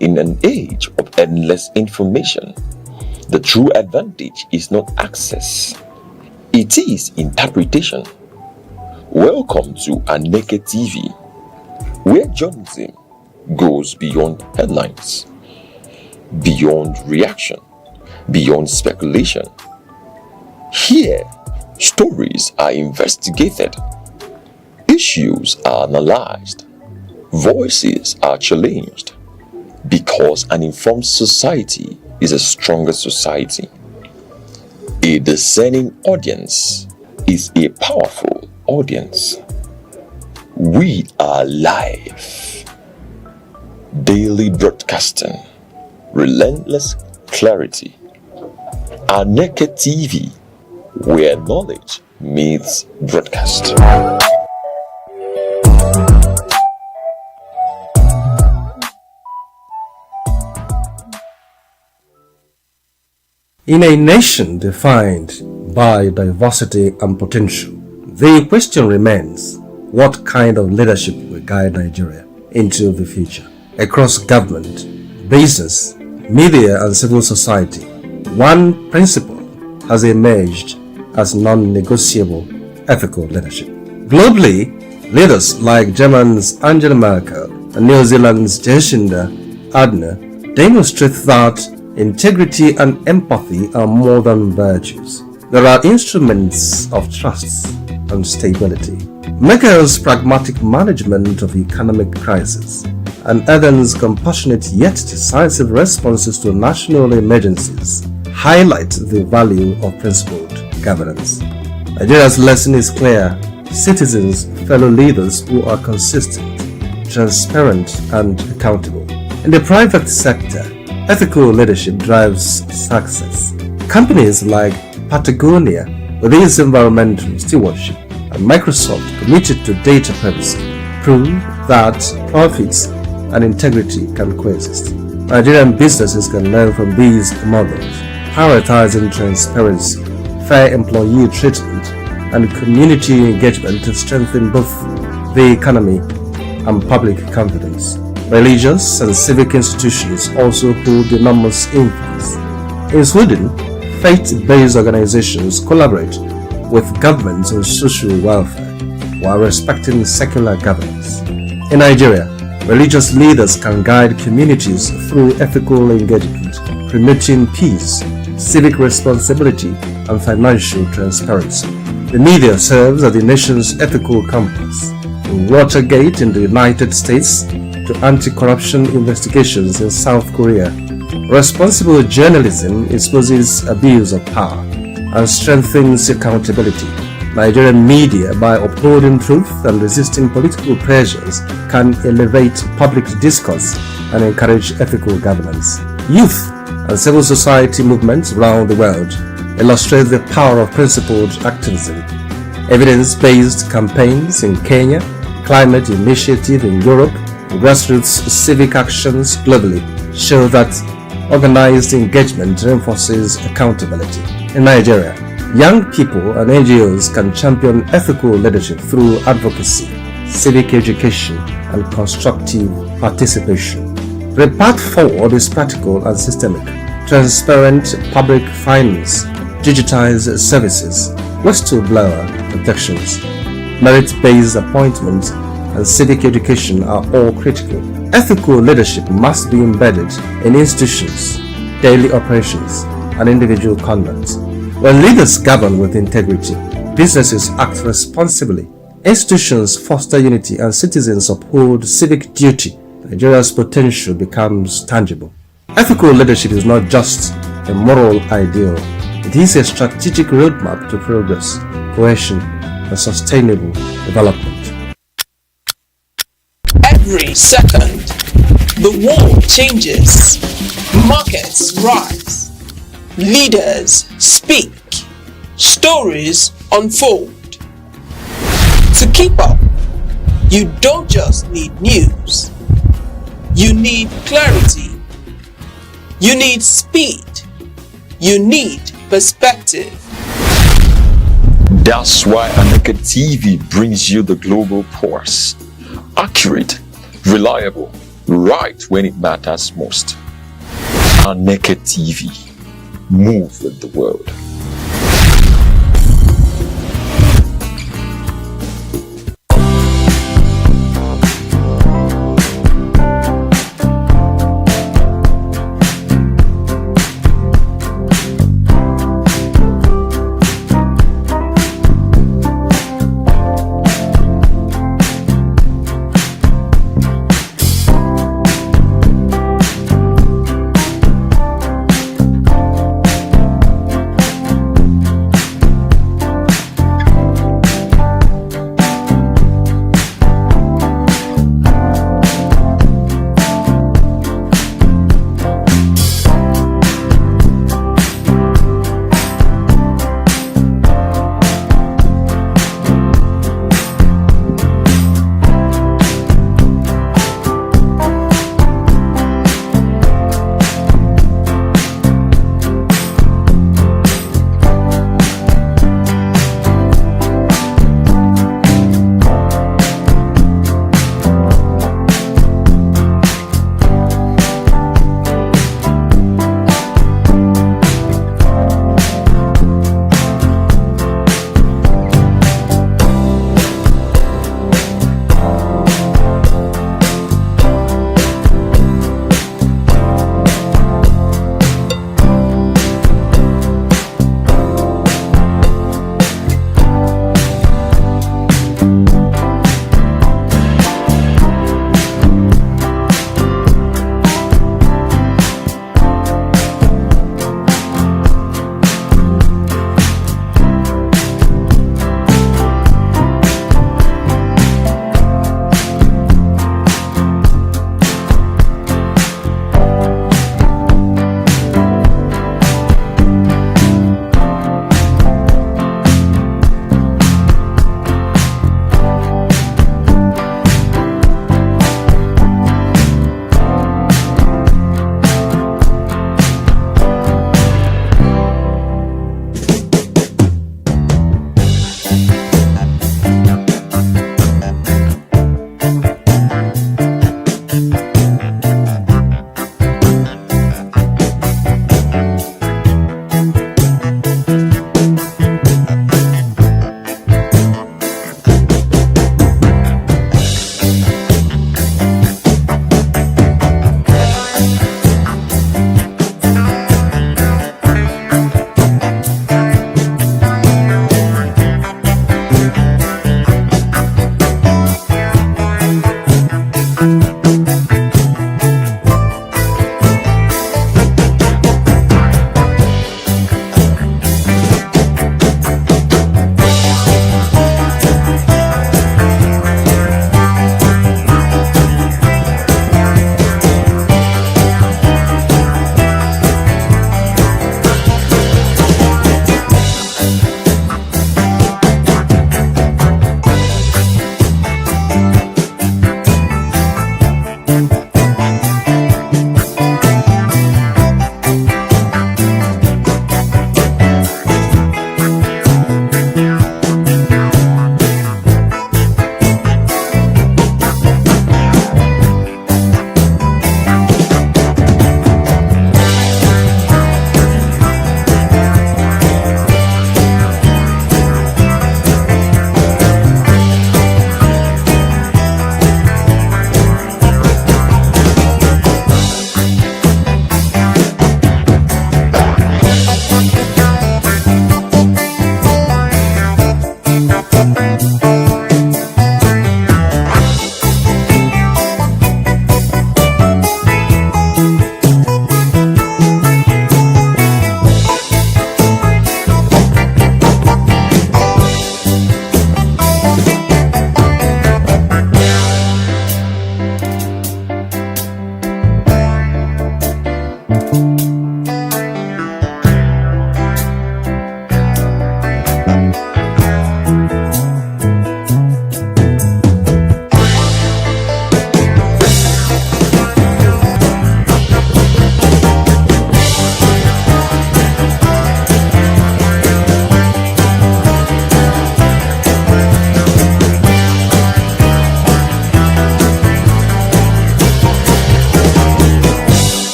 In an age of endless information, the true advantage is not access, it is interpretation. Welcome to Aneke TV, where journalism goes beyond headlines, beyond reaction, beyond speculation. Here, stories are investigated, issues are analyzed, voices are challenged, because an informed society is a stronger society. A discerning audience is a powerful audience. We are live, daily broadcasting, relentless clarity. Aneke TV, where knowledge meets broadcast. In a nation defined by diversity and potential, the question remains, what kind of leadership will guide Nigeria into the future? Across government, business, media and civil society, one principle has emerged as non-negotiable ethical leadership. Globally, leaders like Germany's Angela Merkel and New Zealand's Jacinda Ardern demonstrate that integrity and empathy are more than virtues. There are instruments of trust and stability. Merkel's pragmatic management of economic crisis and Ardern's compassionate yet decisive responses to national emergencies highlight the value of principled governance. Nigeria's lesson is clear: citizens, fellow leaders who are consistent, transparent, and accountable. In the private sector, ethical leadership drives success. Companies like Patagonia, with its environmental stewardship, and Microsoft, committed to data privacy, prove that profits and integrity can coexist. Nigerian businesses can learn from these models, prioritizing transparency, fair employee treatment, and community engagement to strengthen both the economy and public confidence. Religious and civic institutions also hold enormous influence. In Sweden, faith-based organizations collaborate with governments on social welfare while respecting secular governance. In Nigeria, religious leaders can guide communities through ethical engagement, promoting peace, civic responsibility, and financial transparency. The media serves as the nation's ethical compass. In Watergate in the United States, to anti-corruption investigations in South Korea, responsible journalism exposes abuse of power and strengthens accountability. Nigerian media, by upholding truth and resisting political pressures, can elevate public discourse and encourage ethical governance. Youth and civil society movements around the world illustrate the power of principled activism. Evidence-based campaigns in Kenya, climate initiative in Europe, grassroots civic actions globally show that organized engagement reinforces accountability. In Nigeria, young people and NGOs can champion ethical leadership through advocacy, civic education, and constructive participation. The path forward is practical and systemic. Transparent public finance, digitized services, whistleblower protections, merit-based appointments, and civic education are all critical. Ethical leadership must be embedded in institutions, daily operations, and individual conduct. When leaders govern with integrity, businesses act responsibly, institutions foster unity, and citizens uphold civic duty, Nigeria's potential becomes tangible. Ethical leadership is not just a moral ideal, it is a strategic roadmap to progress, cohesion, and sustainable development. Every second, the world changes, markets rise, leaders speak, stories unfold. To keep up, you don't just need news, you need clarity, you need speed, you need perspective. That's why Aneke TV brings you the global pulse. Accurate, reliable, right when it matters most. Aneke TV. Move with the world.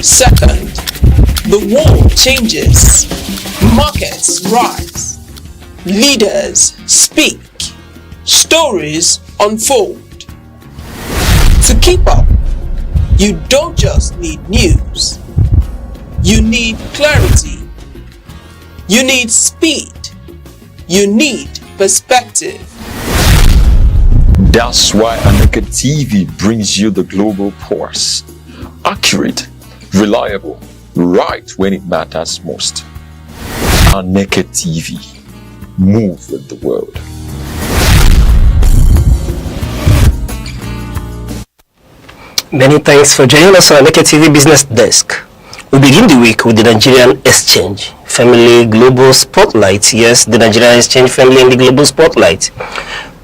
second, the world changes, markets rise, leaders speak, stories unfold. To keep up, you don't just need news, you need clarity, you need speed, you need perspective. That's why Aneke TV brings you the global pulse. Accurate, reliable, right when it matters most. Aneke TV. Move with the world. Many thanks for joining us on Aneke TV Business Desk. We begin the week with the Nigerian Exchange Family Global Spotlight. Yes, the Nigerian Exchange Family in the Global Spotlight.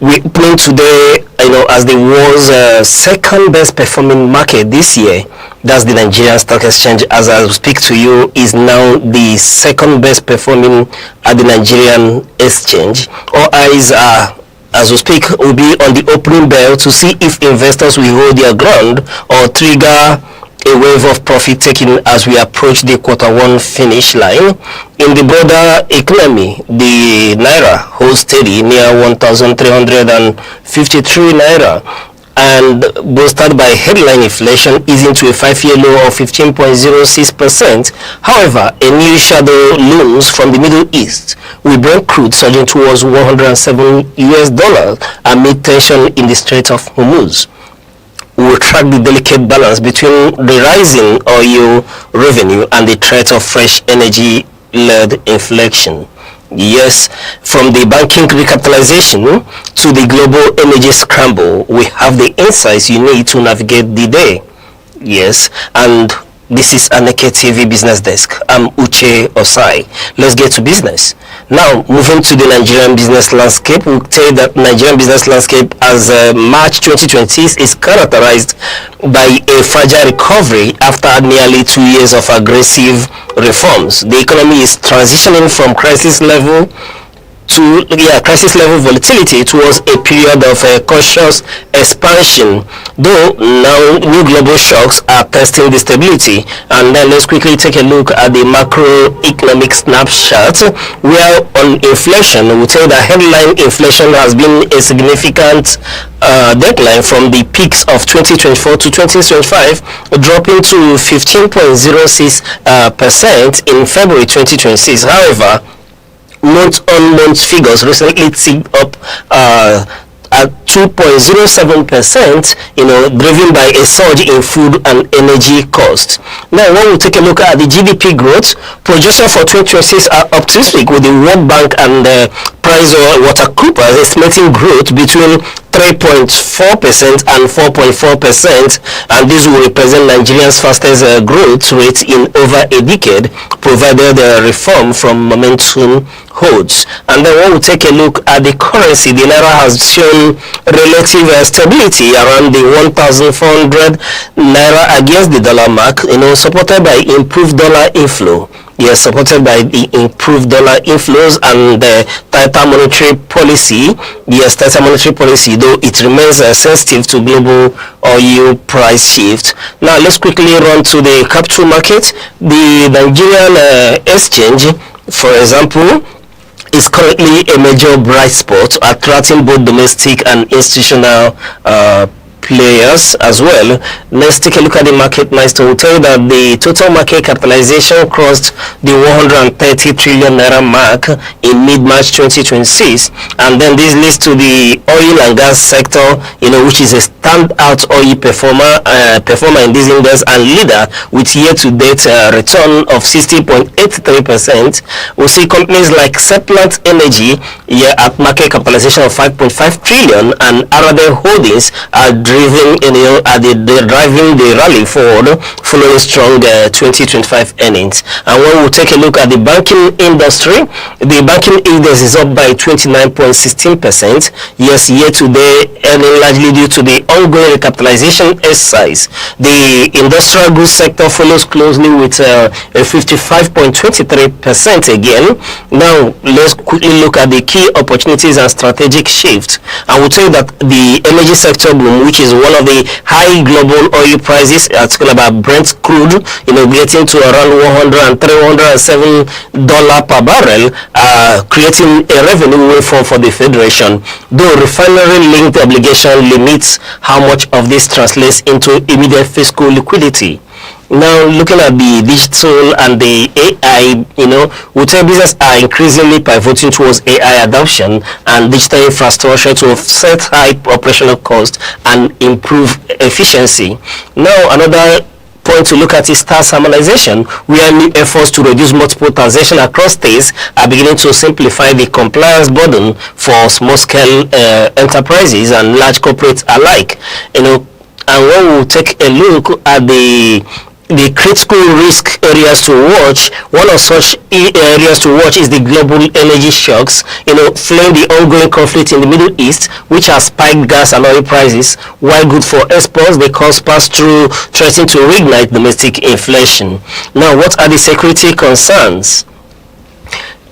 We open today, as the world's second best performing market this year. That's the Nigerian Stock Exchange. As I speak to you, is now the second best performing at the Nigerian Exchange. All eyes are, as we speak, will be on the opening bell to see if investors will hold their ground or trigger a wave of profit taking as we approach the Q1 finish line. In the broader economy, the Naira holds steady near 1,353 Naira and boosted by headline inflation easing to a 5-year low of 15.06%. However, a new shadow looms from the Middle East, with Brent crude surging towards $107 amid tension in the Strait of Hormuz. We will track the delicate balance between the rising oil revenue and the threat of fresh energy-led inflation. Yes, from the banking recapitalization to the global energy scramble, we have the insights you need to navigate the day. Yes, and this is Aneke TV Business Desk. I'm Uche Osai. Let's get to business. Now, moving to the Nigerian business landscape, we'll tell you that Nigerian business landscape as March 2020 is characterized by a fragile recovery after nearly 2 years of aggressive reforms. The economy is transitioning from crisis level volatility towards a period of cautious expansion, though now new global shocks are testing the stability. And then let's quickly take a look at the macroeconomic snapshot, where on inflation, we tell that headline inflation has been a significant decline from the peaks of 2024 to 2025, dropping to 15.06% in February 2026. However, month-on-month figures recently ticked up at 2.07%, driven by a surge in food and energy costs. Now, when we take a look at the GDP growth, projections for 2026 are optimistic, with the World Bank and PricewaterhouseCoopers estimating growth between 3.4% and 4.4%, and this will represent Nigeria's fastest growth rate in over a decade, provided reform from momentum holds. And then when we take a look at the currency, the Naira has shown relative stability around the 1,400 Naira against the dollar mark, supported by improved dollar inflow. Yes, supported by the improved dollar inflows and the tighter monetary policy. Yes, tighter monetary policy, though it remains sensitive to global oil price shift. Now, let's quickly run to the capital market. The Nigerian exchange, for example, is currently a major bright spot, attracting both domestic and institutional players as well. Let's take a look at the market milestone. We'll tell you that the total market capitalization crossed the 130 trillion naira mark in mid-March 2026, and then this leads to the oil and gas sector, which is a standout oil performer in this index and leader with year-to-date return of 60.83%. We see companies like Seplat Energy at market capitalization of 5.5 trillion, and Arade Holdings are driving the rally forward following strong 2025 earnings. And when we take a look at the banking industry, the banking index is up by 29.16%. Yes, year to date, earning largely due to the ongoing recapitalization exercise. The industrial goods sector follows closely with a 55.23% again. Now, let's quickly look at the key opportunities and strategic shifts. I will tell you that the energy sector boom, which which is one of the high global oil prices. It's talking about Brent crude, getting to around $107 per barrel, creating a revenue windfall for the Federation, though refinery-linked obligation limits how much of this translates into immediate fiscal liquidity. Now, looking at the digital and the AI, hotel businesses are increasingly pivoting towards AI adoption and digital infrastructure to offset high operational costs and improve efficiency. Now, another point to look at is tax harmonization, where new efforts to reduce multiple taxation across states are beginning to simplify the compliance burden for small-scale enterprises and large corporates alike. And when we take a look at the critical risk areas to watch, one of such areas to watch is the global energy shocks, following the ongoing conflict in the Middle East, which has spiked gas and oil prices. While good for exports, the cost pass-through threatening to reignite domestic inflation. Now, what are the security concerns?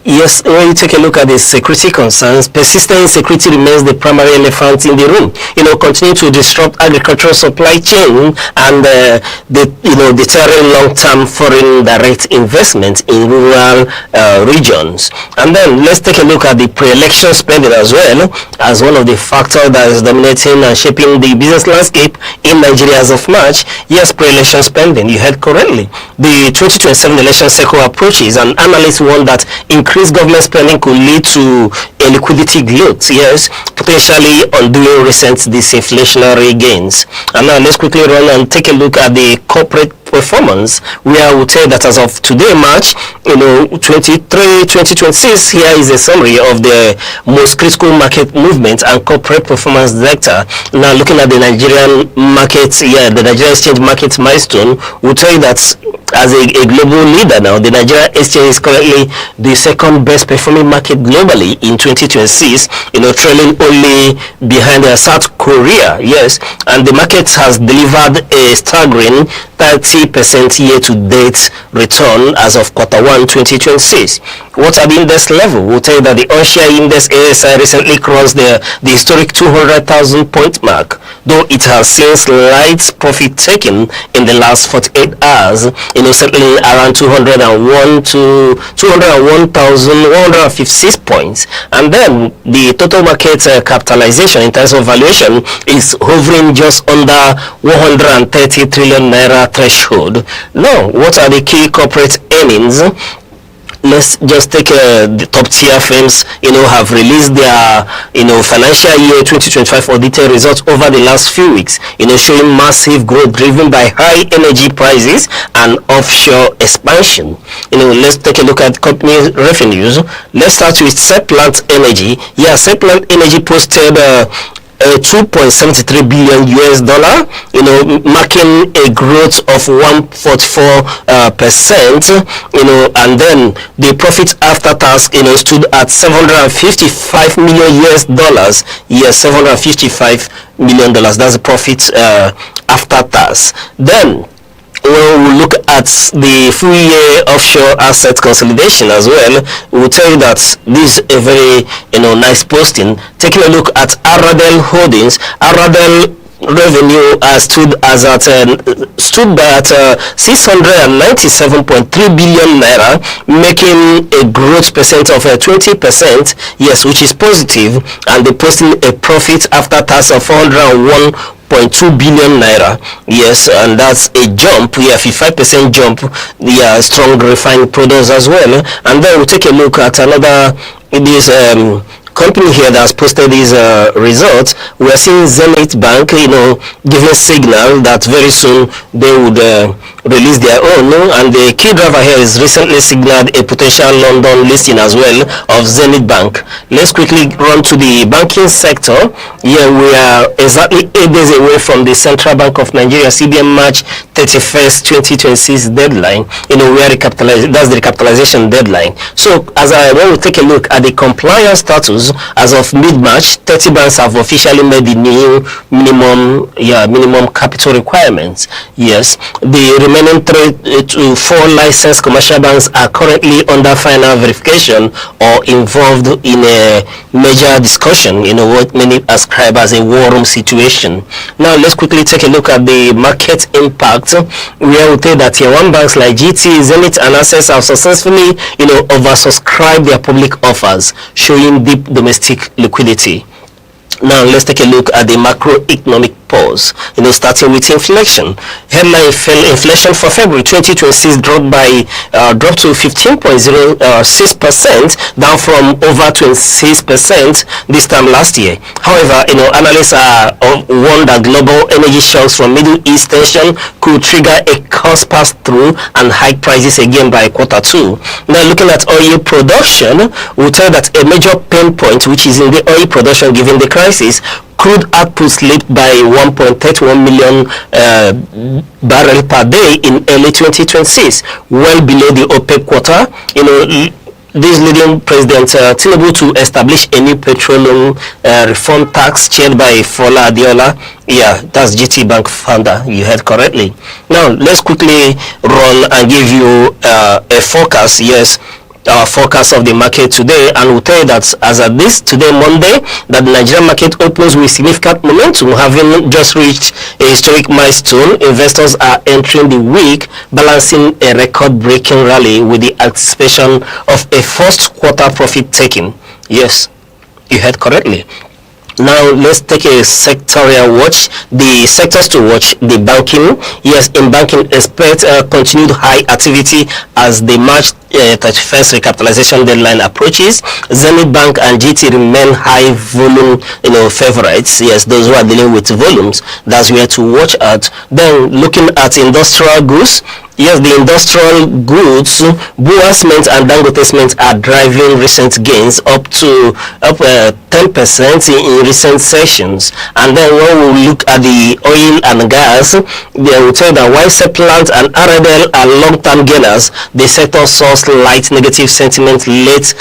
Yes, when you take a look at the security concerns, persistent insecurity remains the primary elephant in the room. Continue to disrupt agricultural supply chain and deterring long-term foreign direct investment in rural regions. And then let's take a look at the pre-election spending as well, as one of the factors that is dominating and shaping the business landscape in Nigeria as of March. Yes, pre-election spending, you heard correctly. The 2027 election cycle approaches, and analysts warn that increased government spending could lead to a liquidity glut, yes, potentially undoing recent disinflationary gains. And now let's quickly run and take a look at the corporate performance, where I would say that as of today, March 2026, here is a summary of the most critical market movement and corporate performance data. Now, looking at the Nigerian market, the Nigerian exchange market milestone will tell you that as a global leader now, the Nigerian exchange is currently the second best performing market globally in 2026, trailing only behind South Korea, yes, and the market has delivered a staggering 30% year-to-date return as of Q1 2026. What are the index level? We'll tell you that the on-share index ASI recently crossed the historic 200,000 point mark, though it has seen slight profit taken in the last 48 hours, settling around 201 to 201,156 points. And then the total market capitalization in terms of valuation is hovering just under 130 trillion naira threshold. Now, what are the key corporate earnings? Let's just take the top tier firms, have released their, financial year 2025 audited results over the last few weeks, showing massive growth driven by high energy prices and offshore expansion. Let's take a look at company revenues. Let's start with Seplat Energy. Yeah, Seplat Energy posted 2.73 billion US dollar, marking a growth of 144%, and then the profit after tax, stood at 755 million US dollars. Yes, 755 million dollars. That's the profit after tax. Then when we look at the full year offshore asset consolidation as well, we'll tell you that this is a very nice posting. Taking a look at Aradel Holdings, Aradel revenue stood by at 697.3 billion naira, making a growth percent of 20%, yes, which is positive, and they posting a profit after tax of 401.2 billion naira, yes, and that's a jump, 55% jump. Strong refined products as well. And then we'll take a look at another company here that has posted these results. We are seeing Zenith Bank, giving signal that very soon they would release their own, and the key driver here is recently signaled a potential London listing as well of Zenith Bank. Let's quickly run to the banking sector. Here we are exactly 8 days away from the Central Bank of Nigeria CBN March 31st 2026 deadline, that's the recapitalization deadline. So when we take a look at the compliance status news, as of mid-March, 30 banks have officially made the new minimum capital requirements. Yes, the remaining 3 to 4 licensed commercial banks are currently under final verification or involved in a major discussion, what many ascribe as a war room situation. Now let's quickly take a look at the market impact, where we say that tier 1 banks like GT, Zenith and Access have successfully oversubscribed their public offers, showing deep domestic liquidity. Now let's take a look at the macroeconomic pause, starting with inflation. Headline inflation for February 2026 dropped to 15.06%, down from over 26% this time last year. However, analysts are warned that global energy shocks from Middle East tension could trigger a cost pass-through and hike prices again by Q2. Now looking at oil production, we'll tell that a major pain point, which is in the oil production given the crisis, crude output slipped by 1.31 million barrels per day in early 2026, well below the OPEC quota. This leading President Tinubu to establish a new petroleum reform tax chaired by Fola Adiola. Yeah, that's GT Bank founder. You heard correctly. Now let's quickly run and give you a forecast. Yes, our forecast of the market today, and we'll tell you that as at this today Monday, that the Nigerian market opens with significant momentum, having just reached a historic milestone. Investors are entering the week balancing a record-breaking rally with the anticipation of a first quarter profit taking. Yes, you heard correctly. Now let's take a sectorial watch. The sectors to watch: the banking. Yes, in banking, expect continued high activity as the March 31st recapitalization deadline approaches. Zenith Bank and GT remain high volume favorites. Yes, those who are dealing with volumes, that's where to watch at. Then looking at industrial goods. Yes, the industrial goods, Bua Cement and Dangote Cement are driving recent gains up 10% in recent sessions. And then when we look at the oil and gas, they will tell that while Seplat and RDL are long-term gainers, the sector saw slight negative sentiment late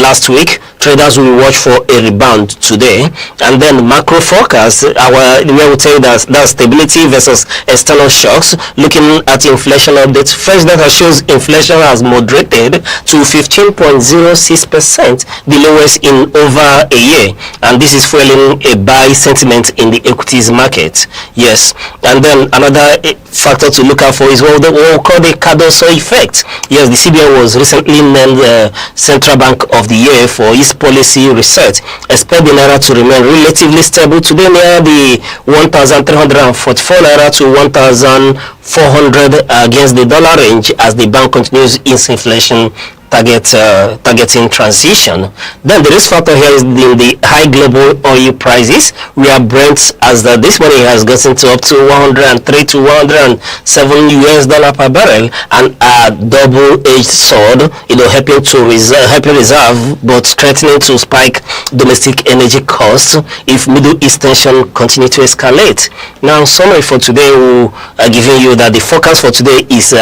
last week. Traders will watch for a rebound today. And then macro forecast, where we tell that stability versus external shocks. Looking at inflation updates, first data shows inflation has moderated to 15.06%, the lowest in over a year, and this is fueling a buy sentiment in the equities market. Yes, and then another factor to look out for is what we call the Cardoso effect. Yes, the CBN was recently named the Central Bank of the Year for its policy research. Expect the naira to remain relatively stable today near the 1,344 naira to 1,400 against the dollar range as the bank continues its inflation targeting transition. Then the risk factor here is the high global oil prices, where Brent this morning has gotten to up to 103 to 107 US dollar per barrel, and a double-edged sword, helping reserve but threatening to spike domestic energy costs if Middle East tension continue to escalate. Now, summary for today, we are giving you that the forecast for today is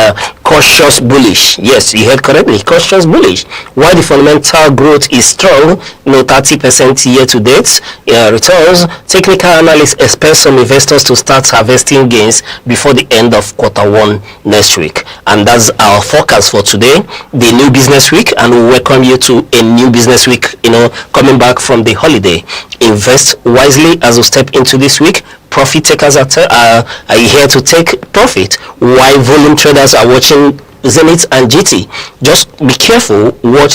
cautious bullish. Yes, you heard correctly, cautious bullish. While the fundamental growth is strong, 30% year to date returns, technical analysts expect some investors to start harvesting gains before the end of Q1 next week. And that's our forecast for today, the new business week, and we welcome you to a new business week, coming back from the holiday. Invest wisely as we step into this week. Profit takers are here to take profit, while volume traders are watching Zenith and GT. Just be careful,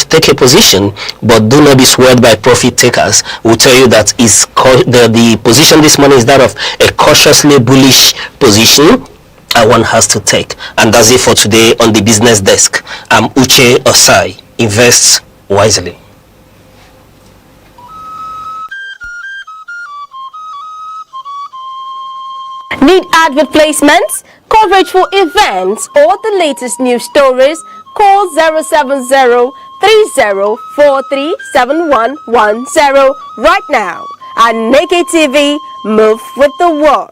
take a position, but do not be swayed by profit takers. We'll tell you that the position this morning is that of a cautiously bullish position one has to take. And that's it for today on the business desk. I'm Uche Osai. Invest wisely. Need advert placements, coverage for events, or the latest news stories? Call 070-3043-7110 right now. Aneke TV, move with the world.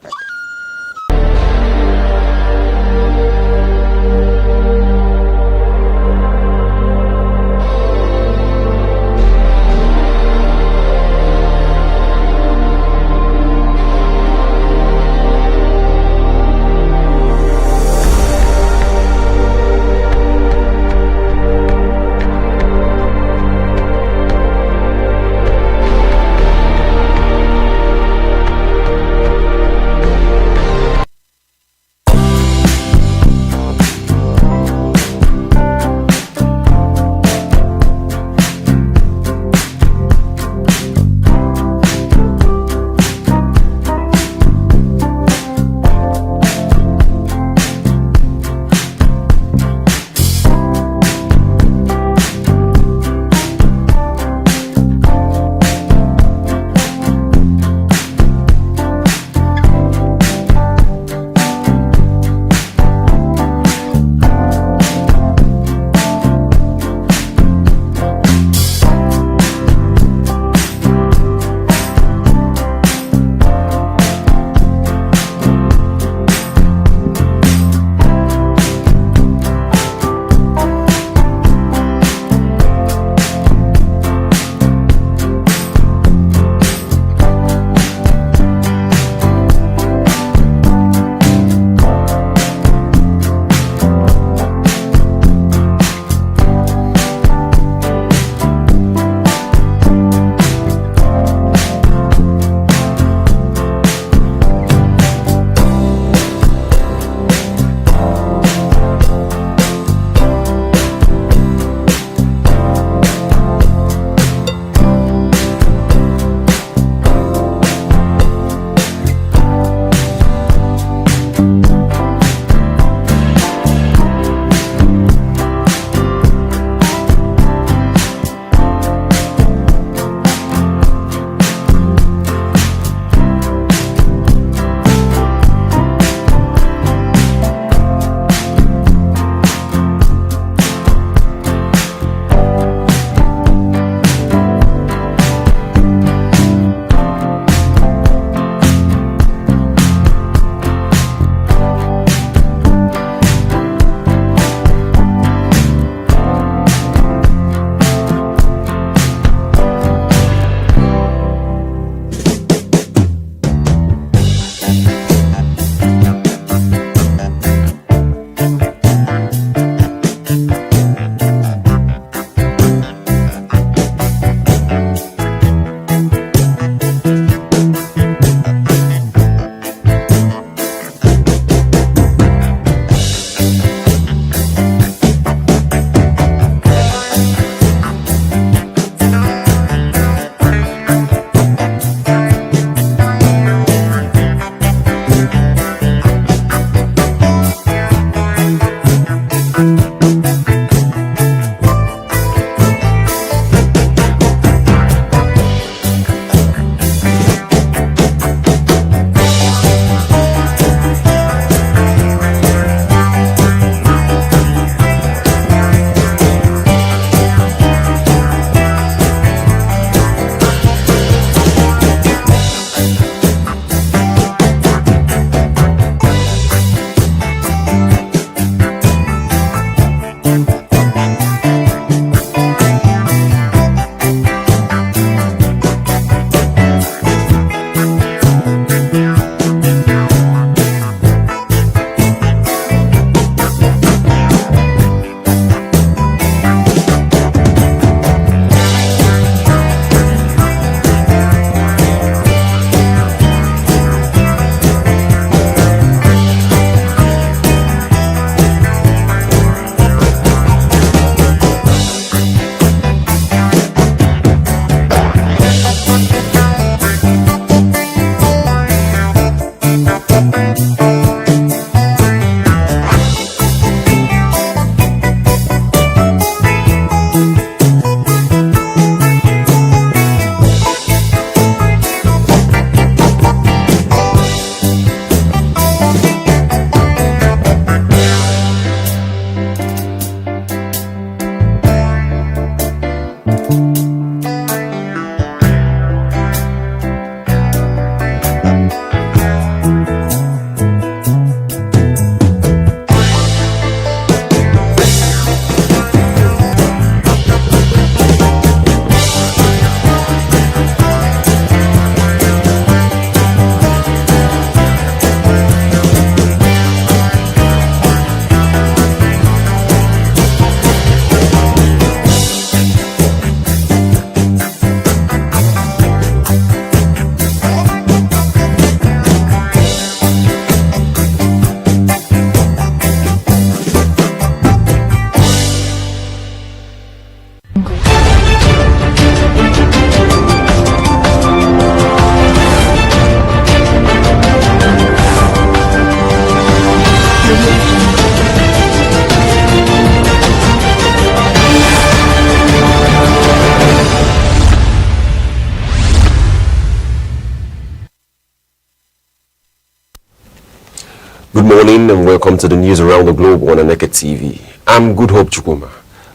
and welcome to the news around the globe on Aneke TV. I'm Good Hope Chukuma.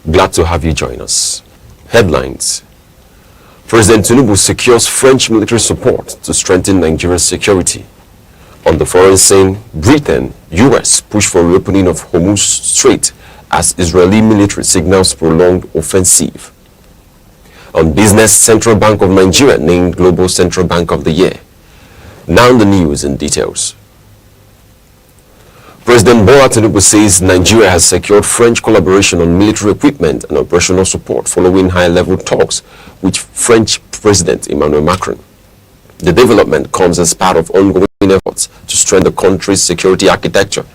Glad to have you join us. Headlines. President Tinubu secures French military support to strengthen Nigeria's security. On the foreign scene, Britain, US push for reopening of Hormuz Strait as Israeli military signals prolonged offensive. On business, Central Bank of Nigeria named Global Central Bank of the Year. Now the news in details. President Bola Tinubu says Nigeria has secured French collaboration on military equipment and operational support following high-level talks with French President Emmanuel Macron. The development comes as part of ongoing efforts to strengthen the country's security architecture.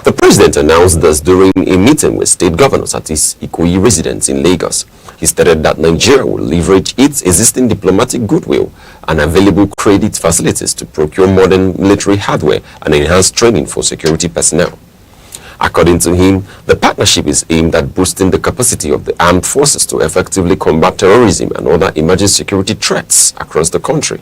The president announced this during a meeting with state governors at his Ikoyi residence in Lagos. He stated that Nigeria will leverage its existing diplomatic goodwill and available credit facilities to procure modern military hardware and enhance training for security personnel. According to him, the partnership is aimed at boosting the capacity of the armed forces to effectively combat terrorism and other emerging security threats across the country.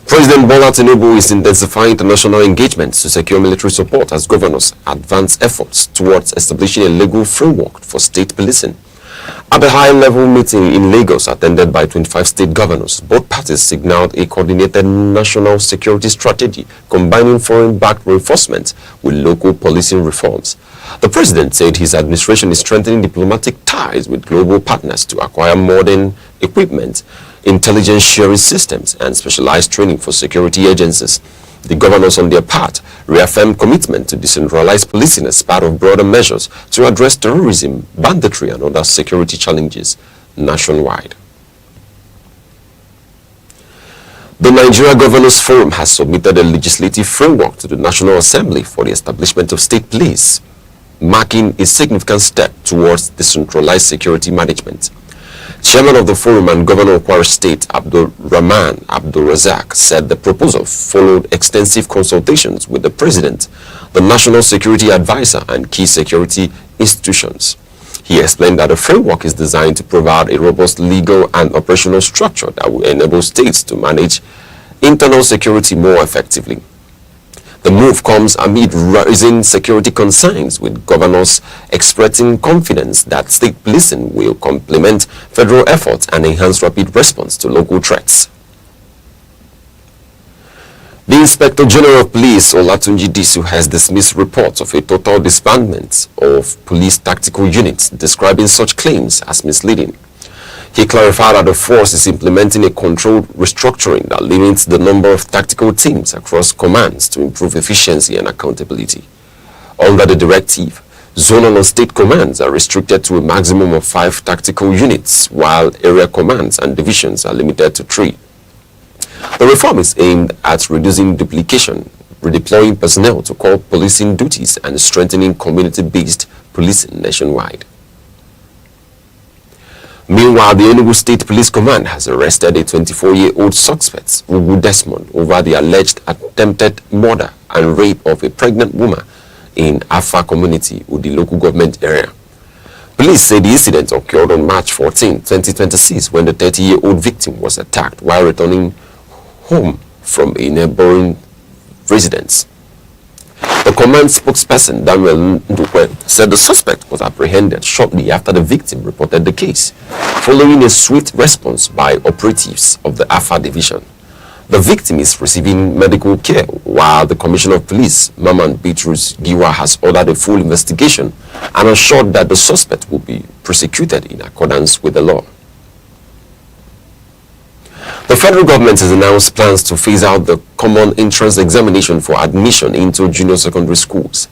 President Bola Tinubu is intensifying international engagements to secure military support as governors advance efforts towards establishing a legal framework for state policing. At a high-level meeting in Lagos attended by 25 state governors, both parties signaled a coordinated national security strategy combining foreign-backed reinforcement with local policing reforms. The president said his administration is strengthening diplomatic ties with global partners to acquire modern equipment, intelligence sharing systems, and specialized training for security agencies. The governors on their part reaffirmed commitment to decentralized policing as part of broader measures to address terrorism, banditry, and other security challenges nationwide. The Nigeria Governors Forum has submitted a legislative framework to the National Assembly for the establishment of state police, marking a significant step towards decentralized security management. Chairman of the Forum and Governor of Kwara State, Abdul Rahman Abdul Razak, said the proposal followed extensive consultations with the President, the National Security Advisor, and key security institutions. He explained that the framework is designed to provide a robust legal and operational structure that will enable states to manage internal security more effectively. The move comes amid rising security concerns, with governors expressing confidence that state policing will complement federal efforts and enhance rapid response to local threats. The Inspector General of Police, Olatunji Disu, has dismissed reports of a total disbandment of police tactical units, describing such claims as misleading. He clarified that the force is implementing a controlled restructuring that limits the number of tactical teams across commands to improve efficiency and accountability. Under the directive, zonal and state commands are restricted to a maximum of 5 tactical units, while area commands and divisions are limited to 3. The reform is aimed at reducing duplication, redeploying personnel to core policing duties, and strengthening community-based policing nationwide. Meanwhile, the Enugu State Police Command has arrested a 24-year-old suspect, Ugu Desmond, over the alleged attempted murder and rape of a pregnant woman in Afa community, the local government area. Police say the incident occurred on March 14, 2026, when the 30-year-old victim was attacked while returning home from a neighboring residence. The command spokesperson, Daniel Ndukwe, said the suspect was apprehended shortly after the victim reported the case, following a swift response by operatives of the Afa division. The victim is receiving medical care, while the Commissioner of Police, Maman Bitrus Giwa, has ordered a full investigation and assured that the suspect will be prosecuted in accordance with the law. The federal government has announced plans to phase out the common entrance examination for admission into junior secondary schools.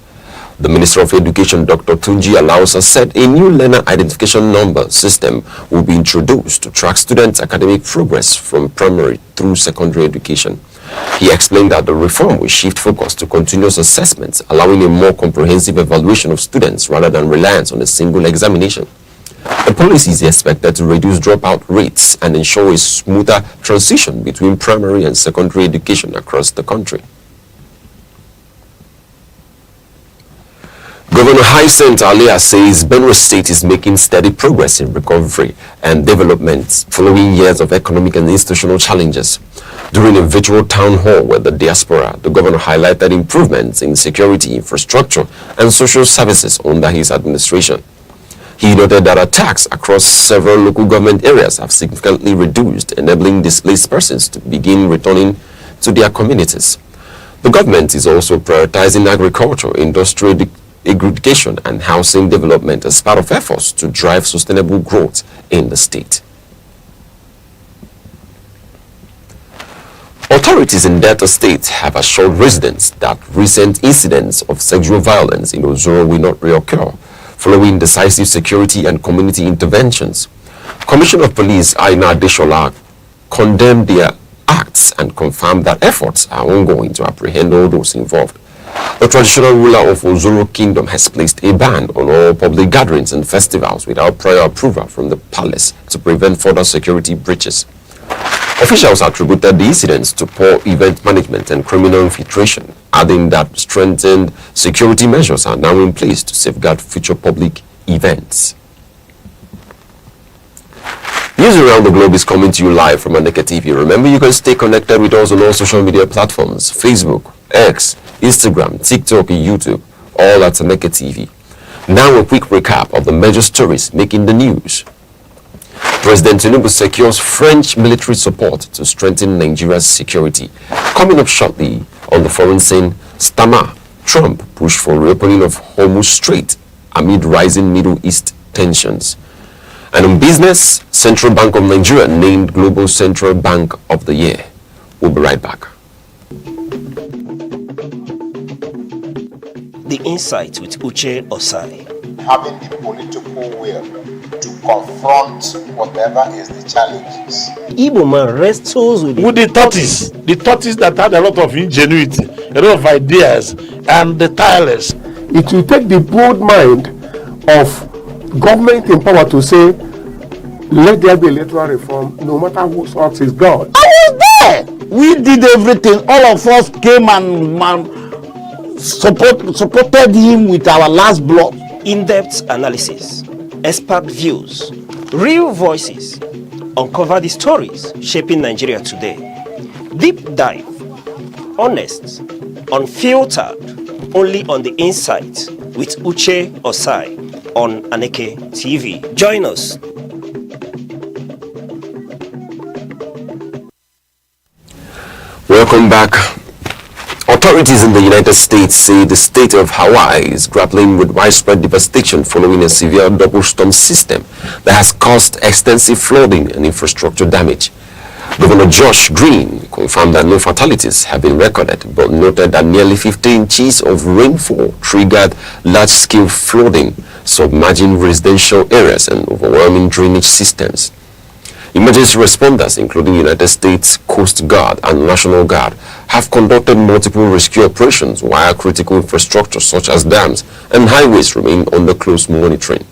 The Minister of Education, Dr. Tunji Alausa, said a new learner identification number system will be introduced to track students' academic progress from primary through secondary education. He explained that the reform will shift focus to continuous assessments, allowing a more comprehensive evaluation of students rather than reliance on a single examination. The policy is expected to reduce dropout rates and ensure a smoother transition between primary and secondary education across the country. Governor Hyacinth Alia says Benue State is making steady progress in recovery and development following years of economic and institutional challenges. During a virtual town hall with the diaspora, the governor highlighted improvements in security, infrastructure, and social services under his administration. He noted that attacks across several local government areas have significantly reduced, enabling displaced persons to begin returning to their communities. The government is also prioritizing agriculture, industrial education, and housing development as part of efforts to drive sustainable growth in the state. Authorities in Delta State have assured residents that recent incidents of sexual violence in Ozoro will not reoccur, following decisive security and community interventions. Commissioner of Police Aina Deshola condemned their acts and confirmed that efforts are ongoing to apprehend all those involved. The traditional ruler of Ozoro Kingdom has placed a ban on all public gatherings and festivals without prior approval from the palace to prevent further security breaches. Officials attributed the incidents to poor event management and criminal infiltration, adding that strengthened security measures are now in place to safeguard future public events. News around the globe is coming to you live from Aneke TV. Remember, you can stay connected with us on all social media platforms: Facebook, X, Instagram, TikTok, and YouTube, all at Aneke TV. Now a quick recap of the major stories making the news. President Tinubu secures French military support to strengthen Nigeria's security. Coming up shortly on the foreign scene, Stama, Trump push for reopening of Hormuz Strait amid rising Middle East tensions. And in business, Central Bank of Nigeria named Global Central Bank of the Year. We'll be right back. The Insight with Uche Osai. Having the political will to confront whatever is the challenges. Igbo man wrestles with the tortoise that had a lot of ingenuity, a lot of ideas, and the tireless. It will take the bold mind of government in power to say, let there be electoral reform, no matter whose ox is God. I was there. We did everything. All of us came and supported him with our last blood. In-depth analysis, expert views, real voices, uncover the stories shaping Nigeria today. Deep dive, honest, unfiltered, only on the Insight with Uche Osai on Aneke TV. Join us. Welcome back. Authorities in the United States say the state of Hawaii is grappling with widespread devastation following a severe double storm system that has caused extensive flooding and infrastructure damage. Governor Josh Green confirmed that no fatalities have been recorded, but noted that nearly 50 inches of rainfall triggered large-scale flooding, submerging residential areas and overwhelming drainage systems. Emergency responders, including United States Coast Guard and National Guard, have conducted multiple rescue operations while critical infrastructure such as dams and highways remain under close monitoring.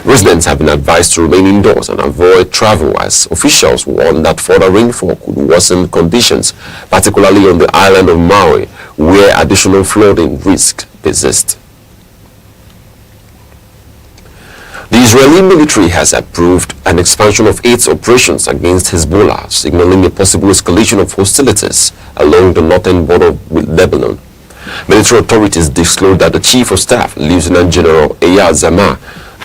Residents have been advised to remain indoors and avoid travel as officials warn that further rainfall could worsen conditions, particularly on the island of Maui, where additional flooding risk persists. The Israeli military has approved an expansion of its operations against Hezbollah, signaling a possible escalation of hostilities along the northern border with Lebanon. Military authorities disclosed that the Chief of Staff, Lieutenant General Eyal Zamar,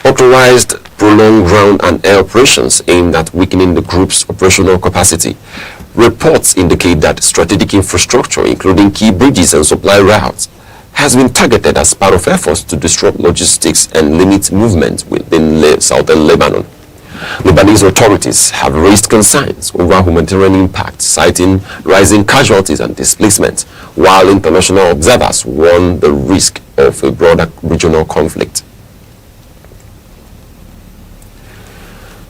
authorized prolonged ground and air operations aimed at weakening the group's operational capacity. Reports indicate that strategic infrastructure, including key bridges and supply routes, has been targeted as part of efforts to disrupt logistics and limit movement within southern Lebanon. Lebanese authorities have raised concerns over humanitarian impact, citing rising casualties and displacement, while international observers warn the risk of a broader regional conflict.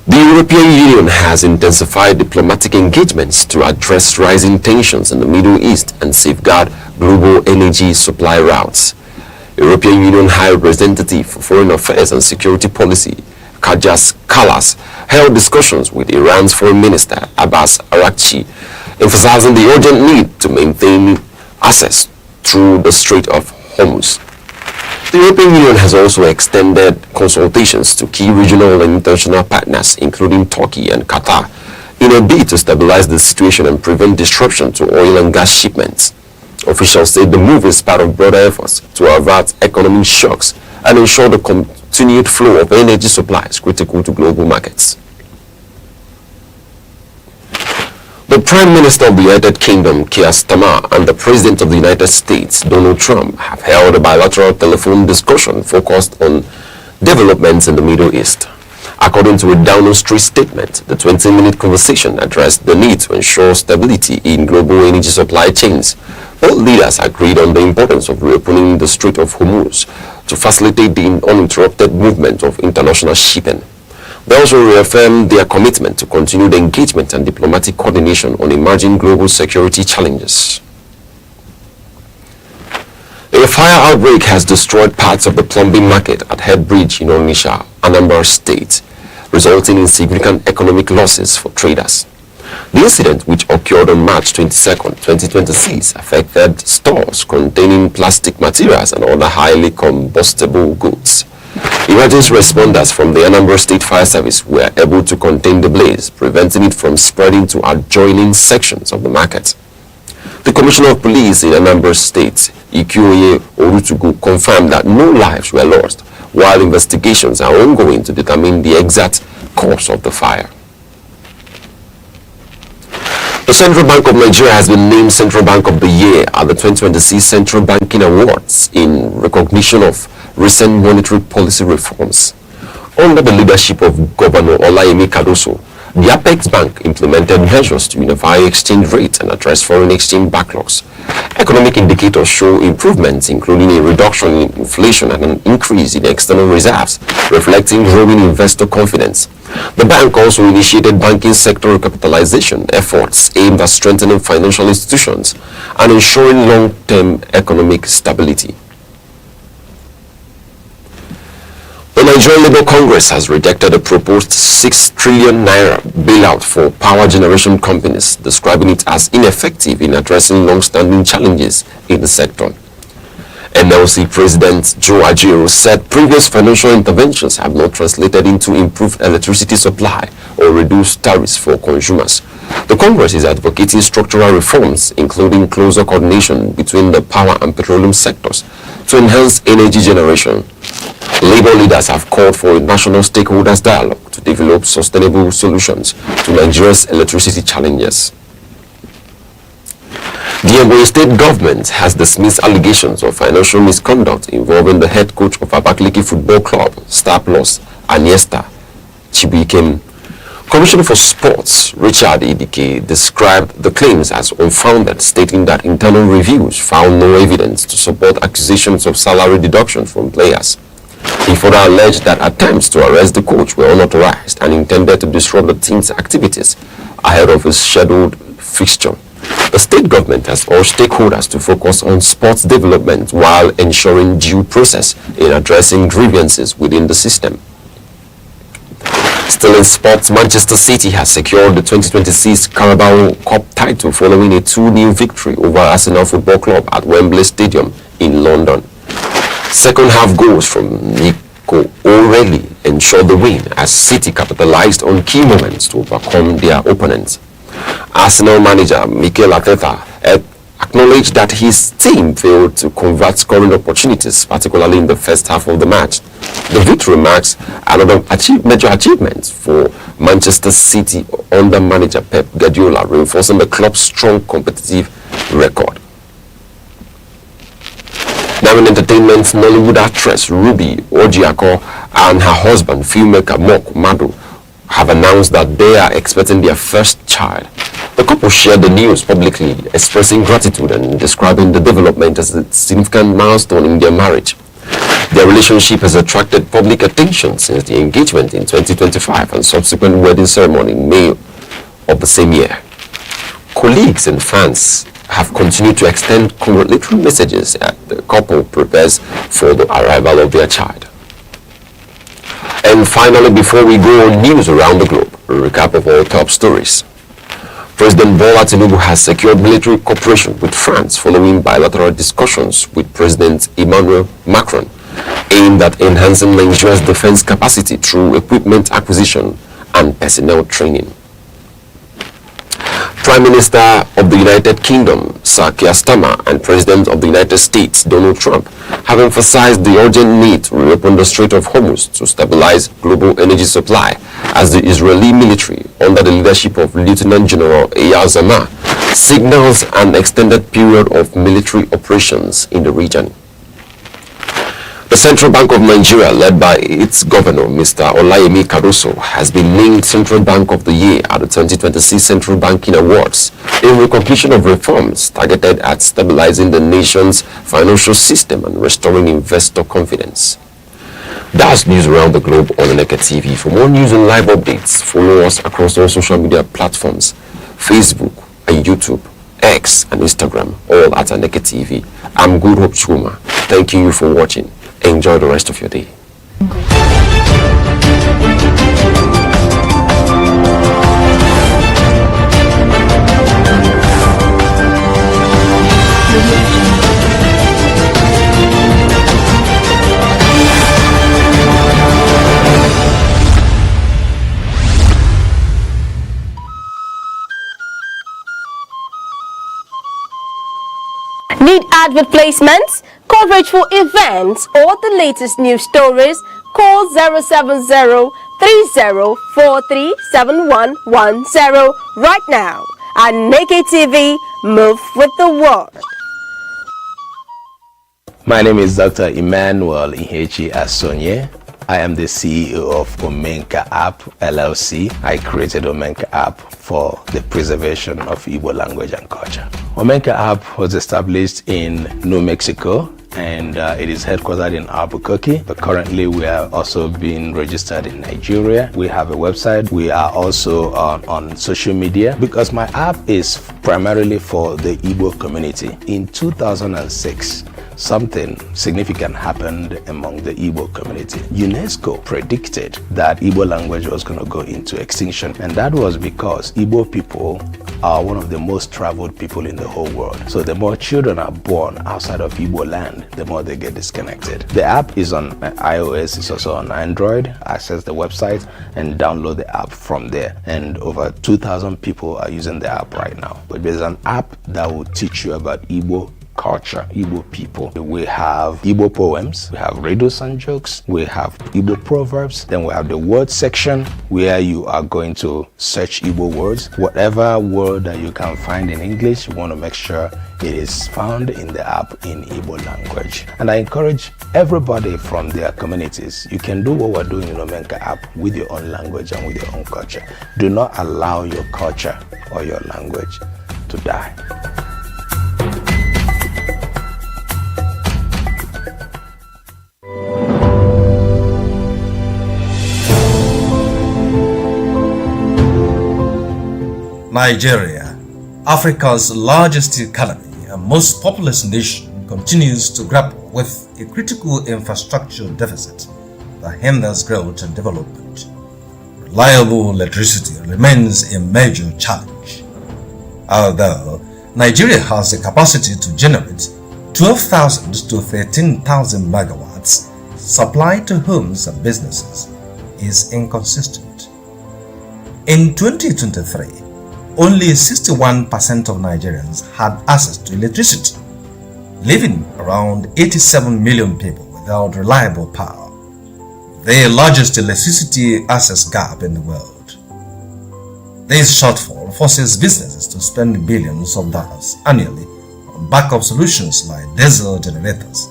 The European Union has intensified diplomatic engagements to address rising tensions in the Middle East and safeguard global energy supply routes. European Union High Representative for Foreign Affairs and Security Policy, Kajas Kallas, held discussions with Iran's Foreign Minister Abbas Araghchi, emphasizing the urgent need to maintain access through the Strait of Hormuz. The European Union has also extended consultations to key regional and international partners, including Turkey and Qatar, in a bid to stabilize the situation and prevent disruption to oil and gas shipments. Officials say the move is part of broader efforts to avert economic shocks and ensure the continued flow of energy supplies critical to global markets. The Prime Minister of the United Kingdom, Keir Starmer, and the President of the United States, Donald Trump, have held a bilateral telephone discussion focused on developments in the Middle East. According to a Downing Street statement, the 20-minute conversation addressed the need to ensure stability in global energy supply chains. Both leaders agreed on the importance of reopening the Strait of Hormuz to facilitate the uninterrupted movement of international shipping. They also reaffirmed their commitment to continued engagement and diplomatic coordination on emerging global security challenges. A fire outbreak has destroyed parts of the plumbing market at Head Bridge in Onitsha, Anambra State, resulting in significant economic losses for traders. The incident, which occurred on March 22, 2026, affected stores containing plastic materials and other highly combustible goods. Emergency responders from the Anambra State Fire Service were able to contain the blaze, preventing it from spreading to adjoining sections of the market. The Commissioner of Police in Anambra State, Ikoyi Orutugu, confirmed that no lives were lost, while investigations are ongoing to determine the exact cause of the fire. The Central Bank of Nigeria has been named Central Bank of the Year at the 2026 Central Banking Awards in recognition of recent monetary policy reforms. Under the leadership of Governor Olayemi Cardoso, the Apex Bank implemented measures to unify exchange rates and address foreign exchange backlogs. Economic indicators show improvements, including a reduction in inflation and an increase in external reserves, reflecting growing investor confidence. The bank also initiated banking sector recapitalization efforts aimed at strengthening financial institutions and ensuring long-term economic stability. The Nigerian Labour Congress has rejected a proposed 6 trillion naira bailout for power generation companies, describing it as ineffective in addressing long-standing challenges in the sector. NLC President Joe Ajaero said previous financial interventions have not translated into improved electricity supply or reduced tariffs for consumers. The Congress is advocating structural reforms, including closer coordination between the power and petroleum sectors to enhance energy generation. Labour leaders have called for a national stakeholders dialogue to develop sustainable solutions to Nigeria's electricity challenges. The Ebonyi State government has dismissed allegations of financial misconduct involving the head coach of Abakaliki Football Club, Star Plus, Aniesta Chibuikem. Commissioner for Sports, Richard Idike, described the claims as unfounded, stating that internal reviews found no evidence to support accusations of salary deduction from players. He further alleged that attempts to arrest the coach were unauthorized and intended to disrupt the team's activities ahead of his scheduled fixture. The state government has urged stakeholders to focus on sports development while ensuring due process in addressing grievances within the system. Still in sports, Manchester City has secured the 2026 Carabao Cup title following a 2-0 victory over Arsenal Football Club at Wembley Stadium in London. Second half goals from Nico O'Reilly ensured the win as City capitalized on key moments to overcome their opponents. Arsenal manager Mikel Arteta acknowledged that his team failed to convert scoring opportunities, particularly in the first half of the match. The victory marks another major achievement for Manchester City under manager Pep Guardiola, reinforcing the club's strong competitive record. Now in entertainment, Nollywood actress Ruby Ojiako and her husband, filmmaker Mok Madu, have announced that they are expecting their first child. The couple shared the news publicly, expressing gratitude and describing the development as a significant milestone in their marriage. Their relationship has attracted public attention since the engagement in 2025 and subsequent wedding ceremony in May of the same year. Colleagues and fans have continued to extend congratulatory messages as the couple prepares for the arrival of their child. And finally, before we go on news around the globe, a recap of all top stories. President Bola Tinubu has secured military cooperation with France following bilateral discussions with President Emmanuel Macron. aimed at enhancing Nigeria's defense capacity through equipment acquisition and personnel training. Prime Minister of the United Kingdom, Sir Keir Starmer, and President of the United States, Donald Trump, have emphasized the urgent need to reopen the Strait of Hormuz to stabilize global energy supply as the Israeli military, under the leadership of Lieutenant General Eyal Zamir, signals an extended period of military operations in the region. The Central Bank of Nigeria, led by its governor, Mr. Olayemi Caruso, has been named Central Bank of the Year at the 2026 Central Banking Awards in recognition of reforms targeted at stabilizing the nation's financial system and restoring investor confidence. That's news around the globe on Aneke TV. For more news and live updates, follow us across all social media platforms, Facebook and YouTube, X and Instagram, all at Aneke TV. I'm Good Hope Chuma. Thanking you for watching. Enjoy the rest of your day. Need advert placements, coverage for events, or the latest news stories? Call 070-3043-7110 right now. Aneke TV, move with the world. My name is Dr. Emmanuel Ihechi Asonye. I am the CEO of Omenka App LLC. I created Omenka App for the preservation of Igbo language and culture. Omenka App was established in New Mexico and it is headquartered in Albuquerque, but currently we are also being registered in Nigeria. We have a website. We are also on social media because my app is primarily for the Igbo community. In 2006, something significant happened among the Igbo community. UNESCO predicted that Igbo language was going to go into extinction, and that was because Igbo people are one of the most traveled people in the whole world. So the more children are born outside of Igbo land, the more they get disconnected. The app is on iOS, it's also on Android. Access the website and download the app from there. And over 2,000 people are using the app right now. But there's an app that will teach you about Igbo culture, Igbo people. We have Igbo poems, we have riddles and jokes, we have Igbo proverbs, then we have the word section where you are going to search Igbo words. Whatever word that you can find in English, you want to make sure it is found in the app in Igbo language. And I encourage everybody from their communities, you can do what we're doing in Omenka app with your own language and with your own culture. Do not allow your culture or your language to die. Nigeria, Africa's largest economy and most populous nation, continues to grapple with a critical infrastructure deficit that hinders growth and development. Reliable electricity remains a major challenge. Although Nigeria has the capacity to generate 12,000 to 13,000 megawatts, supply to homes and businesses is inconsistent. In 2023, only 61% of Nigerians had access to electricity, leaving around 87 million people without reliable power, the largest electricity access gap in the world. This shortfall forces businesses to spend billions of dollars annually on backup solutions like diesel generators,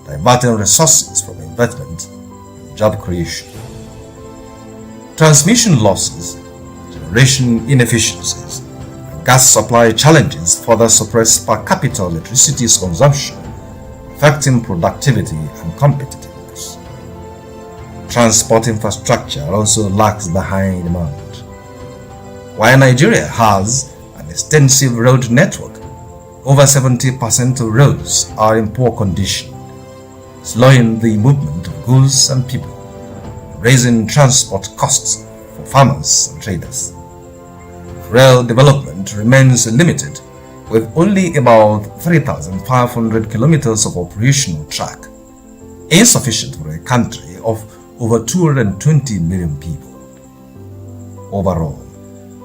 diverting resources from investment and job creation. Transmission losses, generation inefficiencies, and gas supply challenges further suppress per capita electricity consumption, affecting productivity and competitiveness. Transport infrastructure also lags behind demand. While Nigeria has an extensive road network, over 70% of roads are in poor condition, slowing the movement of goods and people, raising transport costs for farmers and traders. Rail development remains limited, with only about 3,500 kilometers of operational track, insufficient for a country of over 220 million people. Overall,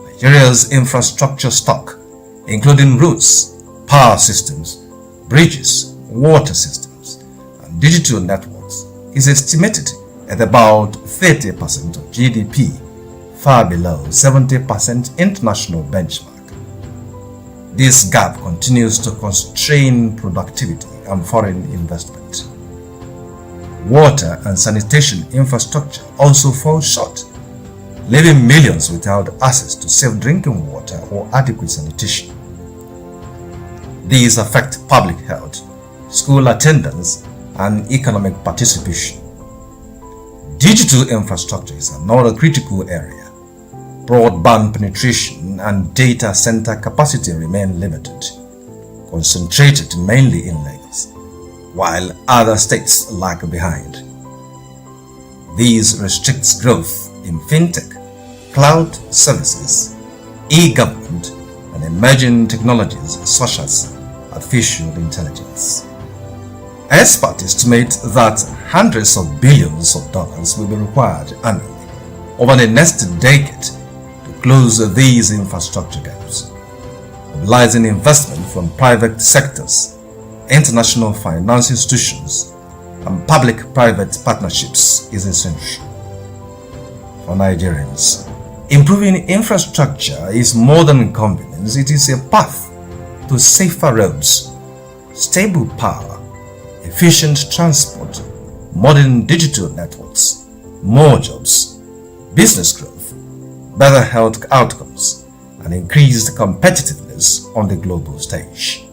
Nigeria's infrastructure stock, including roads, power systems, bridges, water systems, and digital networks, is estimated at about 30% of GDP, far below 70% international benchmark. This gap continues to constrain productivity and foreign investment. Water and sanitation infrastructure also fall short, leaving millions without access to safe drinking water or adequate sanitation. These affect public health, school attendance, and economic participation. Digital infrastructure is another critical area. Broadband penetration and data center capacity remain limited, concentrated mainly in Lagos, while other states lag behind. This restricts growth in fintech, cloud services, e-government, and emerging technologies such as artificial intelligence. Experts estimate that hundreds of billions of dollars will be required annually over the next decade to close these infrastructure gaps. Mobilizing investment from private sectors, international finance institutions, and public-private partnerships is essential. For Nigerians, improving infrastructure is more than convenience, it is a path to safer roads, stable power, efficient transport, modern digital networks, more jobs, business growth, better health outcomes, and increased competitiveness on the global stage.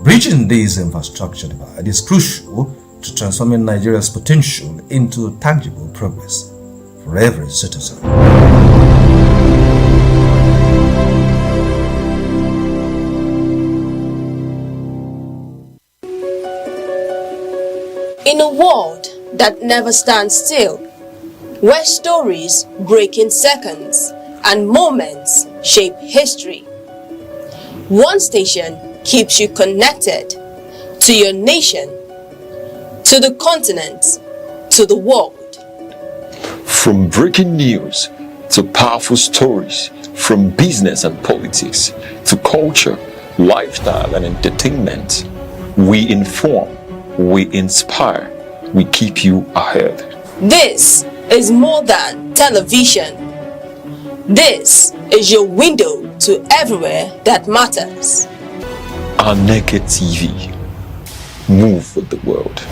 Bridging this infrastructure divide is crucial to transforming Nigeria's potential into tangible progress for every citizen. In a world that never stands still, where stories break in seconds and moments shape history, one station keeps you connected to your nation, to the continent, to the world. From breaking news to powerful stories, from business and politics to culture, lifestyle and entertainment, we inform, we inspire, we keep you ahead. This is more than television. This is your window to everywhere that matters. Aneke TV. Move with the world.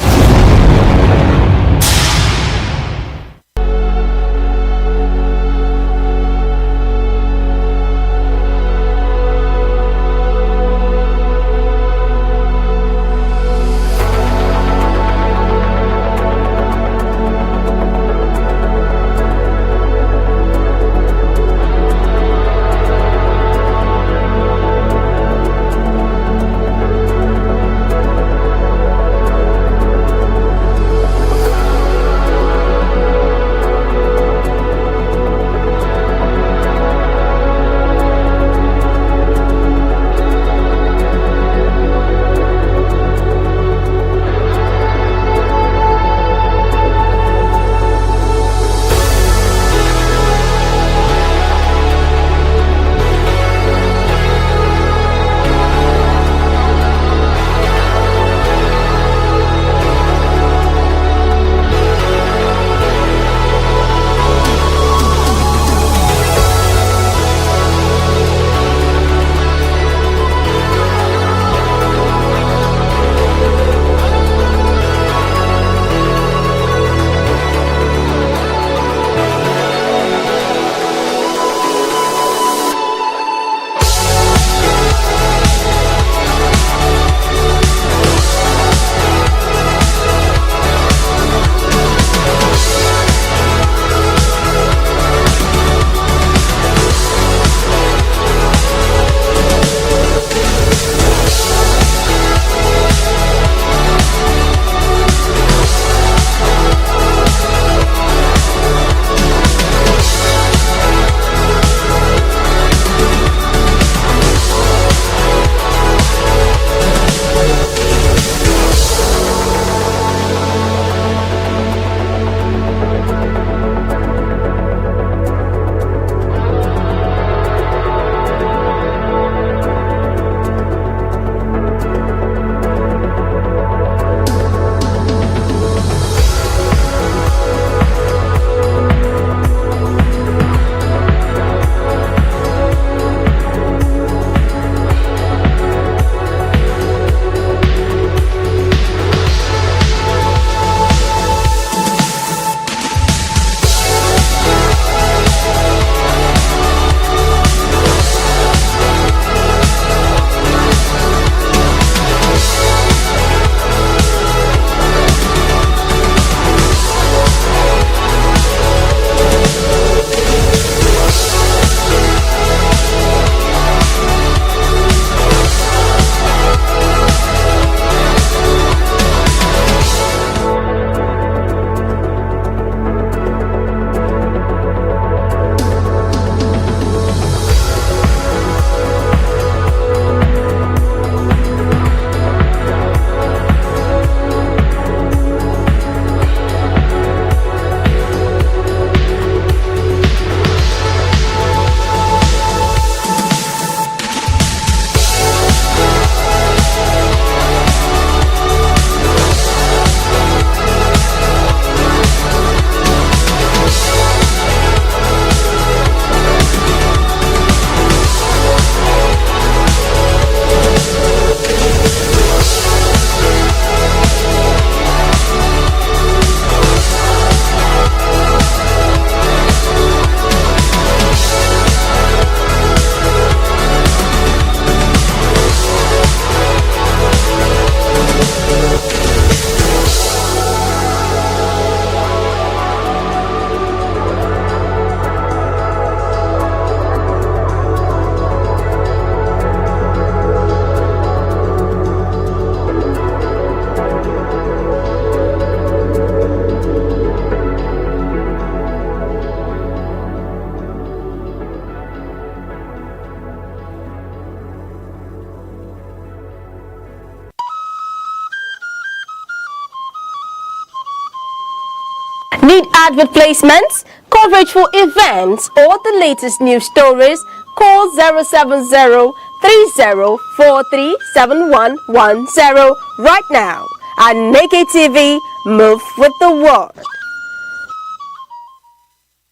Need advert placements, coverage for events, or the latest news stories? Call 070-3043-7110 right now. Aneke TV, move with the world.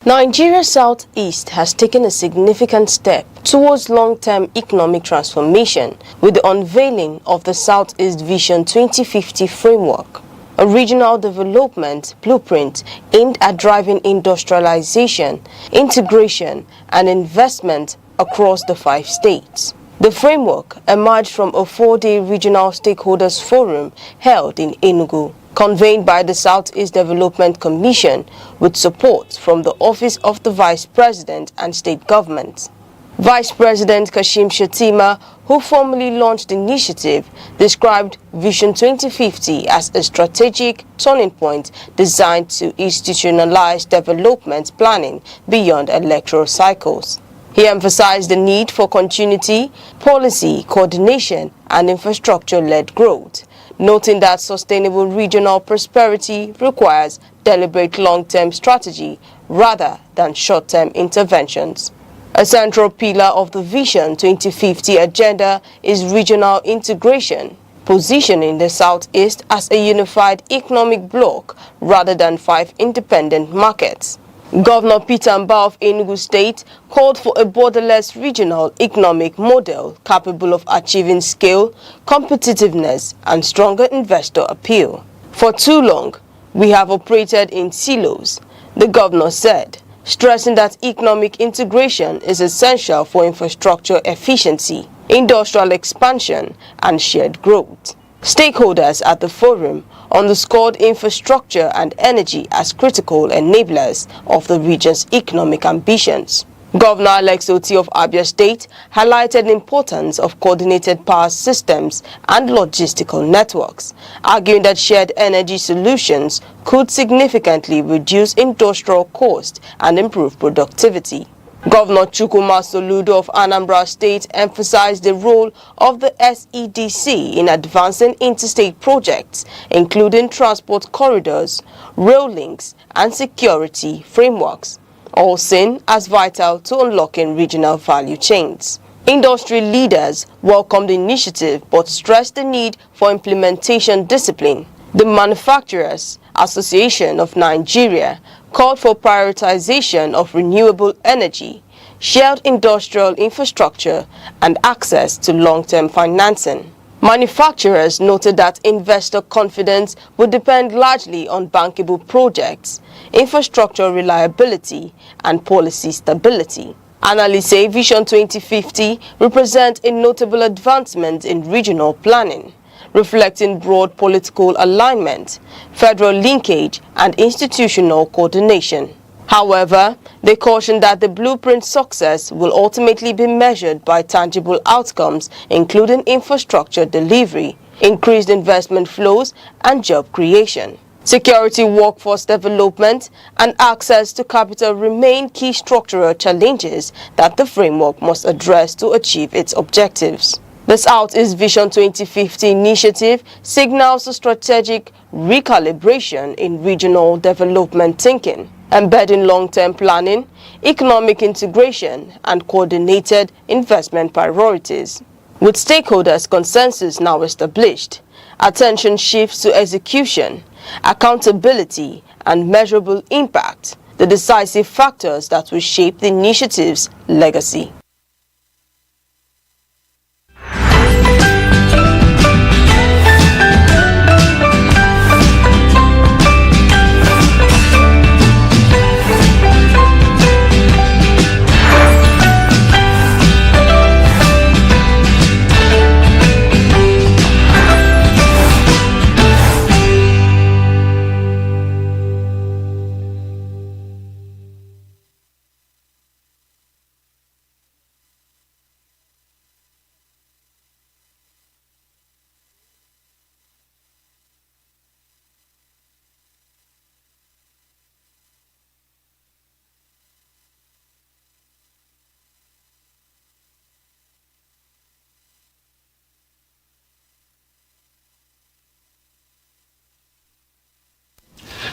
Nigeria Southeast has taken a significant step towards long-term economic transformation with the unveiling of the Southeast Vision 2050 framework, a regional development blueprint aimed at driving industrialization, integration, and investment across the 5 states. The framework emerged from a 4-day regional stakeholders forum held in Enugu, convened by the Southeast Development Commission with support from the Office of the Vice President and state governments. Vice President Kashim Shettima, who formally launched the initiative, described Vision 2050 as a strategic turning point designed to institutionalize development planning beyond electoral cycles. He emphasized the need for continuity, policy, coordination, and infrastructure-led growth, noting that sustainable regional prosperity requires deliberate long-term strategy rather than short-term interventions. A central pillar of the Vision 2050 agenda is regional integration, positioning the Southeast as a unified economic bloc rather than 5 independent markets. Governor Peter Mbah of Enugu State called for a borderless regional economic model capable of achieving scale, competitiveness, and stronger investor appeal. For too long, we have operated in silos, the governor said, stressing that economic integration is essential for infrastructure efficiency, industrial expansion, and shared growth. Stakeholders at the forum underscored infrastructure and energy as critical enablers of the region's economic ambitions. Governor Alex Oti of Abia State highlighted the importance of coordinated power systems and logistical networks, arguing that shared energy solutions could significantly reduce industrial cost and improve productivity. Governor Chukwuma Soludo of Anambra State emphasized the role of the SEDC in advancing interstate projects, including transport corridors, rail links, and security frameworks, all seen as vital to unlocking regional value chains. Industry leaders welcomed the initiative but stressed the need for implementation discipline. The Manufacturers Association of Nigeria called for prioritization of renewable energy, shared industrial infrastructure, and access to long-term financing. Manufacturers noted that investor confidence would depend largely on bankable projects, infrastructure reliability, and policy stability. Analysts say Vision 2050 represents a notable advancement in regional planning, reflecting broad political alignment, federal linkage, and institutional coordination. However, they caution that the blueprint success will ultimately be measured by tangible outcomes, including infrastructure delivery, increased investment flows, and job creation. Security, workforce development, and access to capital remain key structural challenges that the framework must address to achieve its objectives. The Southeast Vision 2050 initiative signals a strategic recalibration in regional development thinking, embedding long-term planning, economic integration, and coordinated investment priorities. With stakeholders' consensus now established, attention shifts to execution, accountability, and measurable impact, the decisive factors that will shape the initiative's legacy.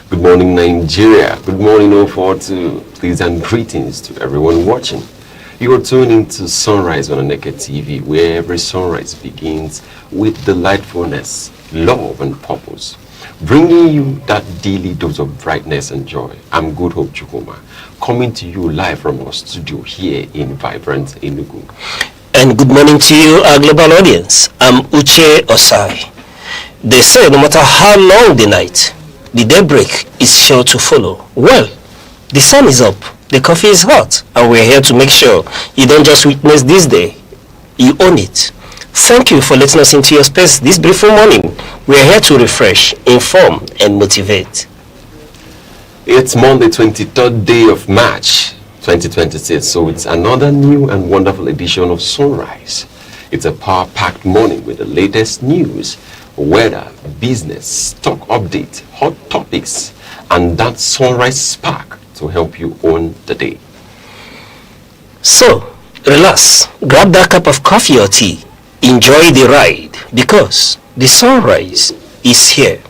Good morning, Nigeria. Good morning, 042. Please and greetings to everyone watching. You are tuning to Sunrise on Aneke TV, where every sunrise begins with delightfulness, love, and purpose, bringing you that daily dose of brightness and joy. I'm Good Hope Chukuma, coming to you live from our studio here in vibrant Enugu. And good morning to you, our global audience. I'm Uche Osai. They say no matter how long the night, the daybreak is sure to follow. Well, the sun is up, the coffee is hot, and we're here to make sure you don't just witness this day, you own it. Thank you for letting us into your space this beautiful morning. We're here to refresh, inform, and motivate. It's Monday, 23rd day of March 2026, so it's another new and wonderful edition of Sunrise. It's a power-packed morning with the latest news, weather, business, stock update, hot topics, and that sunrise spark to help you own the day. So, relax, grab that cup of coffee or tea, enjoy the ride, because the sunrise is here.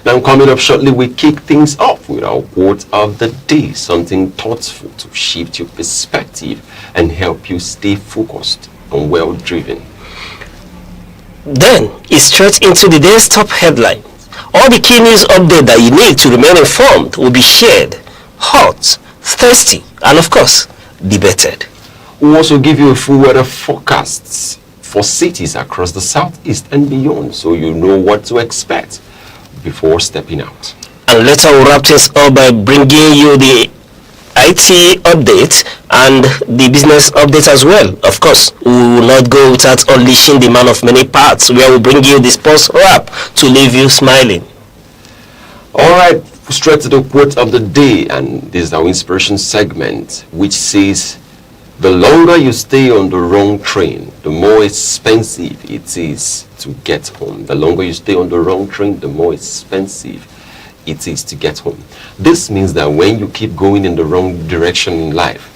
Now, coming up shortly, we kick things off with our quote of the day, something thoughtful to shift your perspective and help you stay focused and well-driven. Then, it's straight into the day's top headline. All the key news update that you need to remain informed will be shared, hot, thirsty, and of course, debated. We'll also give you a full weather forecasts for cities across the southeast and beyond, so you know what to expect before stepping out. And later we'll wrap things up by bringing you the IT update and the business update as well. Of course, we will not go without unleashing the man of many parts, where we bring you the sports wrap to leave you smiling. All right, straight to the quote of the day, and this is our inspiration segment, which says, the longer you stay on the wrong train, the more expensive it is to get home. The longer you stay on the wrong train, the more expensive it is to get home. This means that when you keep going in the wrong direction in life,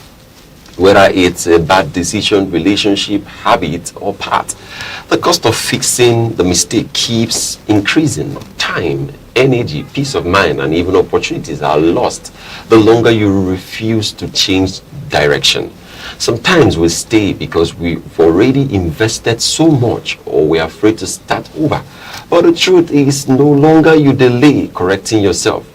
whether it's a bad decision, relationship, habit, or path, the cost of fixing the mistake keeps increasing. Time, energy, peace of mind, and even opportunities are lost the longer you refuse to change direction. Sometimes we stay because we've already invested so much, or we're afraid to start over. But the truth is, no longer you delay correcting yourself,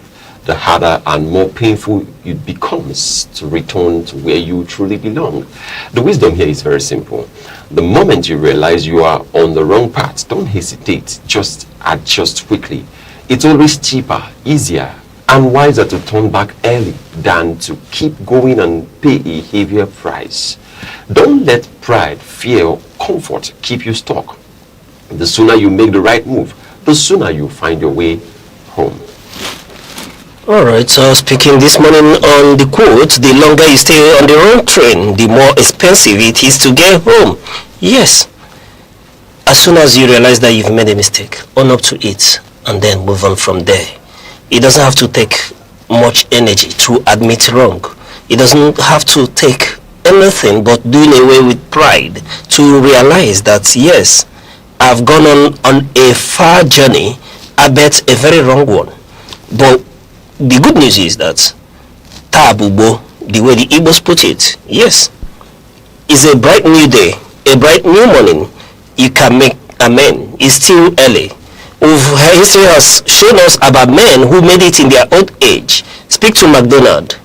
the harder and more painful it becomes to return to where you truly belong. The wisdom here is very simple. The moment you realize you are on the wrong path, don't hesitate, just adjust quickly. It's always cheaper, easier, and wiser to turn back early than to keep going and pay a heavier price. Don't let pride, fear, or comfort keep you stuck. The sooner you make the right move, the sooner you find your way home. Alright, so speaking this morning on the quote, the longer you stay on the wrong train, the more expensive it is to get home. Yes, as soon as you realize that you've made a mistake, own up to it and then move on from there. It doesn't have to take much energy to admit wrong. It doesn't have to take anything but doing away with pride to realize that yes, I've gone on a far journey, I bet a very wrong one. But the good news is that Tabubo, the way the Igbos put it, yes, is a bright new day, a bright new morning. You can make amen. It's still early. History has shown us about men who made it in their old age. Speak to McDonald's,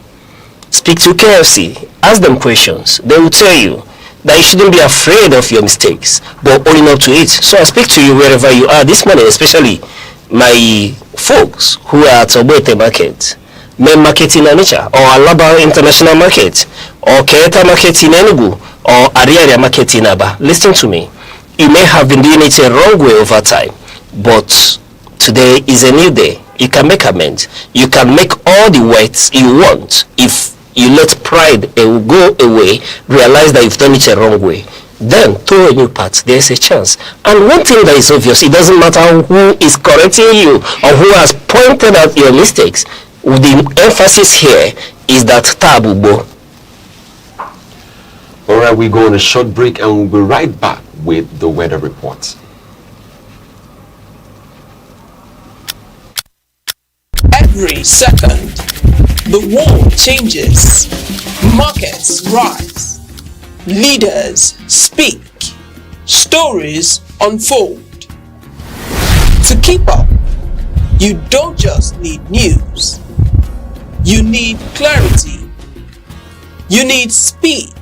speak to KFC, ask them questions. They will tell you that you shouldn't be afraid of your mistakes, but owning up to it. So I speak to you wherever you are this morning, especially my folks who are at Oboete Market, Main Market in Onitsha, or Alaba International Market, or Keeta Market in Enugu, or Ariaria Market in Aba. Listen to me. You may have been doing it a wrong way over time, but today is a new day. You can make amends. You can make all the words you want if you let pride go away, realize that you've done it a wrong way. Then, through a new path, there's a chance. And one thing that is obvious, it doesn't matter who is correcting you or who has pointed out your mistakes. The emphasis here is that tabubo. All right, we go on a short break and we'll be right back with the weather report. Every second, the world changes, markets rise, leaders speak, stories unfold. To keep up, you don't just need news, you need clarity, you need speed,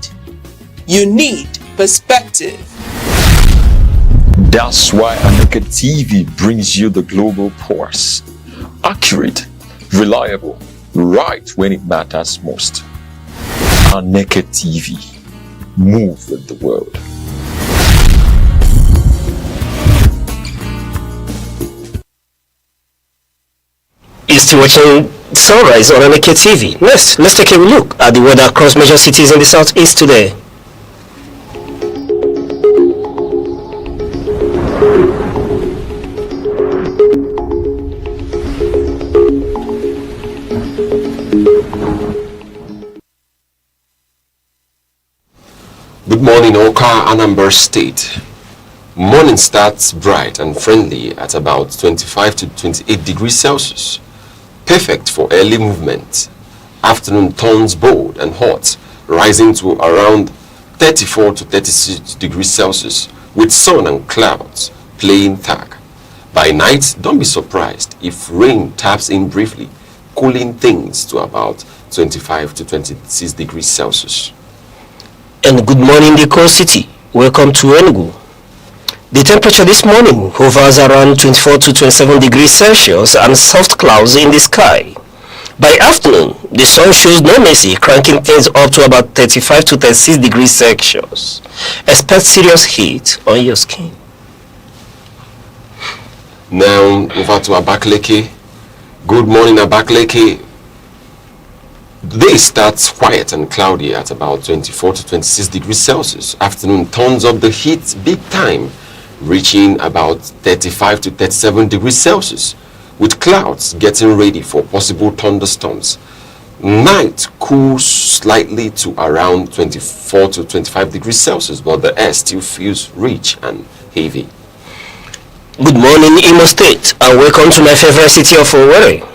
you need perspective. That's why Aneke TV brings you the global pulse. Accurate, reliable, right when it matters most. Aneke TV. Move with the world. You're still watching Sunrise on Aneke TV. Next, let's take a look at the weather across major cities in the southeast today. Good morning, Oka, Anambra State. Morning starts bright and friendly at about 25 to 28 degrees Celsius. Perfect for early movement. Afternoon turns bold and hot, rising to around 34 to 36 degrees Celsius with sun and clouds playing tag. By night, don't be surprised if rain taps in briefly, cooling things to about 25 to 26 degrees Celsius. And good morning, the coast city. Welcome to Enugu. The temperature this morning hovers around 24 to 27 degrees Celsius and soft clouds in the sky. By afternoon, the sun shows no mercy, cranking things up to about 35 to 36 degrees Celsius. Expect serious heat on your skin. Now over to Abakaliki. Good morning, Abakaliki. The day starts quiet and cloudy at about 24 to 26 degrees Celsius. Afternoon turns up the heat big time, reaching about 35 to 37 degrees Celsius, with clouds getting ready for possible thunderstorms. Night cools slightly to around 24 to 25 degrees Celsius, but the air still feels rich and heavy. Good morning, Imo State, and welcome to my favorite city of Owerri.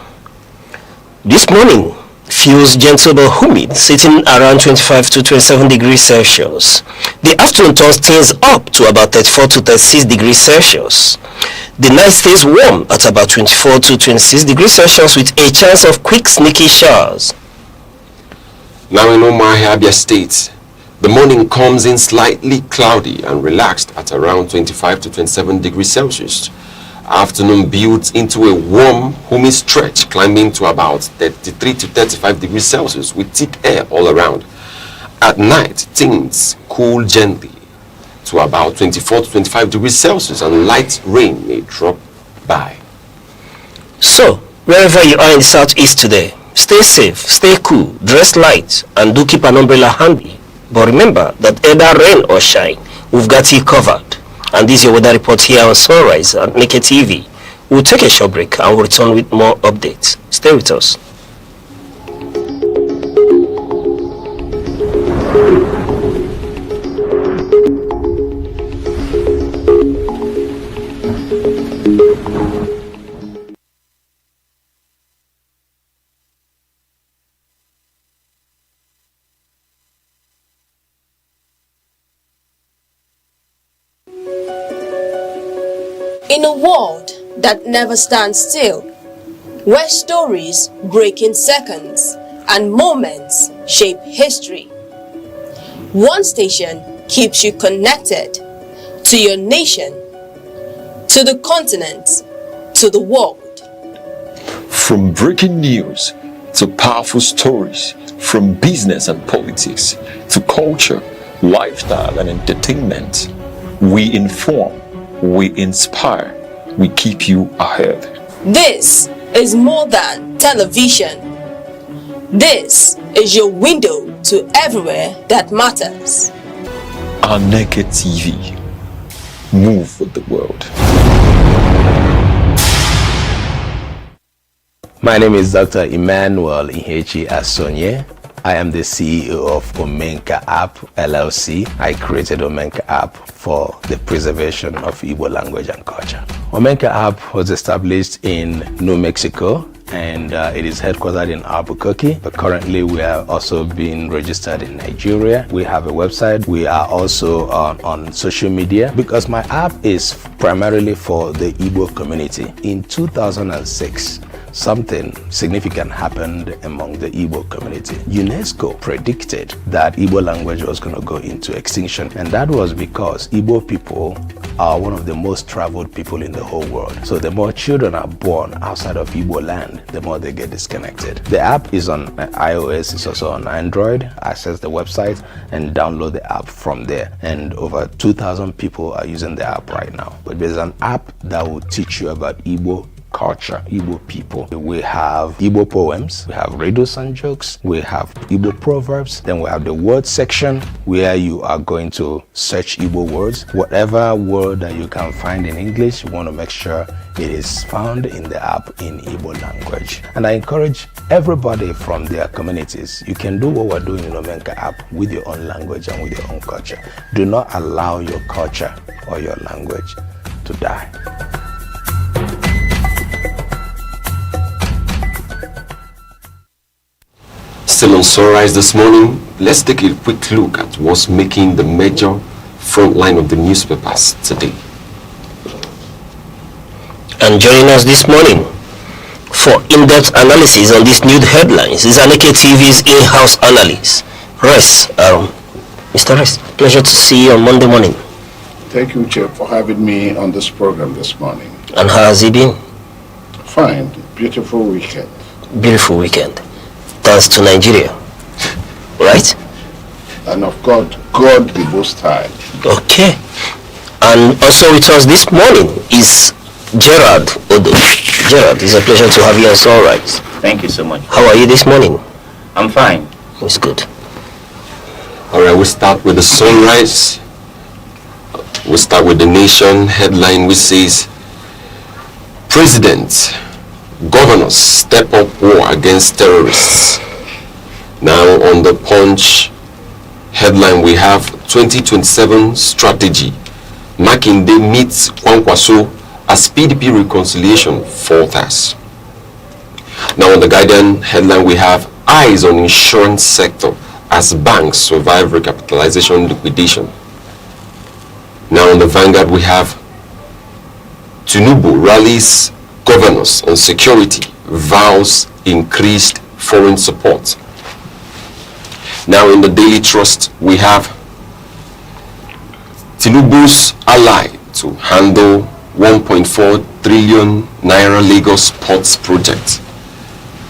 This morning feels gentle but humid, sitting around 25 to 27 degrees Celsius. The afternoon turns things up to about 34 to 36 degrees Celsius. The night stays warm at about 24 to 26 degrees Celsius with a chance of quick sneaky showers. Now in Umuahia, Abia State, the morning comes in slightly cloudy and relaxed at around 25 to 27 degrees Celsius. Afternoon builds into a warm, humid stretch, climbing to about 33 to 35 degrees Celsius with thick air all around. At night, things cool gently to about 24 to 25 degrees Celsius and light rain may drop by. So, wherever you are in the southeast today, stay safe, stay cool, dress light, and do keep an umbrella handy. But remember that either rain or shine, we've got you covered. And this is your weather report here on Sunrise at Aneke TV. We'll take a short break and we'll return with more updates. Stay with us. In a world that never stands still, where stories break in seconds and moments shape history, one station keeps you connected to your nation, to the continent, to the world. From breaking news to powerful stories, from business and politics to culture, lifestyle and entertainment, we inform, we inspire, we keep you ahead. This is more than television. This is your window to everywhere that matters. Aneke TV. Move with the world. My name is Dr. Emmanuel Inhechi Asonye. I am the CEO of Omenka App LLC. I created Omenka App for the preservation of Igbo language and culture. Omenka App was established in New Mexico and it is headquartered in Albuquerque, but currently we are also being registered in Nigeria. We have a website. We are also on social media, because my app is primarily for the Igbo community. In 2006, something significant happened among the Igbo community. UNESCO predicted that Igbo language was going to go into extinction, and that was because Igbo people are one of the most traveled people in the whole world. So the more children are born outside of Igbo land, the more they get disconnected. The app is on iOS, it's also on Android. Access the website and download the app from there. And over 2,000 people are using the app right now. But there's an app that will teach you about Igbo culture, Igbo people. We have Igbo poems, we have riddles and jokes, we have Igbo proverbs, then we have the word section where you are going to search Igbo words. Whatever word that you can find in English, you want to make sure it is found in the app in Igbo language. And I encourage everybody from their communities, you can do what we're doing in Omenka app with your own language and with your own culture. Do not allow your culture or your language to die. Still on Sunrise this morning, let's take a quick look at what's making the major front line of the newspapers today. And joining us this morning for in-depth analysis on these new headlines is Aneke TV's in-house analyst, Res. Mr. Res, pleasure to see you on Monday morning. Thank you, Chair, for having me on this program this morning. And how has it been? Fine. Beautiful weekend. Beautiful weekend. Thanks to Nigeria, right? And of God be Most High. Okay. And also with us this morning is Gerard Odo. Gerard, it's a pleasure to have you on Sunrise. Thank you so much. How are you this morning? I'm fine. It's good. All right, we start with the Sunrise. We start with the Nation headline, which says, President, governors step up war against terrorists. Now on the Punch headline, we have 2027 strategy. Makinde meets Kwankwaso as PDP reconciliation falters. Now on the Guardian headline, we have eyes on insurance sector as banks survive recapitalization liquidation. Now on the Vanguard, we have Tinubu rallies governors on security, vows increased foreign support. Now in the Daily Trust, we have Tinubu's ally to handle 1.4 trillion naira Lagos ports project.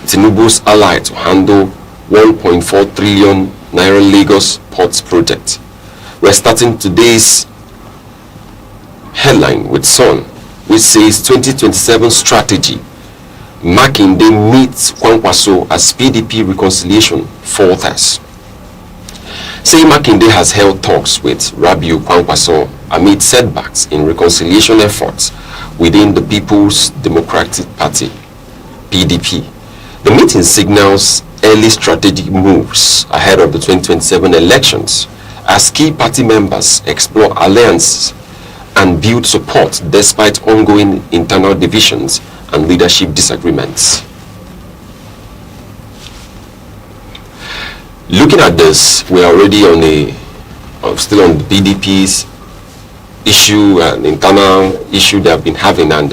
Tinubu's ally to handle 1.4 trillion naira Lagos ports project. We're starting today's headline with Sun, which says 2027 strategy. Makinde meets Kwankwaso as PDP reconciliation falters. Say Makinde has held talks with Rabiu Kwankwaso amid setbacks in reconciliation efforts within the People's Democratic Party, PDP. The meeting signals early strategic moves ahead of the 2027 elections as key party members explore alliances and build support despite ongoing internal divisions and leadership disagreements. Looking at this, we are already on still on the PDP's issue, an internal issue they have been having, and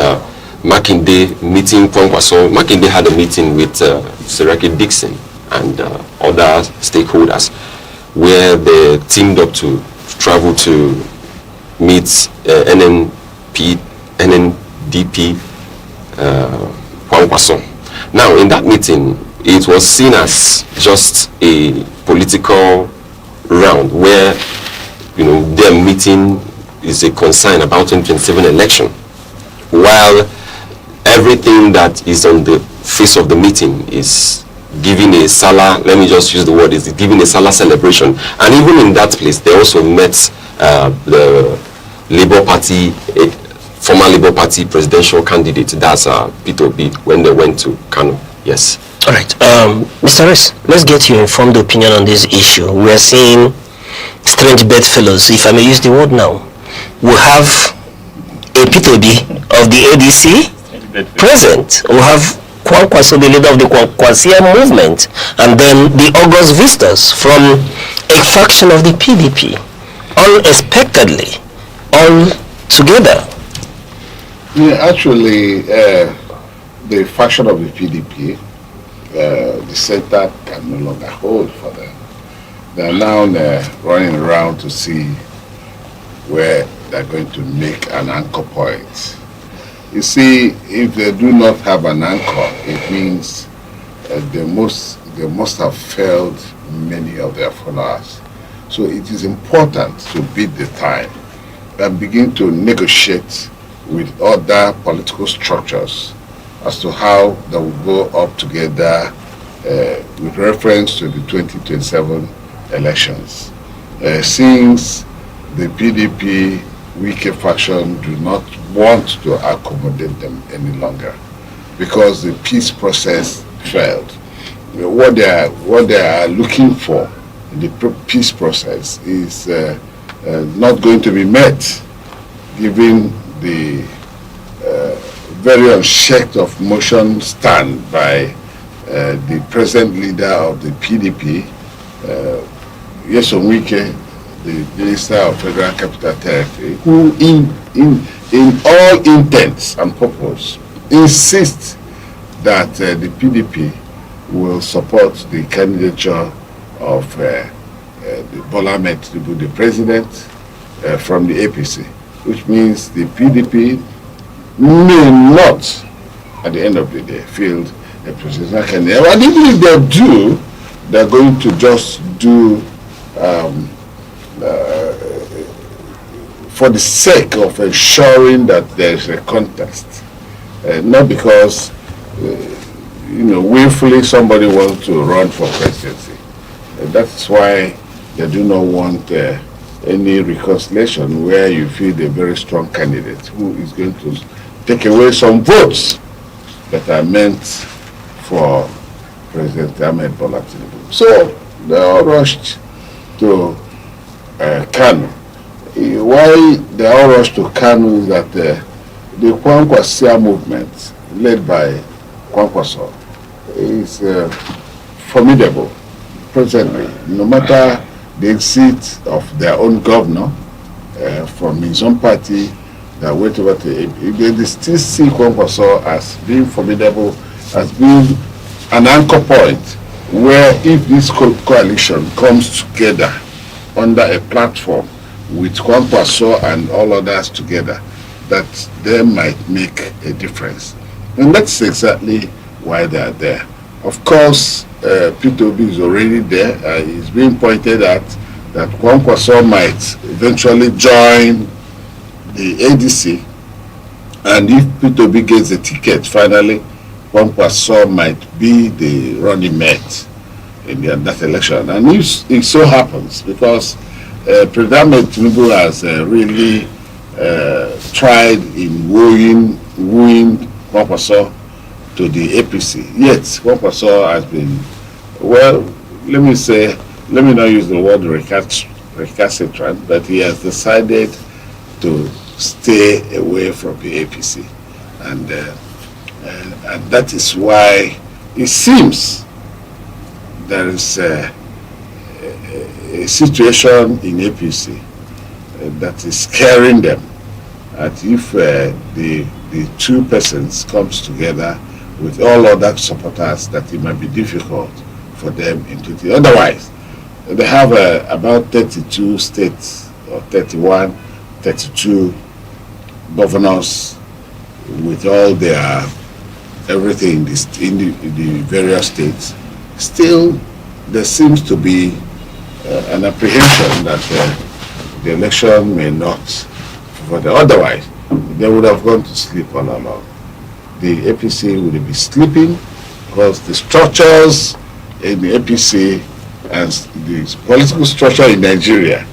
Makinde meeting Kwankwaso. Makinde had a meeting with Seraki Dixon and other stakeholders where they teamed up to travel to meet NNDP Kwankwaso. Now, in that meeting, it was seen as just a political round where, their meeting is a concern about 2027 election, while everything that is on the face of the meeting is giving a Salah, let me just use the word, is giving a Salah celebration. And even in that place, they also met the Labour Party, former Labour Party presidential candidate, that's Peter Obi, when they went to Kano. Yes. All right. Mr. Ress, let's get your informed opinion on this issue. We are seeing strange bedfellows, if I may use the word now. We have a Peter Obi of the ADC present. We have Kwankwaso, the leader of the Kwankwasia movement, and then the August visitors from a faction of the PDP, unexpectedly, all together. Yeah, actually, the faction of the PDP, the center can no longer hold for them. They are now running around to see where they're going to make an anchor point. You see, if they do not have an anchor, it means they must have failed many of their followers. So it is important to beat the time and begin to negotiate with other political structures as to how they will go up together with reference to the 2027 elections. Since the PDP Wike faction do not want to accommodate them any longer because the peace process failed. What they are looking for in the peace process is not going to be met, given the very unchecked of motion stand by the present leader of the PDP, Nyesom Wike, the Minister of Federal Capital Territory, who in all intents and purpose insists that the PDP will support the candidature of the Bola Ahmed Tinubu, the president, from the APC, which means the PDP may not, at the end of the day, field a presidential candidate. And even if they do, they're going to just do for the sake of ensuring that there's a contest, not because willfully somebody wants to run for presidency. That's why they do not want any reconciliation where you feel a very strong candidate who is going to take away some votes that are meant for President Ahmed Bola Tinubu. So they all rushed to Kanu. Why they all rushed to Kanu is that the Kwankwasia movement, led by Kwankwaso, is formidable presently. No matter the exit of their own governor from his own party that went over to AP, they still see Kwankwaso as being formidable, as being an anchor point where if this coalition comes together under a platform with Kwankwaso and all others together, that they might make a difference. And that's exactly why they are there. Of course, P2B is already there. It's being pointed at that Kwankwaso might eventually join the ADC, and if P2B gets the ticket finally, Kwankwaso might be the running mate in that election. And if it so happens, because President Tinubu has really tried in wooing Kwankwaso to the APC, yet Kwankwaso has been, well, let me not use the word recalcitrant, but he has decided to stay away from the APC. And that is why it seems there is a situation in APC that is scaring them. That if the two persons comes together with all other supporters, that it might be difficult for them into the. Otherwise, they have about 32 states, or 31, 32 governors with all their everything in the various states. Still, there seems to be an apprehension that the election may not. Otherwise, they would have gone to sleep all along. The APC would be sleeping because the structures in the APC and the political structure in Nigeria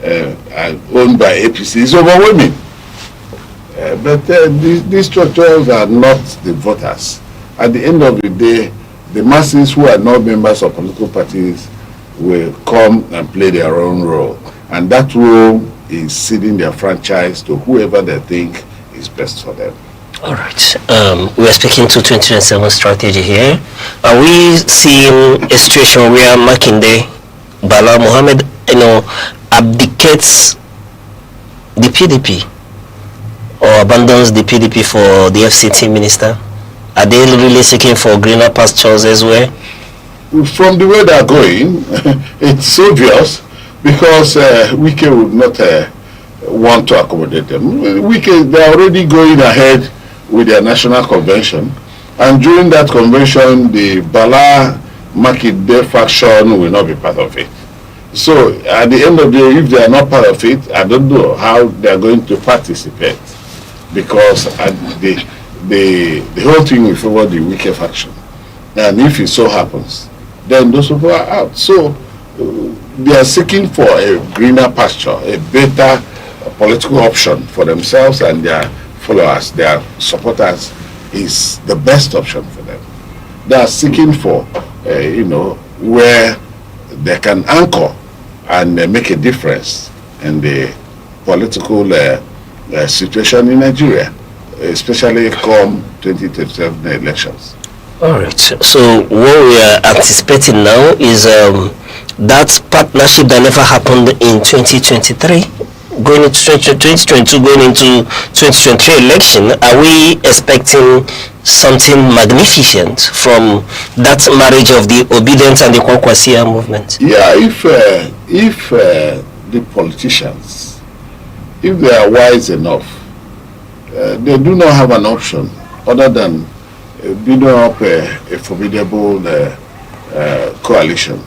are owned by APC is overwhelming. But these structures are not the voters. At the end of the day, the masses who are not members of political parties will come and play their own role. And that role is ceding their franchise to whoever they think is best for them. All right. We are speaking to 2027 strategy here. Are we seeing a situation where Makinde, Bala Mohammed, abdicates the PDP or abandons the PDP for the FCT minister? Are they really seeking for greener pastures elsewhere? From the way they're going, it's obvious because Wike would not want to accommodate them. Wike, they're already going ahead with their national convention, and during that convention, the Bala Makinde faction will not be part of it. So at the end of the day, if they are not part of it, I don't know how they are going to participate, because the whole thing will favor the Wike faction, and if it so happens, then those people are out. So they are seeking for a greener pasture, a better political option for themselves and their followers, their supporters, is the best option for them. They are seeking for, where they can anchor and make a difference in the political situation in Nigeria, especially come 2027 elections. All right. So what we are anticipating now is that partnership that never happened in 2023. Going into 2022, going into 2023 election, are we expecting something magnificent from that marriage of the Obedient and the Kwankwasia movement? Yeah, if the politicians, if they are wise enough, they do not have an option other than building up a formidable coalition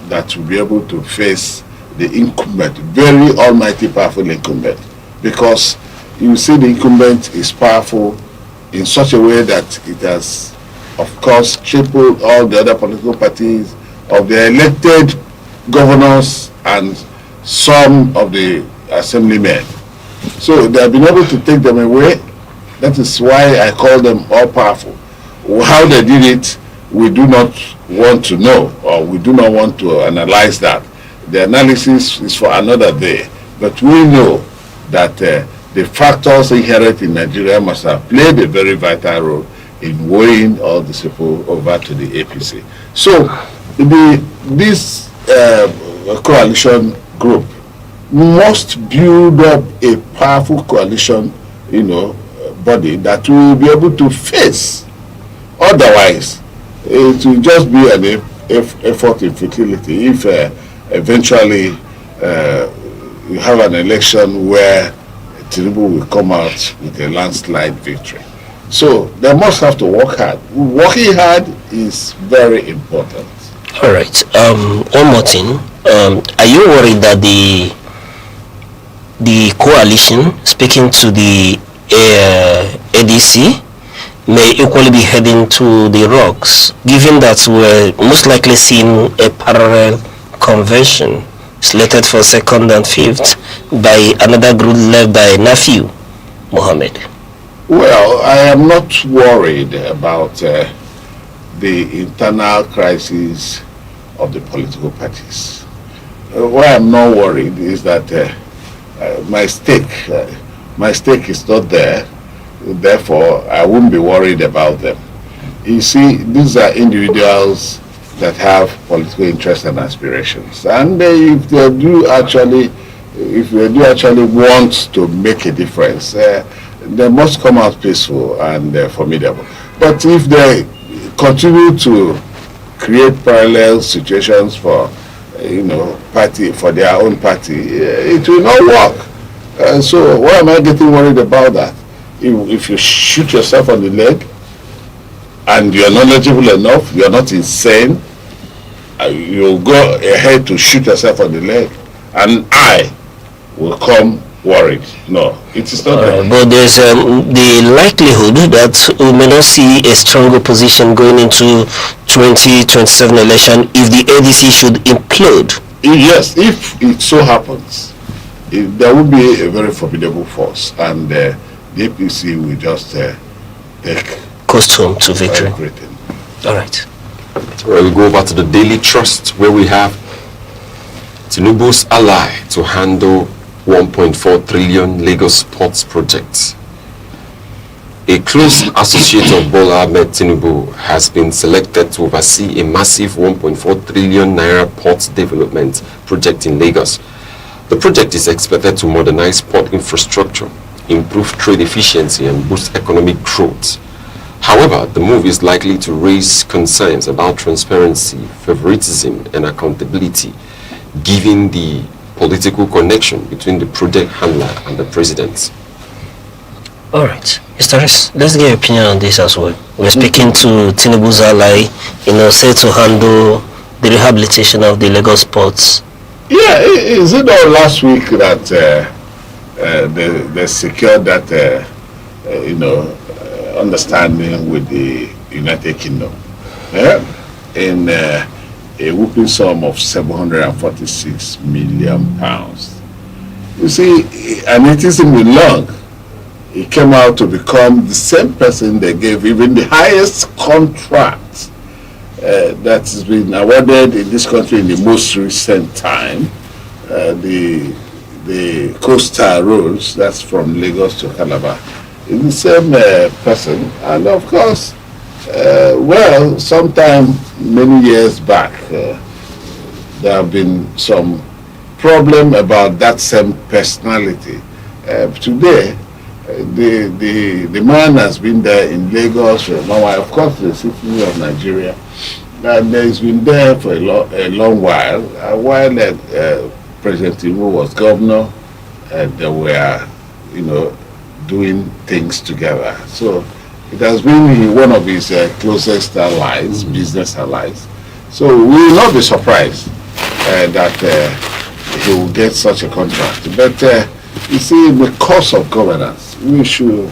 that will be able to face the incumbent, very almighty powerful incumbent, because you see the incumbent is powerful in such a way that it has, of course, tripled all the other political parties of the elected governors and some of the assemblymen. So they have been able to take them away. That is why I call them all powerful. How they did it, we do not want to know, or we do not want to analyze that. The analysis is for another day, but we know that the factors inherent in Nigeria must have played a very vital role in weighing all these people over to the APC. So this coalition group must build up a powerful coalition, body that will be able to face. Otherwise, it will just be an effort in futility if eventually you have an election where Tinubu will come out with a landslide victory. So they must have to work hard. Working hard is very important. All right. One more thing. Are you worried that the coalition, speaking to the ADC, may equally be heading to the rocks, given that we're most likely seeing a parallel convention slated for 2nd and 5th by another group led by Nafiu Mohammed? Well, I am not worried about the internal crisis of the political parties. Why I'm not worried is that my stake is not there. Therefore, I wouldn't be worried about them. You see, these are individuals that have political interests and aspirations, and if they do actually want to make a difference, they must come out peaceful and formidable. But if they continue to create parallel situations for for their own party, it will not work. So why am I getting worried about that? If you shoot yourself on the leg and you're knowledgeable enough, you're not insane, you'll go ahead to shoot yourself on the leg, and I will come worried. No, it is not that. But there's the likelihood that we may not see a stronger position going into 2027 election if the ADC should implode. Yes, if it so happens, there will be a very formidable force, and the APC will just take coast home to victory. Everything. All right. We'll go over to the Daily Trust, where we have Tinubu's ally to handle 1.4 trillion Lagos Ports projects. A close associate of Bola Ahmed Tinubu has been selected to oversee a massive 1.4 trillion naira port development project in Lagos. The project is expected to modernize port infrastructure, improve trade efficiency, and boost economic growth. However, the move is likely to raise concerns about transparency, favoritism, and accountability, given the political connection between the project handler and the president. All right, Mr. Ress, let's get your opinion on this as well. We're speaking to Tinubu's ally, said to handle the rehabilitation of the Lagos ports. Yeah, is it not last week that they secured that, understanding with the United Kingdom in a whooping sum of £746 million. You see, and it isn't been long. He came out to become the same person they gave even the highest contract that has been awarded in this country in the most recent time. The coastal roads, that's from Lagos to Calabar, is the same person. And of course, sometime many years back, there have been some problem about that same personality. Today, the man has been there in Lagos for a long while. Of course, the citizen of Nigeria, and he's been there for a long while. While President Tinubu was governor, they were, doing things together. So it has been one of his closest allies, business allies. So we will not be surprised that he will get such a contract. But you see, in the course of governance, we should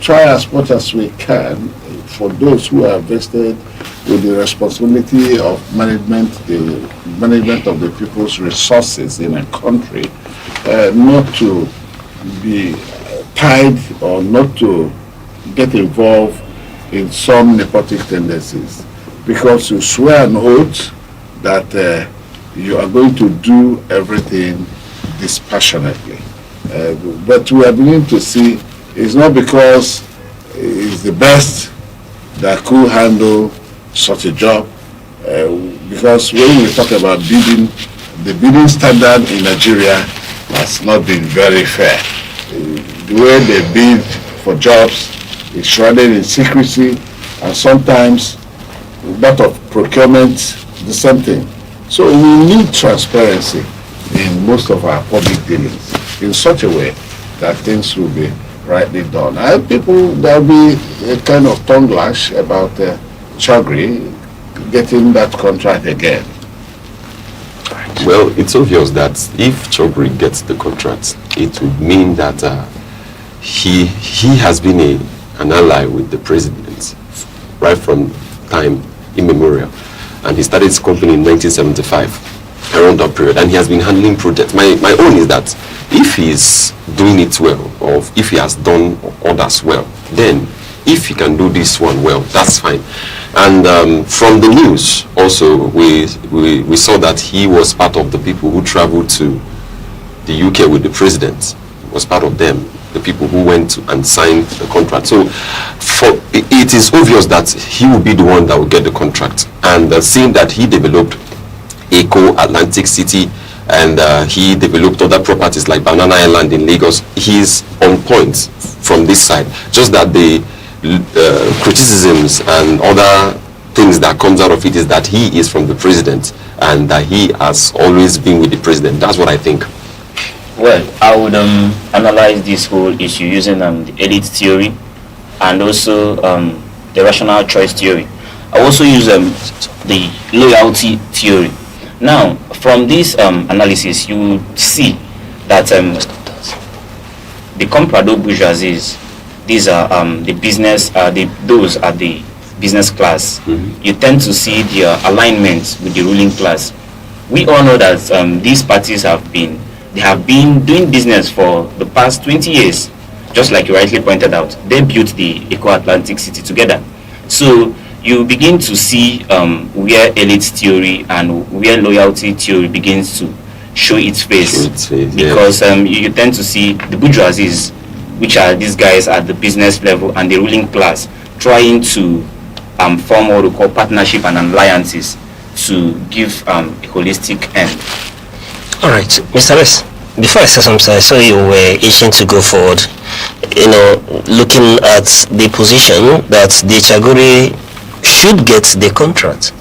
try as much as we can for those who are vested with the responsibility of the management of the people's resources in a country, not to be tied or not to get involved in some nepotic tendencies, because you swear an oath that you are going to do everything dispassionately. But we are beginning to see it's not because it's the best that could handle such a job, because when we talk about bidding, the bidding standard in Nigeria has not been very fair. The way they bid for jobs is shrouded in secrecy, and sometimes that of procurement, the same thing. So we need transparency in most of our public dealings in such a way that things will be rightly done. And people, there'll be a kind of tongue lash about Chogri getting that contract again. Well, it's obvious that if Chogri gets the contract, it would mean that he has been an ally with the president right from time immemorial, and he started his company in 1975, around that period, and he has been handling projects. My own is that if he's doing it well, or if he has done others well, then if he can do this one well, that's fine. And from the news also, we saw that he was part of the people who traveled to the UK with the president. He was part of them, the people who went and signed the contract. So it is obvious that he will be the one that will get the contract. And seeing that he developed Eco Atlantic City, and he developed other properties like Banana Island in Lagos, he's on point from this side. Just that the criticisms and other things that comes out of it is that he is from the president and that he has always been with the president. That's what I think. Well, I would analyze this whole issue using the elite theory and also the rational choice theory. I also use the loyalty theory. Now, from this analysis, you will see that the comprador bourgeoisies, these are the business, those are the business class. You tend to see their alignment with the ruling class. We all know that these parties have been doing business for the past 20 years, just like you rightly pointed out. They built the Eco Atlantic City together. So you begin to see where elite theory and where loyalty theory begins to show its face, because you tend to see the bourgeoisies, which are these guys at the business level and the ruling class, trying to form what we call partnership and alliances to give a holistic end. All right, Mr. S. Before I say something, I saw you were itching to go forward. Looking at the position that the Chaguri should get the contract.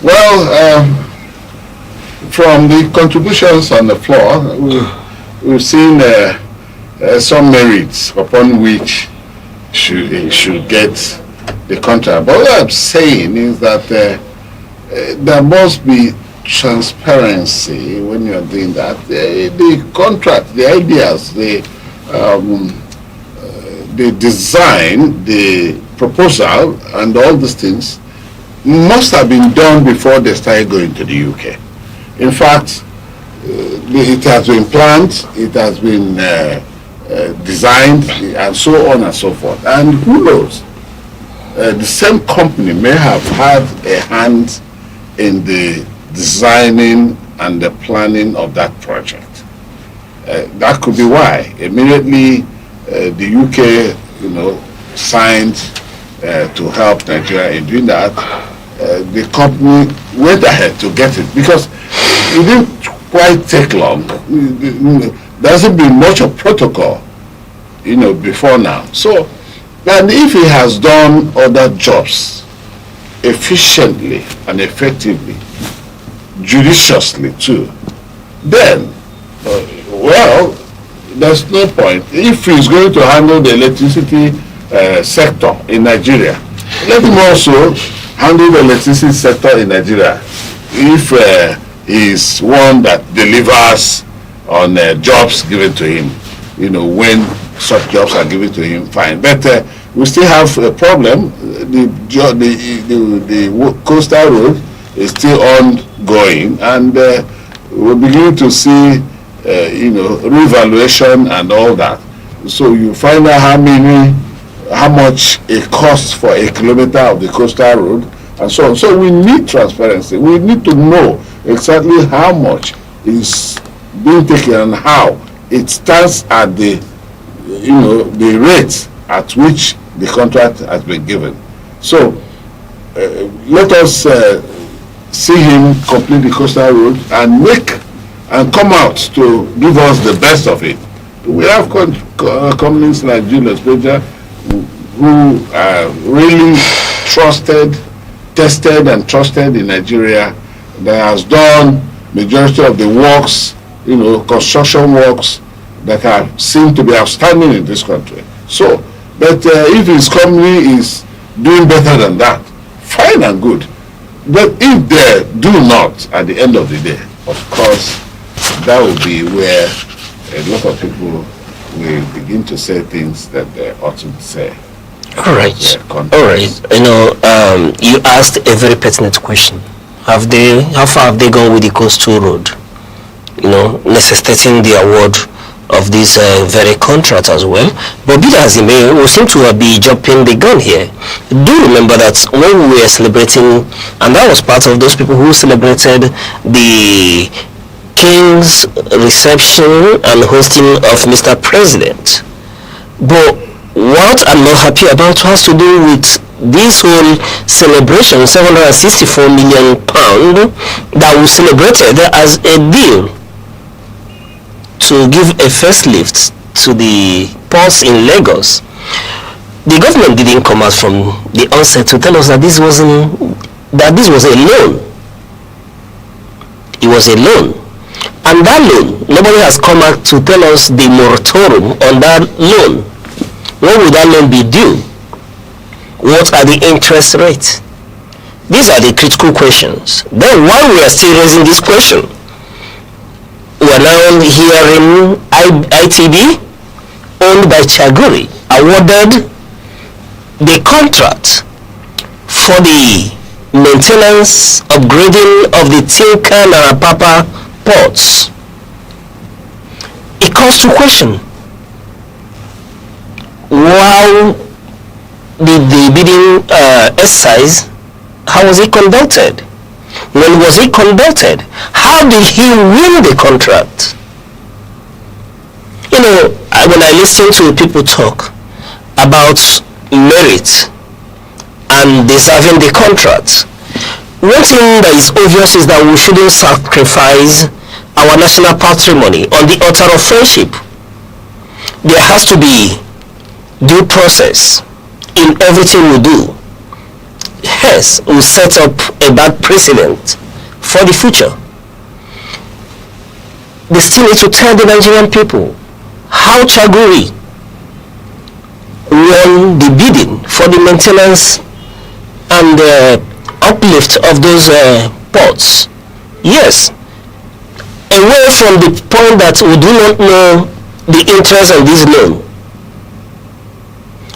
Well, from the contributions on the floor, we've seen some merits upon which he should get the contract. But what I'm saying is that there must be transparency when you're doing that. The contract, the ideas, the design, the proposal, and all these things must have been done before they started going to the UK. In fact, it has been planned, it has been designed, and so on and so forth. And who knows? The same company may have had a hand in the designing and the planning of that project. That could be why immediately the UK, signed to help Nigeria in doing that. The company went ahead to get it because it didn't quite take long. There hasn't been much of protocol, before now. So, and if he has done other jobs efficiently and effectively, judiciously too, then, well, there's no point. If he's going to handle the electricity sector in Nigeria, let him also handle the electricity sector in Nigeria. If he's one that delivers on jobs given to him, when such jobs are given to him, fine. But we still have a problem. The coastal road is still ongoing, and we're beginning to see, revaluation and all that. So you find out how much it costs for a kilometer of the coastal road, and so on. So we need transparency. We need to know exactly how much is being taken and how it stands at the, the rate at which the contract has been given. So let us see him complete the coastal road and come out to give us the best of it. We have companies like Julius Berger who are really tested and trusted in Nigeria, that has done majority of the works, construction works that are seen to be outstanding in this country. So, but if his company is doing better than that, fine and good. But if they do not, at the end of the day, of course, that will be where a lot of people will begin to say things that they oughtn't say. All right. You asked a very pertinent question. How far have they gone with the coastal road? Necessitating the award of this very contract as well. But be that as it may, we seem to be jumping the gun here. Do remember that when we were celebrating, and that was part of those people who celebrated the King's reception and hosting of Mr. President. But what I'm not happy about has to do with this whole celebration, £764 million that we celebrated as a deal to give a first lift to the ports in Lagos. The government didn't come out from the onset to tell us that this was a loan. It was a loan. And that loan, nobody has come out to tell us the moratorium on that loan. When will that loan be due? What are the interest rates? These are the critical questions. Then while we are still raising this question, we are now hearing ITB, owned by Chaguri, awarded the contract for the maintenance, upgrading of the Tinkan and Apapa ports. It calls to question, how did the bidding exercise, how was it conducted? When was it conducted? How did he win the contract? when I listen to people talk about merit and deserving the contract, one thing that is obvious is that we shouldn't sacrifice our national patrimony on the altar of friendship. There has to be due process in everything we do. Hence, we set up a bad precedent for the future. They still need to tell the Nigerian people how Chaguri won the bidding for the maintenance and uplift of those ports. Yes, away from the point that we do not know the interest of this loan.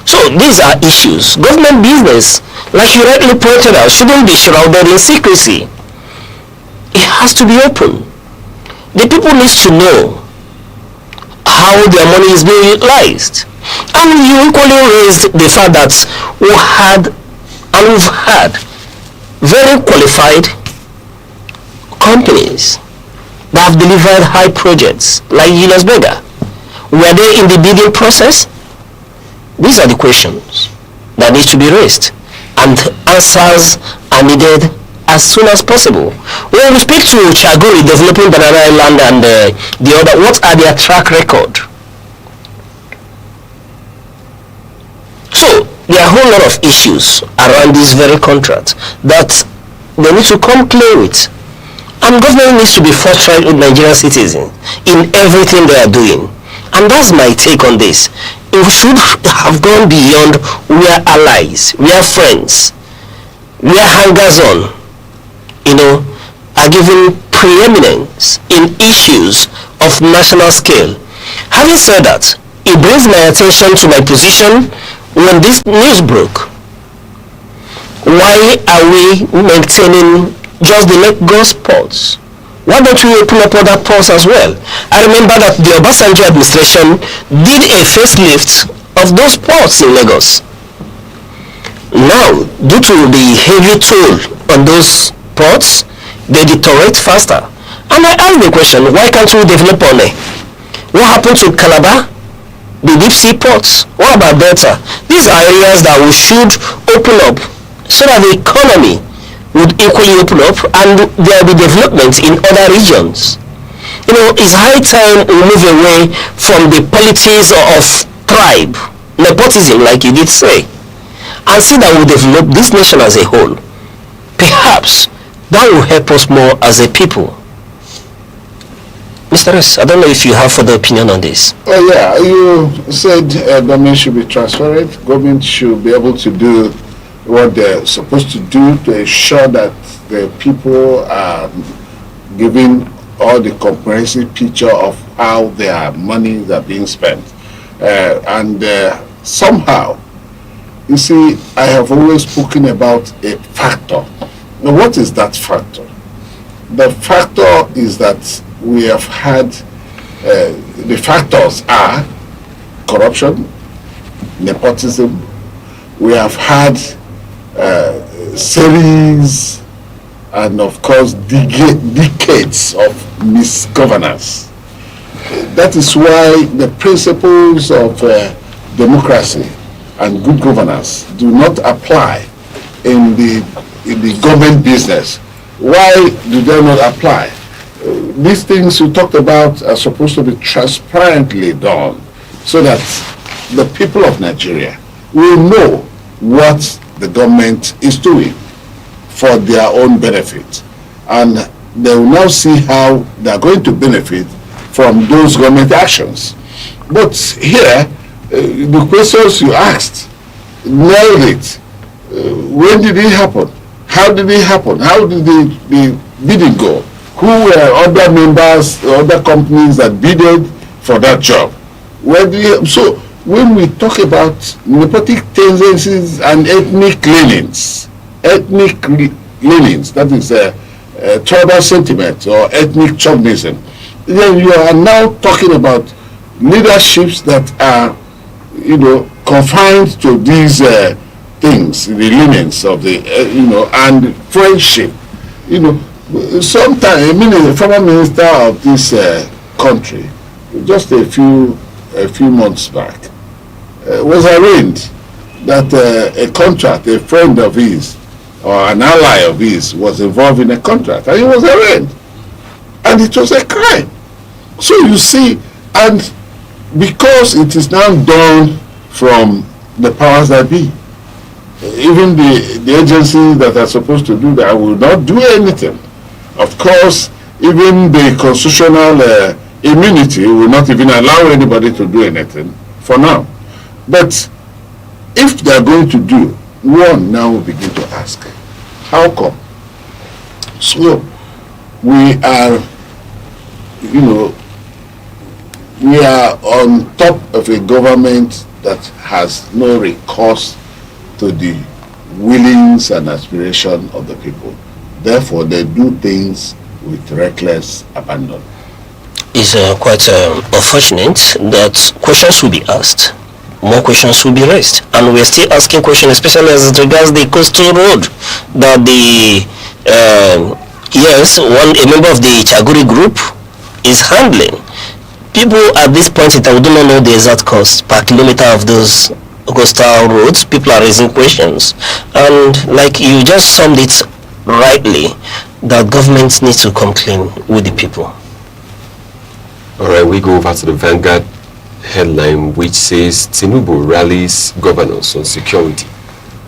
So these are issues. Government business, like you rightly pointed out, shouldn't be shrouded in secrecy. It has to be open. The people need to know how their money is being utilized. And you equally raised the fact that we've had very qualified companies that have delivered high projects like Julius Berger. Were they in the bidding process? These are the questions that need to be raised, and answers are needed as soon as possible. When we speak to Chaguri developing Banana Island and the other, what are their track record? So there are a whole lot of issues around this very contract that they need to come clear with, and government needs to be forthright with Nigerian citizens in everything they are doing. And that's my take on this. We should have gone beyond we are allies, we are friends, we are hangers-on, are given preeminence in issues of national scale. Having said that, it brings my attention to my position when this news broke. Why are we maintaining just the Lagos ports? Why don't we open up other ports as well? I remember that the Obasanjo administration did a facelift of those ports in Lagos. Now, due to the heavy toll on those ports, they deteriorate faster. And I ask the question, why can't we develop on it? What happened to Calabar? The deep sea ports? What about Delta? These are areas that we should open up so that the economy would equally open up and there will be development in other regions. It's high time we move away from the politics of tribe, nepotism like you did say, and see that we develop this nation as a whole. Perhaps that will help us more as a people. Mr. S, I don't know if you have further opinion on this. Yeah, you said government should be transparent. Government should be able to do what they're supposed to do to ensure that the people are given all the comprehensive picture of how their monies are being spent. And somehow, you see, I have always spoken about a factor. Now, what is that factor? The factor is that we have had, the factors are corruption, nepotism. We have had series and of course decades of misgovernance. That is why the principles of democracy and good governance do not apply in the government business. Why do they not apply? These things you talked about are supposed to be transparently done so that the people of Nigeria will know what the government is doing for their own benefit, and they will now see how they are going to benefit from those government actions. But here, the questions you asked, nailed it. When did it happen? How did it happen? How did the bidding go? Who were other members, other companies that bidded for that job? So when we talk about nepotic tendencies and ethnic leanings, that is tribal sentiment or ethnic chauvinism, then you are now talking about leaderships that are, confined to these things, the leanings of the, and friendship. Sometimes, a former minister of this country, just a few a few months back, was arraigned that a contract, a friend of his or an ally of his was involved in a contract, and he was arraigned. And it was a crime. So you see, and because it is now done from the powers that be, even the agencies that are supposed to do that will not do anything. Of course, even the constitutional immunity will not even allow anybody to do anything for now. But if they are going to do, one now will begin to ask, how come? So we are, we are on top of a government that has no recourse to the willings and aspiration of the people. Therefore, they do things with reckless abandon. It's quite unfortunate that questions will be asked, more questions will be raised, and we're still asking questions, especially as regards the coastal road that the a member of the Chaguri group is handling. People at this point in time do not know the exact cost per kilometer of those coastal roads. People are raising questions, and like you just summed it rightly, that government needs to come clean with the people. All right, we go over to the Vanguard headline, which says Tinubu rallies governors on security,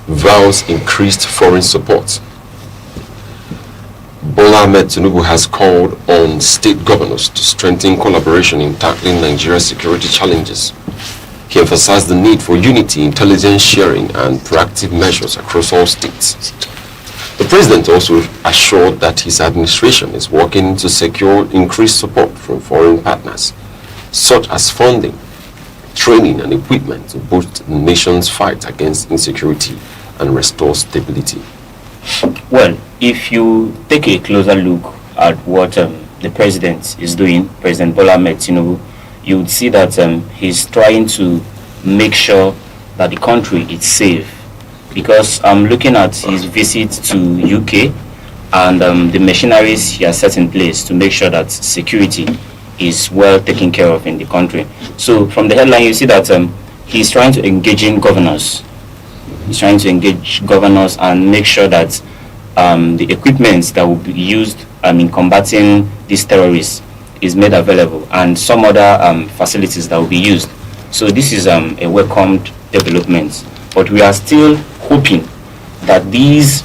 vows increased foreign support. Bola Ahmed Tinubu has called on state governors to strengthen collaboration in tackling Nigeria's security challenges. He emphasized the need for unity, intelligence sharing, and proactive measures across all states. The president also assured that his administration is working to secure increased support from foreign partners, such as funding, training, and equipment to boost the nation's fight against insecurity and restore stability. Well, if you take a closer look at what the president is doing, President Bola Ahmed Tinubu, you would see that he's trying to make sure that the country is safe. Because I'm looking at his visit to UK and the machineries he has set in place to make sure that security is well taken care of in the country. So from the headline, you see that he's trying to engage in governors. He's trying to engage governors and make sure that the equipment that will be used in combating these terrorists is made available, and some other facilities that will be used. So this is a welcomed development. But we are still hoping that these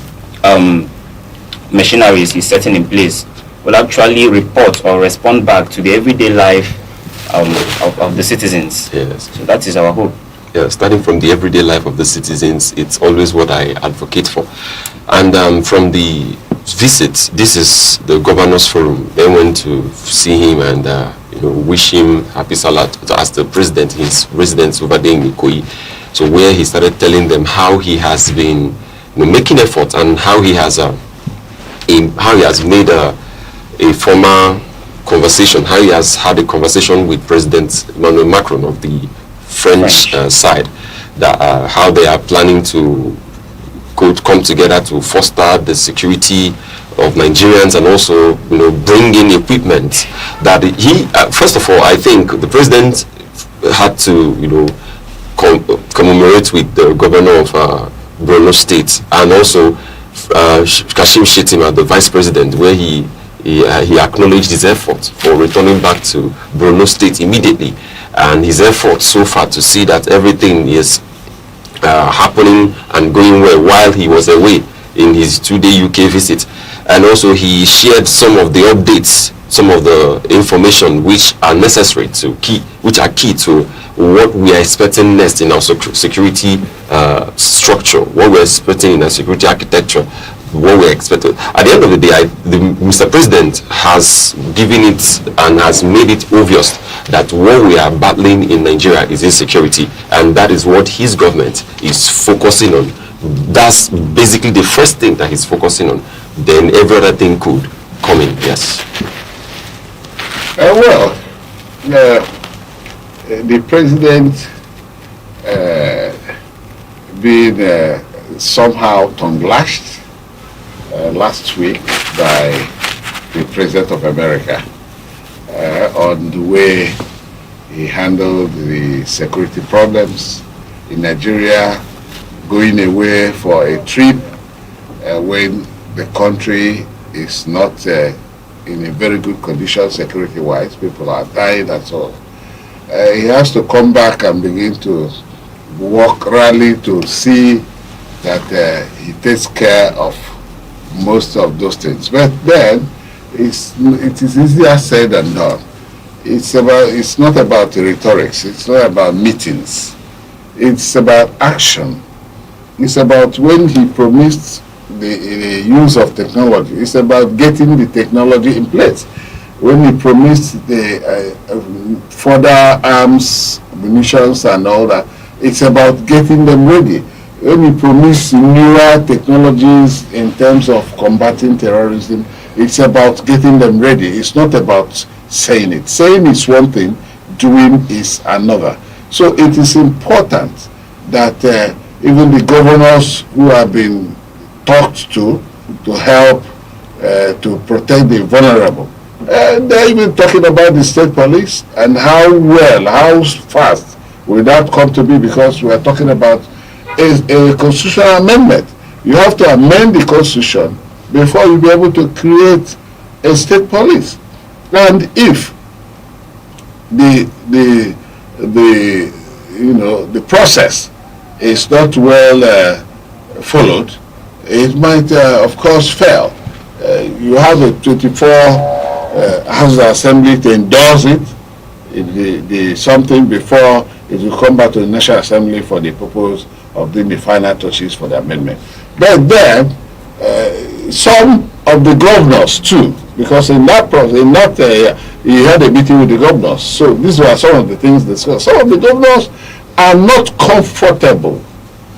machineries he's setting in place will actually report or respond back to the everyday life of the citizens. Yes. So that is our hope. Yeah, starting from the everyday life of the citizens, it's always what I advocate for. And from the visit, this is the Governor's Forum. They went to see him and wish him happy Salah as the president, his residence over there in Ikoyi. So where he started telling them how he has been making effort and how he has made a formal conversation, how he has had a conversation with President Emmanuel Macron of the French side, that how they are planning to come together to foster the security of Nigerians and also bring in equipment that he first of all, I think the president had to commemorate with the governor of Borno State, and also Kashim Shettima, the vice president, where he acknowledged his effort for returning back to Borno State immediately, and his effort so far to see that everything is happening and going well while he was away in his 2-day UK visit. And also he shared some of the updates, some of the information which are necessary which are key to what we are expecting next in our security structure, what we're expecting in our security architecture, what we're expecting. At the end of the day, Mr. President has given it and has made it obvious that what we are battling in Nigeria is insecurity, and that is what his government is focusing on. That's basically the first thing that he's focusing on. Then every other thing could come in. Yes. The president being somehow tongue-lashed last week by the President of America on the way He handled the security problems in Nigeria, going away for a trip when the country is not in a very good condition security-wise. People are dying and so on. He has to come back and begin to rally to see that he takes care of most of those things. But then it is easier said than done. It's not about rhetorics. It's not about meetings. It's about action. It's about when he promised the use of technology. It's about getting the technology in place. When he promised the further arms, munitions and all that, it's about getting them ready. When he promised newer technologies in terms of combating terrorism, it's about getting them ready. It's not about saying it. Saying is one thing, doing is another. So it is important that even the governors who have been talked to help to protect the vulnerable, they're even talking about the state police and how fast will that come to be, because we are talking about a constitutional amendment. You have to amend the constitution before you be able to create a state police. And if the process is not well followed, it might of course fail. You have a 24 House of Assembly to endorse it, something before it will come back to the National Assembly for the purpose of doing the final touches for the amendment. But then some of the governors too, because in that process, he had a meeting with the governors. So these were some of the things discussed. Some of the governors are not comfortable.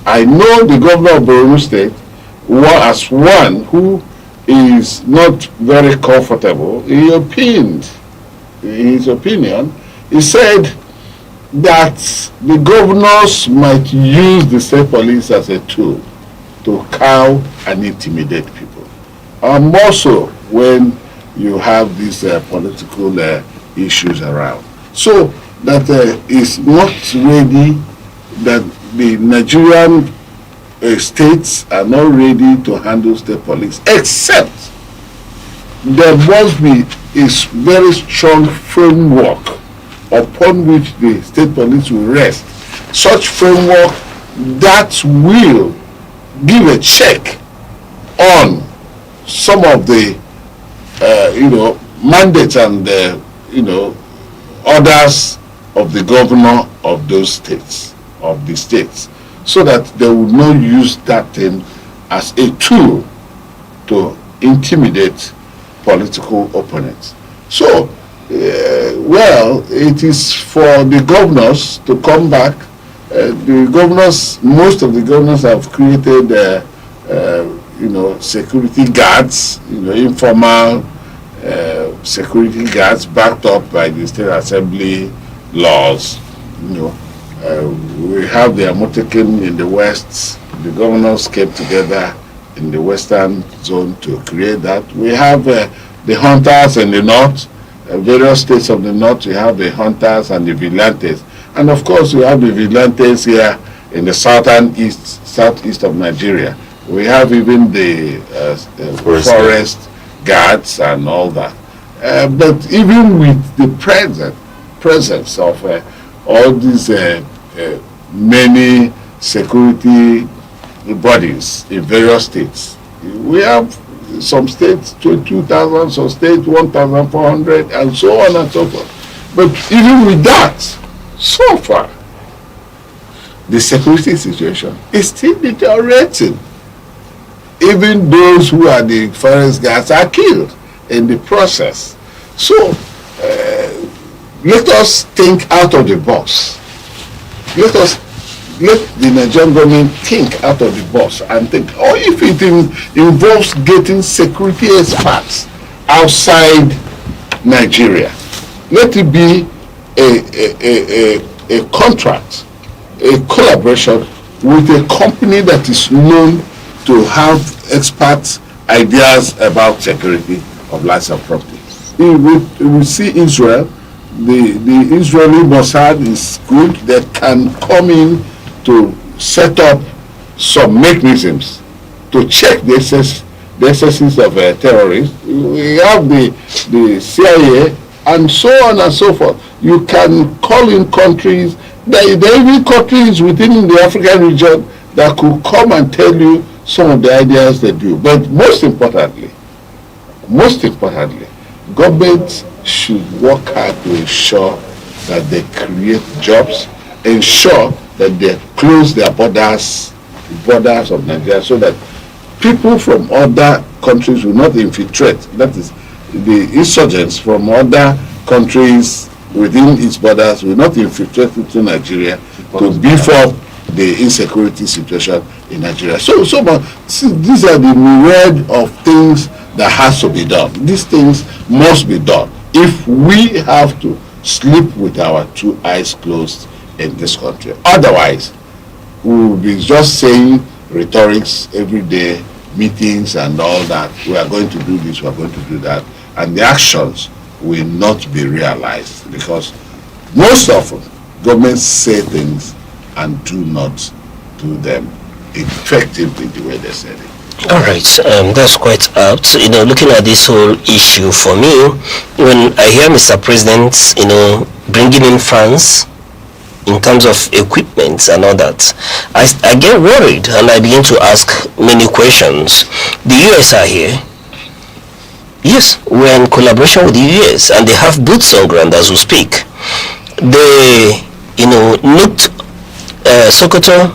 I know the governor of Borno State as one who is not very comfortable. He opined, in his opinion, he said that the governors might use the state police as a tool to cow and intimidate people. More so when you have these political issues around. So that is not ready, that the Nigerian states are not ready to handle state police, except there must be a very strong framework upon which the state police will rest. Such framework that will give a check on some of the mandates and orders of the governor of those states, of the states, so that they will not use that thing as a tool to intimidate political opponents. So, it is for the governors to come back. Most of the governors have created, security guards, informal security guards backed up by the State Assembly laws. We have the Amotekin in the West. The governors came together in the Western zone to create that. We have the hunters in the North. Various states of the North, we have the hunters and the vigilantes. And of course, we have the vigilantes here in the southeast of Nigeria. We have even the forest guards and all that. But even with the presence of all these many security bodies in various states, we have some states 22,000, some states 1,400, and so on and so forth. But even with that, so far, the security situation is still deteriorating. Even those who are the forest guards are killed in the process. So let us think out of the box. Let the Nigerian government think out of the box and think, if it involves getting security experts outside Nigeria, let it be a contract, a collaboration with a company that is known to have expert ideas about security of lives and property. We see Israel, the Israeli Mossad is good. They can come in to set up some mechanisms to check the excesses of terrorists. We have the CIA and so on and so forth. You can call in countries, there are even countries within the African region that could come and tell you some of the ideas they do. But most importantly, governments should work hard to ensure that they create jobs, ensure that they close their borders of Nigeria, so that people from other countries will not infiltrate. That is, the insurgents from other countries within its borders will not infiltrate into Nigeria to beef up the insecurity situation in Nigeria. So these are the myriad of things that has to be done. These things must be done if we have to sleep with our two eyes closed in this country. Otherwise, we will be just saying rhetorics every day, meetings and all that. We are going to do this, we are going to do that, and the actions will not be realized, because most often governments say things and do not do them effectively the way they said it. All right, that's quite apt. Looking at this whole issue, for me, when I hear Mr. President, bringing in France in terms of equipment and all that, I get worried and I begin to ask many questions. The US are here. Yes, we're in collaboration with the US, and they have boots on ground as we speak. They, looked Sokoto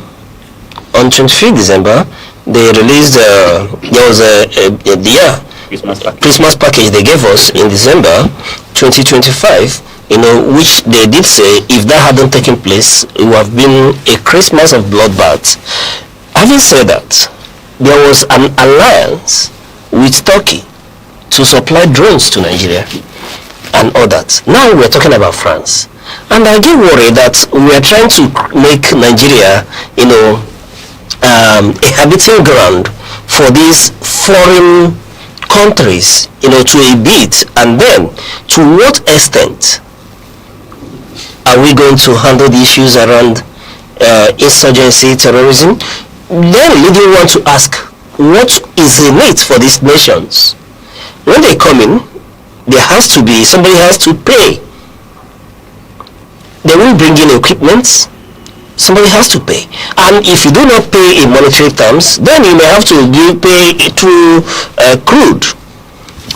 on 23 December. They released there was a Christmas package they gave us in December 2025, which they did say if that hadn't taken place, it would have been a Christmas of bloodbath. Having said that, there was an alliance with Turkey to supply drones to Nigeria and all that. Now we're talking about France, and I get worried that we are trying to make Nigeria, a habiting ground for these foreign countries, to a bit. And then, to what extent are we going to handle the issues around insurgency, terrorism? Then leading one to ask, what is the need for these nations? When they come in, somebody has to pay. They will bring in equipment, somebody has to pay. And if you do not pay in monetary terms, then you may have to pay through crude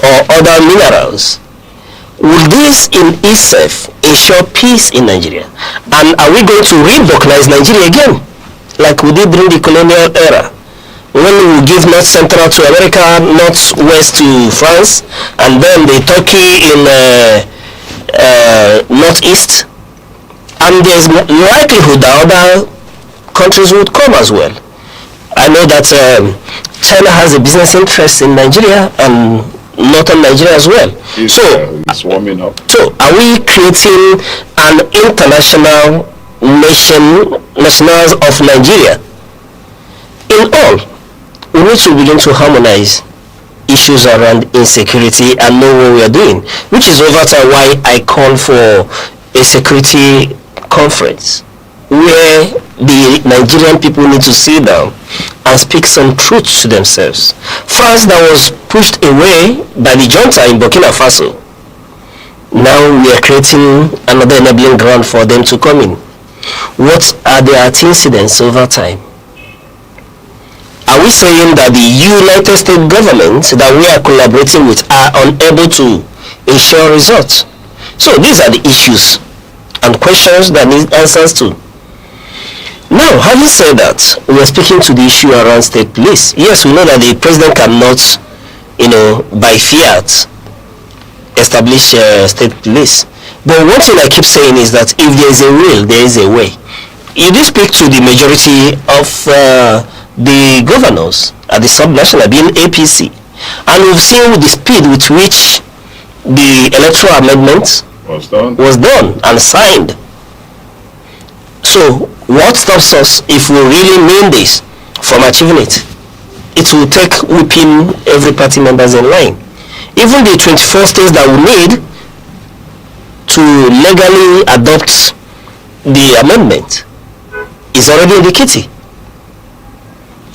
or other minerals. Will this in itself ensure peace in Nigeria? And are we going to re-balkanize Nigeria again, like we did during the colonial era, when we give North Central to America, North West to France, and then the Turkey in Northeast? And there's likelihood that other countries would come as well. I know that China has a business interest in Nigeria and northern Nigeria as well. It's warming up. So are we creating an international nationals of Nigeria? In all, we need to begin to harmonize issues around insecurity and know what we are doing, which is over time why I call for a security conference where the Nigerian people need to sit down and speak some truth to themselves. France, that was pushed away by the junta in Burkina Faso, now we are creating another enabling ground for them to come in. What are the antecedents over time? Are we saying that the United States government that we are collaborating with are unable to ensure results? So these are the issues and questions that need answers to. Now, having said that, we are speaking to the issue around state police. Yes, we know that the president cannot, by fiat, establish state police. But one thing I keep saying is that if there is a will, there is a way. You do speak to the majority of the governors at the subnational, being APC, and we've seen the speed with which the electoral amendment was done and signed. So what stops us if we really mean this from achieving it? It will take whipping every party members in line. Even the 24 states that we need to legally adopt the amendment is already in the kitty.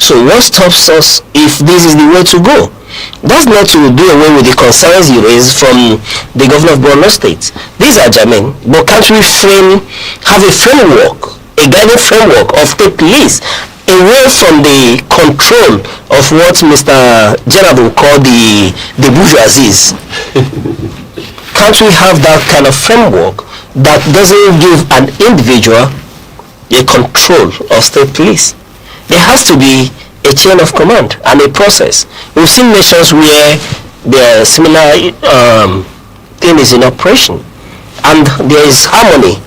So what stops us if this is the way to go? That's not to do away with the concerns you raised from the governor of Borno State. These are germane, but can't we have a framework, a guiding framework of state police away from the control of what Mr. Gerard will call the bourgeoisies? Can't we have that kind of framework that doesn't give an individual a control of state police? There has to be a chain of command and a process. We've seen nations where there are similar thing is in operation and there is harmony.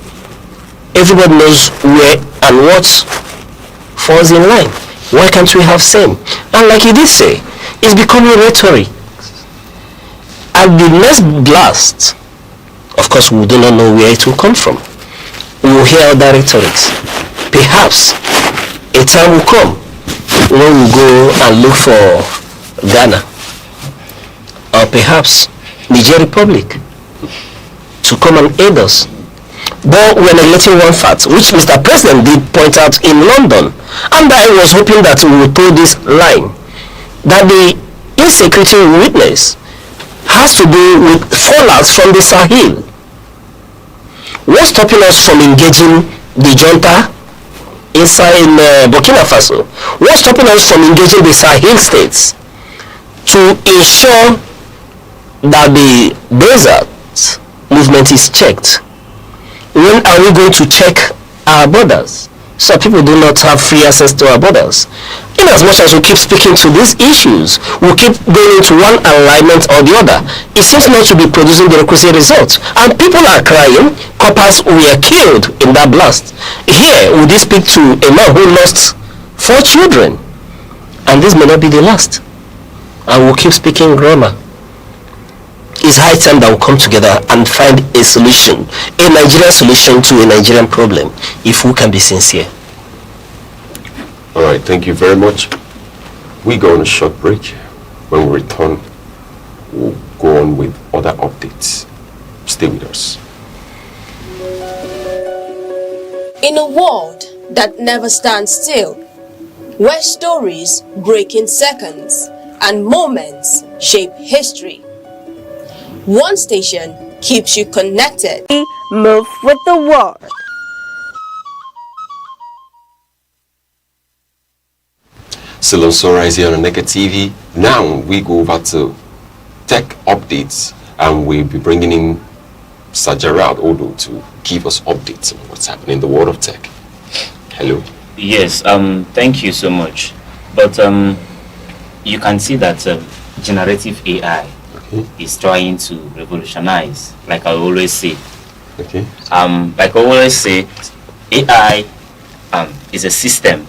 Everybody knows where and what falls in line. Why can't we have same? And like you did say, it's becoming rhetoric. At the next blast, of course we do not know where it will come from. We will hear other rhetorics. Perhaps a time will come when we go and look for Ghana or perhaps Niger Republic to come and aid us. But we're neglecting one fact, which Mr. President did point out in London, and I was hoping that we would pull this line, that the insecurity we witness has to do with fallout from the Sahel. What's stopping us from engaging the junta inside in Burkina Faso? What's stopping us from engaging the Sahel states to ensure that the desert movement is checked? When are we going to check our borders so people do not have free access to our borders? In as much as we keep speaking to these issues, we keep going into one alignment or the other. It seems not to be producing the requisite results. And people are crying, coppers were killed in that blast. Here, we did speak to a man who lost 4 children. And this may not be the last. And we'll keep speaking grammar. It's high time that we'll come together and find a solution, a Nigerian solution to a Nigerian problem, if we can be sincere. All right, thank you very much. We go on a short break. When we return, we'll go on with other updates. Stay with us. In a world that never stands still, where stories break in seconds and moments shape history, one station keeps you connected. Move with the world. Still on Sunrise here on Aneke TV. Now we go over to tech updates and we'll be bringing in Gerard Odo to give us updates on what's happening in the world of tech. Hello. Yes, thank you so much. But you can see that generative AI is trying to revolutionize, like I always say. Okay. Like I always say, AI is a system,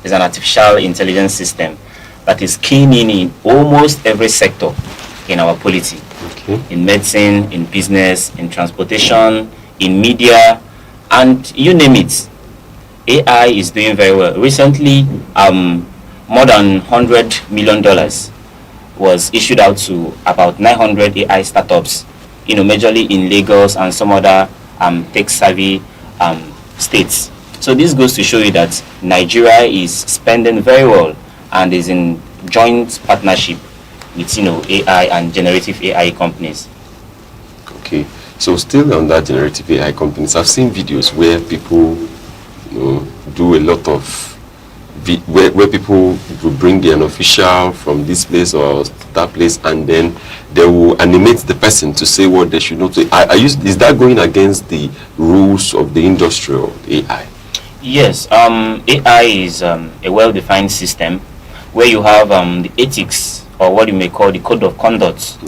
is an artificial intelligence system that is keen in almost every sector in our polity. Okay. In medicine, in business, in transportation, in media, and you name it. AI is doing very well. Recently, more than $100 million was issued out to about 900 AI startups, majorly in Lagos and some other tech-savvy states. So this goes to show you that Nigeria is spending very well and is in joint partnership with AI and generative AI companies. Okay, so still on that generative AI companies, I've seen videos where people do a lot of where people will bring an official from this place or that place, and then they will animate the person to say what they should not say. Is that going against the rules of the industry of AI? Yes, AI is a well-defined system where you have the ethics, or what you may call the code of conduct,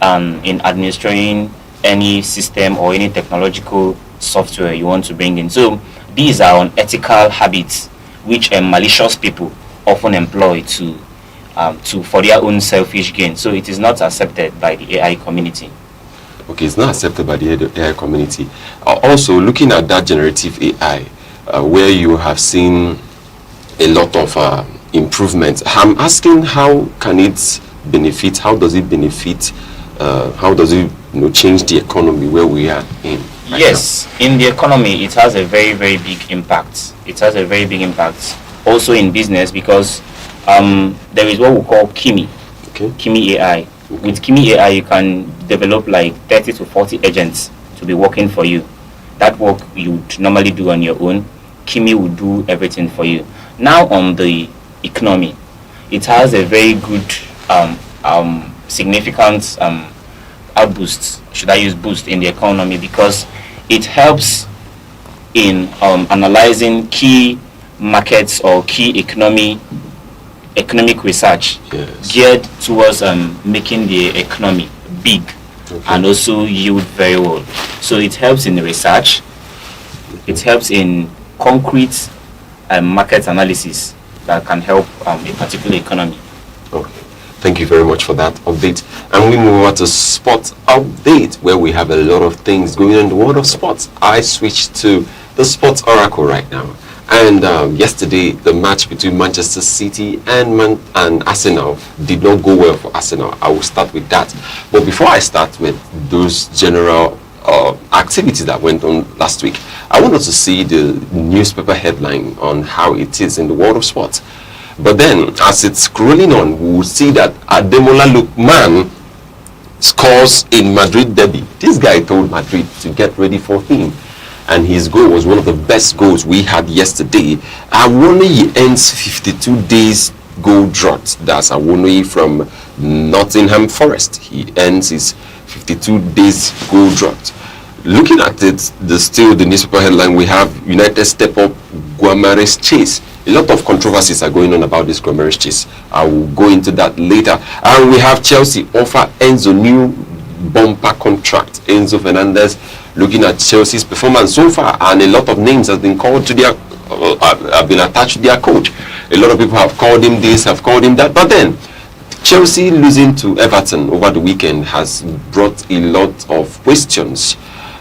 in administering any system or any technological software you want to bring in. So these are unethical habits which malicious people often employ to for their own selfish gain. So it is not accepted by the AI community. Okay, it's not accepted by the AI community. Also, looking at that generative AI, where you have seen a lot of improvements, I'm asking how can it benefit? How does it benefit? How does it change the economy where we are in? Yes, in the economy, it has a very, very big impact. It has a very big impact. Also in business, because there is what we call Kimi. Kimi AI. With Kimi AI, you can develop like 30 to 40 agents to be working for you. That work you would normally do on your own, Kimi will do everything for you. Now on the economy, it has a very good significant outboost, should I use boost, in the economy, because it helps in analyzing key markets or key economic research geared towards making the economy big and also yield very well. So it helps in the research, it helps in concrete market analysis that can help a particular economy. Okay. Thank you very much for that update. And we move over to sports update, where we have a lot of things going on in the world of sports. I switched to the Sports Oracle right now. And yesterday, the match between Manchester City and Arsenal did not go well for Arsenal. I will start with that. But before I start with those general activities that went on last week, I wanted to see the newspaper headline on how it is in the world of sports. But then, as it's scrolling on, we will see that Ademola Lookman scores in Madrid derby. This guy told Madrid to get ready for him, and his goal was one of the best goals we had yesterday. Awoniyi ends 52 days goal drought. That's Awoniyi from Nottingham Forest. He ends his 52 days goal drought. Looking at it, the newspaper headline, we have United step up Guamares chase. A lot of controversies are going on about this Guamares chase. I will go into that later. And we have Chelsea offer Enzo new bumper contract. Enzo Fernandez, looking at Chelsea's performance so far, and a lot of names have been called to their have been attached to their coach. A lot of people have called him this, have called him that, but then Chelsea losing to Everton over the weekend has brought a lot of questions.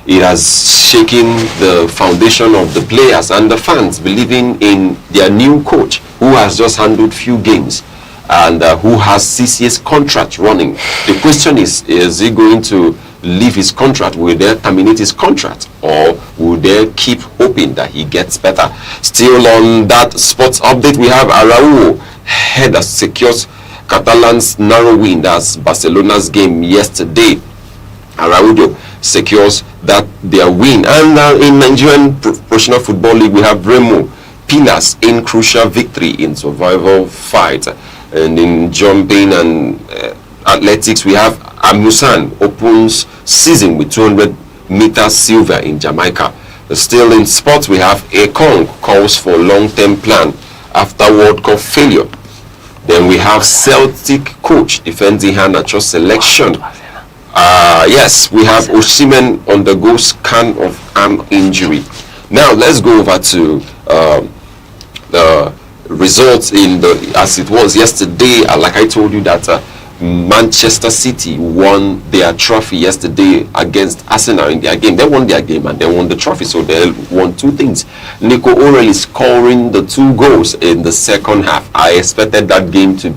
It has shaken the foundation of the players and the fans believing in their new coach, who has just handled few games and who has 6 years contract running. The question is he going to leave his contract? Will they terminate his contract, or will they keep hoping that he gets better? Still on that sports update, we have Araujo header secures Catalan's narrow win. That's Barcelona's game yesterday. Araujo secures that their win. And in Nigerian Professional Football League, we have Remo Pillars in crucial victory in survival fight. And in jumping and athletics, we have Amusan opens season with 200 meters silver in Jamaica. Still in sports, we have Ekong calls for long-term plan after World Cup failure. Then we have Celtic coach defends Iheanacho selection. Yes, we have Osimhen undergoes scan of arm injury. Now let's go over to the results as it was yesterday. Like I told you that Manchester City won their trophy yesterday against Arsenal in their game. They won their game and they won the trophy, so they won two things. Nico O'Reilly scoring the 2 goals in the second half. I expected that game to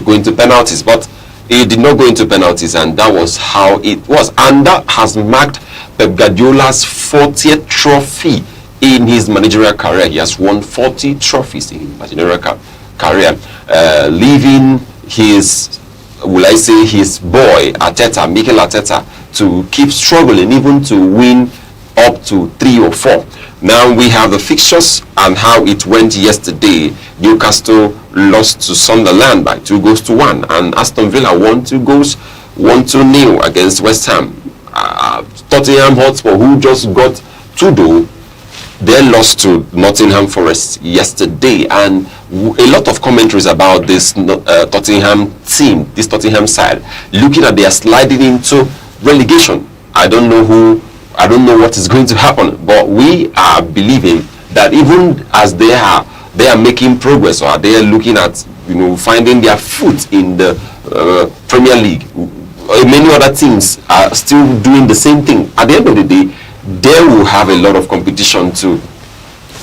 go into penalties, but it did not go into penalties, and that was how it was. And that has marked Pep Guardiola's 40th trophy in his managerial career. He has won 40 trophies in his managerial career, leaving his boy Arteta, Mikel Arteta, to keep struggling even to win up to 3 or 4. Now we have the fixtures and how it went yesterday. Newcastle lost to Sunderland by 2-1, and Aston Villa won 1-0 against West Ham. Tottenham Hotspur, who just got Tudor, they lost to Nottingham Forest yesterday, and a lot of commentaries about this Tottenham team, this Tottenham side, looking at their sliding into relegation. I don't know what is going to happen, but we are believing that even as they are making progress, or they are looking at finding their foot in the Premier League, many other teams are still doing the same thing. At the end of the day, they will have a lot of competition to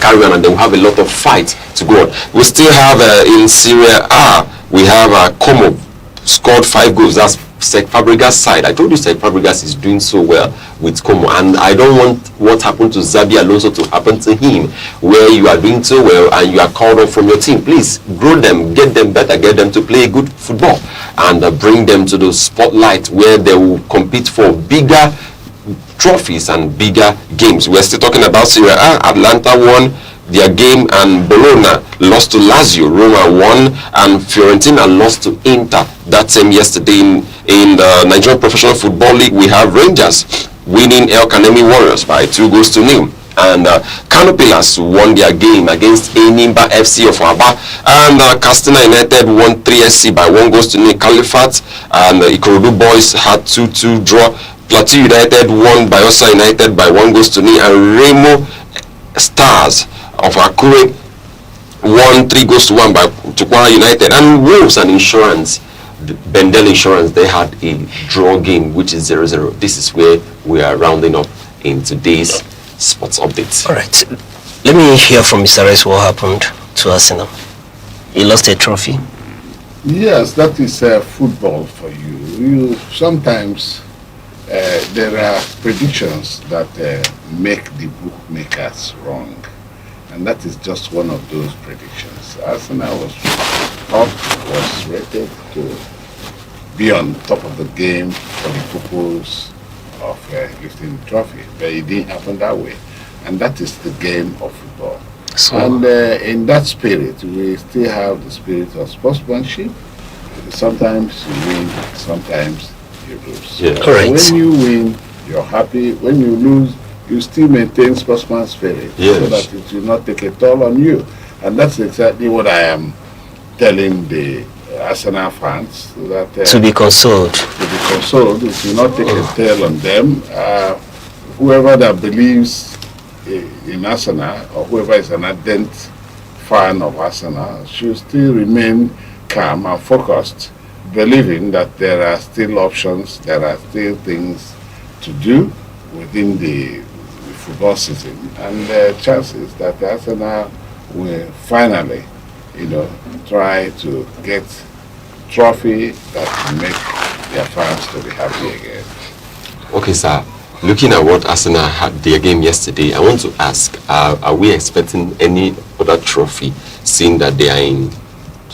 carry on, and they will have a lot of fight to go on. We still have in Serie A, we have Como scored 5 goals. That's Sec Fabregas side. I told you Sec Fabregas is doing so well with Como, and I don't want what happened to Xabi Alonso to happen to him, where you are doing so well and you are called off from your team. Please grow them, get them better, get them to play good football, and bring them to the spotlight where they will compete for bigger trophies and bigger games. We're still talking about Serie A. Atlanta won their game and Bologna lost to Lazio. Roma won and Fiorentina lost to Inter. That same yesterday in the Nigerian Professional Football League, we have Rangers winning El Kanemi Warriors by 2-0. And Kano Pillars won their game against Enimba FC of Aba, and Castina United won 3SC by 1-0. Califat and Ikorodu Boys had 2-2 draw. Plateau United won Bayelsa United by 1-0, and Remo Stars of Akure won 3-1 by Tukwara United. And Wolves and Insurance, Bendel Insurance, they had a draw game which is 0-0. This is where we are rounding up in today's sports updates. All right, let me hear from Mr. Rice what happened to Arsenal. He lost a trophy. Yes, that is football for you. You sometimes there are predictions that make the bookmakers wrong, and that is just one of those predictions. Arsenal was rated to be on top of the game for the purpose of lifting the trophy, but it didn't happen that way, and that is the game of football. And in that spirit, we still have the spirit of sportsmanship. Sometimes you win, sometimes you lose. Yeah. Correct. When you win, you're happy. When you lose, you still maintain sportsman spirit, Yes. so that it will not take a toll on you. And that's exactly what I am telling the Arsenal fans, that To be consoled. it will not take a toll on them. Whoever that believes in Arsenal, or whoever is an ardent fan of Arsenal, should still remain calm and focused, believing that there are still options, there are still things to do within the football season, and the chances that Arsenal will finally, try to get trophy that will make their fans to be happy again. Okay, sir. Looking at what Arsenal had their game yesterday, I want to ask, are we expecting any other trophy, seeing that they are in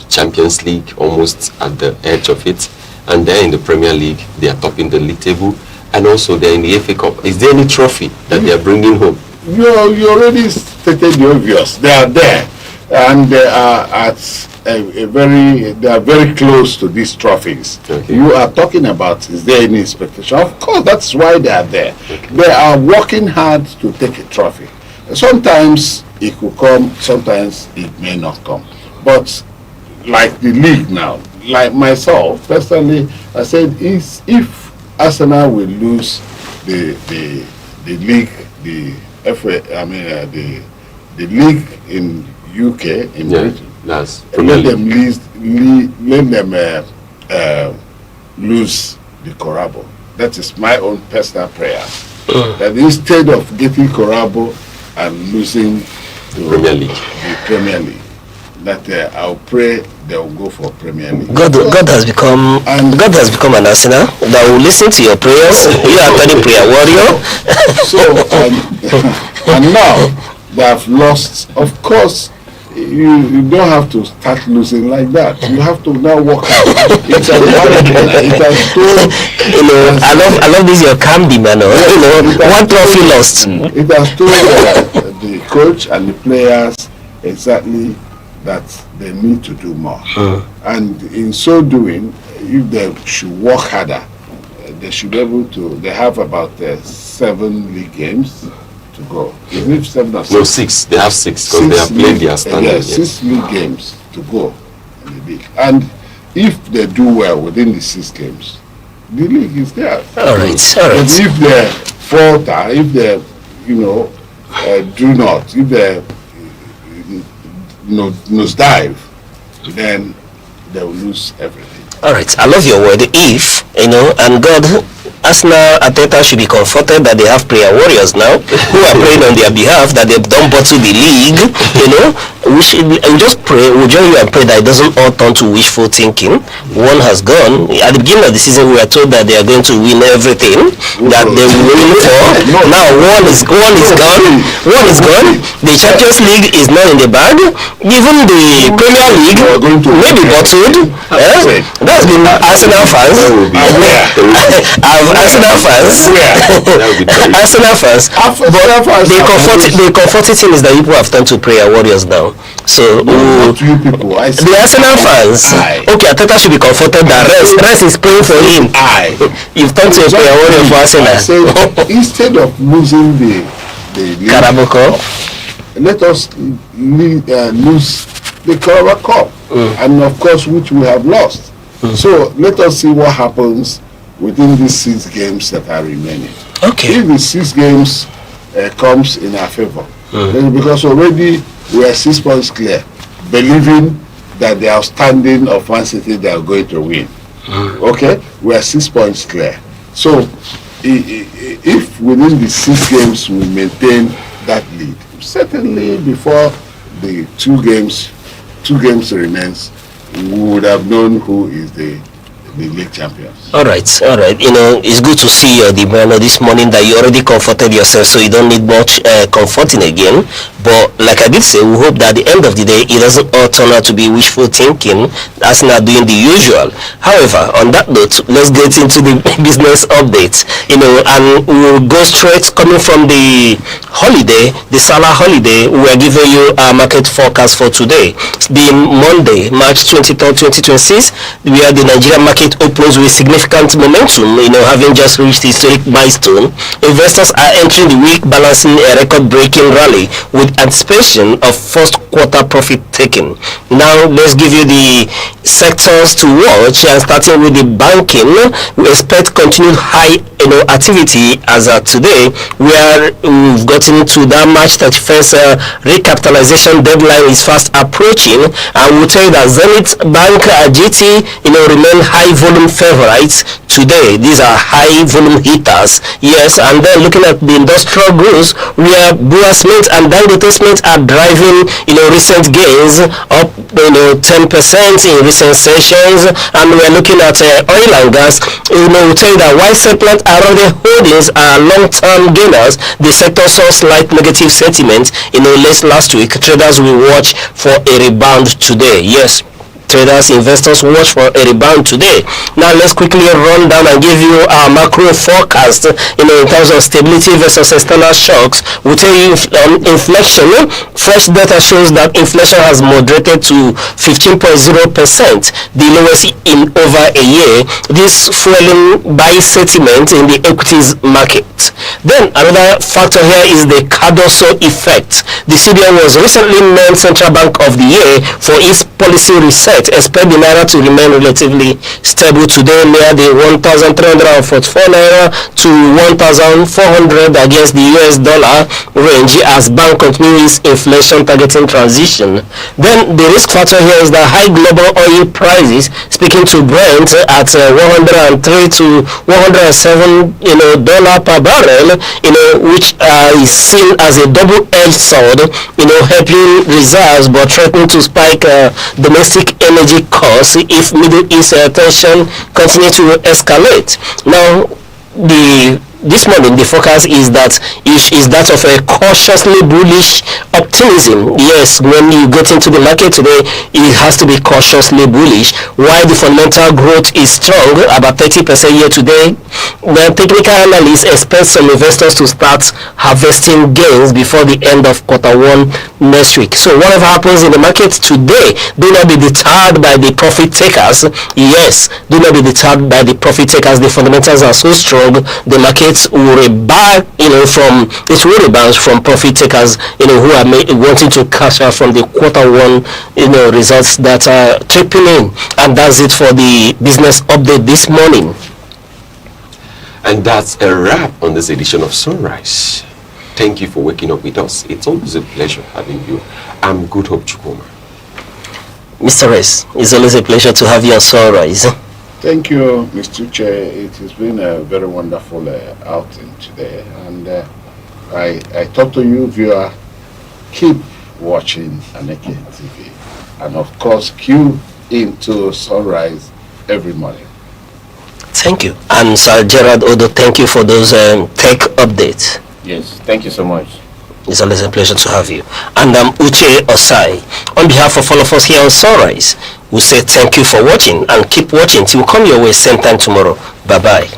Champions League, almost at the edge of it, and they're in the Premier League, they are topping the league table, and also they're in the FA Cup? Is there any trophy that they are bringing home? You already stated the obvious. They are there, and they are at they are very close to these trophies. Okay. You are talking about, is there any expectation? Of course, that's why they are there. Okay. They are working hard to take a trophy. Sometimes it could come, sometimes it may not come. But like the league now, like myself personally, I said, if Arsenal will lose the league, the FA, the league in UK, in Britain, that's let them lose the Corabo. That is my own personal prayer. That instead of getting Corabo and losing the Premier League, that I'll pray they will go for Premier League. God has become an Arsenal that will listen to your prayers. You are turning prayer warrior. And now they have lost. Of course, you don't have to start losing like that. You have to now work out. I love this your calm demeanor. One trophy lost. It has told the coach and the players exactly that they need to do more. And in so doing, if they should work harder, they should be able to. They have about 7 league games to go. Even if 7 or 6. No, 6. They have 6 because they have played their standard. Yes, 6 league games to go in the league. And if they do well within the 6 games, the league is there. All right. But if they falter, if they, do not, if they nosedive, then they will lose everything. All right. I love your word, if, and God Arsenal Ateta should be comforted that they have prayer warriors now who are praying on their behalf that they don't bottle the league. We just pray, we join you and pray that it doesn't all turn to wishful thinking. One has gone. At the beginning of the season, we were told that they are going to win everything that they will win for. Now one is gone. The Champions League is not in the bag. Even the Premier League may be bottled. That's been Arsenal fans. Arsenal fans. But the comforting thing is that people have turned to prayer warriors now. So the Arsenal fans, okay, Ateta should be comforted that rest is praying for him. You've turned to a prayer warrior for Arsenal. Instead of losing the Carabao Cup, let us lose the Carabao Cup, and of course which we have lost. So let us see what happens within these 6 games that are remaining. Okay. If the 6 games comes in our favor, because already we are 6 points clear, believing that the outstanding of Man City they are going to win. Okay, we are 6 points clear. So if within the 6 games we maintain that lead, certainly before the 2 games remains, we would have known who is the league champions. All right. It's good to see the banner this morning that you already comforted yourself, so you don't need much comforting again. But like I did say, we hope that at the end of the day, it doesn't all turn out to be wishful thinking. That's not doing the usual. However, on that note, let's get into the business updates. And we'll go straight coming from the holiday, the Salah holiday. We are giving you our market forecast for today. It's being Monday, March 23rd, 2026, where the Nigerian market opens with significant momentum, having just reached the historic milestone. Investors are entering the week balancing a record-breaking rally with anticipation of first quarter profit taking. Now let's give you the sectors to watch, and starting with the banking, we expect continued high activity as of today, where we've gotten to that March 31st recapitalization deadline is fast approaching, and we'll tell you that Zenith Bank, GT, remain high volume favorites today. These are high volume hitters, yes. And then looking at the industrial goods, where Bua Cement and Dangote Cement are driving recent gains up 10% in recent sessions. And we're looking at oil and gas. We'll tell you that while Seplat and other holdings are long-term gainers, the sector saw slight negative sentiment last week. Traders will watch for a rebound today. Yes, traders, investors watch for a rebound today. Now let's quickly run down and give you our macro forecast in terms of stability versus external shocks. We'll tell you inflation. Fresh data shows that inflation has moderated to 15.0%, the lowest in over a year. This fueling buy sentiment in the equities market. Then another factor here is the Cardoso effect. The CBN was recently named Central Bank of the Year for its policy reset. Expect the naira to remain relatively stable today near the 1,344 naira to 1,400 against the US dollar range as bank continues inflation targeting transition. Then the risk factor here is the high global oil prices, speaking to Brent at 103 to 107 dollar per barrel, which is seen as a double-edged sword, helping reserves but threatening to spike domestic energy costs if Middle East tension continue to escalate. Now, this morning the forecast is that of a cautiously bullish optimism. Yes, when you get into the market today, it has to be cautiously bullish. While the fundamental growth is strong, about 30% year to date, the technical analysts expect some investors to start harvesting gains before the end of Q1 next week. So whatever happens in the market today, do not be deterred by the profit takers. Yes, do not be deterred by the profit takers. The fundamentals are so strong, the markets will rebound, from profit takers, who are wanting to cash out from the Q1, results that are tripping in. And that's it for the business update this morning. And that's a wrap on this edition of Sunrise. Thank you for waking up with us. It's always a pleasure having you. I'm Good Hope Chukuma. Mr. S, it's always a pleasure to have you on Sunrise. Thank you, Mr. Chair. It has been a very wonderful outing today. And I talk to you, viewer, keep watching Aneke TV. And of course, cue into sunrise every morning. Thank you. And Sir Gerard Odo, thank you for those tech updates. Yes, thank you so much. It's always a pleasure to have you. And Uche Osai, on behalf of all of us here on Sunrise, we say thank you for watching and keep watching till we come your way same time tomorrow. Bye-bye.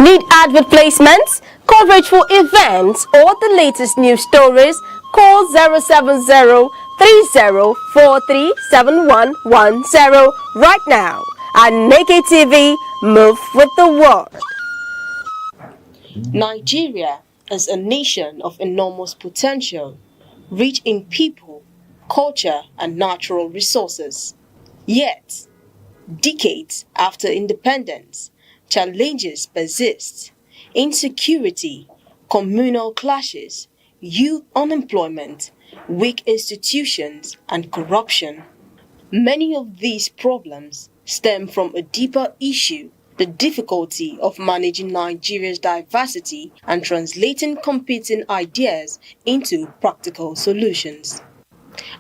Need advert placements, coverage for events, or the latest news stories? Call 070-3043-7110 right now. Aneke TV, move with the world. Nigeria is a nation of enormous potential, rich in people, culture, and natural resources. Yet, decades after independence, challenges persist: insecurity, communal clashes, youth unemployment, weak institutions, and corruption. Many of these problems stem from a deeper issue: the difficulty of managing Nigeria's diversity and translating competing ideas into practical solutions.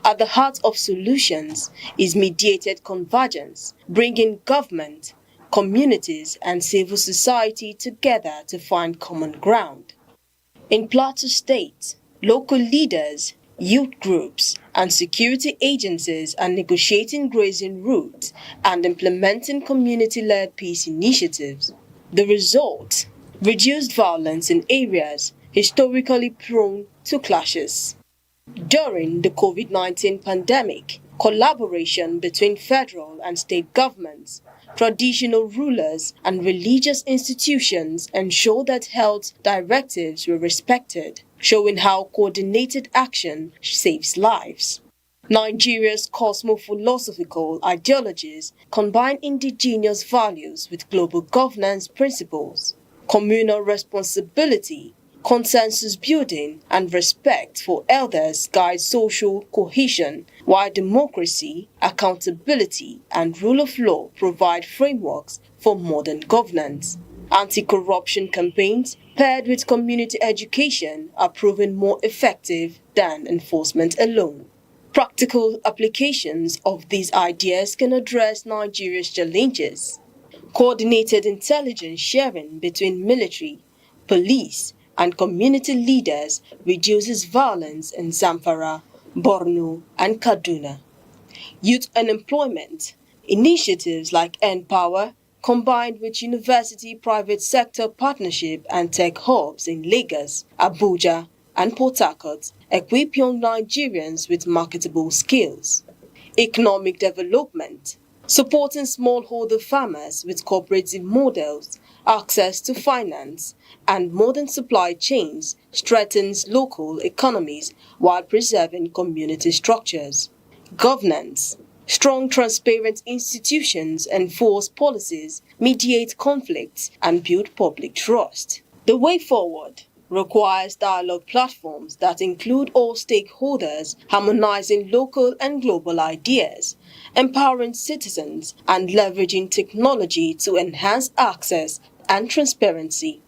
At the heart of solutions is mediated convergence, bringing government, communities, and civil society together to find common ground. In Plateau State, local leaders, youth groups, and security agencies are negotiating grazing routes and implementing community-led peace initiatives. The result: reduced violence in areas historically prone to clashes. During the COVID-19 pandemic, collaboration between federal and state governments, traditional rulers, and religious institutions ensured that health directives were respected, showing how coordinated action saves lives. Nigeria's cosmo-philosophical ideologies combine indigenous values with global governance principles. Communal responsibility, consensus building, and respect for elders guide social cohesion, while democracy, accountability, and rule of law provide frameworks for modern governance. Anti-corruption campaigns paired with community education are proven more effective than enforcement alone. Practical applications of these ideas can address Nigeria's challenges. Coordinated intelligence sharing between military, police, and community leaders reduces violence in Zamfara, Borno, and Kaduna. Youth unemployment initiatives like N-Power, combined with university private sector partnership and tech hubs in Lagos, Abuja, and Port Harcourt, equip young Nigerians with marketable skills. Economic development, supporting smallholder farmers with cooperative models, access to finance, and modern supply chains strengthens local economies while preserving community structures. Governance, strong transparent institutions enforce policies, mediate conflicts, and build public trust. The way forward requires dialogue platforms that include all stakeholders, harmonizing local and global ideas, empowering citizens, and leveraging technology to enhance access and transparency.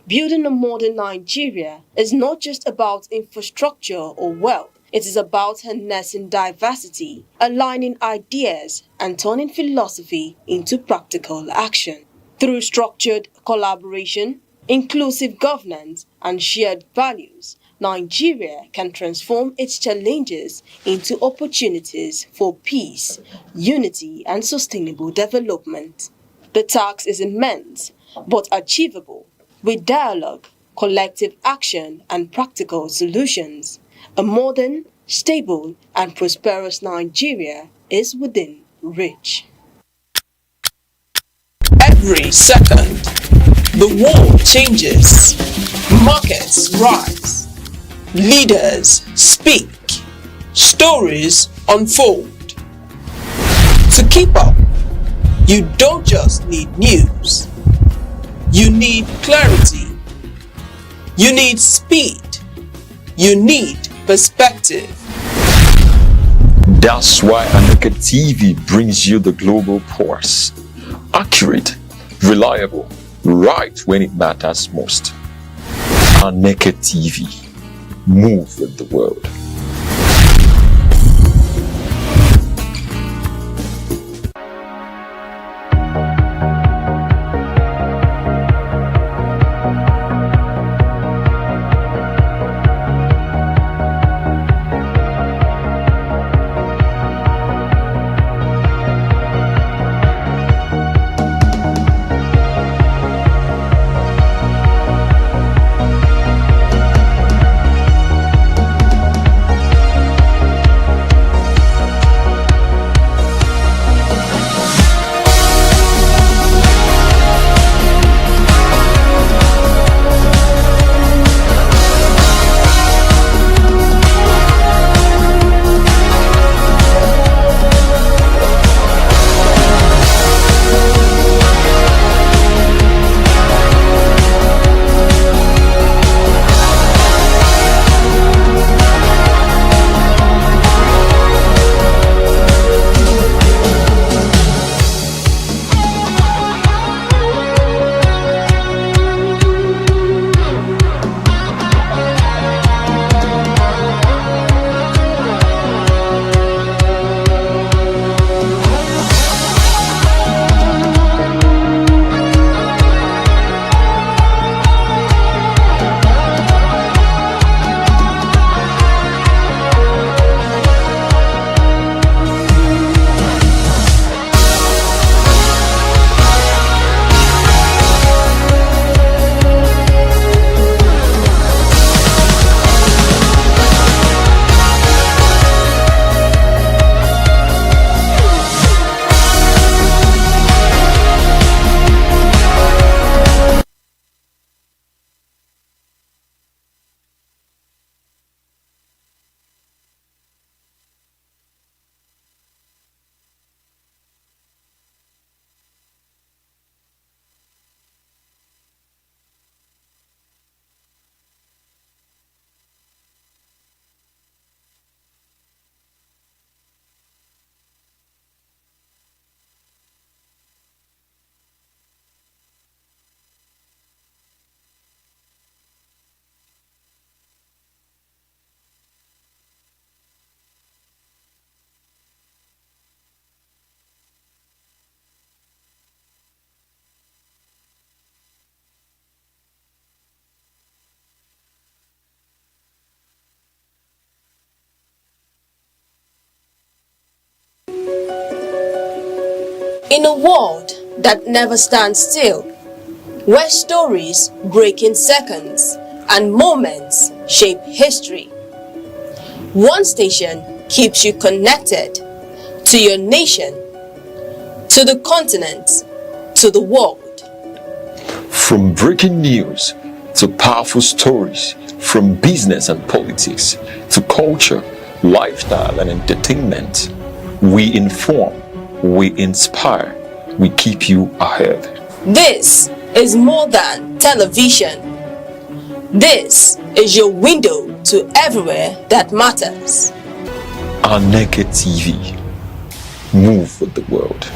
Building a modern Nigeria is not just about infrastructure or wealth. It is about harnessing diversity, aligning ideas, and turning philosophy into practical action. Through structured collaboration, inclusive governance, and shared values, Nigeria can transform its challenges into opportunities for peace, unity, and sustainable development. The task is immense, but achievable. With dialogue, collective action, and practical solutions, a modern, stable, and prosperous Nigeria is within reach. Every second, the world changes, markets rise, leaders speak, stories unfold. To keep up, you don't just need news, you need clarity, you need speed, you need perspective. That's why Aneke TV brings you the global pulse. Accurate, reliable, right when it matters most. Aneke TV. Move with the world. In a world that never stands still, where stories break in seconds and moments shape history, one station keeps you connected to your nation, to the continent, to the world. From breaking news to powerful stories, from business and politics to culture, lifestyle and entertainment, we inform, we inspire, we keep you ahead. This is more than television. This is your window to everywhere that matters. Aneke TV. Move with the world.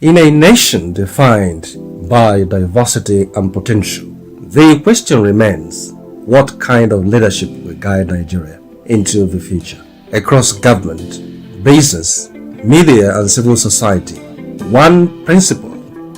In a nation defined by diversity and potential, the question remains, what kind of leadership will guide Nigeria into the future? Across government, business, media and civil society, one principle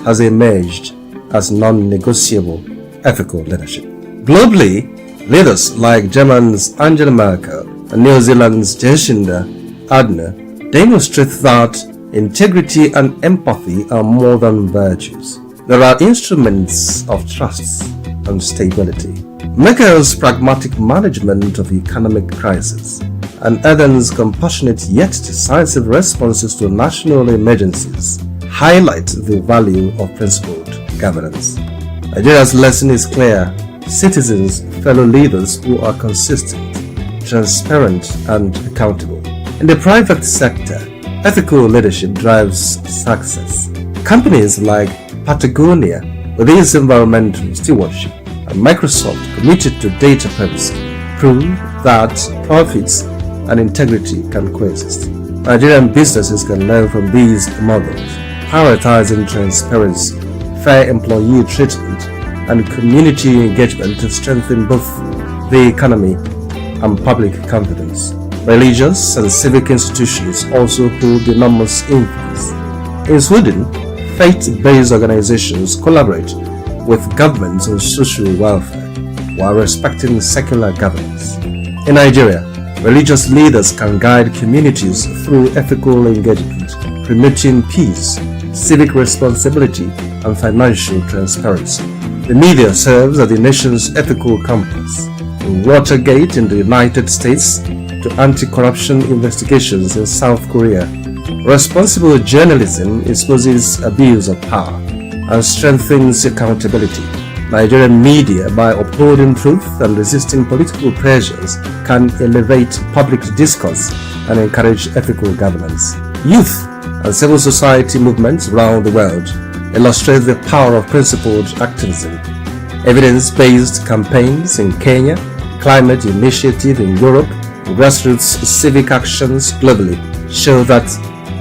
has emerged as non-negotiable ethical leadership. Globally, leaders like Germany's Angela Merkel and New Zealand's Jacinda Ardern demonstrate that integrity and empathy are more than virtues. They are instruments of trust and stability. Merkel's pragmatic management of the economic crisis and Erdogan's compassionate yet decisive responses to national emergencies highlight the value of principled governance. Nigeria's lesson is clear. Citizens, fellow leaders who are consistent, transparent, and accountable. In the private sector, ethical leadership drives success. Companies like Patagonia, with its environmental stewardship, and Microsoft, committed to data privacy, prove that profits and integrity can coexist. Nigerian businesses can learn from these models, prioritizing transparency, fair employee treatment, and community engagement to strengthen both the economy and public confidence. Religious and civic institutions also hold enormous influence. In Sweden, faith-based organizations collaborate with governments on social welfare while respecting secular governance. In Nigeria, religious leaders can guide communities through ethical engagement, promoting peace, civic responsibility, and financial transparency. The media serves as the nation's ethical compass. From Watergate in the United States to anti-corruption investigations in South Korea, responsible journalism exposes abuse of power and strengthens accountability. Nigerian media, by upholding truth and resisting political pressures, can elevate public discourse and encourage ethical governance. Youth and civil society movements around the world illustrate the power of principled activism. Evidence-based campaigns in Kenya, climate initiative in Europe, and grassroots civic actions globally show that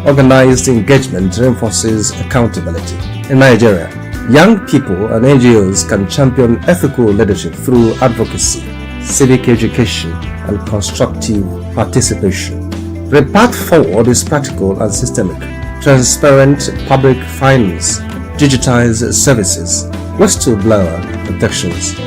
organized engagement reinforces accountability. In Nigeria, young people and NGOs can champion ethical leadership through advocacy, civic education, and constructive participation. The path forward is practical and systemic. Transparent public finance, digitized services, whistleblower protections,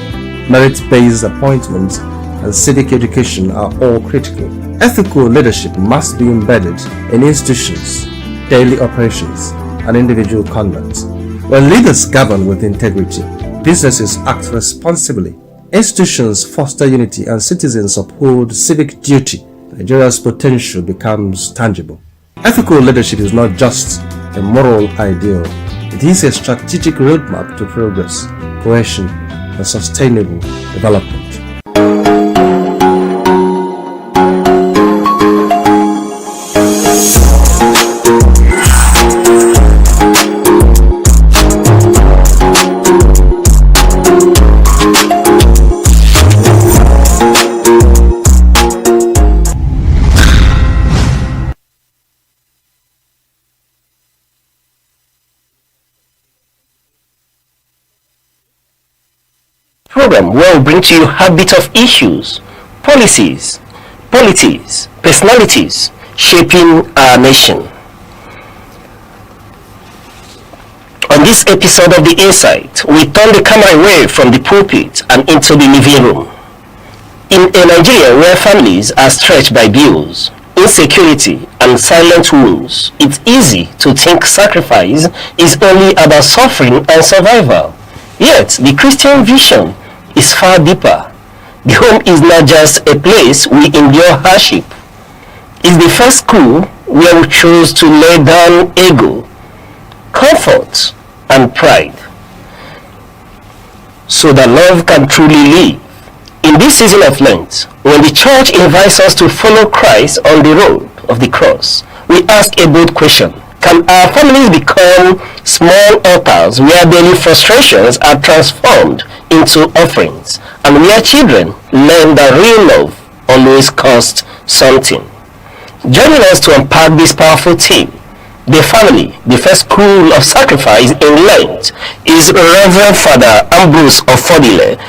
merit-based appointments, and civic education are all critical. Ethical leadership must be embedded in institutions, daily operations, and individual conduct. When leaders govern with integrity, businesses act responsibly, institutions foster unity, and citizens uphold civic duty, Nigeria's potential becomes tangible. Ethical leadership is not just a moral ideal, it is a strategic roadmap to progress, cohesion, and sustainable development. Program where we bring to you a bit of issues, policies, politics, personalities shaping our nation. On this episode of The Insight, we turn the camera away from the pulpit and into the living room. In a Nigeria where families are stretched by bills, insecurity, and silent wounds, it's easy to think sacrifice is only about suffering and survival. Yet, the Christian vision is far deeper. The home is not just a place we endure hardship. It's the first school where we choose to lay down ego, comfort, and pride, so that love can truly live. In this season of Lent, when the church invites us to follow Christ on the road of the cross, we ask a bold question. Can our families become small altars where daily frustrations are transformed into offerings, and where children learn that real love always costs something? Joining us to unpack this powerful theme, the family, the first school of sacrifice in Lent, is Reverend Father Ambrose Ofodile,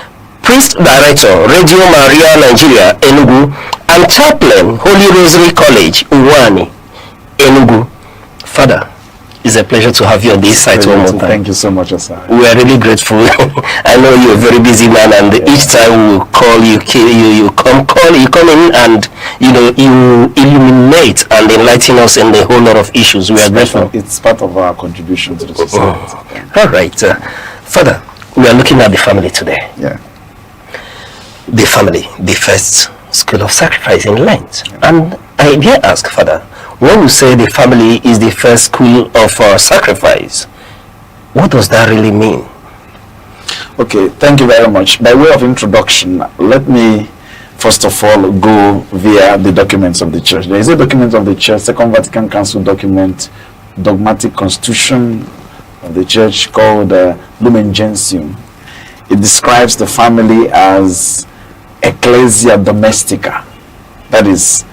Priest Director, Radio Maria Nigeria, Enugu, and Chaplain, Holy Rosary College, Uwani, Enugu. Father, it's a pleasure to have you on this site one more time. Thank you so much, Asai. We are really grateful. I know you're a very busy man, and each time we call you, you come in, and you illuminate and enlighten us in a whole lot of issues. We are grateful. It's part of our contribution to the society. All right, Father, we are looking at the family today. Yeah. the family, the first school of sacrifice in Lent. And I dare ask, Father, when you say the family is the first school of sacrifice, what does that really mean? Okay, thank you very much. By way of introduction, let me first of all go via the documents of the church. There is a document of the church, Second Vatican Council document, dogmatic constitution of the church called Lumen Gentium. It describes the family as Ecclesia Domestica, that is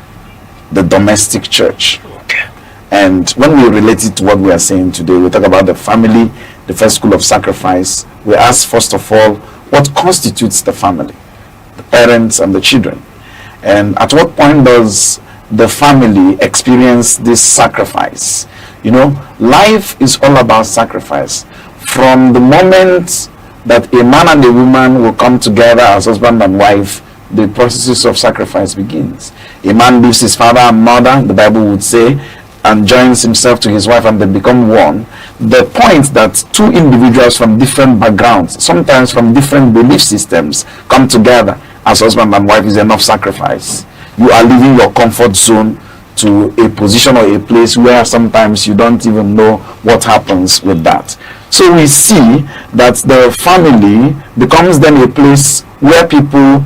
the domestic church. Okay. And when we relate it to what we are saying today, we talk about the family, the first school of sacrifice. We ask first of all, what constitutes the family? The parents and the children. And at what point does the family experience this sacrifice? You know, life is all about sacrifice. From the moment that a man and a woman will come together as husband and wife, the process of sacrifice begins. A man leaves his father and mother, the Bible would say, and joins himself to his wife, and they become one. The point that two individuals from different backgrounds, sometimes from different belief systems, come together as husband and wife is enough sacrifice. You are leaving your comfort zone to a position or a place where sometimes you don't even know what happens with that. So we see that the family becomes then a place where people,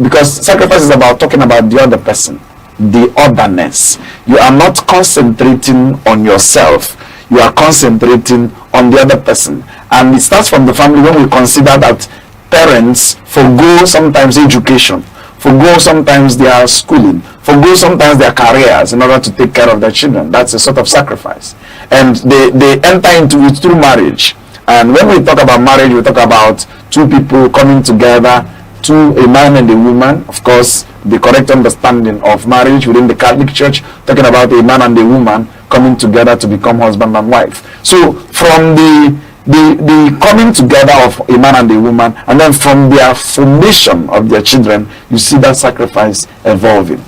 because sacrifice is about talking about the other person, the otherness. You are not concentrating on yourself, you are concentrating on the other person. And it starts from the family when we consider that parents forgo sometimes education, forgo sometimes their schooling, forgo sometimes their careers in order to take care of their children. That's a sort of sacrifice. And they enter into it through marriage. And when we talk about marriage, we talk about two people coming together, a man and a woman. Of course, the correct understanding of marriage within the Catholic Church, talking about a man and a woman coming together to become husband and wife. So from the coming together of a man and a woman, and then from their formation of their children, you see that sacrifice evolving.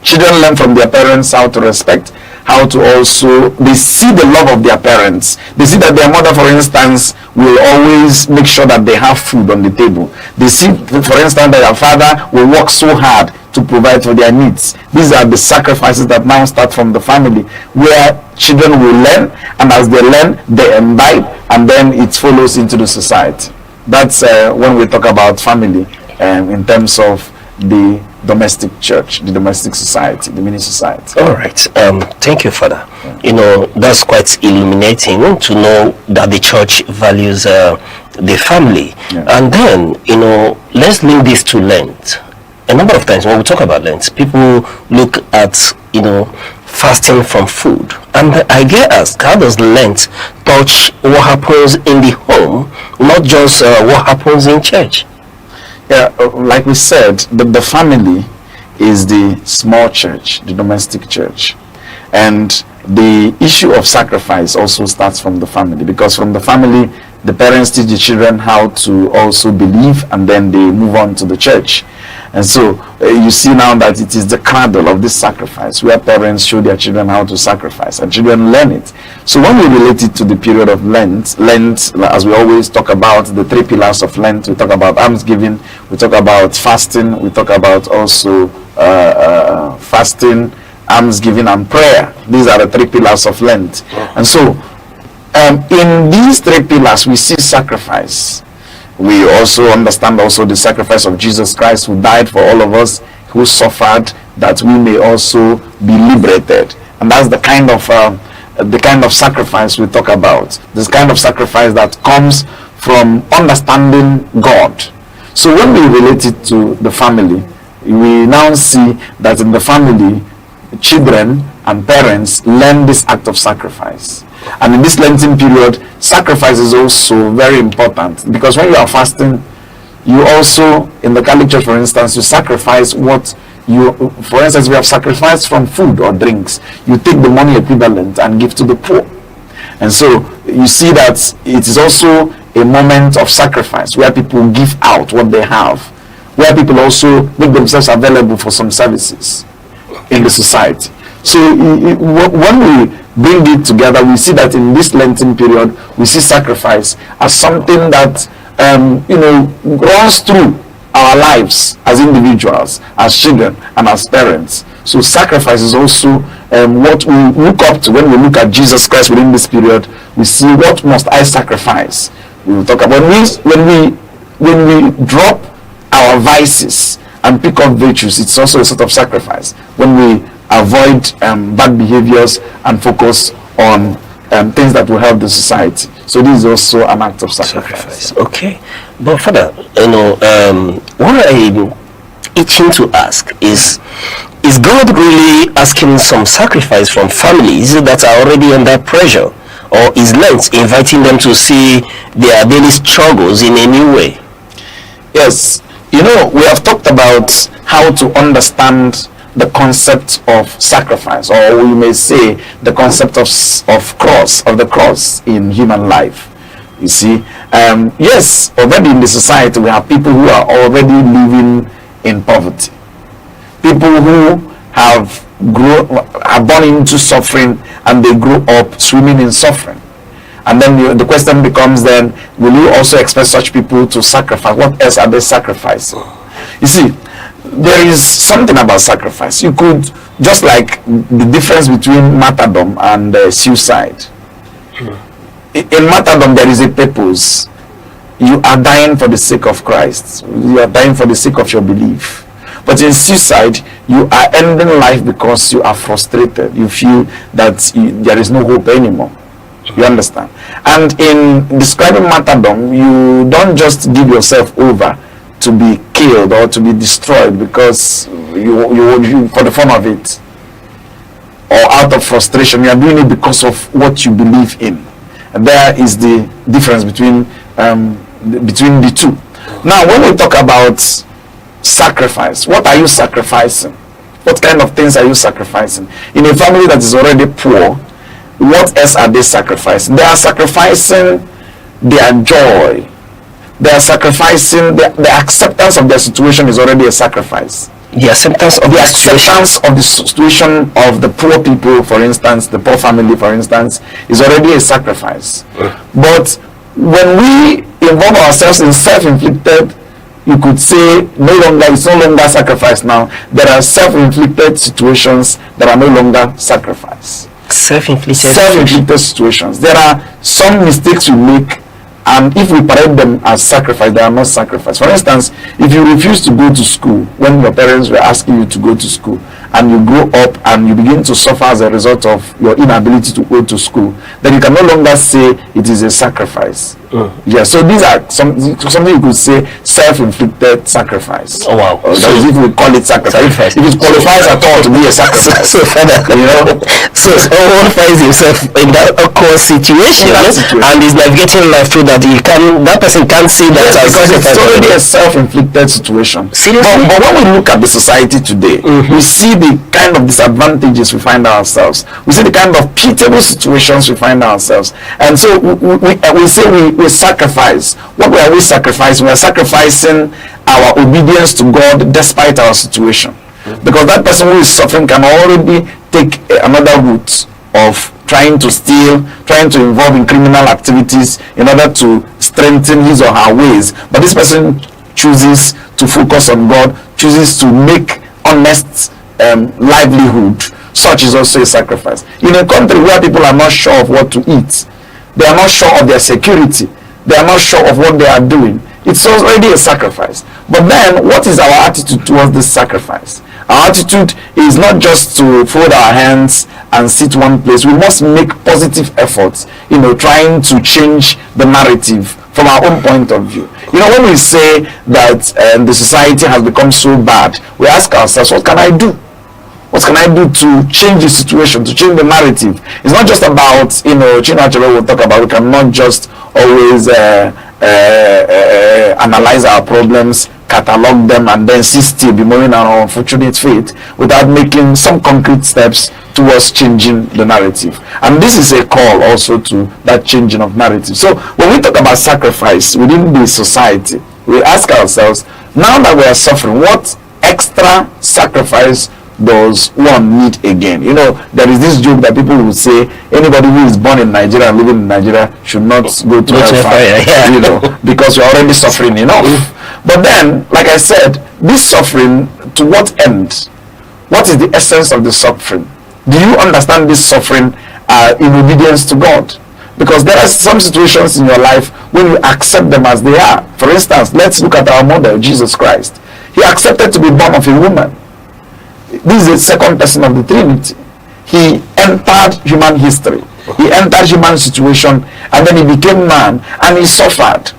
Children learn from their parents how to respect, how to also, they see the love of their parents. They see that their mother, for instance, will always make sure that they have food on the table. They see, for instance, that their father will work so hard to provide for their needs. These are the sacrifices that now start from the family, where children will learn, and as they learn, they imbibe, and then it follows into the society. That's when we talk about family in terms of the domestic church, the domestic society, the mini society. All right. Thank you, Father. Yeah. You know, that's quite illuminating to know that the church values the family. Yeah. And then, you know, let's link this to Lent. A number of times when we talk about Lent, people look at, you know, fasting from food. And I get asked, how does Lent touch what happens in the home, not just what happens in church? Yeah, like we said, the family is the small church, the domestic church. And the issue of sacrifice also starts from the family, because from the family, the parents teach the children how to also believe, and then they move on to the church. And so you see now that it is the cradle of this sacrifice, where parents show their children how to sacrifice, and children learn it. So when we relate it to the period of Lent, as we always talk about the three pillars of Lent, we talk about almsgiving, we talk about fasting, we talk about also fasting, almsgiving, and prayer. These are the three pillars of Lent. And so in these three pillars, we see sacrifice. We also understand also the sacrifice of Jesus Christ, who died for all of us, who suffered that we may also be liberated. And that's the kind of sacrifice we talk about. This kind of sacrifice that comes from understanding God. So when we relate it to the family, we now see that in the family, children and parents learn this act of sacrifice. And in this Lenten period, sacrifice is also very important, because when you are fasting, you also, in the Catholic Church, for instance, you sacrifice what you, for instance, we have sacrificed from food or drinks. You take the money equivalent and give to the poor. And so you see that it is also a moment of sacrifice, where people give out what they have, where people also make themselves available for some services in the society. So when we bring it together, we see that in this Lenten period, we see sacrifice as something that runs through our lives as individuals, as children, and as parents. So sacrifice is also what we look up to when we look at Jesus Christ within this period. We see, what must I sacrifice? We will talk about when we drop our vices and pick up virtues. It's also a sort of sacrifice. When we avoid bad behaviors and focus on things that will help the society. So this is also an act of sacrifice. Okay, but Father, what I'm itching to ask is God really asking some sacrifice from families that are already under pressure, or is Lent inviting them to see their daily struggles in a new way? Yes, we have talked about how to understand the concept of sacrifice, or we may say the concept of the cross in human life. You see, yes, already in the society we have people who are already living in poverty, people who are born into suffering and they grow up swimming in suffering. And then the question becomes then, will you also expect such people to sacrifice? What else are they sacrificing? You see, there is something about sacrifice. You could, just like the difference between martyrdom and suicide. In martyrdom, there is a purpose. You are dying for the sake of Christ. You are dying for the sake of your belief. But in suicide, you are ending life because you are frustrated. You feel that there is no hope anymore. You understand? And in describing martyrdom, you don't just give yourself over to be killed or to be destroyed because you for the fun of it, or out of frustration. You are doing it because of what you believe in. And there is the difference between the two. Now, when we talk about sacrifice, what are you sacrificing? What kind of things are you sacrificing? In a family that is already poor, what else are they sacrificing? They are sacrificing their joy. They are sacrificing the acceptance of their situation is already a sacrifice. The acceptance of the situation of the poor people, for instance, the poor family, for instance, is already a sacrifice. But when we involve ourselves in self-inflicted, you could say it's no longer sacrifice now. There are self-inflicted situations that are no longer sacrifice. Self-inflicted situations. There are some mistakes we make, and if we parade them as sacrifice, they are not sacrifice. For instance, if you refuse to go to school when your parents were asking you to go to school, and you grow up and you begin to suffer as a result of your inability to go to school, then you can no longer say it is a sacrifice. Yeah, so these are something you could say self-inflicted sacrifice. Oh wow! That is if we call it sacrifice. If it qualifies at all to be a sacrifice. So someone finds himself in that awkward situation, and is navigating life through that. That person can't see that because it's already a self-inflicted situation. Seriously? But when we look at the society today, we see the kind of disadvantages we find ourselves. We see the kind of pitiable situations we find ourselves, and so we say we sacrifice. What are we sacrificing? We are sacrificing our obedience to God despite our situation, because that person who is suffering can already take another route of trying to steal, trying to involve in criminal activities in order to strengthen his or her ways. But this person chooses to focus on God, chooses to make honest livelihood. Such is also a sacrifice. In a country where people are not sure of what to eat, they are not sure of their security, they are not sure of what they are doing, it's already a sacrifice. But then, what is our attitude towards this sacrifice? Our attitude is not just to fold our hands and sit one place. We must make positive efforts, trying to change the narrative from our own point of view. When we say that the society has become so bad, we ask ourselves, what can I do? What can I do to change the situation, to change the narrative? It's not just about, Chinachebe will talk about, we cannot just always analyze our problems, catalog them, and then sit still, bemoaning our unfortunate fate without making some concrete steps towards changing the narrative. And this is a call also to that changing of narrative. So when we talk about sacrifice within the society, we ask ourselves, now that we are suffering, what extra sacrifice does one meet again? You know, there is this joke that people will say anybody who is born in Nigeria and living in Nigeria should not go to hellfire, you know, because you're already suffering enough. But then, like I said, this suffering, to what end? What is the essence of the suffering? Do you understand this suffering in obedience to God? Because there are some situations in your life when you accept them as they are. For instance, let's look at our model, Jesus Christ. He accepted to be born of a woman. This is the second person of the Trinity. He entered human history. He entered human situation, and then he became man, and he suffered.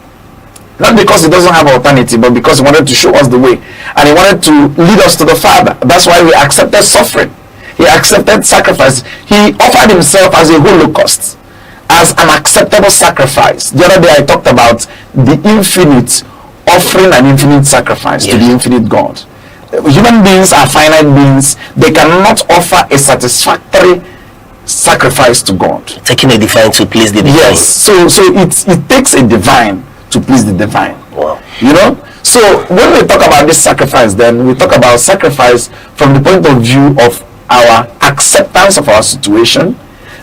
Not because he doesn't have alternative, but because he wanted to show us the way, and he wanted to lead us to the Father. That's why we accepted suffering. He accepted sacrifice. He offered himself as a holocaust, as an acceptable sacrifice. The other day I talked about the infinite offering and infinite sacrifice to the infinite God. Human beings are finite beings. They cannot offer a satisfactory sacrifice to God. Taking a divine to please the divine. Yes. So it takes a divine to please the divine. Wow. You know? So when we talk about this sacrifice, then we talk about sacrifice from the point of view of our acceptance of our situation,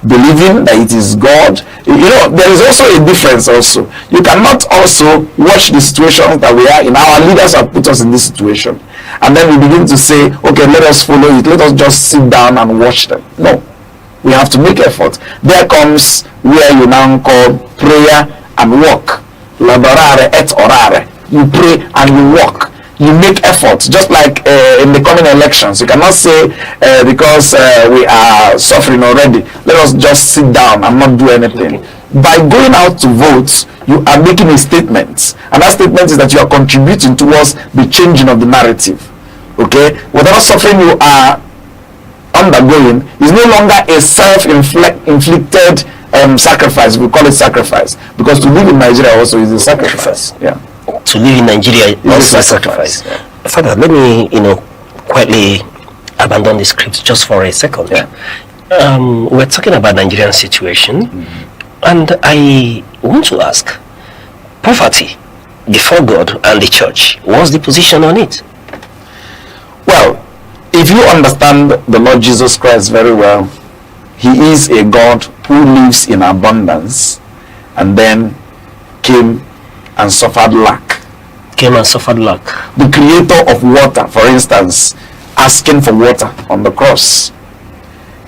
believing that it is God. You know, there is also a difference also. You cannot also watch the situations that we are in. Our leaders have put us in this situation, and then we begin to say, okay, let us follow it, let us just sit down and watch them. No, we have to make effort. There comes where you now call prayer and work. Laborare et orare. You pray and you work. You make efforts, just like in the coming elections. You cannot say because we are suffering already, let us just sit down and not do anything. By going out to vote, you are making a statement, and that statement is that you are contributing towards the changing of the narrative. Okay, whatever suffering you are undergoing is no longer a self-inflicted sacrifice. We call it sacrifice because to live in Nigeria also is a sacrifice. Yeah. To live in Nigeria is also a sacrifice. Father, let me, quietly abandon the script just for a second. We're talking about Nigerian situation, and I want to ask, poverty before God and the church, what's the position on it? Well, if you understand the Lord Jesus Christ very well, he is a God who lives in abundance and then came and suffered lack. The creator of water, for instance, asking for water on the cross.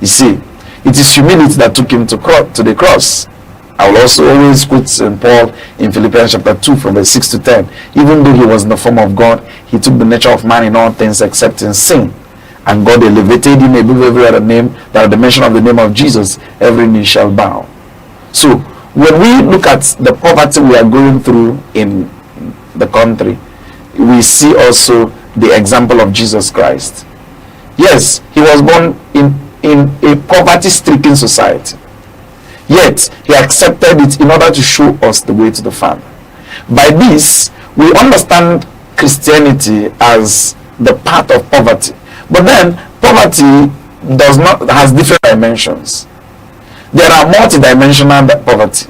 You see, it is humility that took him to the cross. I will also always quote St. Paul in Philippians chapter 2 from verse 6 to 10. Even though he was in the form of God, he took the nature of man in all things except in sin. And God elevated him above every other name, that at the mention of the name of Jesus, every knee shall bow. So, when we look at the poverty we are going through in the country, we see also the example of Jesus Christ. Yes, he was born in a poverty-stricken society, yet he accepted it in order to show us the way to the Father. By this, we understand Christianity as the path of poverty. But then, poverty has different dimensions. There are multidimensional poverty,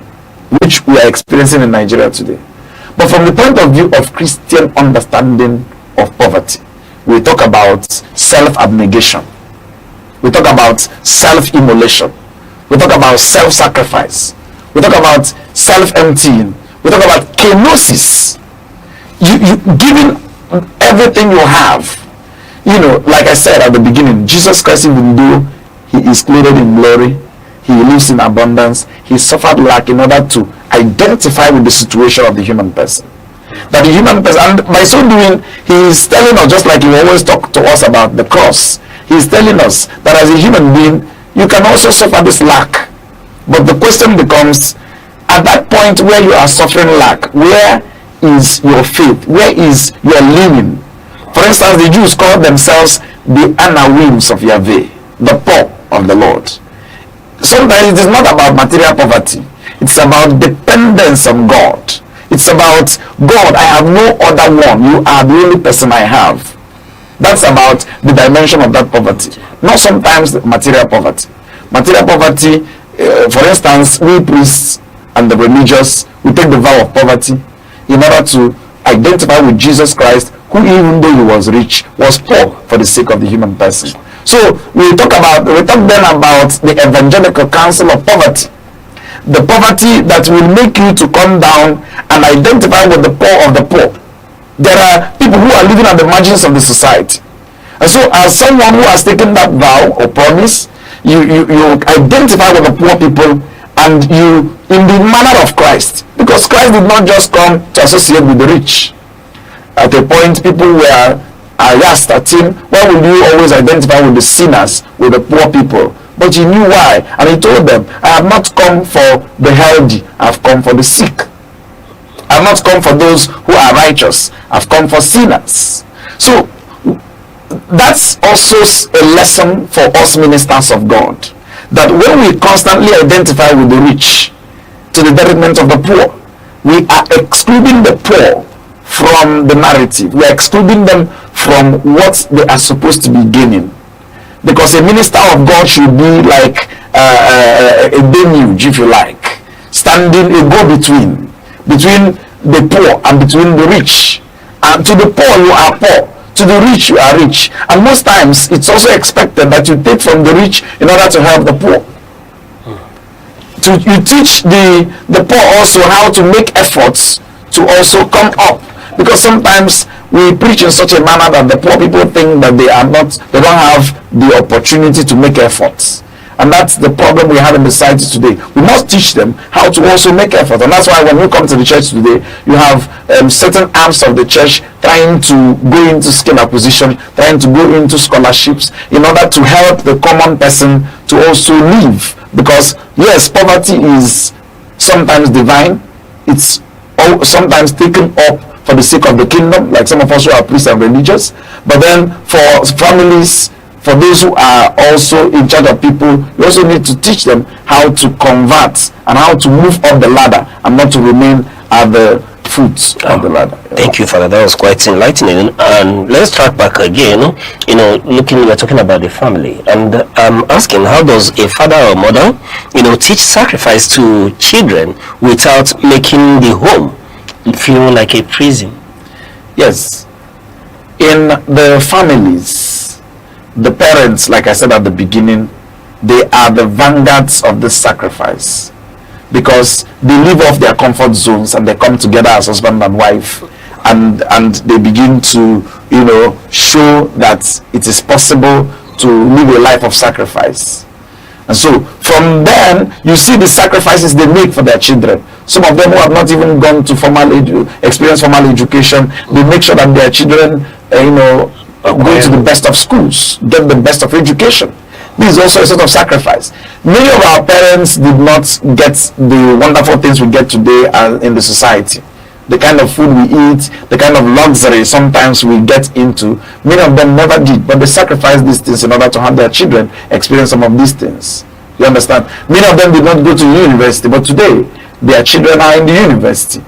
which we are experiencing in Nigeria today. But from the point of view of Christian understanding of poverty, we talk about self-abnegation. We talk about self-immolation. We talk about self-sacrifice. We talk about self-emptying. We talk about kenosis. You giving everything you have. You know, like I said at the beginning, Jesus Christ, even though he is clothed in glory, he lives in abundance, he suffered lack in order to identify with the situation of the human person. That the human person, and by so doing, he is telling us, just like he always talk to us about the cross, he is telling us that as a human being, you can also suffer this lack. But the question becomes, at that point where you are suffering lack, where is your faith? Where is your leaning? For instance, the Jews called themselves the Anawims of Yahweh, the poor of the Lord. Sometimes it is not about material poverty. It's about dependence on God. It's about, God, I have no other one. You are the only person I have. That's about the dimension of that poverty. Not sometimes material poverty. Material poverty, for instance, we priests and the religious, we take the vow of poverty in order to identify with Jesus Christ, who even though he was rich, was poor for the sake of the human person. So we talk then about the Evangelical Council of Poverty. The poverty that will make you to come down and identify with the poor of the poor. There are people who are living at the margins of the society. And so as someone who has taken that vow or promise, you identify with the poor people, and you, in the manner of Christ, because Christ did not just come to associate with the rich. At a point, people were asked at him, why will you always identify with the sinners, with the poor people? But he knew why, and he told them, I have not come for the healthy, I have come for the sick. I have not come for those who are righteous, I have come for sinners. So that's also a lesson for us ministers of God, that when we constantly identify with the rich to the detriment of the poor, we are excluding the poor from the narrative. We are excluding them from what they are supposed to be gaining. Because a minister of God should be like a deluge, if you like, standing a go-between between the poor and between the rich. And to the poor you are poor, to the rich you are rich. And most times it's also expected that you take from the rich in order to help the poor. You teach the poor also how to make efforts to also come up, because sometimes we preach in such a manner that the poor people think that they don't have the opportunity to make efforts. And that's the problem we have in the society today. We must teach them how to also make effort. And that's why when you come to the church today, you have certain arms of the church trying to go into skill acquisition, trying to go into scholarships in order to help the common person to also live. Because yes, poverty is sometimes divine. It's sometimes taken up for the sake of the kingdom, like some of us who are priests and religious. But then for families, for those who are also in charge of people, you also need to teach them how to convert and how to move up the ladder and not to remain at the foot of the ladder. Thank you, Father. That was quite enlightening. And let's track back again. We're talking about the family, and I'm asking, how does a father or mother, teach sacrifice to children without making the home feel like a prison? Yes. In the families, the parents, like I said at the beginning, they are the vanguards of this sacrifice, because they leave off their comfort zones and they come together as husband and wife, and they begin to show that it is possible to live a life of sacrifice. And so from then you see the sacrifices they make for their children. Some of them who have not even gone to experience formal education, they make sure that their children go to the best of schools, get the best of education. This is also a sort of sacrifice. Many of our parents did not get the wonderful things we get today in the society. The kind of food we eat, the kind of luxury sometimes we get into, many of them never did, but they sacrificed these things in order to have their children experience some of these things. You understand? Many of them did not go to university, but today their children are in the university.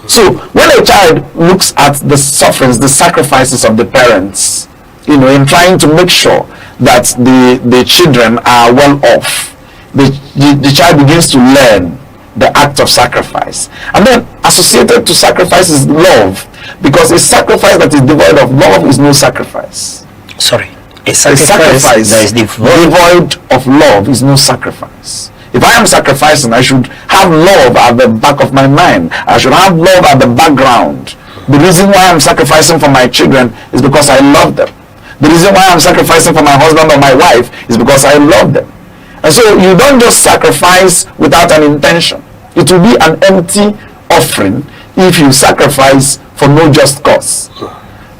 So when a child looks at the sufferings, the sacrifices of the parents, in trying to make sure that the children are well off, the child begins to learn the act of sacrifice. And then associated to sacrifice is love, because a sacrifice that is devoid of love is no sacrifice. A sacrifice that is devoid of love is no sacrifice. If I am sacrificing, I should have love at the back of my mind. I should have love at the background. The reason why I'm sacrificing for my children is because I love them. The reason why I'm sacrificing for my husband or my wife is because I love them. And so you don't just sacrifice without an intention. It will be an empty offering if you sacrifice for no just cause.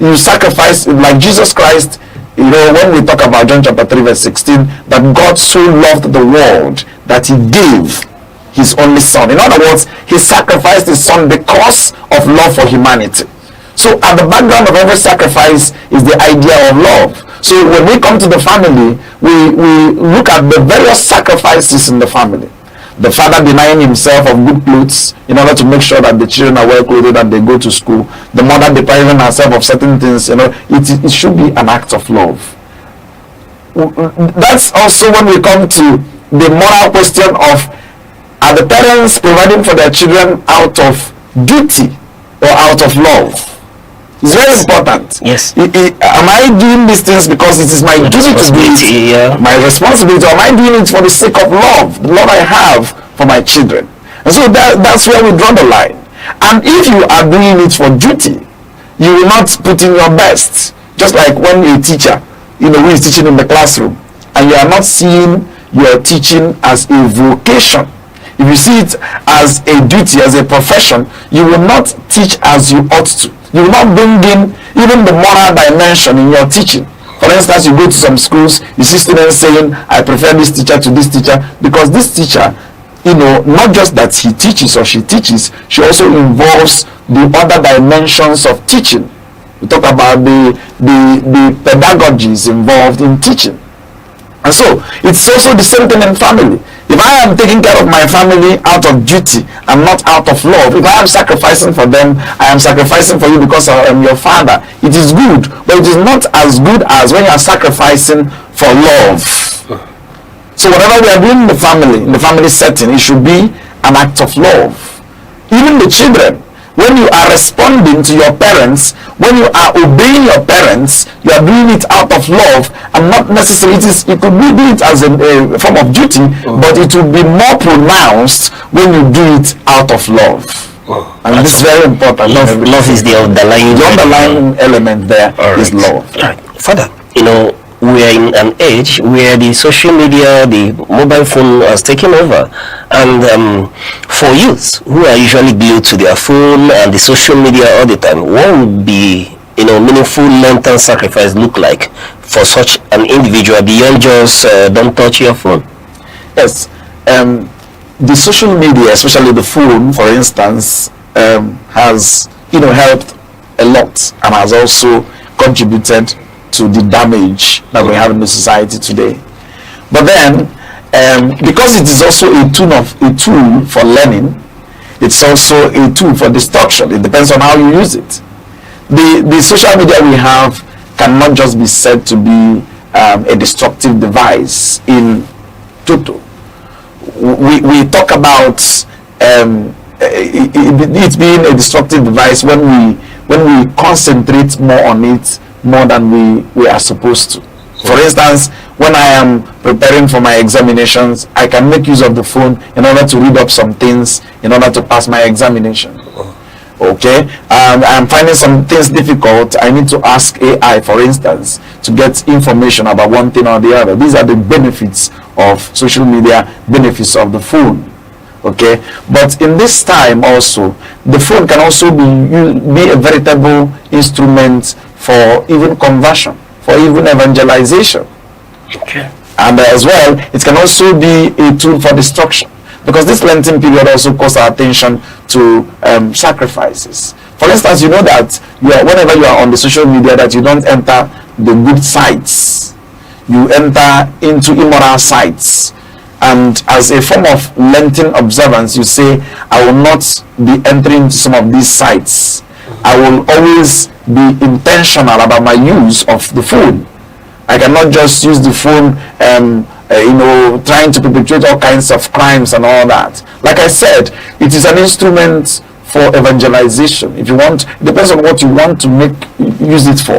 You sacrifice like Jesus Christ. When we talk about John chapter 3 verse 16, that God so loved the world that he gave his only son. In other words, he sacrificed his son because of love for humanity. So at the background of every sacrifice is the idea of love. So when we come to the family, we look at the various sacrifices in the family. The father denying himself of good clothes in order to make sure that the children are well clothed and they go to school. The mother depriving herself of certain things. It should be an act of love. That's also when we come to the moral question of, are the parents providing for their children out of duty or out of love? It's very important. Yes. Am I doing these things because it is my duty to do it? My responsibility, or am I doing it for the sake of love, the love I have for my children? And so that's where we draw the line. And if you are doing it for duty, you will not put in your best. Just like when a teacher, who is teaching in the classroom, and you are not seeing your teaching as a vocation. If you see it as a duty, as a profession, you will not teach as you ought to. You will not bring in even the moral dimension in your teaching. For instance, you go to some schools, you see students saying, I prefer this teacher to this teacher, because this teacher, not just that he teaches or she teaches, she also involves the other dimensions of teaching. We talk about the pedagogies involved in teaching. And so, it's also the same thing in family. If I am taking care of my family out of duty and not out of love, if I am sacrificing for them, I am sacrificing for you because I am your father. It is good, but it is not as good as when you are sacrificing for love. So whatever we are doing in the family setting, it should be an act of love. Even the children, when you are responding to your parents, when you are obeying your parents, you are doing it out of love, and not necessarily you could do it as a form of duty, but it will be more pronounced when you do it out of love. And this is very important. Love is the underlying element there. Is love. Right. Father, we are in an age where the social media, the mobile phone has taken over, and for youths who are usually glued to their phone and the social media all the time, what would be meaningful Lenten sacrifice look like for such an individual beyond just don't touch your phone? Yes, the social media, especially the phone, for instance, has helped a lot and has also contributed to the damage that we have in the society today. But then, because it is also a tool for learning, it's also a tool for destruction. It depends on how you use it. The social media we have cannot just be said to be a destructive device in total. We talk about it being a destructive device when we concentrate more on it more than we are supposed to. For instance, when I am preparing for my examinations, I can make use of the phone in order to read up some things in order to pass my examination. Okay, I'm finding some things difficult. I need to ask AI, for instance, to get information about one thing or the other. These are the benefits of social media, benefits of the phone. Okay, but in this time also, the phone can also be a veritable instrument for even conversion, for even evangelization. Okay. And as well, it can also be a tool for destruction, because this Lenten period also calls our attention to sacrifices. For instance, you know that whenever you are on the social media, that you don't enter the good sites, you enter into immoral sites. And as a form of Lenten observance, you say, I will not be entering into some of these sites. I will always be intentional about my use of the phone. I cannot just use the phone trying to perpetrate all kinds of crimes and all that. Like I said, it is an instrument for evangelization. If you want, it depends on what you want to use it for.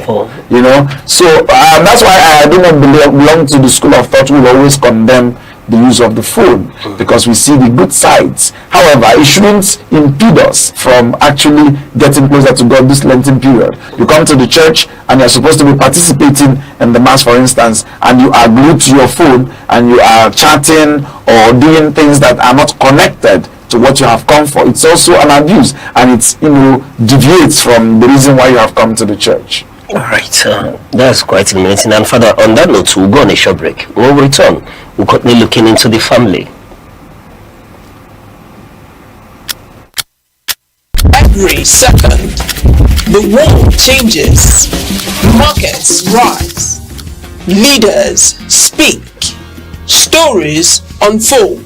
So that's why I do not belong to the school of thought who will always condemn the use of the phone, because we see the good sides. However, it shouldn't impede us from actually getting closer to God this Lenten period. You come to the church and you're supposed to be participating in the mass, for instance, and you are glued to your phone and you are chatting or doing things that are not connected to what you have come for. It's also an abuse, and it deviates from the reason why you have come to the church. All right, that's quite illuminating. And Father, on that note, we'll go on a short break. When we return, we'll continue looking into the family. Every second, the world changes, markets rise, leaders speak, stories unfold.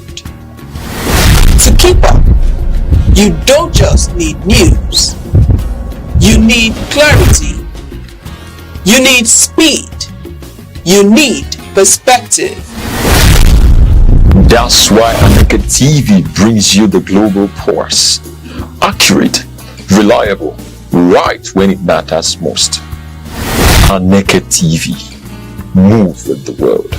To keep up, you don't just need news, you need clarity. You need speed. You need perspective. That's why Aneke TV brings you the global pulse. Accurate, reliable, right when it matters most. Aneke TV. Move with the world.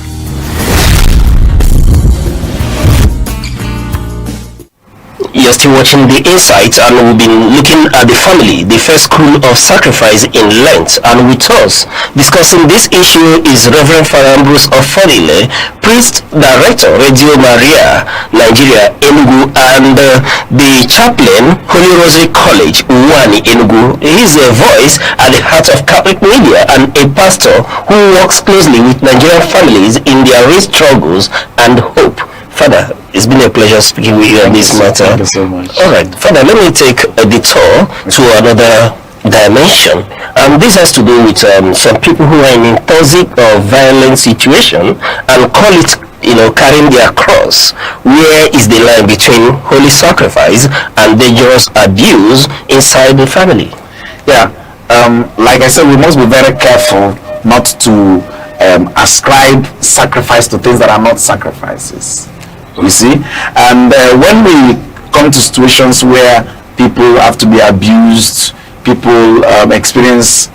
You're still watching The Insight, and we've been looking at the family, the first school of sacrifice in Lent. And with us discussing this issue is Reverend Father Ambrose Ofodile, Priest Director, Radio Maria, Nigeria, Enugu, and the chaplain, Holy Rosary College, Uwani, Enugu. He's a voice at the heart of Catholic media and a pastor who works closely with Nigerian families in their real struggles and hope. Father, it's been a pleasure speaking with you on this matter. Thank you so much. All right, Father, let me take a detour to another dimension. This has to do with some people who are in a toxic or violent situation and call it, carrying their cross. Where is the line between holy sacrifice and dangerous abuse inside the family? Yeah, like I said, we must be very careful not to ascribe sacrifice to things that are not sacrifices. You see, and when we come to situations where people have to be abused, people experience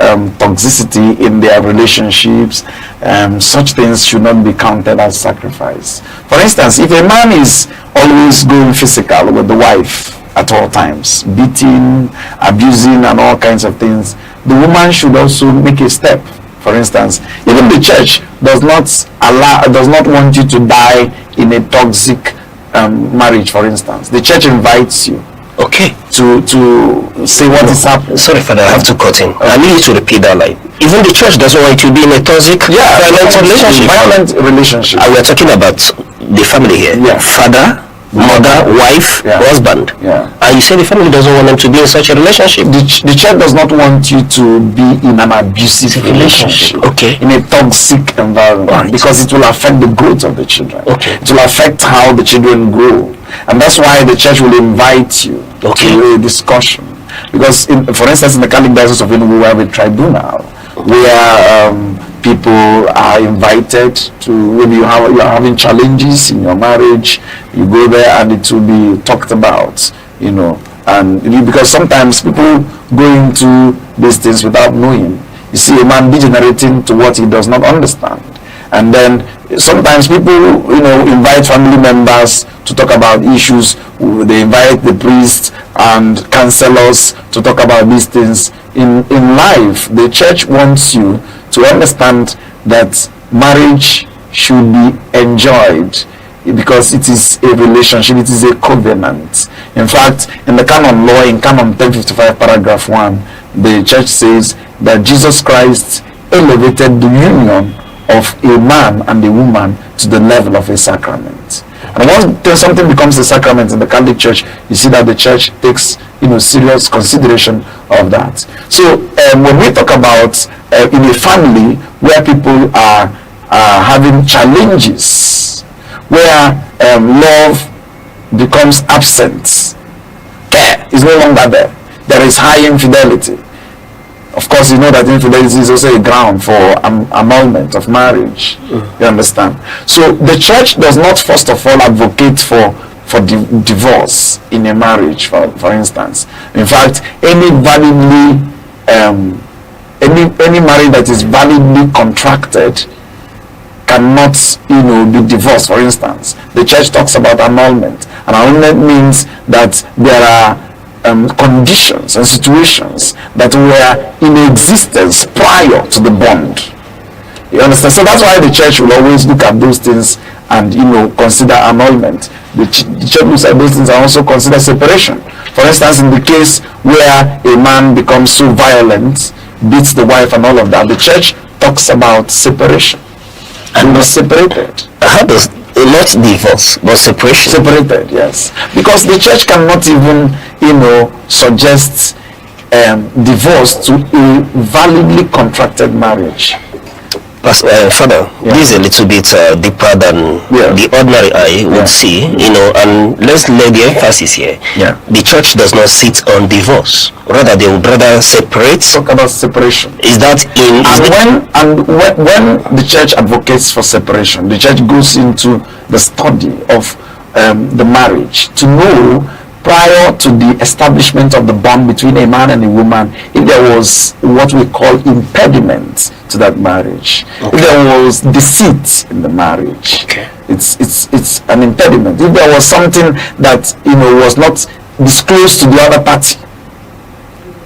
toxicity in their relationships, such things should not be counted as sacrifice. For instance, if a man is always going physical with the wife at all times, beating, abusing, and all kinds of things, the woman should also make a step. For instance, even the church does not want you to die in a toxic marriage. For instance, the church invites you, to say what is happening. Sorry, Father, I have to cut in. I need you to repeat that line. Even the church doesn't want you to be in a toxic, violent relationship. And we're talking about the family here. Yeah. Father, mother, wife, husband. Yeah. And you say the family doesn't want them to be in such a relationship. The church does not want you to be in an abusive relationship. In a toxic environment, because it will affect the growth of the children. It will affect how the children grow, and that's why the church will invite you to a discussion. Because, for instance, in the Catholic Diocese of Enugu, we have a tribunal where people are invited to, maybe you're having challenges in your marriage, you go there and it will be talked about, and because sometimes people go into these things without knowing. You see a man degenerating to what he does not understand, and then sometimes people invite family members to talk about issues. They invite the priests and counselors to talk about these things. In life, the church wants you to understand that marriage should be enjoyed because it is a relationship, it is a covenant. In fact, in the canon law, in canon 1055 paragraph 1, the church says that Jesus Christ elevated the union of a man and a woman to the level of a sacrament. And once something becomes a sacrament in the Catholic Church, you see that the church takes serious consideration of that. So when we talk about in a family where people are having challenges, where love becomes absent, care is no longer there, there is high infidelity. Of course, you know that infidelity is also a ground for annulment of marriage. You understand? So the church does not first of all advocate for divorce in a marriage, for instance. In fact, any validly any marriage that is validly contracted cannot be divorced. For instance, the church talks about annulment, and annulment means that there are conditions and situations that were in existence prior to the bond. You understand? So that's why the church will always look at those things and consider annulment. The church looks at those things and also consider separation. For instance, in the case where a man becomes so violent, beats the wife and all of that, the church talks about separation and be separated. How does not divorce but separation? Separated, yes, because the church cannot even suggest divorce to a validly contracted marriage. Father, this is a little bit deeper than the ordinary eye would see, and let's lay the emphasis here. The church does not sit on divorce, rather they would rather separate. Talk about separation. Is that when the church advocates for separation, the church goes into the study of the marriage to know prior to the establishment of the bond between a man and a woman, if there was what we call impediment to that marriage, if there was deceit in the marriage, it's an impediment. If there was something that was not disclosed to the other party,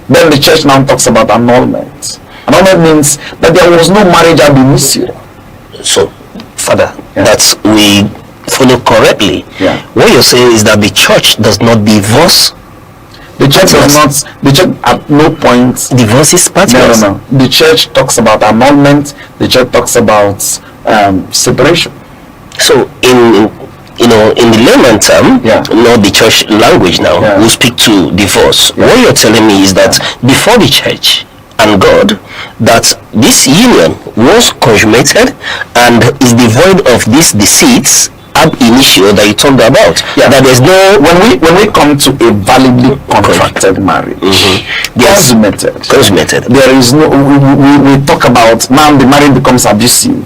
then the church now talks about annulment. Annulment means that there was no marriage ab initio. So, Father, that we follow correctly. What you're saying is that the church does not divorce. The church does not. The church at no point divorces partners. No. The church talks about annulment. The church talks about separation. So in the layman term, not the church language now, we speak to divorce. What you're telling me is that before the church and God, that this union was consummated and is devoid of these deceits ab initio that you talked about. That there's no, when we come to a validly contracted marriage, consummated, there is no, we talk about now the marriage becomes abusive.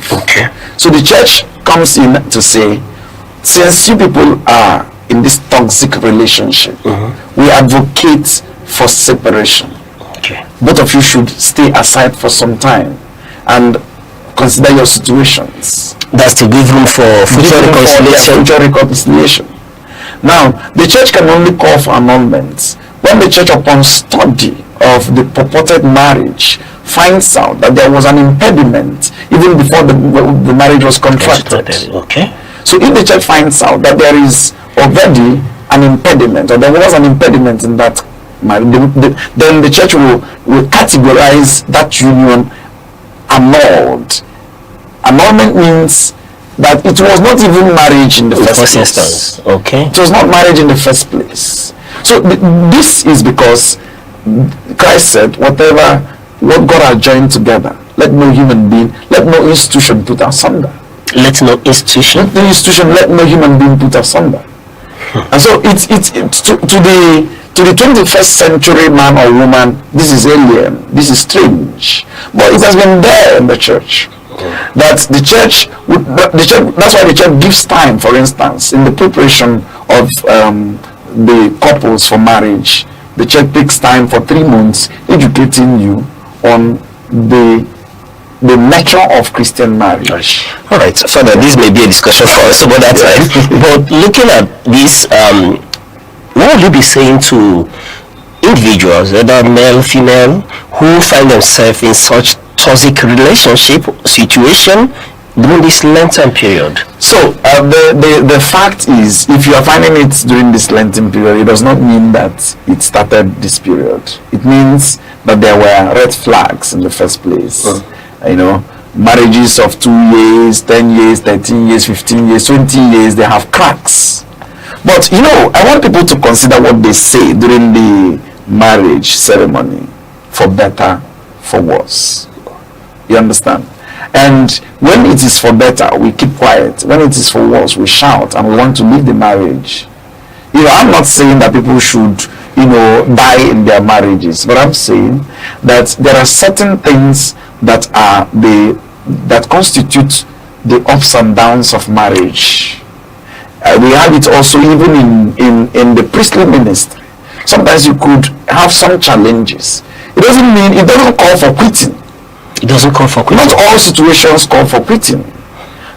So the church comes in to say, since you people are in this toxic relationship, we advocate for separation. Both of you should stay aside for some time and consider your situations. That's to give room for future reconciliation. Now, the church can only call for annulments when the church, upon study of the purported marriage, finds out that there was an impediment even before the marriage was contracted. So if the church finds out that there is already an impediment, or there was an impediment in that marriage, then the church will categorize that union annulled. Annulment means that it was not even marriage in the first place. It was not marriage in the first place. So this is because Christ said, what God has joined together, let no human being, let no institution put asunder. Let no institution, let no human being put asunder. And so it's to the 21st century man or woman, this is alien, this is strange, but it has been there in the church. That the church, that's why the church gives time. For instance, in the preparation of the couples for marriage, the church takes time for 3 months educating you on the nature of Christian marriage. All right, Father, this may be a discussion for us about that time. But looking at this, what would you be saying to individuals, whether male, female, who find themselves in such toxic relationship situation during this Lenten period? So the fact is, if you are finding it during this Lenten period, it does not mean that it started this period. It means that there were red flags in the first place. Marriages of 2 years, 10 years, 13 years, 15 years, 20 years, they have cracks. But I want people to consider what they say during the marriage ceremony, for better, for worse. You understand? And when it is for better, we keep quiet. When it is for worse, we shout and we want to leave the marriage. I'm not saying that people should, die in their marriages, but I'm saying that there are certain things that constitute the ups and downs of marriage. We have it also even in the priestly ministry. Sometimes you could have some challenges. It doesn't call for quitting. It doesn't call for quitting. Not all situations call for quitting.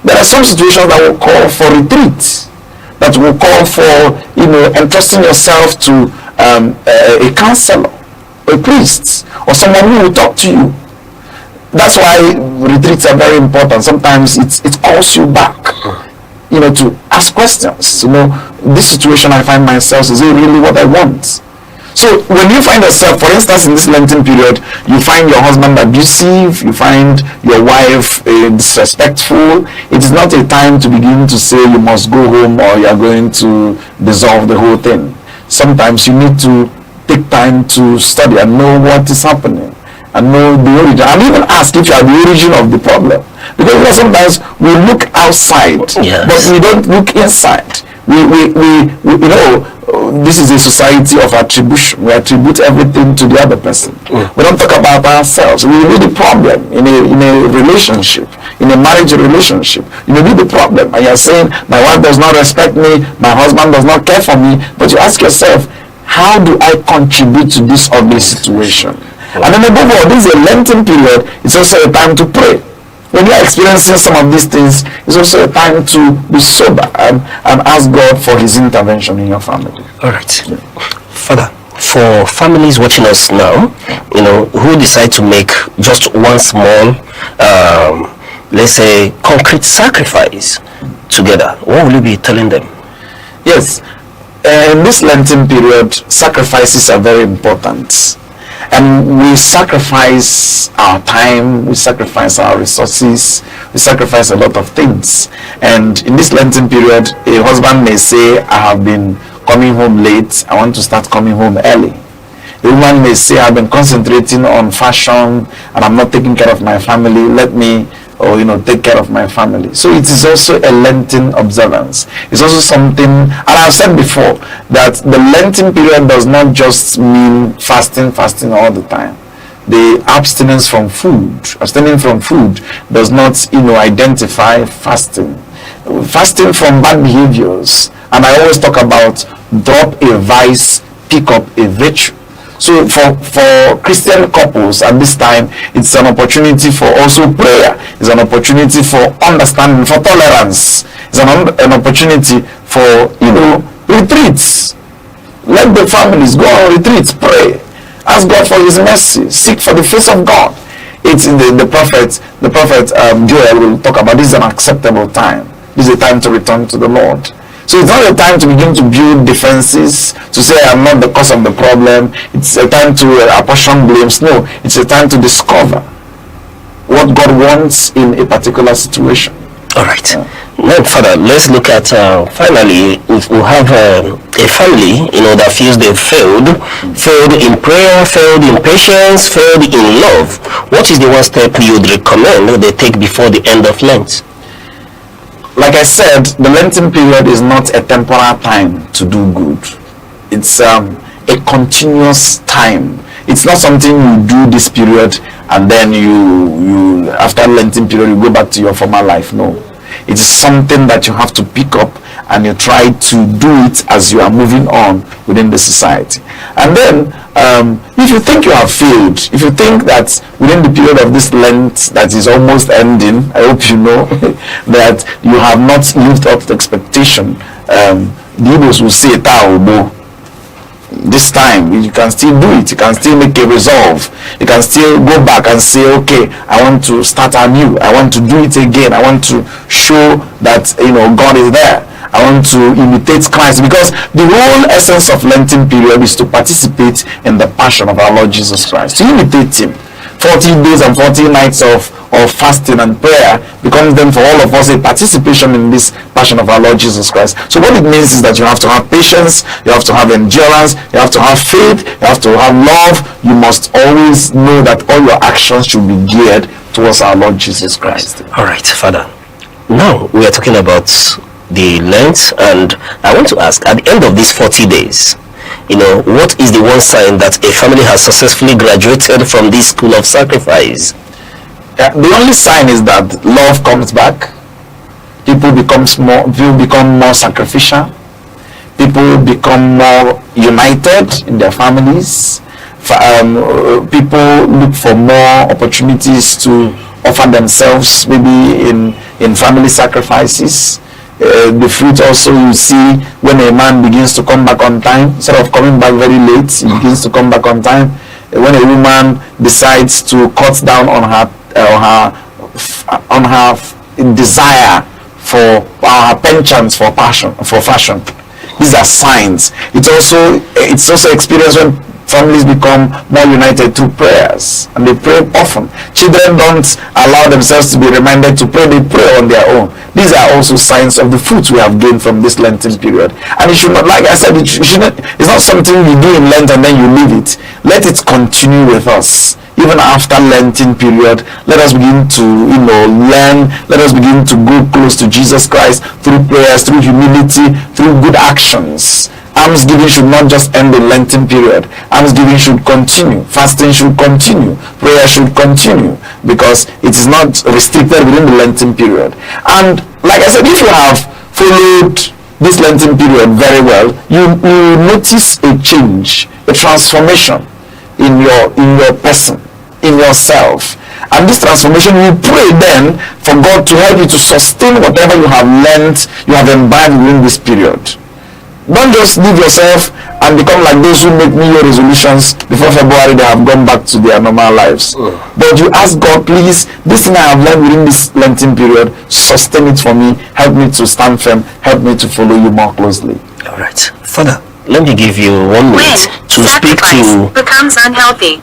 There are some situations that will call for retreat, that will call for entrusting yourself to a counselor, a priest, or someone who will talk to you. That's why retreats are very important. Sometimes it calls you back, to ask questions. This situation I find myself, is it really what I want? So when you find yourself, for instance, in this Lenten period, you find your husband abusive, you find your wife disrespectful, it is not a time to begin to say you must go home or you are going to dissolve the whole thing. Sometimes you need to take time to study and know what is happening and know the origin, and even ask if you are the origin of the problem. Because sometimes we look outside, but we don't look inside. The this is a society of attribution. We attribute everything to the other person. We don't talk about ourselves. We will be the problem in a relationship, in a marriage relationship. You may be the problem, and you're saying, my wife does not respect me, my husband does not care for me. But you ask yourself, how do I contribute to this ugly situation? And then above all, this is a Lenten period. It's also a time to pray. When you're experiencing some of these things, it's also a time to be sober and ask God for his intervention in your family. All right. Father, for families watching us now, who decide to make just one small, let's say, concrete sacrifice together, what will you be telling them? Yes. In this Lenten period, sacrifices are very important. And we sacrifice our time, we sacrifice our resources, we sacrifice a lot of things. And in this Lenten period, a husband may say, I have been coming home late, I want to start coming home early. A woman may say, I've been concentrating on fashion and I'm not taking care of my family, let me take care of my family. So it is also a Lenten observance. It's also something, and I've said before, that the Lenten period does not just mean fasting all the time. The abstinence from food, abstaining from food does not, identify fasting. Fasting from bad behaviors, and I always talk about drop a vice, pick up a virtue. So for Christian couples at this time, it's an opportunity for also prayer. It's an opportunity for understanding, for tolerance. It's an opportunity for, retreats. Let the families go on retreats, pray. Ask God for his mercy. Seek for the face of God. It's in the prophet Joel will talk about this is an acceptable time. This is a time to return to the Lord. So it's not a time to begin to build defenses, to say I'm not the cause of the problem. It's a time to apportion blames. No, it's a time to discover what God wants in a particular situation. All right. Now, Father, let's look at, finally, if we have a family, that feels they've failed in prayer, failed in patience, failed in love. What is the one step you would recommend they take before the end of Lent? Like I said, the Lenten period is not a temporal time to do good. It's a continuous time. It's not something you do this period and then you after Lenten period you go back to your former life. No. It is something that you have to pick up and you try to do it as you are moving on within the society. And then if you think you have failed, if you think that within the period of this Lent that is almost ending, I hope you know that you have not lived up to expectation. The Igbos will say, "Taobo." This time you can still do it. You can still make a resolve. You can still go back and say, okay, I want to start anew. I want to do it again. I want to show that God is there. I want to imitate Christ, because the whole essence of Lenten period is to participate in the passion of our Lord Jesus Christ, to imitate him. 40 days and 40 nights of fasting and prayer becomes then for all of us a participation in this passion of our Lord Jesus Christ. So what it means is that you have to have patience, you have to have endurance, you have to have faith, you have to have love. You must always know that all your actions should be geared towards our Lord Jesus Christ. All right, Father. Now we are talking about the Lent, and I want to ask, at the end of these 40 days, what is the one sign that a family has successfully graduated from this school of sacrifice? The only sign is that love comes back. People become more sacrificial. People become more united in their families. People look for more opportunities to offer themselves, maybe in family sacrifices. The fruit also you see when a man begins to come back on time, instead of coming back very late, he begins to come back on time. When a woman decides to cut down on her desire for her penchants for fashion, these are signs. It's also experience when families become more united through prayers, and they pray often. Children don't allow themselves to be reminded to pray, they pray on their own. These are also signs of the fruits we have gained from this Lenten period. And it should not, like I said, it's not something you do in Lent and then you leave it. Let it continue with us. Even after Lenten period, let us begin to learn, let us begin to go close to Jesus Christ through prayers, through humility, through good actions. Almsgiving should not just end in Lenten period. Almsgiving should continue. Fasting should continue. Prayer should continue, because it is not restricted within the Lenten period. And like I said, if you have followed this Lenten period very well, you notice a change, a transformation in your person, in yourself. And this transformation, you pray then for God to help you to sustain whatever you have learned, you have imbibed within this period. Don't just leave yourself and become like those who make New Year resolutions before February, they have gone back to their normal lives. But you ask God, please, this thing I have learned within this Lenten period, sustain it for me, help me to stand firm, help me to follow you more closely. All right. Father, let me give you 1 minute to speak to becomes unhealthy.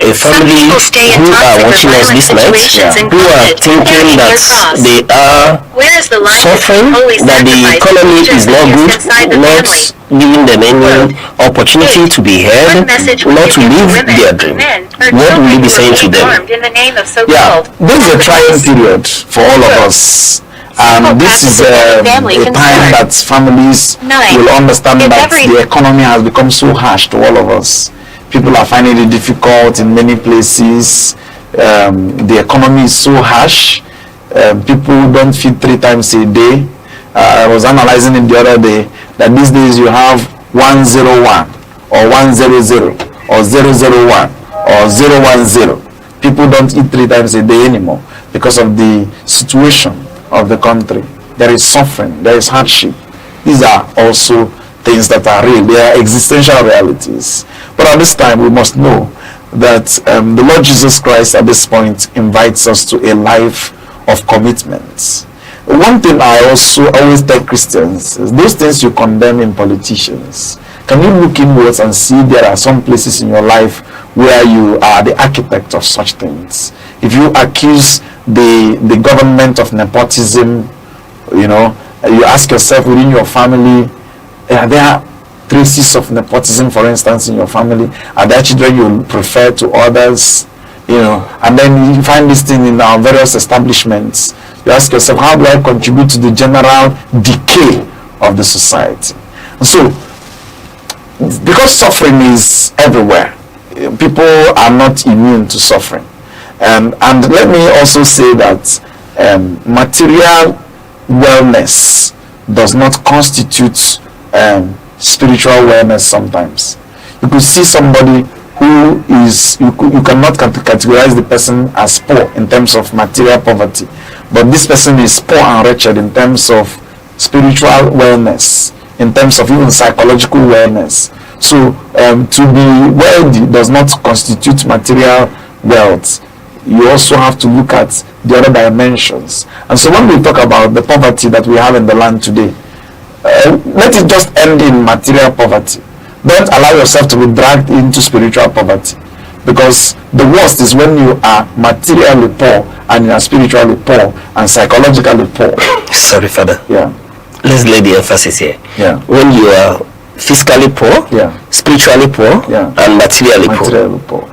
a family who are watching us this night, who are thinking that they are suffering, that the economy is not good, not giving them any opportunity to be heard, not to live their dream. What will you be saying to them? Yeah, this is a trying period for all of us. And this is a time that families will understand that the economy has become so harsh to all of us. People are finding it difficult in many places. The economy is so harsh. People don't feed 3 times a day. I was analyzing it the other day that these days you have 101 or 100 or 001 or 010. People don't eat 3 times a day anymore because of the situation of the country. There is suffering, there is hardship. These are also things that are real. They are existential realities. But at this time, we must know that the Lord Jesus Christ at this point invites us to a life of commitment. One thing I also always tell Christians is those things you condemn in politicians. Can you look inwards and see there are some places in your life where you are the architect of such things? If you accuse the government of nepotism, you ask yourself within your family, are there traces of nepotism, for instance, in your family? Are there children you prefer to others? And then you find this thing in our various establishments. You ask yourself, how do I contribute to the general decay of the society? And so, because suffering is everywhere, people are not immune to suffering. And let me also say that material wellness does not constitute spiritual wellness sometimes. You could see somebody who is, you cannot categorize the person as poor in terms of material poverty, but this person is poor and wretched in terms of spiritual wellness, in terms of even psychological wellness. So to be wealthy does not constitute material wealth. You also have to look at the other dimensions. And so when we talk about the poverty that we have in the land today, let it just end in material poverty. Don't allow yourself to be dragged into spiritual poverty, because the worst is when you are materially poor and you are spiritually poor and psychologically poor. Sorry, Father. Yeah. Let's lay the emphasis here. Yeah. When you are physically poor, spiritually poor, and materially poor.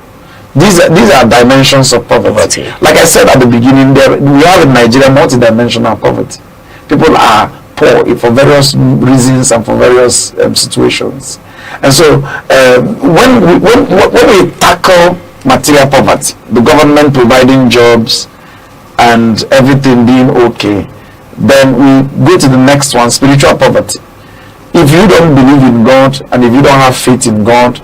These are dimensions of poverty. Like I said at the beginning, we have in Nigeria multidimensional poverty. People are poor for various reasons and for various situations. And so when we tackle material poverty, the government providing jobs and everything being okay, then we go to the next one, spiritual poverty. If you don't believe in God and if you don't have faith in God,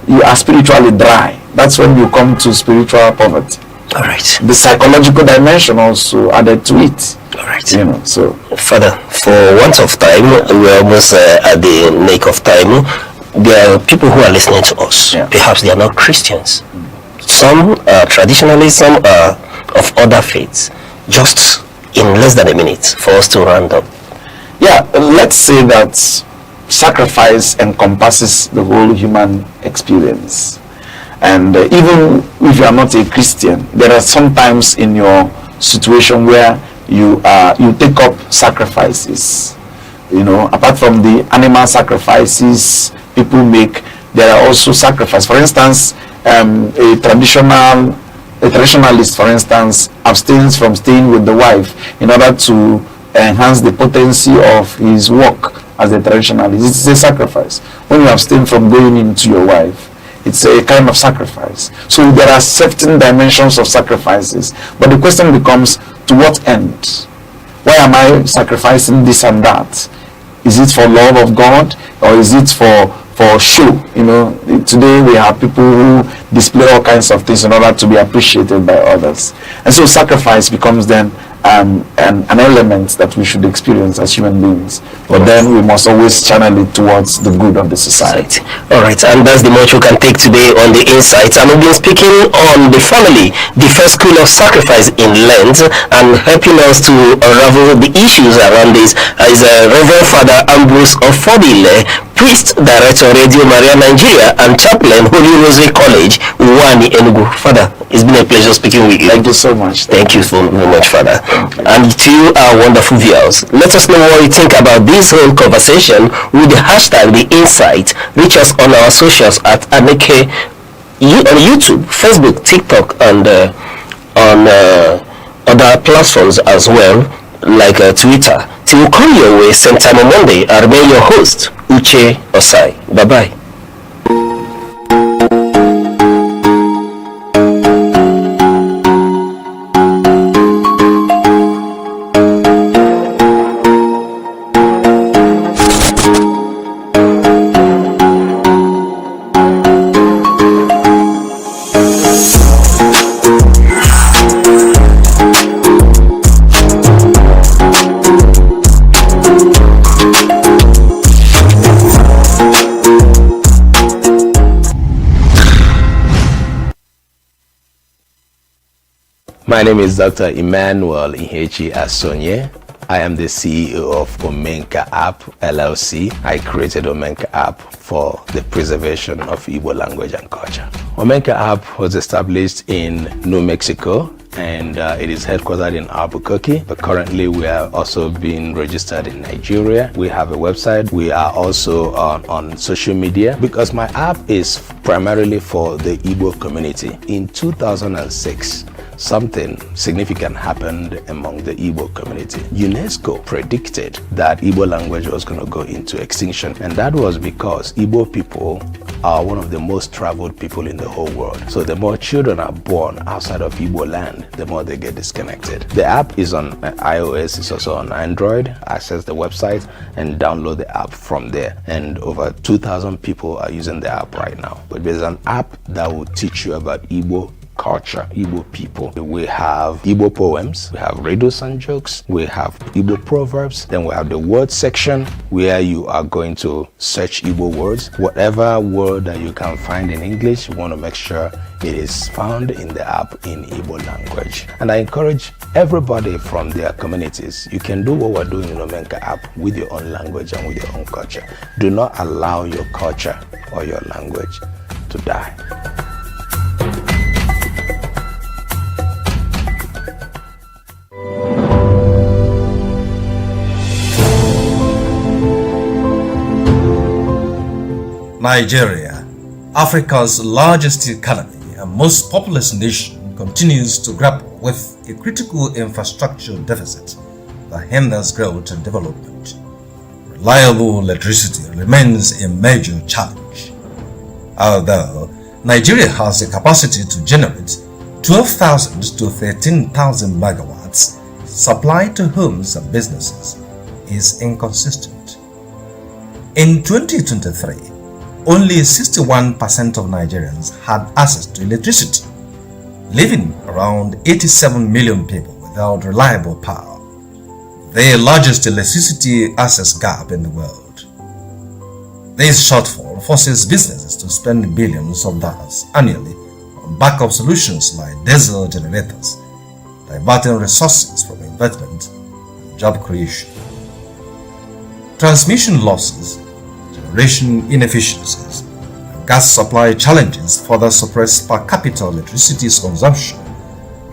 you are spiritually dry. That's when you come to spiritual poverty. All right. The psychological dimension also added to it. All right. So Father, for want of time, we're almost at the neck of time. There are people who are listening to us. Perhaps they are not Christians. Some are traditionalists, some are of other faiths. Just in less than a minute for us to round up. Yeah, let's say that sacrifice encompasses the whole human experience. And even if you are not a Christian, there are some times in your situation where you take up sacrifices. Apart from the animal sacrifices people make, there are also sacrifices. For instance, a traditionalist, for instance, abstains from staying with the wife in order to enhance the potency of his work as the traditionalist. It's a sacrifice. When you abstain from going into your wife, it's a kind of sacrifice. So there are certain dimensions of sacrifices. But the question becomes, to what end? Why am I sacrificing this and that? Is it for love of God, or is it for show? You know, today we have people who display all kinds of things in order to be appreciated by others. And so sacrifice becomes then an element that we should experience as human beings, but then we must always channel it towards the good of the society. All right, and that's the much we can take today on the insights. And we've been speaking on the family, the first school of sacrifice in Lent, and helping us to unravel the issues around this is Reverend Father Ambrose Ofobile, priest, director Radio Maria Nigeria, and chaplain Holy Rosary College, Uwani, Enugu. Father, it's been a pleasure speaking with you. Thank you so much. Thank you so much, Father. And to you, our wonderful viewers, let us know what you think about this whole conversation with the hashtag The Insight. Reach us on our socials at Aneke on YouTube, Facebook, TikTok, and on other platforms as well, like Twitter. Till we come your way same time on Monday, I remain your host, Uche Osai. Bye-bye. My name is Dr. Emmanuel Inhechi Asonye. I am the CEO of Omenka App LLC. I created Omenka App for the preservation of Igbo language and culture. Omenka App was established in New Mexico, and it is headquartered in Albuquerque, but currently we are also being registered in Nigeria. We have a website. We are also on social media, because my app is primarily for the Igbo community. In 2006, something significant happened among the Igbo community. UNESCO predicted that Igbo language was going to go into extinction, and that was because Igbo people are one of the most traveled people in the whole world. So the more children are born outside of Igbo land, the more they get disconnected. The app is on iOS, it's also on Android. Access the website and download the app from there. And over 2,000 people are using the app right now. But there's an app that will teach you about Igbo culture, Igbo people. We have Igbo poems, we have riddles and jokes, we have Igbo proverbs, then we have the word section where you are going to search Igbo words. Whatever word that you can find in English, you want to make sure it is found in the app in Igbo language. And I encourage everybody from their communities, you can do what we're doing in Omenka app with your own language and with your own culture. Do not allow your culture or your language to die. Nigeria, Africa's largest economy and most populous nation, continues to grapple with a critical infrastructure deficit that hinders growth and development. Reliable electricity remains a major challenge. Although Nigeria has the capacity to generate 12,000 to 13,000 megawatts, supply to homes and businesses is inconsistent. In 2023, only 61% of Nigerians had access to electricity, leaving around 87 million people without reliable power, the largest electricity access gap in the world. This shortfall forces businesses to spend billions of dollars annually on backup solutions like diesel generators, diverting resources from investment and job creation. Transmission losses, generation inefficiencies, and gas supply challenges further suppress per capita electricity consumption,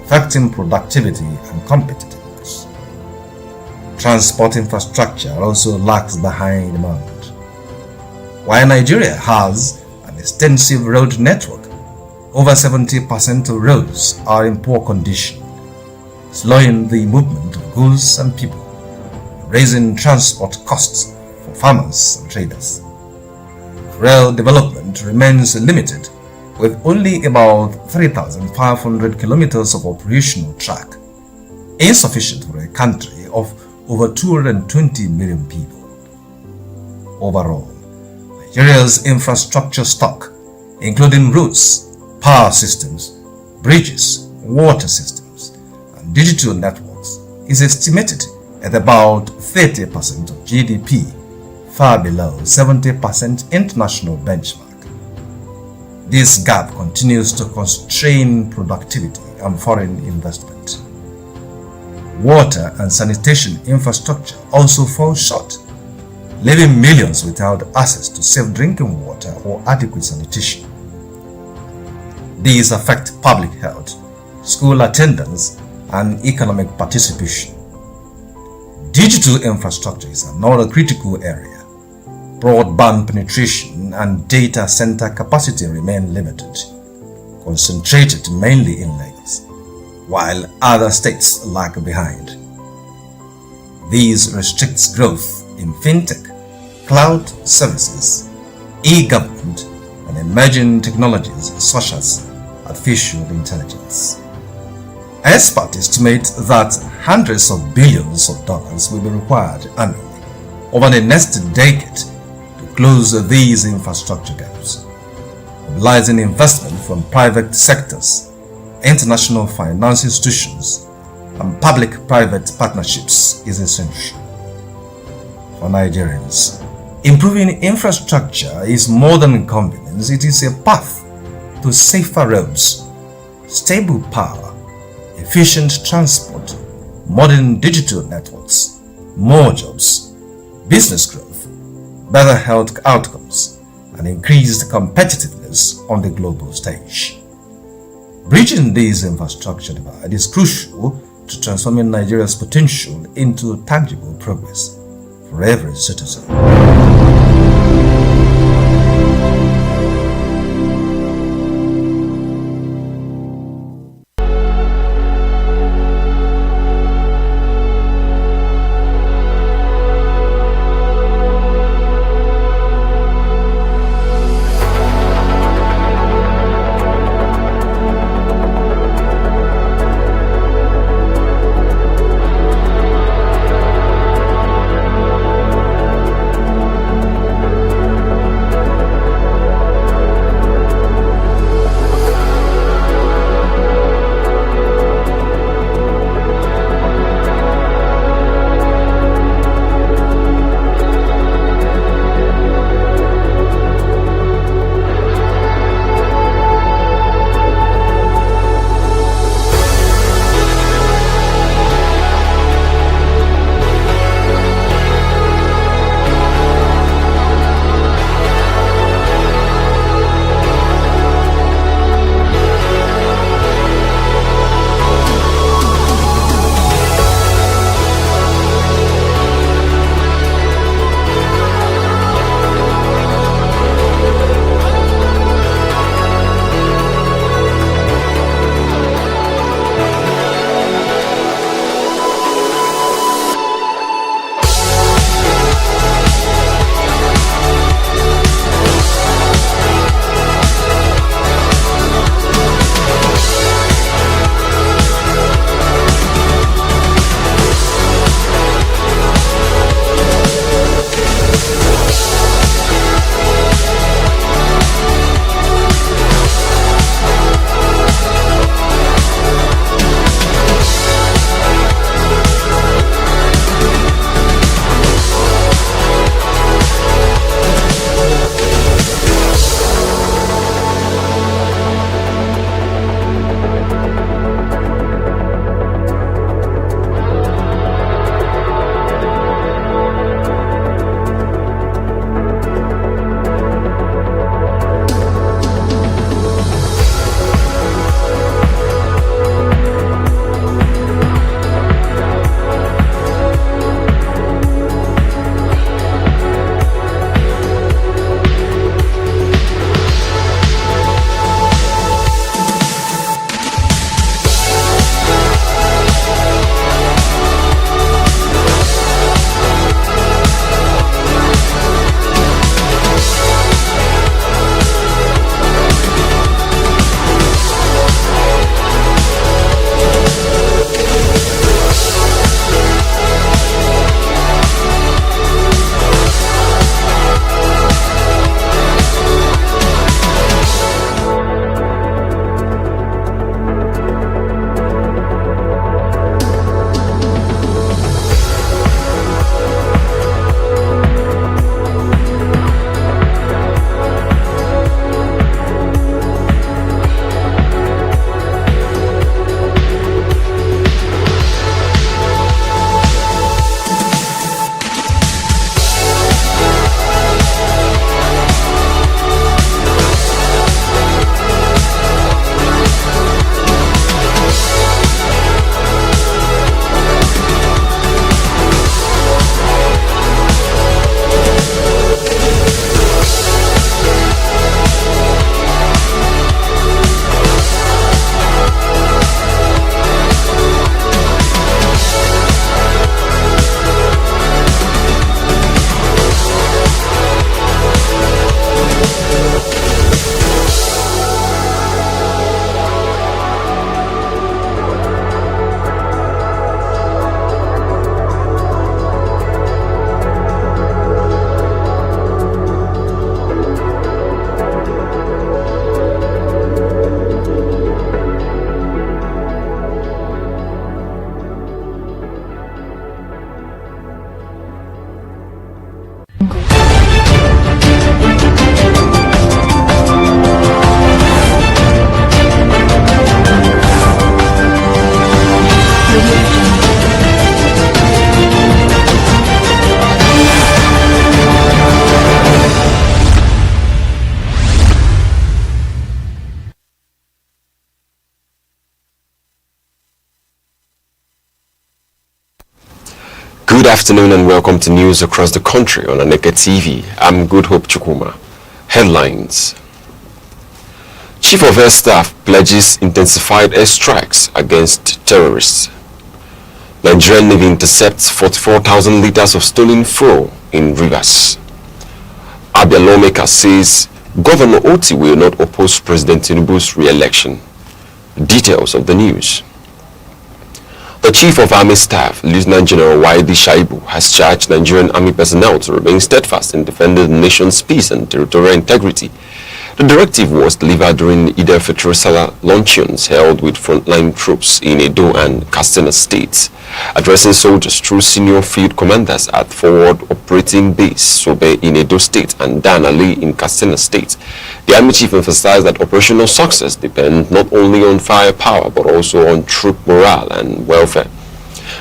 affecting productivity and competitiveness. Transport infrastructure also lags behind demand. While Nigeria has an extensive road network, over 70% of roads are in poor condition, slowing the movement of goods and people, raising transport costs for farmers and traders. Rail development remains limited, with only about 3,500 kilometers of operational track, insufficient for a country of over 220 million people. Overall, Nigeria's infrastructure stock, including roads, power systems, bridges, water systems, and digital networks, is estimated at about 30% of GDP, far below 70% international benchmark. This gap continues to constrain productivity and foreign investment. Water and sanitation infrastructure also fall short, leaving millions without access to safe drinking water or adequate sanitation. These affect public health, school attendance, and economic participation. Digital infrastructure is another critical area. Broadband penetration and data center capacity remain limited, concentrated mainly in Lagos, while other states lag behind. These restricts growth in fintech, cloud services, e-government, and emerging technologies such as artificial intelligence. Experts estimate that hundreds of billions of dollars will be required annually over the next decade to close these infrastructure gaps. Mobilizing investment from private sectors, international finance institutions, and public-private partnerships is essential. For Nigerians, improving infrastructure is more than convenience, it is a path to safer roads, stable power, efficient transport, modern digital networks, more jobs, business growth, better health outcomes, and increased competitiveness on the global stage. Bridging this infrastructure divide is crucial to transforming Nigeria's potential into tangible progress for every citizen. afternoon and welcome to news across the country on Aneke TV. I'm Good Hope Chukuma. Headlines. Chief of Air Staff pledges intensified airstrikes against terrorists. Nigerian Navy intercepts 44,000 liters of stolen fuel in rivers. Abia lawmaker says Governor Oti will not oppose President Tinubu's re-election. Details of the news. The Chief of Army Staff, Lieutenant General Waidi Shaibu, has charged Nigerian Army personnel to remain steadfast in defending the nation's peace and territorial integrity. The directive was delivered during the Eid al-Fitr Salah luncheons held with frontline troops in Edo and Katsina states. Addressing soldiers through senior field commanders at Forward Operating Base Sobe in Edo State and Dan Ali in Katsina State, the Army Chief emphasized that operational success depends not only on firepower but also on troop morale and welfare.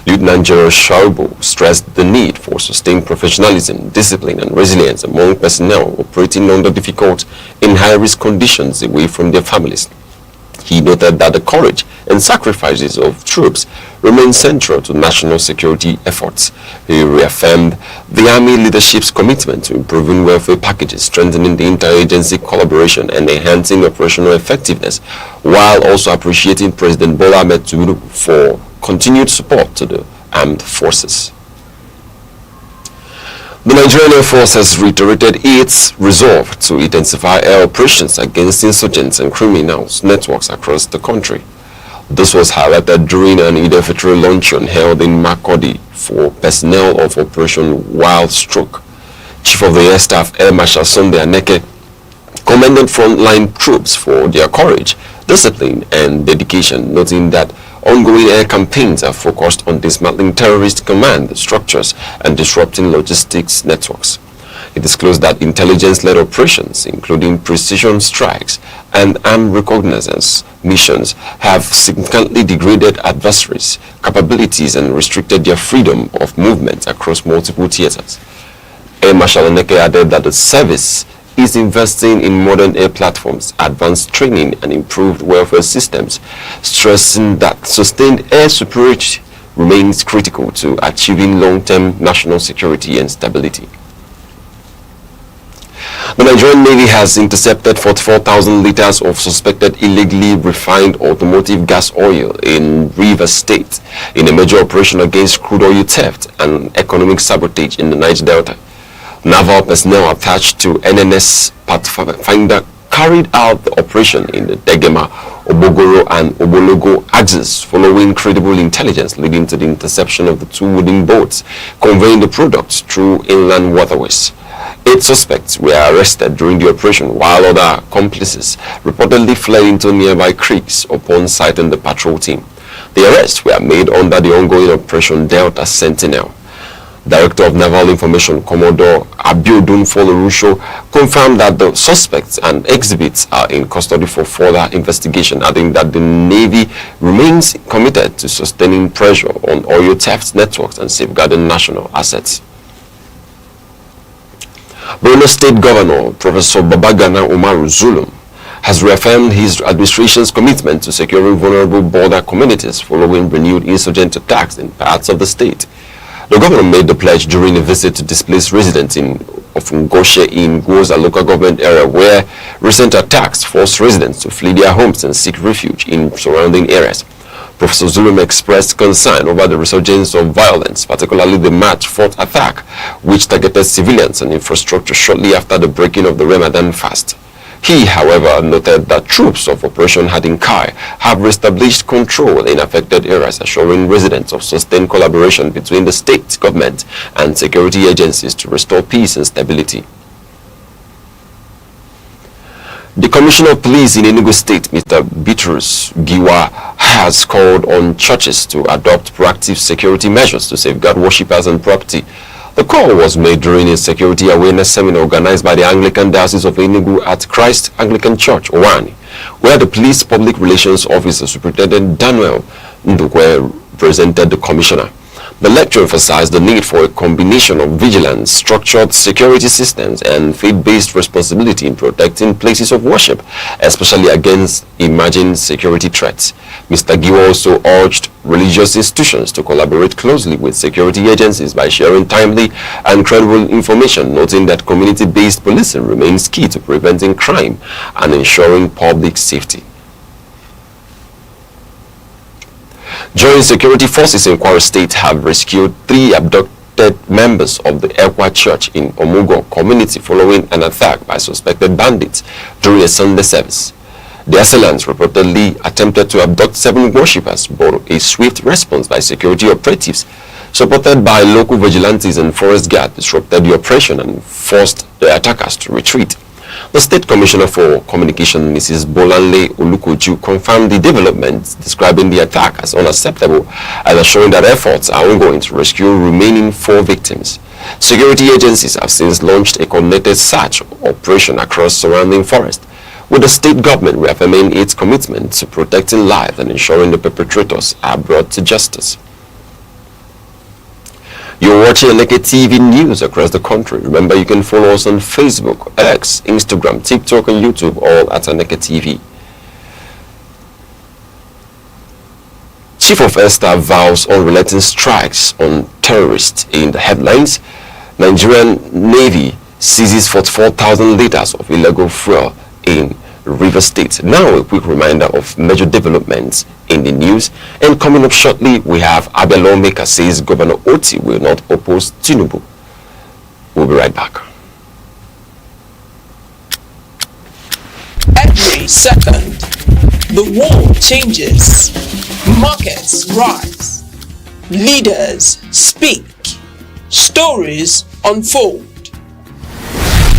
Lieutenant General Shaibu stressed the need for sustained professionalism, discipline and resilience among personnel operating under difficult and high-risk conditions away from their families. He noted that the courage and sacrifices of troops remain central to national security efforts. He reaffirmed the Army leadership's commitment to improving welfare packages, strengthening the interagency collaboration and enhancing operational effectiveness, while also appreciating President Bola Ahmed Tinubu for continued support to the armed forces. The Nigerian Air Force has reiterated its resolve to intensify air operations against insurgents and criminals networks across the country. This was highlighted during an Eid al-Fitr luncheon held in Makurdi for personnel of Operation Wild Stroke. Chief of the Air Staff, Air Marshal Sunday Aneke, commended frontline troops for their courage, discipline and dedication, noting that ongoing air campaigns are focused on dismantling terrorist command structures and disrupting logistics networks. It disclosed that intelligence-led operations, including precision strikes and armed reconnaissance missions, have significantly degraded adversaries' capabilities and restricted their freedom of movement across multiple theaters. Air Marshal Aneke added that the service is investing in modern air platforms, advanced training and improved welfare systems, stressing that sustained air superiority remains critical to achieving long-term national security and stability. The Nigerian Navy has intercepted 44,000 liters of suspected illegally refined automotive gas oil in Rivers State in a major operation against crude oil theft and economic sabotage in the Niger Delta. Naval personnel attached to NNS Pathfinder carried out the operation in the Degema, Obogoro and Obologo axes following credible intelligence leading to the interception of the two wooden boats conveying the products through inland waterways. 8 suspects were arrested during the operation, while other accomplices reportedly fled into nearby creeks upon sighting the patrol team. The arrests were made under the ongoing Operation Delta Sentinel. Director of Naval Information, Commodore Abiodun Folorusho, confirmed that the suspects and exhibits are in custody for further investigation, adding that the Navy remains committed to sustaining pressure on oil theft networks and safeguarding national assets. Borno State Governor Professor Babagana Umaru Zulum has reaffirmed his administration's commitment to securing vulnerable border communities following renewed insurgent attacks in parts of the state. The governor made the pledge during a visit to displaced residents of Ngoshe in Goza local government area, where recent attacks forced residents to flee their homes and seek refuge in surrounding areas. Professor Zulum expressed concern over the resurgence of violence, particularly the March 4th attack, which targeted civilians and infrastructure shortly after the breaking of the Ramadan fast. He, however, noted that troops of Operation Hadinkai have reestablished control in affected areas, assuring residents of sustained collaboration between the state government and security agencies to restore peace and stability. The Commissioner of Police in Enugu State, Mr. Bitrus Giwa, has called on churches to adopt proactive security measures to safeguard worshippers and property. The call was made during a security awareness seminar organized by the Anglican Diocese of Enugu at Christ Anglican Church, Owani, where the Police Public Relations Officer, Superintendent Daniel Ndukwe, presented the commissioner. The lecture emphasized the need for a combination of vigilance, structured security systems, and faith-based responsibility in protecting places of worship, especially against emerging security threats. Mr. Giwa also urged religious institutions to collaborate closely with security agencies by sharing timely and credible information, noting that community-based policing remains key to preventing crime and ensuring public safety. Joint security forces in Kwara State have rescued 3 abducted members of the Ekwa Church in Omugo community following an attack by suspected bandits during a Sunday service. The assailants reportedly attempted to abduct 7 worshippers, but a swift response by security operatives, supported by local vigilantes and forest guards, disrupted the operation and forced the attackers to retreat. The State Commissioner for Communication, Mrs. Bolanle Olukoju, confirmed the developments, describing the attack as unacceptable and assuring that efforts are ongoing to rescue remaining 4 victims. Security agencies have since launched a coordinated search operation across surrounding forest, with the state government reaffirming its commitment to protecting life and ensuring the perpetrators are brought to justice. You're watching Aneke TV news across the country. Remember, you can follow us on Facebook, X, Instagram, TikTok, and YouTube, all at Aneke TV. Chief of Air Staff vows unrelenting strikes on terrorists in the headlines. Nigerian Navy seizes 44,000 liters of illegal fuel in River State. Now, a quick reminder of major developments in the news. And coming up shortly, we have Abia lawmaker says Governor Oti will not oppose Tinubu. We'll be right back. Every second, the world changes, markets rise, leaders speak, stories unfold.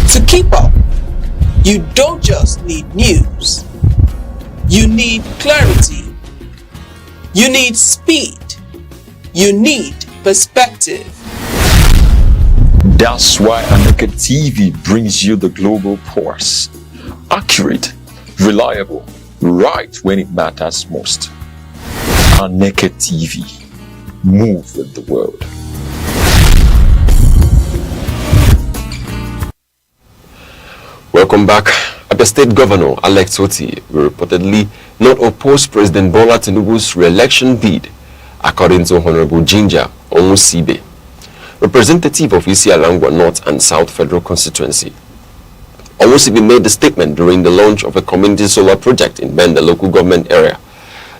To keep up, you don't just need news, you need clarity, you need speed, you need perspective. That's why Aneke TV brings you the global pulse. Accurate, reliable, right when it matters most. Aneke TV. Move with the world. Welcome back. Abia State Governor Alex Oti will reportedly not oppose President Bola Tinubu's re-election bid, according to Honorable Ginger Onwusibe, representative of Isialangwa North and South Federal Constituency. Onwusibe made the statement during the launch of a community solar project in Bende local government area.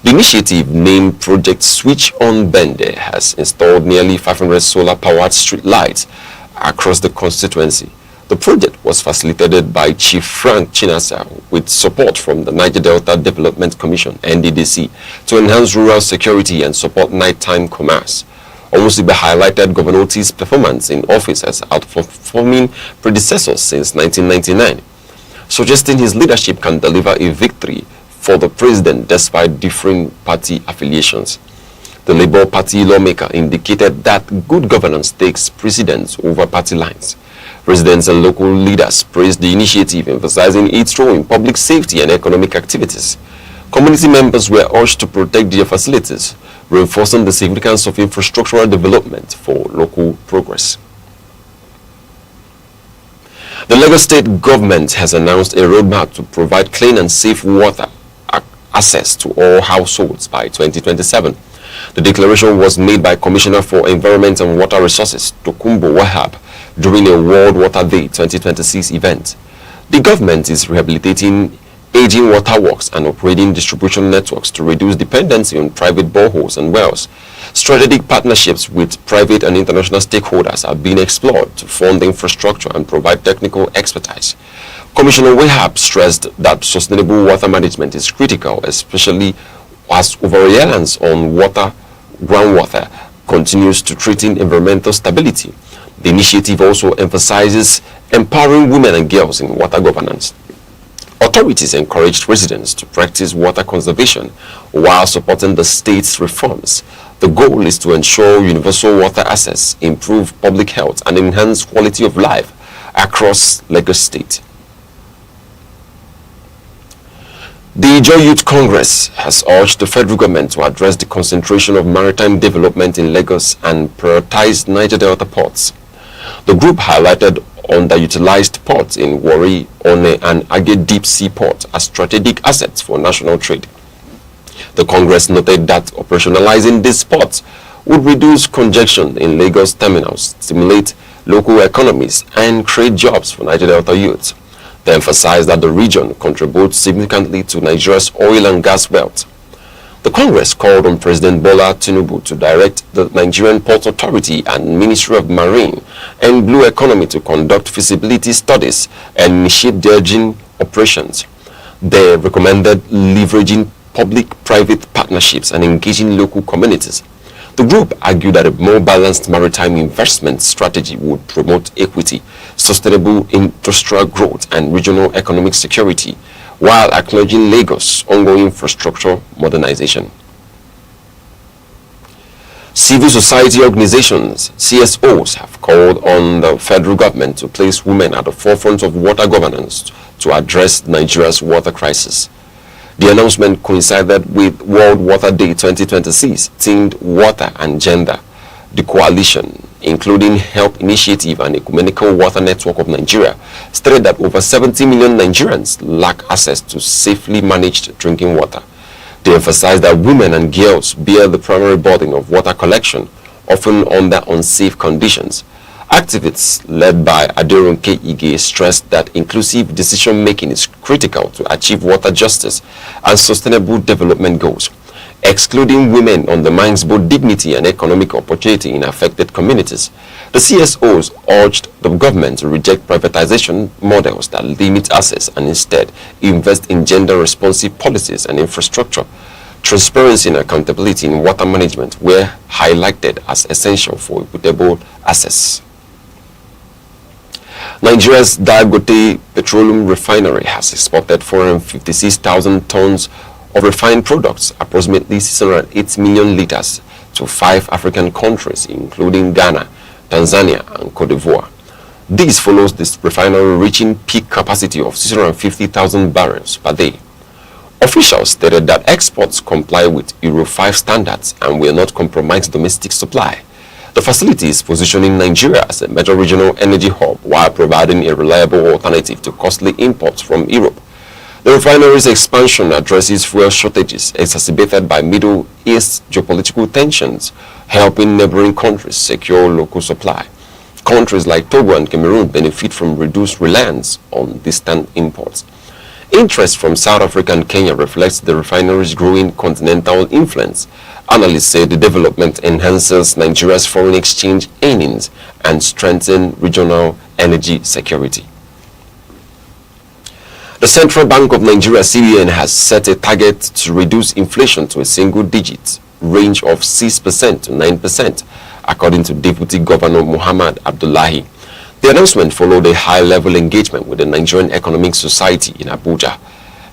The initiative, named Project Switch on Bende, has installed nearly 500 solar-powered street lights across the constituency. The project was facilitated by Chief Frank Chinasa with support from the Niger Delta Development Commission, NDDC, to enhance rural security and support nighttime commerce. Onwusibe highlighted Governor Oti's performance in office as outperforming predecessors since 1999, suggesting his leadership can deliver a victory for the president despite differing party affiliations. The Labour Party lawmaker indicated that good governance takes precedence over party lines. Residents and local leaders praised the initiative, emphasizing its role in public safety and economic activities. Community members were urged to protect their facilities, reinforcing the significance of infrastructural development for local progress. The Lagos State government has announced a roadmap to provide clean and safe water access to all households by 2027. The declaration was made by Commissioner for Environment and Water Resources, Tokumbo Wahab, during a World Water Day 2026 event. The government is rehabilitating aging waterworks and operating distribution networks to reduce dependency on private boreholes and wells. Strategic partnerships with private and international stakeholders are being explored to fund the infrastructure and provide technical expertise. Commissioner Wahab stressed that sustainable water management is critical, especially as over-reliance on groundwater continues to threaten environmental stability. The initiative also emphasizes empowering women and girls in water governance. Authorities encouraged residents to practice water conservation while supporting the state's reforms. The goal is to ensure universal water access, improve public health, and enhance quality of life across Lagos State. The Joy Youth Congress has urged the federal government to address the concentration of maritime development in Lagos and prioritize Niger Delta ports. The group highlighted underutilized ports in Warri, One, and Agge Deep Sea Port as strategic assets for national trade. The Congress noted that operationalizing these ports would reduce congestion in Lagos terminals, stimulate local economies, and create jobs for Niger Delta youth. They emphasized that the region contributes significantly to Nigeria's oil and gas wealth. The Congress called on President Bola Tinubu to direct the Nigerian Port Authority and Ministry of Marine and Blue Economy to conduct feasibility studies and initiate dredging operations. They recommended leveraging public-private partnerships and engaging local communities. The group argued that a more balanced maritime investment strategy would promote equity, sustainable industrial growth, and regional economic security, while acknowledging Lagos' ongoing infrastructure modernization. Civil society organizations, CSOs, have called on the federal government to place women at the forefront of water governance to address Nigeria's water crisis. The announcement coincided with World Water Day 2026, themed Water and Gender. The coalition, including Help Initiative and Ecumenical Water Network of Nigeria, stated that over 70 million Nigerians lack access to safely managed drinking water. They emphasized that women and girls bear the primary burden of water collection, often under unsafe conditions. Activists led by Aderonke Ige stressed that inclusive decision-making is critical to achieve water justice and sustainable development goals. Excluding women undermines both dignity and economic opportunity in affected communities. The CSOs urged the government to reject privatization models that limit access and instead invest in gender-responsive policies and infrastructure. Transparency and accountability in water management were highlighted as essential for equitable access. Nigeria's Dangote Petroleum Refinery has exported 456,000 tons of refined products, approximately 608 million liters, to 5 African countries, including Ghana, Tanzania, and Cote d'Ivoire. This follows this refinery reaching peak capacity of 650,000 barrels per day. Officials stated that exports comply with Euro 5 standards and will not compromise domestic supply. The facility is positioning Nigeria as a major regional energy hub while providing a reliable alternative to costly imports from Europe. The refinery's expansion addresses fuel shortages exacerbated by Middle East geopolitical tensions, helping neighboring countries secure local supply. Countries like Togo and Cameroon benefit from reduced reliance on distant imports. Interest from South Africa and Kenya reflects the refinery's growing continental influence. Analysts say the development enhances Nigeria's foreign exchange earnings and strengthens regional energy security. The Central Bank of Nigeria, CBN, has set a target to reduce inflation to a single-digit range of 6% to 9%, according to Deputy Governor Muhammad Abdullahi. The announcement followed a high-level engagement with the Nigerian Economic Society in Abuja.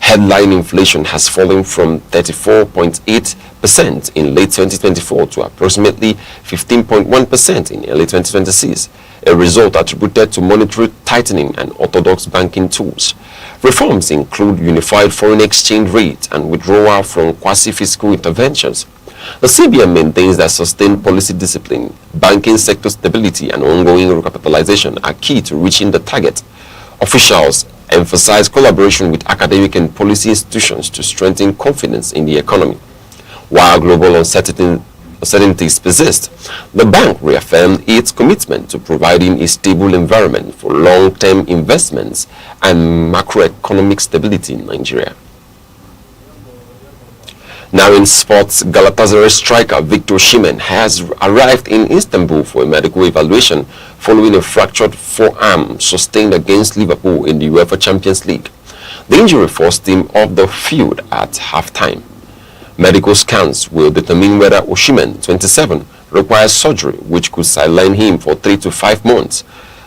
Headline inflation has fallen from 34.8% in late 2024 to approximately 15.1% in early 2026, a result attributed to monetary tightening and orthodox banking tools. Reforms include unified foreign exchange rate and withdrawal from quasi-fiscal interventions. The CBN maintains that sustained policy discipline, banking sector stability, and ongoing recapitalization are key to reaching the target. Officials emphasize collaboration with academic and policy institutions to strengthen confidence in the economy. While global uncertainties persist, the bank reaffirmed its commitment to providing a stable environment for long-term investments and macroeconomic stability in Nigeria. Now in sports, Galatasaray striker Victor Osimhen has arrived in Istanbul for a medical evaluation following a fractured forearm sustained against Liverpool in the UEFA Champions League. The injury forced him off the field at halftime. Medical scans will determine whether Osimhen, 27, requires surgery, which could sideline him for 3 to 5 months.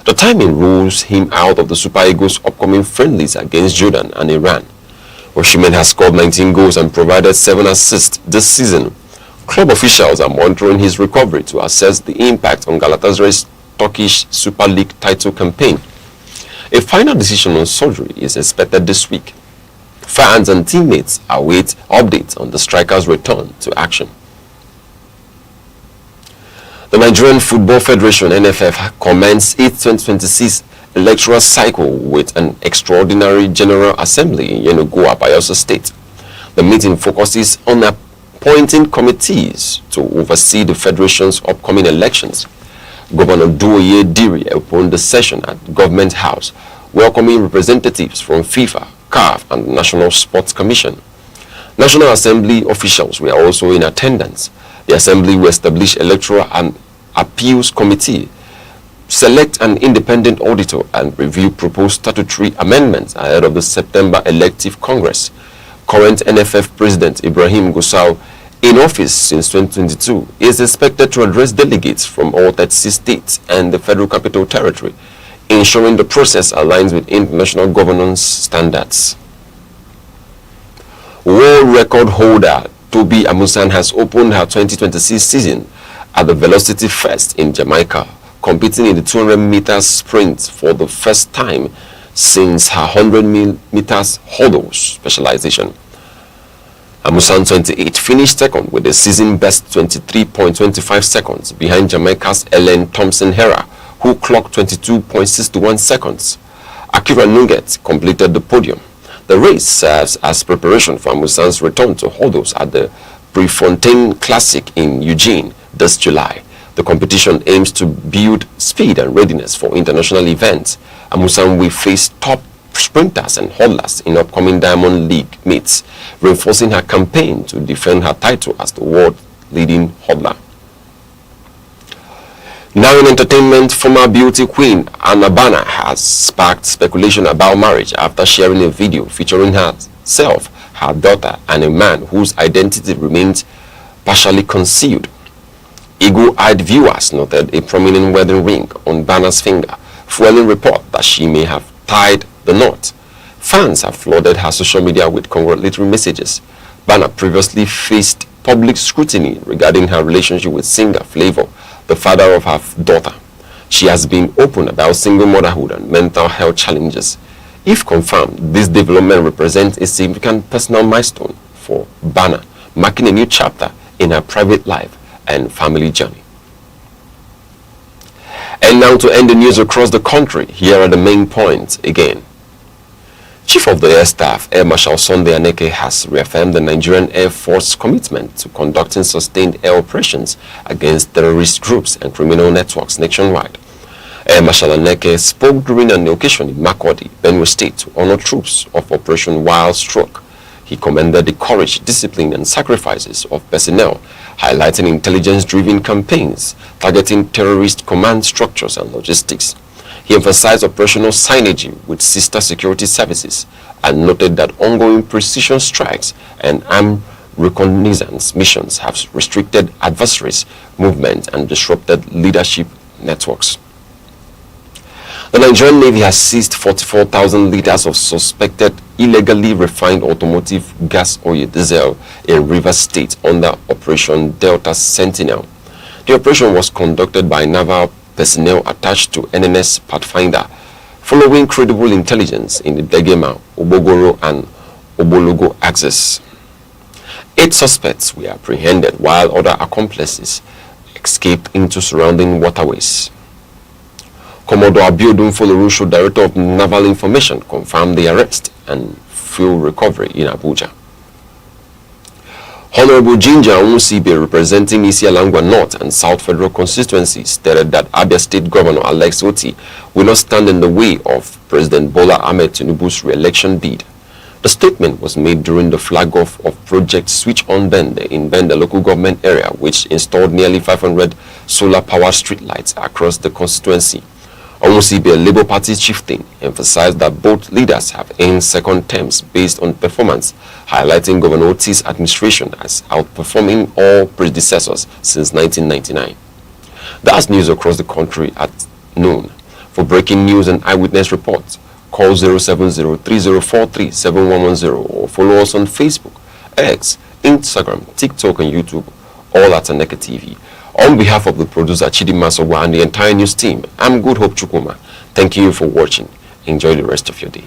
The timing rules him out of the Super Eagles' upcoming friendlies against Jordan and Iran. Osimhen has scored 19 goals and provided 7 assists this season. Club officials are monitoring his recovery to assess the impact on Galatasaray's Turkish Super League title campaign. A final decision on surgery is expected this week. Fans and teammates await updates on the strikers' return to action. The Nigerian Football Federation (NFF) commenced its 2026 electoral cycle with an extraordinary General Assembly in Yenagoa, Bayelsa State. The meeting focuses on appointing committees to oversee the Federation's upcoming elections. Governor Duoye Diri opened the session at Government House, welcoming representatives from FIFA, CAF, and the National Sports Commission. National Assembly officials were also in attendance. The Assembly will establish Electoral and Appeals Committee, select an independent auditor, and review proposed statutory amendments ahead of the September elective Congress. Current NFF President Ibrahim Gusau, in office since 2022, is expected to address delegates from all 36 states and the Federal Capital Territory, ensuring the process aligns with international governance standards. World record holder Tobi Amusan has opened her 2026 season at the Velocity Fest in Jamaica, competing in the 200 meters sprint for the first time since her 100 meters hurdles specialization. Amusan, 28, finished second with a season best 23.25 seconds behind Jamaica's Ellen Thompson-Hera, who clocked 22.61 seconds. Akira Nugget completed the podium. The race serves as preparation for Amusan's return to hurdles at the Prefontaine Classic in Eugene this July. The competition aims to build speed and readiness for international events. Amusan will face top sprinters and hurdlers in upcoming Diamond League meets, reinforcing her campaign to defend her title as the world leading hurdler. Now in entertainment, former beauty queen Anna Bana has sparked speculation about marriage after sharing a video featuring herself, her daughter, and a man whose identity remains partially concealed. Eagle-eyed viewers noted a prominent wedding ring on Bana's finger, fueling report that she may have tied the knot. Fans have flooded her social media with congratulatory messages. Bana previously faced public scrutiny regarding her relationship with singer Flavour, the father of her daughter. She has been open about single motherhood and mental health challenges. If confirmed, this development represents a significant personal milestone for Bana, marking a new chapter in her private life and family journey. And now to end the news across the country, here are the main points again. Chief of the Air Staff, Air Marshal Sunday Aneke, has reaffirmed the Nigerian Air Force's commitment to conducting sustained air operations against terrorist groups and criminal networks nationwide. Air Marshal Aneke spoke during an occasion in Makurdi, Benue State, to honor troops of Operation Wild Stroke. He commended the courage, discipline, and sacrifices of personnel, highlighting intelligence-driven campaigns targeting terrorist command structures and logistics. He emphasized operational synergy with sister security services and noted that ongoing precision strikes and armed reconnaissance missions have restricted adversaries' movement and disrupted leadership networks. The Nigerian Navy has seized 44,000 liters of suspected illegally refined automotive gas oil diesel in Rivers State under Operation Delta Sentinel. The operation was conducted by naval personnel attached to NNS Pathfinder, following credible intelligence in the Degema, Obogoro, and Obologo axis. 8 suspects were apprehended while other accomplices escaped into surrounding waterways. Commodore Abiodun Folorusho, Director of Naval Information, confirmed the arrest and fuel recovery in Abuja. Honorable Ginger Onwusibe, representing Isialangwa North and South Federal constituencies, stated that Abia State Governor Alex Oti will not stand in the way of President Bola Ahmed Tinubu's re-election bid. The statement was made during the flag-off of Project Switch On Bende in Bende local government area, which installed nearly 500 solar-powered streetlights across the constituency. Onwusibe, a Labour Party chieftain, emphasized that both leaders have earned second terms based on performance, highlighting Governor Oti's administration as outperforming all predecessors since 1999. That's news across the country at noon. For breaking news and eyewitness reports, call 070-3043-7110 or follow us on Facebook, X, Instagram, TikTok, and YouTube, all at Aneke TV. On behalf of the producer Chidima Sogwa and the entire news team, I'm Good Hope Chukuma. Thank you for watching. Enjoy the rest of your day.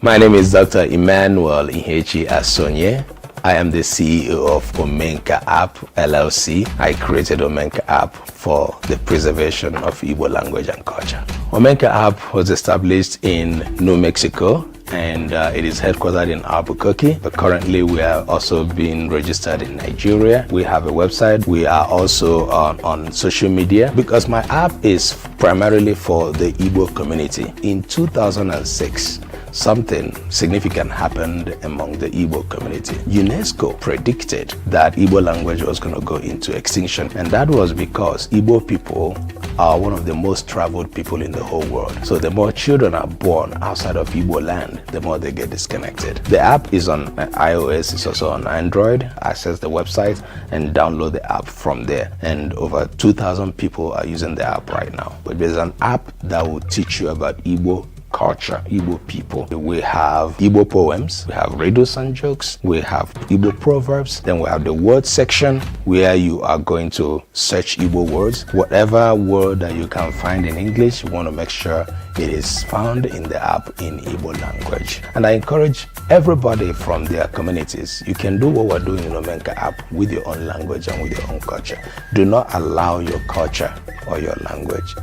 My name is Dr. Emmanuel Inhechi Asonye. I am the CEO of Omenka App LLC. I created Omenka App for the preservation of Igbo language and culture. Omenka App was established in New Mexico and it is headquartered in Albuquerque. But currently we are also being registered in Nigeria. We have a website. We are also on social media because my app is primarily for the Igbo community. In 2006, something significant happened among the Igbo community. UNESCO predicted that Igbo language was going to go into extinction, and that was because Igbo people are one of the most traveled people in the whole world. So the more children are born outside of Igbo land, the more they get disconnected. The app is on iOS, it's also on Android. Access the website and download the app from there. And over 2,000 people are using the app right now. But there's an app that will teach you about Igbo culture, Igbo people. We have Igbo poems, we have riddles and jokes, we have Igbo proverbs, then we have the word section where you are going to search Igbo words. Whatever word that you can find in English, you want to make sure it is found in the app in Igbo language. And I encourage everybody from their communities, you can do what we're doing in Omenka app with your own language and with your own culture. Do not allow your culture or your language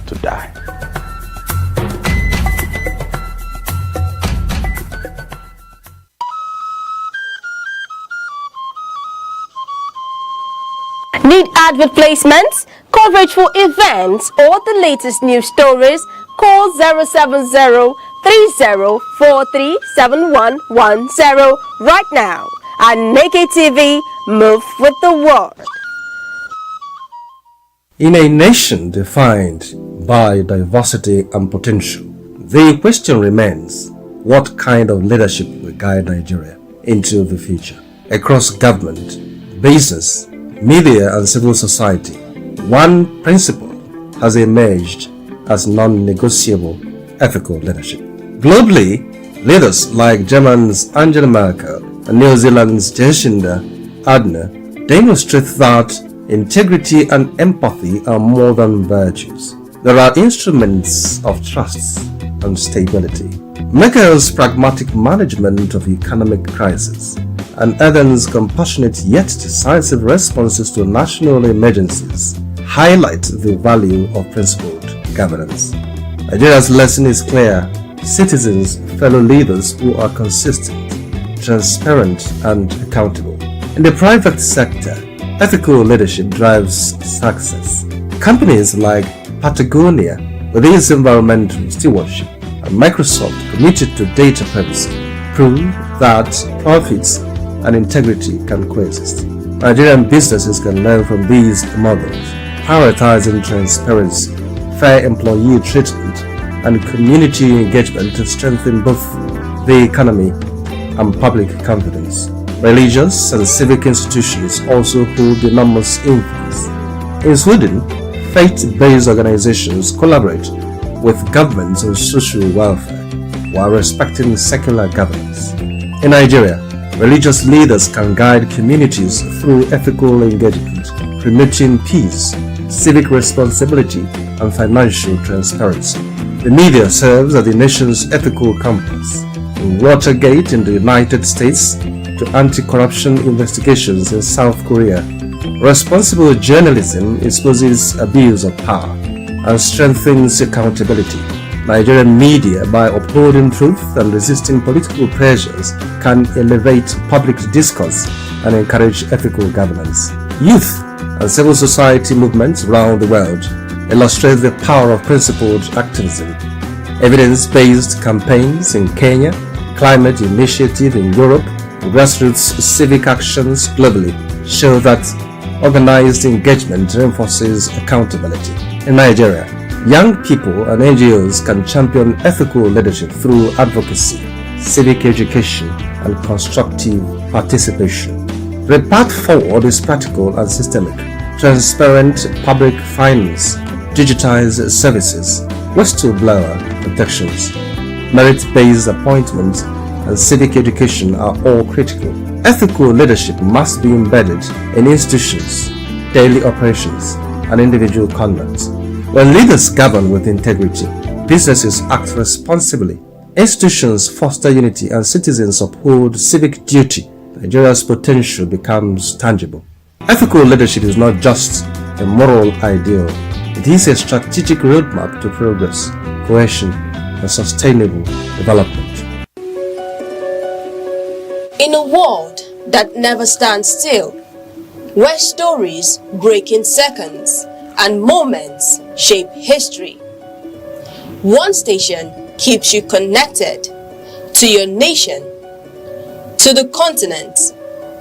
to die. Need advert placements, coverage for events, or the latest news stories? Call 070-3043-7110 right now. Aneke TV, move with the world. In a nation defined by diversity and potential, the question remains, what kind of leadership will guide Nigeria into the future? Across government, business, media and civil society, one principle has emerged as non-negotiable ethical leadership. Globally, leaders like Germany's Angela Merkel and New Zealand's Jacinda Ardern demonstrate that integrity and empathy are more than virtues. They are instruments of trust and stability. Merkel's pragmatic management of economic crisis and Ardern's compassionate yet decisive responses to national emergencies highlight the value of principled governance. Nigeria's lesson is clear. Citizens, fellow leaders who are consistent, transparent and accountable. In the private sector, ethical leadership drives success. Companies like Patagonia, with its environmental stewardship, and Microsoft committed to data privacy, prove that profits and integrity can coexist. Nigerian businesses can learn from these models, prioritizing transparency, fair employee treatment, and community engagement to strengthen both the economy and public confidence. Religious and civic institutions also hold enormous influence. In Sweden, faith-based organizations collaborate with governments on social welfare while respecting secular governance. In Nigeria, religious leaders can guide communities through ethical engagement, promoting peace, civic responsibility, and financial transparency. The media serves as the nation's ethical compass. From Watergate in the United States to anti-corruption investigations in South Korea, responsible journalism exposes abuse of power and strengthens accountability. Nigerian media, by upholding truth and resisting political pressures, can elevate public discourse and encourage ethical governance. Youth and civil society movements around the world illustrate the power of principled activism. Evidence-based campaigns in Kenya, climate initiative in Europe, and grassroots civic actions globally show that organized engagement reinforces accountability. In Nigeria, young people and NGOs can champion ethical leadership through advocacy, civic education, and constructive participation. The path forward is practical and systemic. Transparent public finance, digitized services, whistleblower protections, merit-based appointments, and civic education are all critical. Ethical leadership must be embedded in institutions, daily operations, and individual conduct. When leaders govern with integrity, businesses act responsibly, institutions foster unity and citizens uphold civic duty, Nigeria's potential becomes tangible. Ethical leadership is not just a moral ideal, it is a strategic roadmap to progress, cohesion, and sustainable development. In a world that never stands still, where stories break in seconds and moments shape history, one station keeps you connected to your nation, to the continent,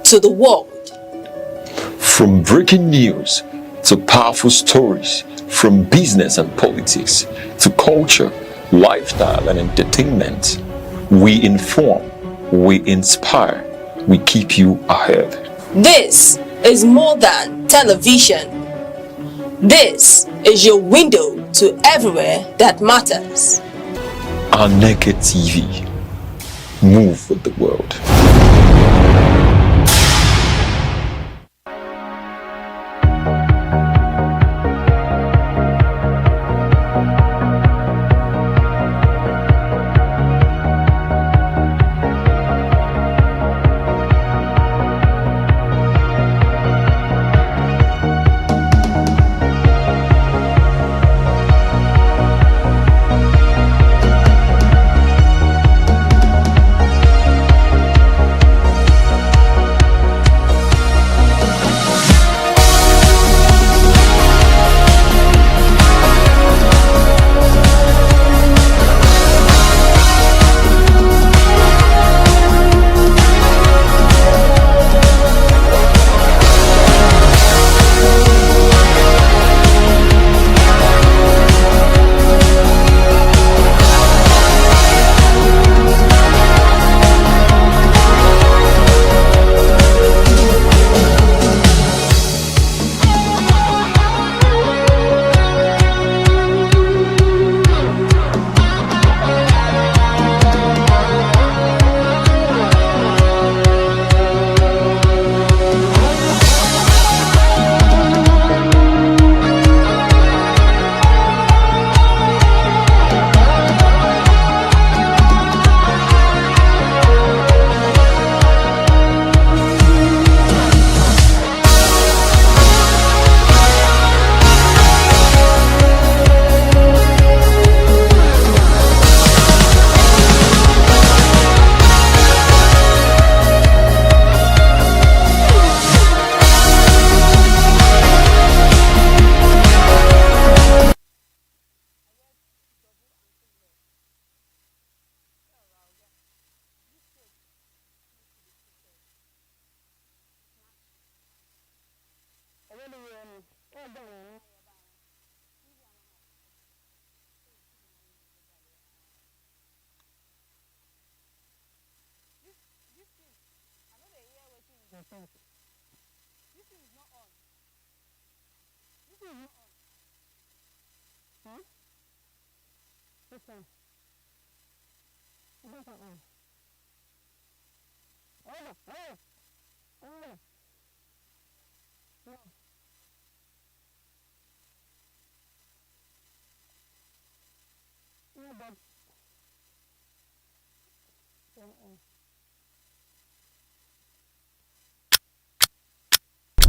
to the world. From breaking news to powerful stories, from business and politics to culture, lifestyle and entertainment, we inform, we inspire, we keep you ahead. This is more than television. This is your window to everywhere that matters. Aneke TV. Move with the world.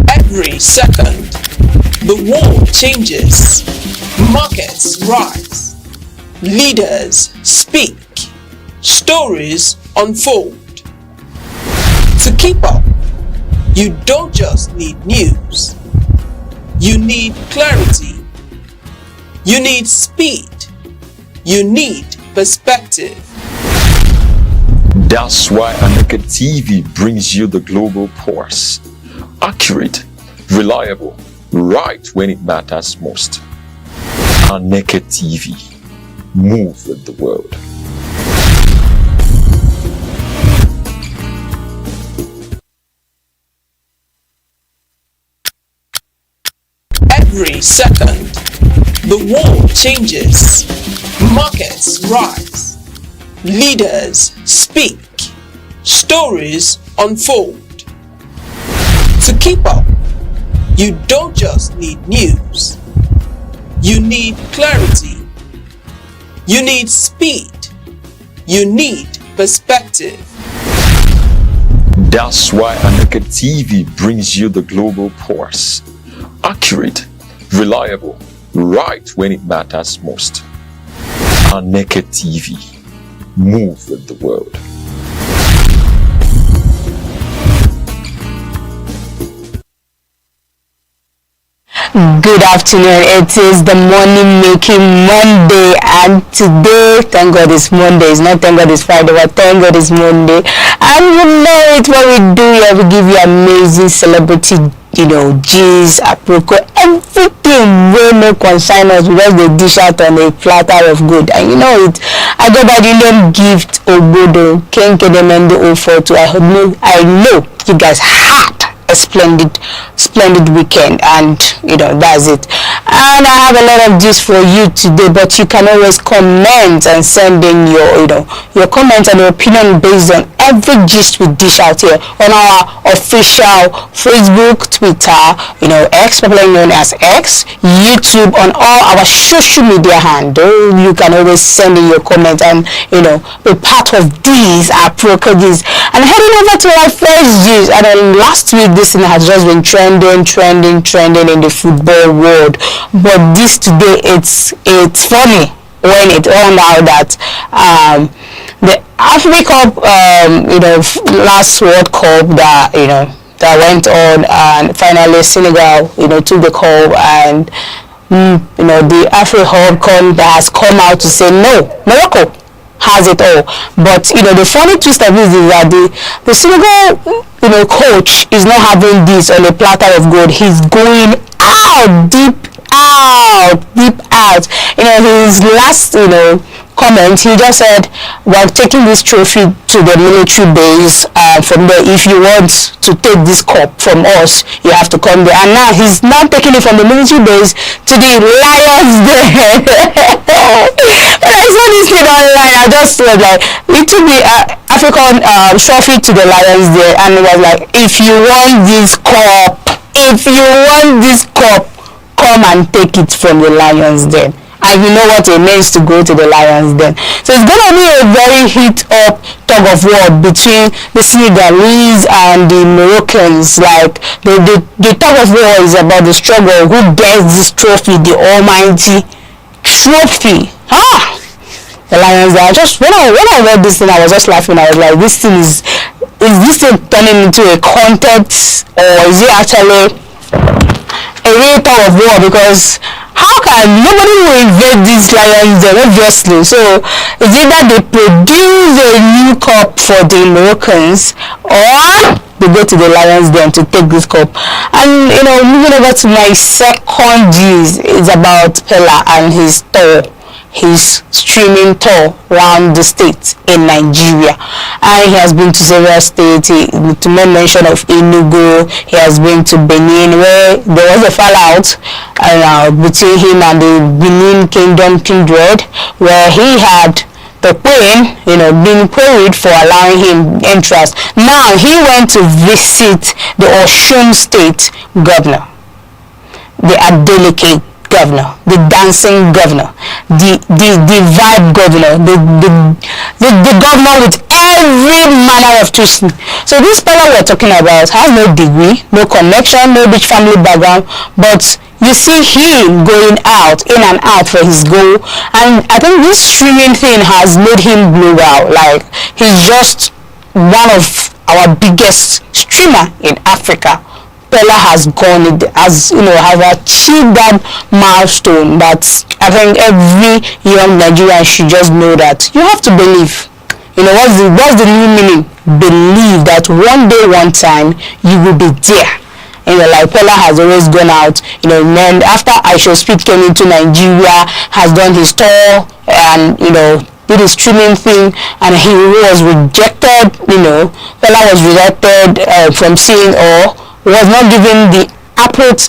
Every second, the world changes, markets rise, leaders speak, stories unfold. To keep up, you don't just need news, you need clarity, you need speed, you need perspective. That's why Aneke TV brings you the global pulse. Accurate, reliable, right when it matters most. Aneke TV. Move with the world. Every second, the world changes, markets rise, leaders speak, stories unfold. To keep up, you don't just need news, you need clarity, you need speed, You need perspective. That's why Aneke TV brings you the global pulse. Accurate, reliable, right when it matters most. Aneke TV. Move with the world. Good afternoon. It is the money making Monday, and today, thank God it's Monday. It's not thank God it's Friday, but thank God it's Monday. And you know it, what we do here, we give you amazing celebrity, gist, apropos, everything will no concern us because they dish out on a platter of good. And you know it, I go by the name Gift Obodo, Kenke Demende 042. I know you guys had a splendid weekend, and that's it. And I have a lot of gist for you today, but you can always comment and send in your comments and your opinion based on every gist we dish out here on our official Facebook, Twitter, X, popularly known as X, YouTube, on all our social media handles. You can always send in your comments and be part of these approaches. And heading over to our first gist, and then last week this thing has just been trending in the football world, but this today it's funny when it turned out that the Africa Cup, last World Cup that went on, and finally Senegal took the cup, and the Africa Cup has come out to say no, Morocco has it all. But the funny twist of this is that the Senegal coach is not having this on a platter of gold. He's going deep out. His last comment, he just said, we're taking this trophy to the military base. From there, if you want to take this cup from us, you have to come there. And now he's not taking it from the military base to the Lions Den. When I saw this thing online, I just was like, it took the African trophy to the Lions Den, and it was like, if you want this cup, come and take it from the Lions Den. And you know what it means to go to the Lions Den. So it's going to be a very hit-up tug of war between the Senegalese and the Moroccans. Like, the tug of war is about the struggle. Who gets this trophy, the almighty trophy? The Lions Den. When I read this thing, I was just laughing. I was like, this thing is this thing turning into a contest, or is it actually a real tug of war? Because how can nobody will invade these Lions Den, obviously? So it's either they produce a new cup for the Moroccans, or they go to the Lions Den to take this cup. And moving over to my second gist is about Pella and his tour. His streaming tour around the states in Nigeria, and he has been to several states. To make mention of Enugu, he has been to Benin, where there was a fallout between him and the Benin Kingdom kindred, where he had the Queen, being queried for allowing him entrance. Now he went to visit the Osun State governor, the Adeleke governor, the dancing governor, the vibe governor, the governor with every manner of twisting. So this fellow we're talking about has no degree, no connection, no rich family background, but you see him going in and out for his goal. And I think this streaming thing has made him global. Like, he's just one of our biggest streamer in Africa. Pella has achieved that milestone that I think every young Nigerian should just know that you have to believe. What's the new meaning? Believe that one day, one time, you will be there. Like Pella has always gone out, and after I Shall Speak came into Nigeria, has done his tour, and did his streaming thing, and he was rejected. Pella was rejected from seeing, or was not given the appropriate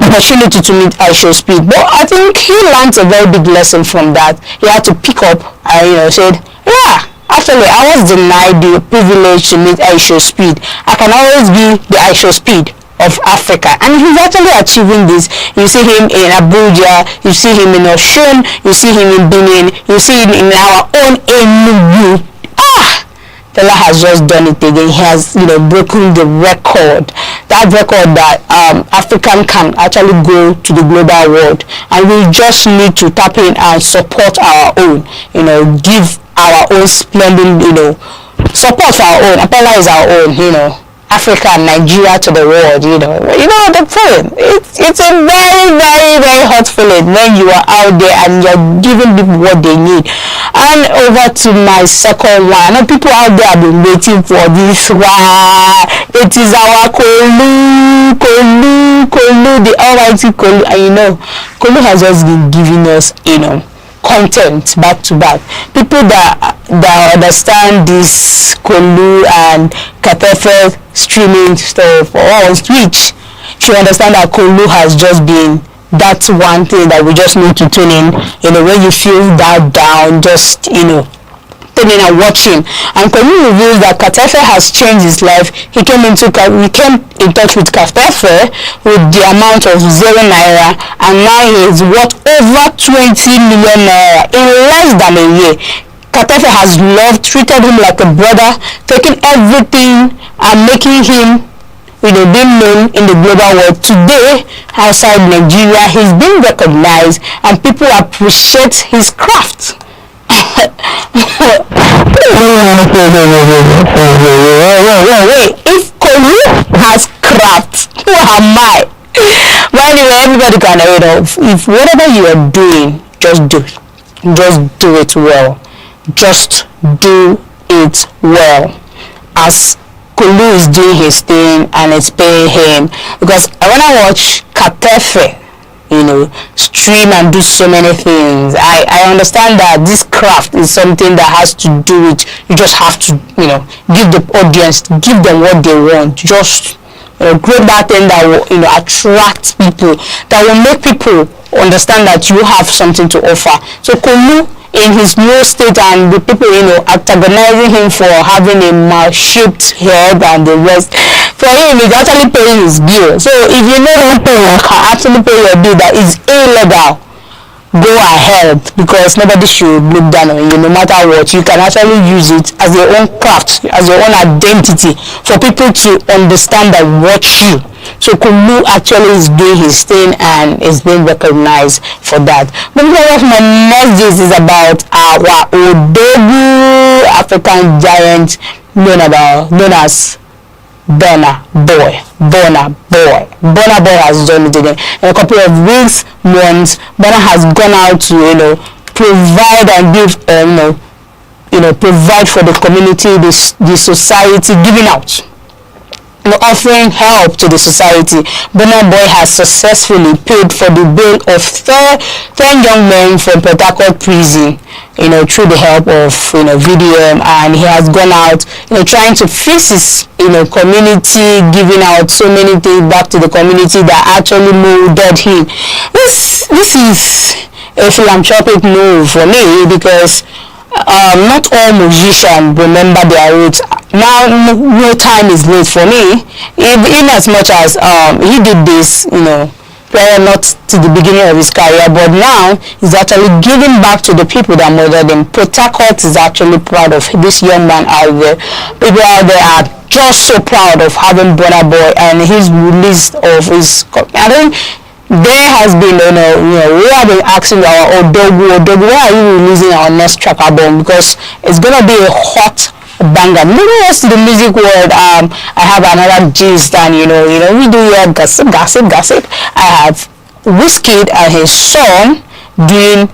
opportunity to meet I Shall Speak. But I think he learned a very big lesson from that. He had to pick up and said, yeah, actually I was denied the privilege to meet I Shall Speak. I can always be the I Shall Speak of Africa, and he's actually achieving this. You see him in Abuja, you see him in Oshun, you see him in Benin, you see him in our own Enugu. Fela has just done it again. He has, broken the record. That record that African can actually go to the global world, and we just need to tap in and support our own. Give our own splendid, support for our own. Apella is our own. Africa and Nigeria to the world, the feeling. It's a very, very, very hot feeling when you are out there and you're giving people what they need. And over to my second one. I know people out there have been waiting for this one. It is our Kolu, the almighty Kolu. And Kolu has just been giving us, content back to back. People that understand this Kolu and Katefe streaming stuff or on Twitch should understand that Kolu has just been that one thing that we just need to tune in. When you feel that down, just tune in and watching. And Kolu reveals that Katefe has changed his life. He came in touch with Katefe with the amount of 0 naira, and now he is worth over 20 million naira in less than a year. Katefe has treated him like a brother, taking everything and making him, being known in the global world. Today, outside Nigeria, he's been recognized and people appreciate his craft. Wait, if Kolu has craft, who am I? But anyway, everybody can if whatever you are doing, just do it. Just do it well. Just do it well. As Kolu is doing his thing and it's paying him. Because when I watch Katefe, stream and do so many things, I understand that this craft is something that has to do with, you just have to, give the audience, give them what they want. Just create that thing that will, attract people, that will make people understand that you have something to offer. So Kolu, in his new state, and the people antagonizing him for having a mal-shaped head and the rest, for him he's actually paying his bill. So if you know that you can actually pay your bill that is illegal, go ahead, because nobody should look down on you. No matter what, you can actually use it as your own craft, as your own identity, for people to understand that watch you. So Kolu actually is doing his thing and is being recognized for that. But my next is about our Odogu African giant known as Burna Boy. Burna Boy has done it again. In a couple of weeks, months, Burna has gone out to provide and give provide for the community, the society, giving out, offering help to the society. Burna Boy has successfully paid for the bail of 10 young men from Port Harcourt prison, through the help of VDM, and he has gone out, trying to fix his, community, giving out so many things back to the community that actually molded him. This is a philanthropic move for me, because not all musicians remember their roots. Now, no time is late for me, in as much as he did this, prior not to the beginning of his career, but now he's actually giving back to the people that molded him. Port Harcourt is actually proud of this young man out there. People out there are just so proud of having Burna Boy and his release of his. I think there has been, we have been asking our Odogu, why are you releasing our next trap album? Because it's gonna be a hot banger. Moving us to the music world, I have another gist, and we do your gossip. I have Wizkid and his son doing,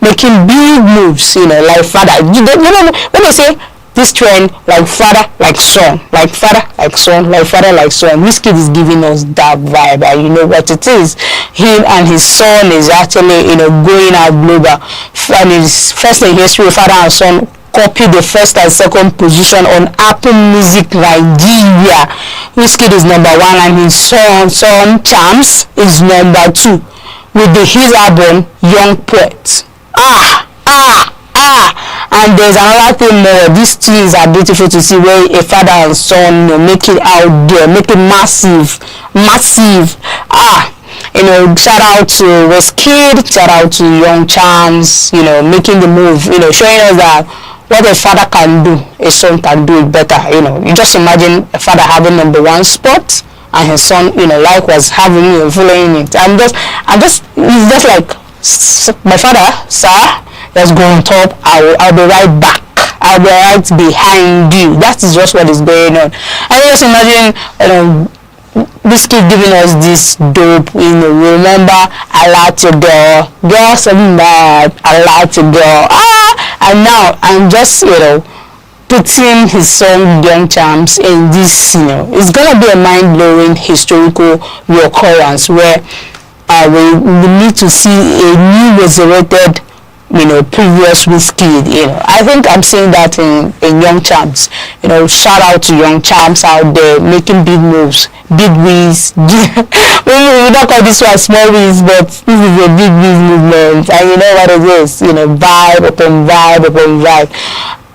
making big moves, like father. When they say this trend, like father, like son, like father, like son, like father, like son, Wizkid is giving us that vibe, and you know what it is. Him and his son is actually, going out global. And his first in history, father and son copy the first and second position on Apple Music Nigeria. Wizkid is number 1 and his son Chams is number 2 with his album Young Poet. And there's another thing more. These things are beautiful to see, where a father and son make it out there, make it massive massive. Shout out to Wizkid, shout out to Young Charms, making the move, showing us that what a father can do, a son can do it better. You just imagine a father having number one spot and his son, likewise having, following it. It's just like, my father, sir, let's go on top, I'll be right back. I'll be right behind you. That is just what is going on. And just imagine, Wizkid giving us this dope, remember, I like to go, girl, something bad, I like to go, and now I'm just, putting his song Young Charms in this, it's gonna be a mind-blowing historical reoccurrence where we need to see a new resurrected previous Wizkid. I think I'm seeing that in Young Charms. Shout out to Young Charms out there making big moves, big wins. we don't call this one small wins, but this is a big wins movement, and you know what it is. Vibe upon vibe upon vibe.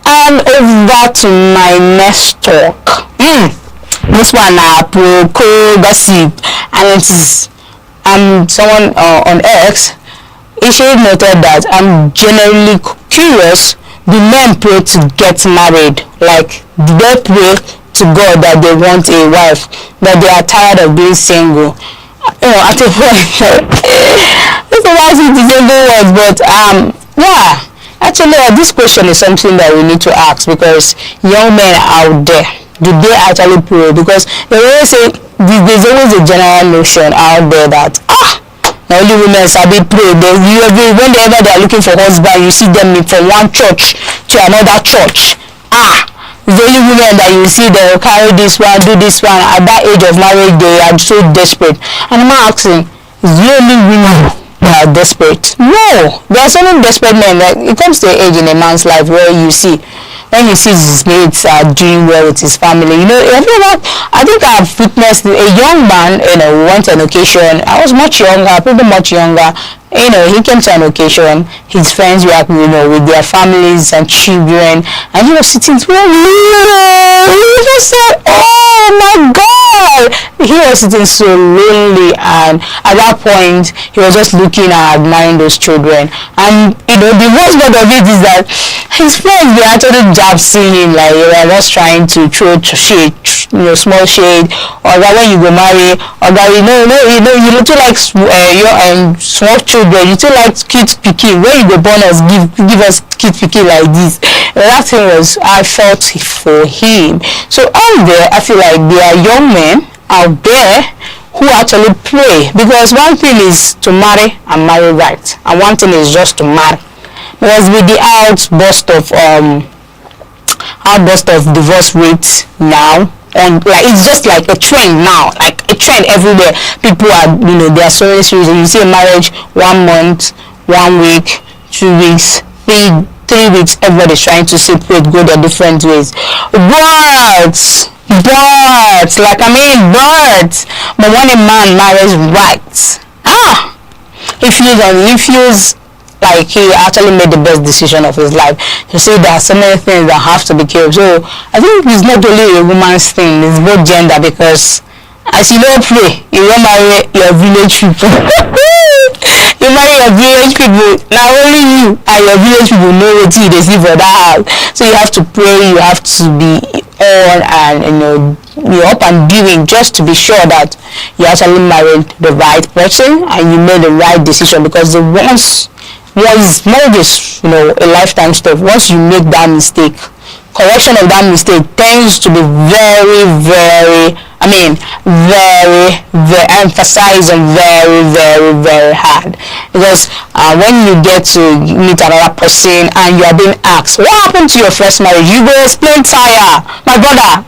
And over to my next talk. This one pro gossip, and it is someone on X. It should be noted that I'm generally curious, do men pray to get married? Like, do they pray to God that they want a wife, that they are tired of being single? At a point, it's a nice to single words, but yeah. Actually, this question is something that we need to ask, because young men out there, do they actually pray? Because they always say, there's always a general notion out there that only women sabi pray. Whenever they are looking for husband, you see them from one church to another church. The only women that you see, they will carry this one, do this one. At that age of marriage, they are so desperate. And I'm asking, is the only women that are desperate? No, there are so many desperate men. It comes to an age in a man's life where you see, when he sees his mates are doing well with his family, everyone. I think I've witnessed a young man, went on occasion. I was much younger, pretty much younger. He came to an occasion, his friends were, with their families and children, and he was sitting, he just said, oh my God, he was sitting so lonely, and at that point, he was just looking and admiring those children. And, the worst part of it is that his friends, they actually seeing him, like, they were just trying to throw shade, small shade, or that when you go marry, or that, you too like small children, you too like cute pikin, when you go born us, give us cute pikin like this. That thing was, I felt for him. So out there, I feel like there are young men out there who actually pray, because one thing is to marry and marry right, and one thing is just to marry. Because with the outburst of divorce rates now, and like it's just like a trend now, like a trend everywhere. People are, they are so serious. You see a marriage 1 month, 1 week, 2 weeks, 3 weeks. Everybody's trying to separate, go their different ways. But when a man marries right, he feels like he actually made the best decision of his life. You see, there are so many things that have to be killed. So I think it's not only a woman's thing, it's both gender, because as you don't pray, you don't marry your village people. You marry your village people, not only you and your village people know what you receive for that house. So you have to pray, you have to be on and you're up and doing, just to be sure that you actually married the right person and you made the right decision. Because marriage is, a lifetime stuff. Once you make that mistake, correction of that mistake tends to be very, very emphasized and very, very, very hard. Because when you get to meet another person and you are being asked, what happened to your first marriage? You go explain tire, my brother.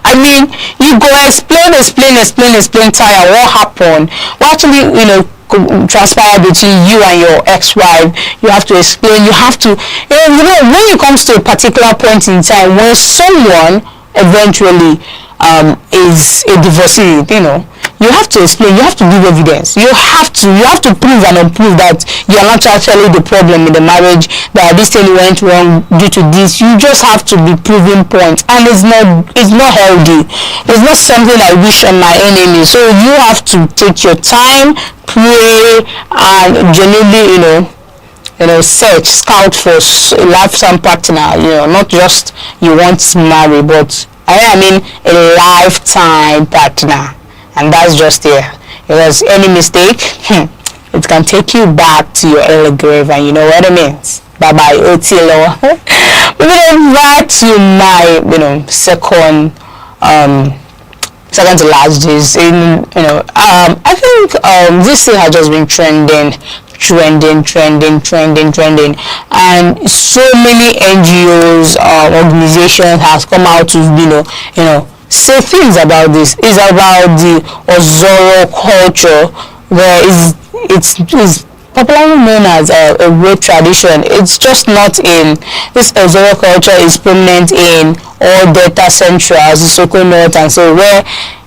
You go explain tire. What happened? What actually, transpire between you and your ex-wife. You have to explain. You have to, when it comes to a particular point in time when someone eventually is a divorcee, you have to explain, you have to give evidence, you have to prove and unprove that you are not actually the problem in the marriage, that this thing went wrong due to this. You just have to be proving points, and it's not healthy. It's not something I wish on my enemy. So you have to take your time, pray, and genuinely, search, scout for a lifetime partner. Not just you want to marry, but I mean a lifetime partner. And that's just it. Because any mistake, it can take you back to your early grave, and you know what it means. Bye bye, Otilo. Moving back to my, second to last days. I think this thing has just been trending, and so many NGOs, organizations has come out to say things about this. Is about the Ozoro culture, where it's popularly known as a rape tradition. It's just not in this. Ozoro culture is prominent in all Delta Central, Sisoko North, and so where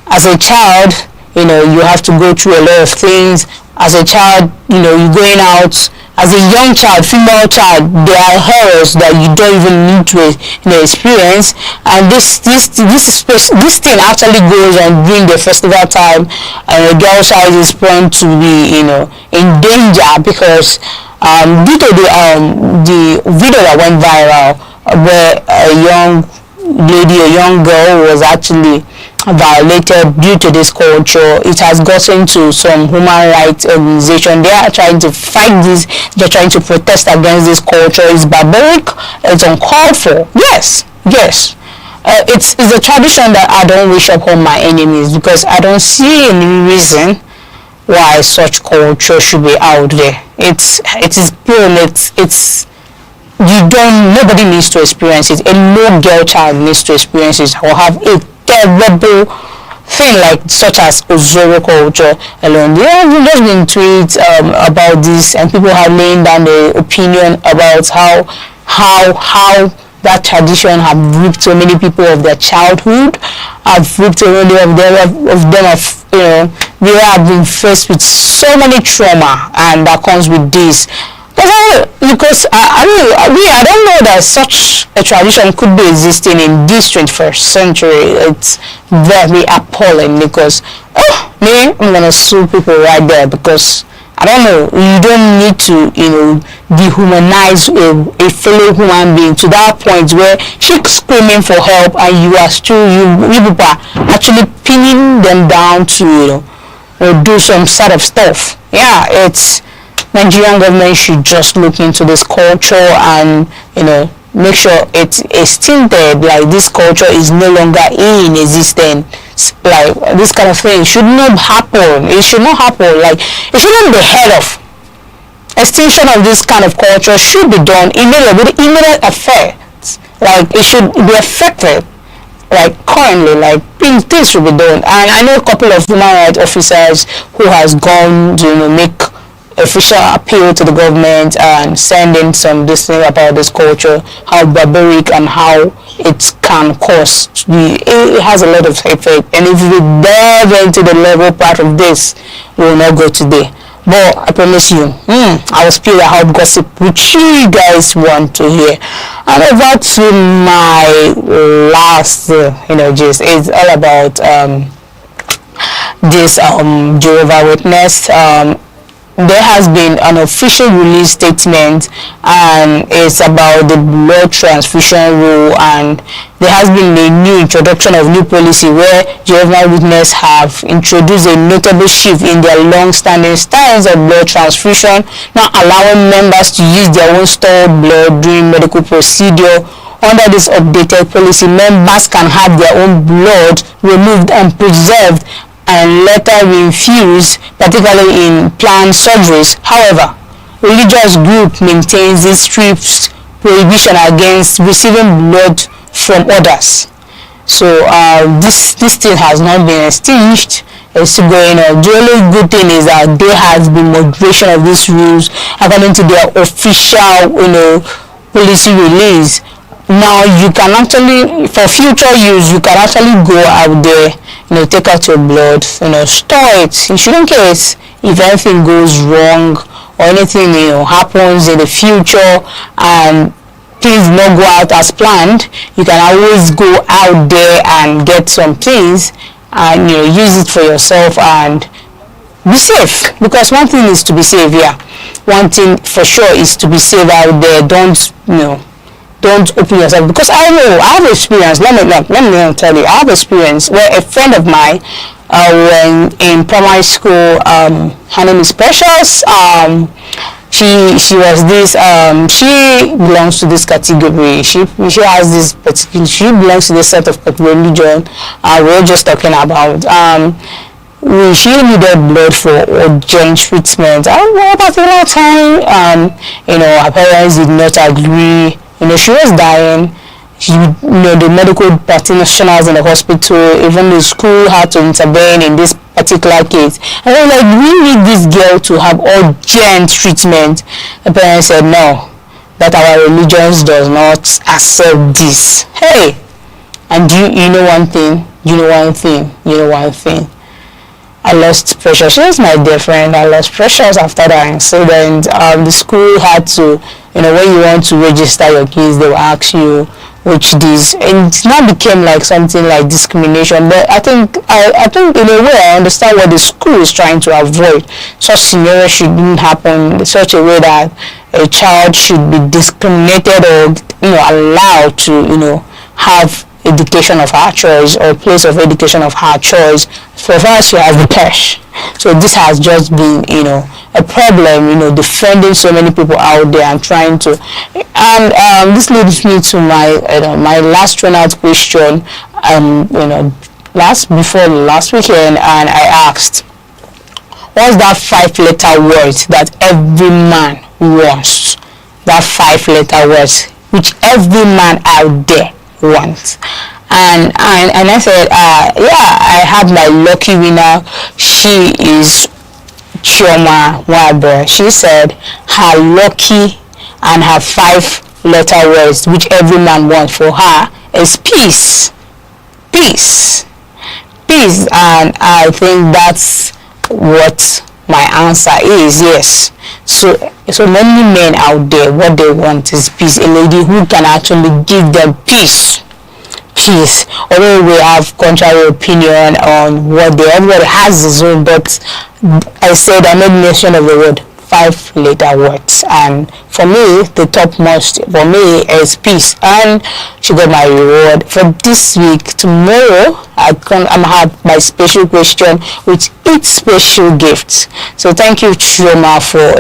as a child, you have to go through a lot of things. As a child, you're going out. As a young child, female child, there are horrors that you don't even need to experience. And this thing actually goes on during the festival time, and a girl child is prone to be in danger, because due to the video that went viral, where a young girl was actually violated due to this culture. It has gotten to some human rights organization. They are trying to fight this. They're trying to protest against this culture. It's barbaric. It's uncalled for. Yes. It's a tradition that I don't wish upon my enemies, because I don't see any reason why such culture should be out there. It is pure. Nobody needs to experience it. A no girl child needs to experience it or have a terrible thing like such as Ozoro culture alone. There have just been tweets about this, and people have laying down their opinion about how that tradition have ripped so many people of their childhood, have ripped so many of them they have been faced with so many trauma, and that comes with this. Because I don't know that such a tradition could be existing in this 21st century. It's very appalling, because I'm gonna sue people right there, because I don't know, you don't need to dehumanize a fellow human being to that point where she's screaming for help, and you people are actually pinning them down to do some sort of stuff. It's Nigerian government should just look into this culture and make sure it's extincted. Like, this culture is no longer in existence. Like, this kind of thing should not happen. It should not happen. Like, it shouldn't be heard of. Extinction of this kind of culture should be done immediately, with immediate effect. Like, it should be affected. Like, currently, like, things should be done. And I know a couple of human rights officers who has gone to make official appeal to the government and sending some thing about this culture, how barbaric and how it can cause. It has a lot of effect, and if we delve into the level part of this, we will not go today. But I promise you, I will spill the hot gossip which you guys want to hear. And over to my last, gist. It's all about this Jehovah's Witness. There has been an official release statement, and it's about the blood transfusion rule, and there has been a new introduction of new policy where Jehovah's Witnesses have introduced a notable shift in their long-standing stance of blood transfusion, now allowing members to use their own stored blood during medical procedure. Under this updated policy, members can have their own blood removed and preserved and later reinfused, particularly in planned surgeries. However, religious group maintains this strict prohibition against receiving blood from others. So this thing has not been extinguished. It's going on. The only good thing is that there has been moderation of these rules according to their official policy release. Now you can actually, for future use, you can actually go out there take out your blood, store it. You shouldn't care if anything goes wrong or anything, happens in the future and things not go out as planned. You can always go out there and get some things and use it for yourself and be safe, because one thing is to be safe. One thing for sure is to be safe out there. Don't open yourself, because I have experience. Let me tell you, I have experience where a friend of mine, when in primary school, her name is Precious. She was this. She belongs to this category. She has this particular. She belongs to this set of religion. We're just talking about. She needed blood for urgent treatment. At a particular time, her parents did not agree. She was dying. The medical practitioners in the hospital, even the school, had to intervene in this particular case. And they were like, we need this girl to have urgent treatment. The parents said no, that our religion does not accept this. Hey, and you know one thing. I lost Precious. She was my dear friend. I lost Precious after that incident. The school had to, when you want to register your kids, they will ask you which this, and it now became like something like discrimination. But I think in a way I understand what the school is trying to avoid. Such scenario shouldn't happen in such a way that a child should be discriminated or allowed to have education of her choice or place of education of her choice. For her, she has the cash. So this has just been, a problem, defending so many people out there and trying to. And this leads me to my last turnout question. Last weekend, and I asked, what's that 5-letter word that every man wants? That 5-letter word which every man out there wants. And I said, I had my lucky winner. She is Chioma Wabra. She said her lucky and her 5-letter words which every man wants for her is peace. Peace. And I think that's what my answer is. Yes. So many men out there, what they want is peace. A lady who can actually give them peace. Although we have contrary opinion on what everybody has his own, but I made mention of the word 5-letter words, and for me the topmost for me is peace, and she got my reward for this week. Tomorrow I'm have my special question with 8 special gifts. So thank you, Chioma, for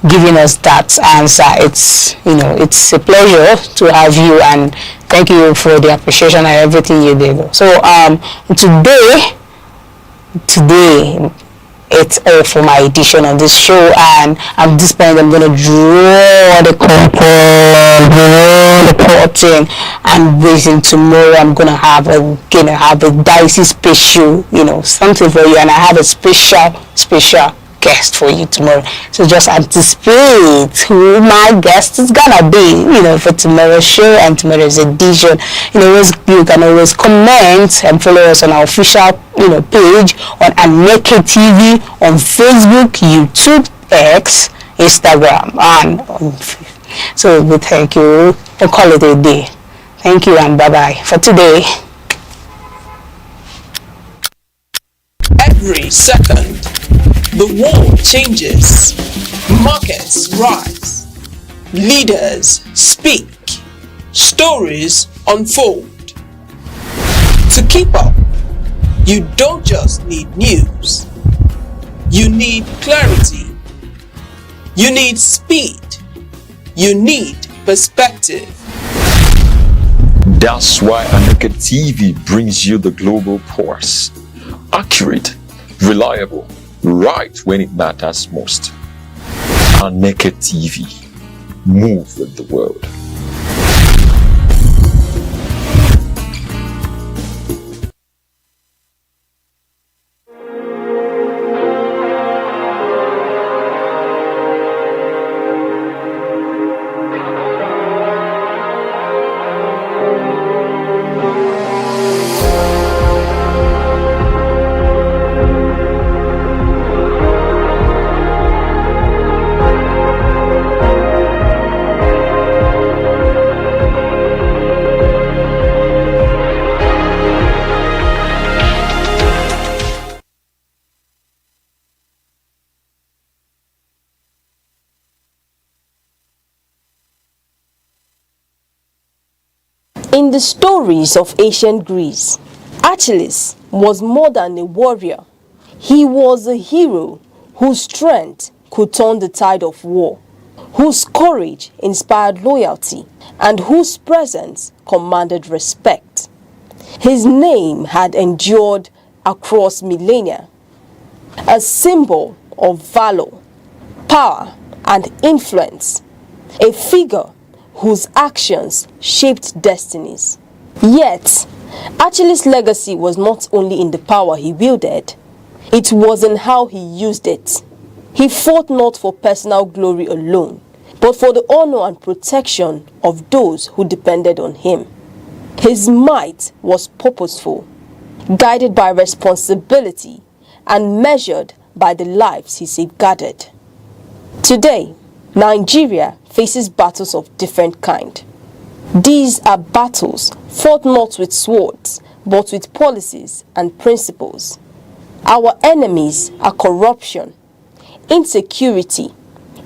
giving us that answer. It's a pleasure to have you, and thank you for the appreciation and everything you did. So today it's all for my edition of this show, and at this point I'm gonna draw the curtain, and waiting tomorrow I'm gonna have a dicey special, something for you, and I have a special guest for you tomorrow. So just anticipate who my guest is gonna be, for tomorrow's show and tomorrow's edition. You can always comment and follow us on our official, page on Aneke TV on Facebook, YouTube, X, Instagram, and so we thank you. We'll call it a day. Thank you and bye bye for today. Every second, the world changes, markets rise, leaders speak, stories unfold. To keep up, you don't just need news, you need clarity, you need speed, you need perspective. That's why Aneke TV brings you the global pulse. Accurate, reliable, right when it matters most. Aneke TV. Move with the world. In the stories of ancient Greece, Achilles was more than a warrior. He was a hero whose strength could turn the tide of war, whose courage inspired loyalty, and whose presence commanded respect. His name had endured across millennia, a symbol of valor, power, and influence, a figure whose actions shaped destinies. Yet, Achilles' legacy was not only in the power he wielded, it was in how he used it. He fought not for personal glory alone, but for the honor and protection of those who depended on him. His might was purposeful, guided by responsibility, and measured by the lives he safeguarded. Today, Nigeria faces battles of different kind. These are battles fought not with swords, but with policies and principles. Our enemies are corruption, insecurity,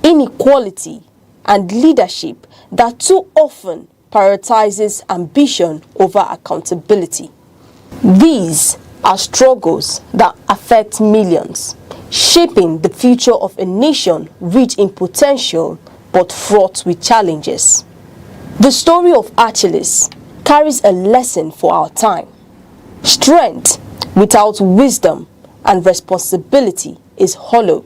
inequality, and leadership that too often prioritizes ambition over accountability. These are struggles that affect millions, shaping the future of a nation rich in potential but fraught with challenges. The story of Achilles carries a lesson for our time. Strength without wisdom and responsibility is hollow.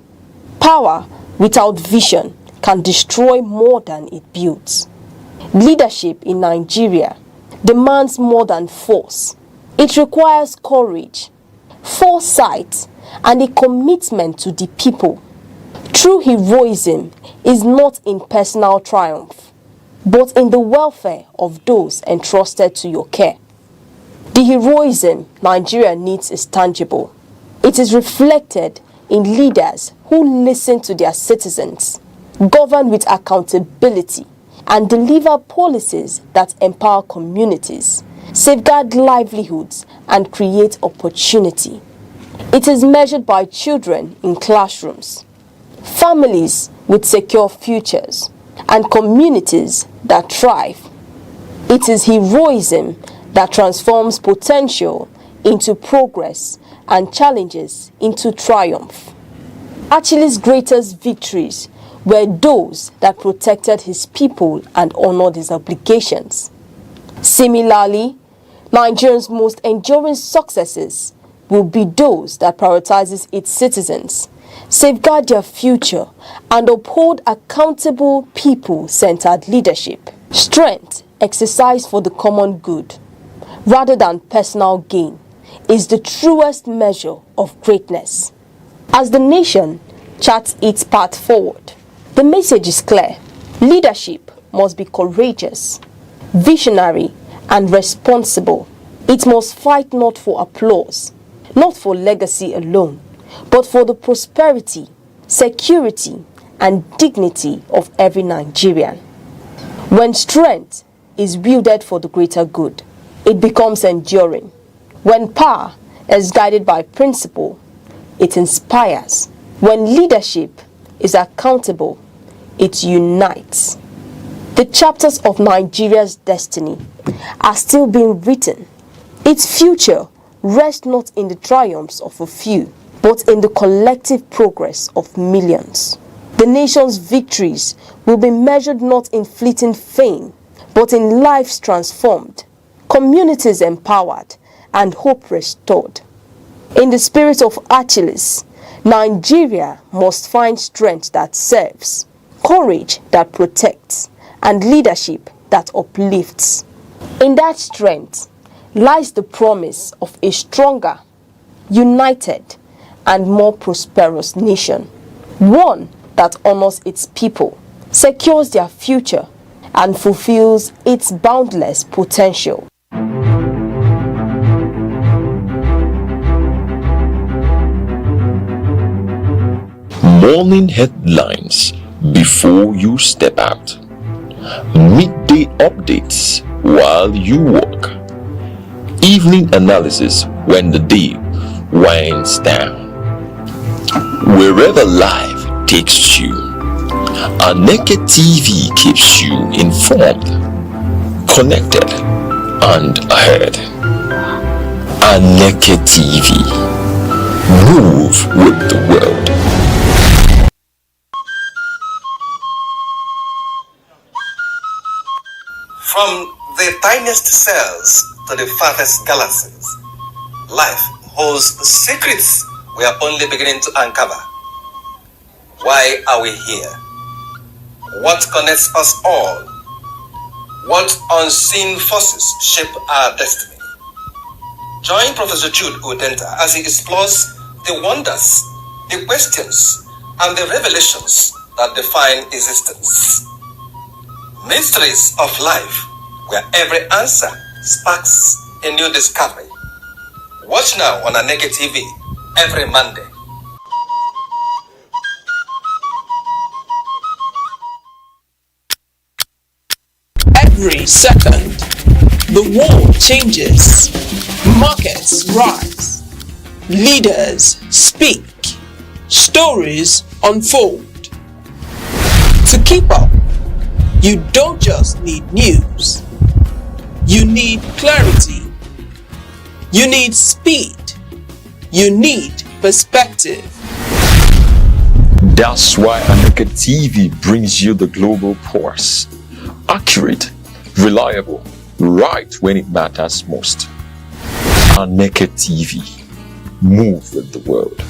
Power without vision can destroy more than it builds. Leadership in Nigeria demands more than force. It requires courage, foresight, and a commitment to the people. True heroism is not in personal triumph, but in the welfare of those entrusted to your care. The heroism Nigeria needs is tangible. It is reflected in leaders who listen to their citizens, govern with accountability, and deliver policies that empower communities, safeguard livelihoods, and create opportunity. It is measured by children in classrooms, families with secure futures, and communities that thrive. It is heroism that transforms potential into progress and challenges into triumph. Achilles' greatest victories were those that protected his people and honored his obligations. Similarly, Nigeria's most enduring successes will be those that prioritizes its citizens, safeguard their future, and uphold accountable people-centered leadership. Strength exercised for the common good, rather than personal gain, is the truest measure of greatness. As the nation charts its path forward, the message is clear. Leadership must be courageous, visionary, and responsible. It must fight not for applause, not for legacy alone, but for the prosperity, security, and dignity of every Nigerian. When strength is wielded for the greater good, it becomes enduring. When power is guided by principle, it inspires. When leadership is accountable, it unites. The chapters of Nigeria's destiny are still being written. Its future rests not in the triumphs of a few, but in the collective progress of millions. The nation's victories will be measured not in fleeting fame, but in lives transformed, communities empowered, and hope restored. In the spirit of Achilles, Nigeria must find strength that serves, courage that protects, and leadership that uplifts. In that strength lies the promise of a stronger, united, and more prosperous nation. One that honors its people, secures their future, and fulfills its boundless potential. Morning headlines before you step out. Midday updates while you walk. Evening analysis when the day winds down. Wherever life takes you, Aneke TV keeps you informed, connected, and ahead. Aneke TV. Move with the world. From the tiniest cells to the farthest galaxies, life holds secrets we are only beginning to uncover. Why are we here? What connects us all? What unseen forces shape our destiny? Join Professor Jude Udenta as he explores the wonders, the questions, and the revelations that define existence. Mysteries of life, where every answer sparks a new discovery. Watch now on Aneke TV every Monday. Every second, the world changes, markets rise, leaders speak, stories unfold. To keep up, you don't just need news, you need clarity, you need speed, you need perspective. That's why Aneke TV brings you the global pulse. Accurate, reliable, right when it matters most. Aneke TV. Move with the world.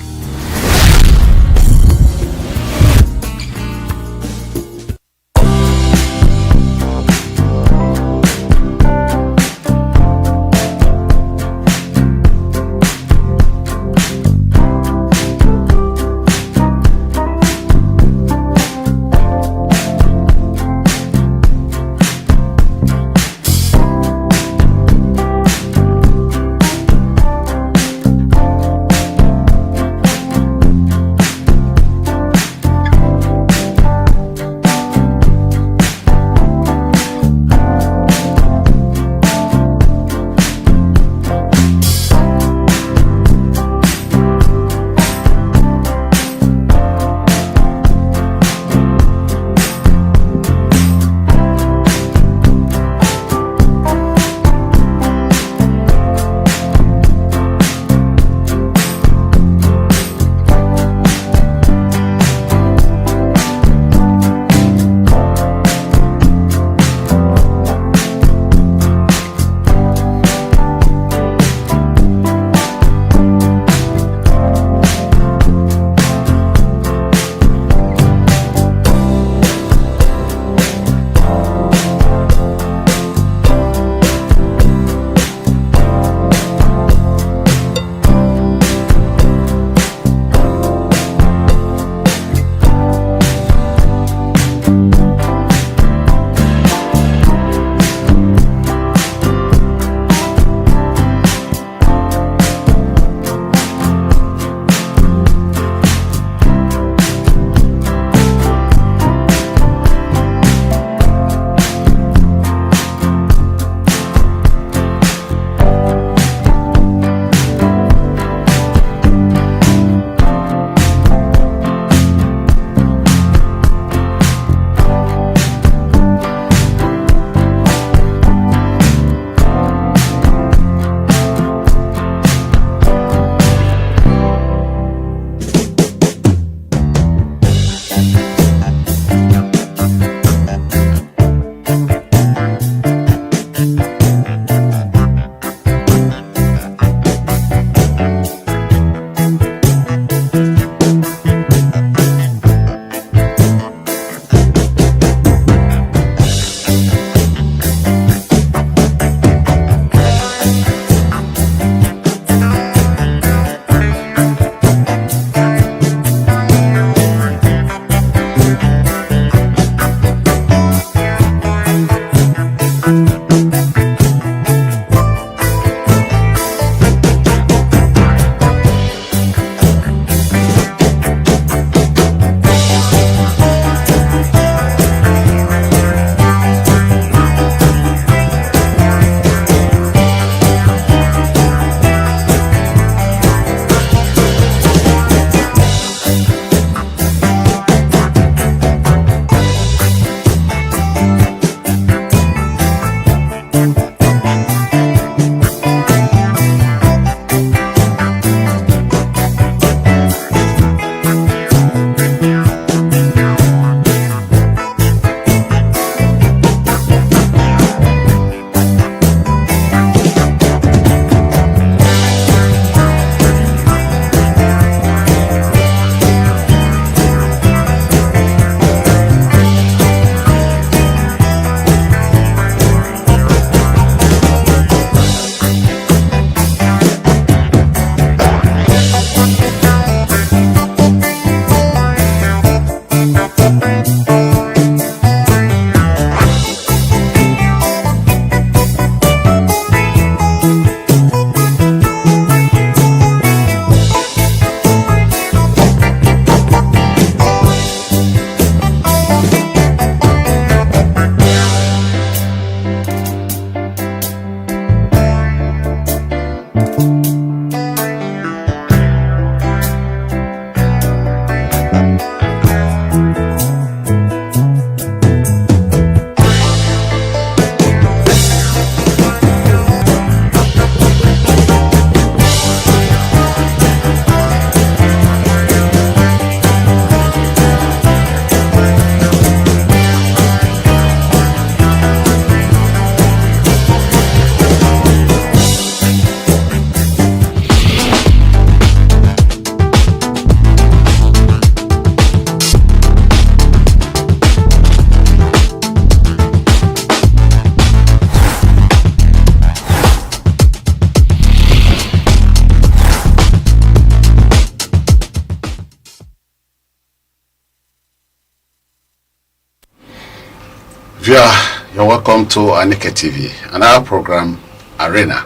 You're welcome to Aneke TV and our program Arena.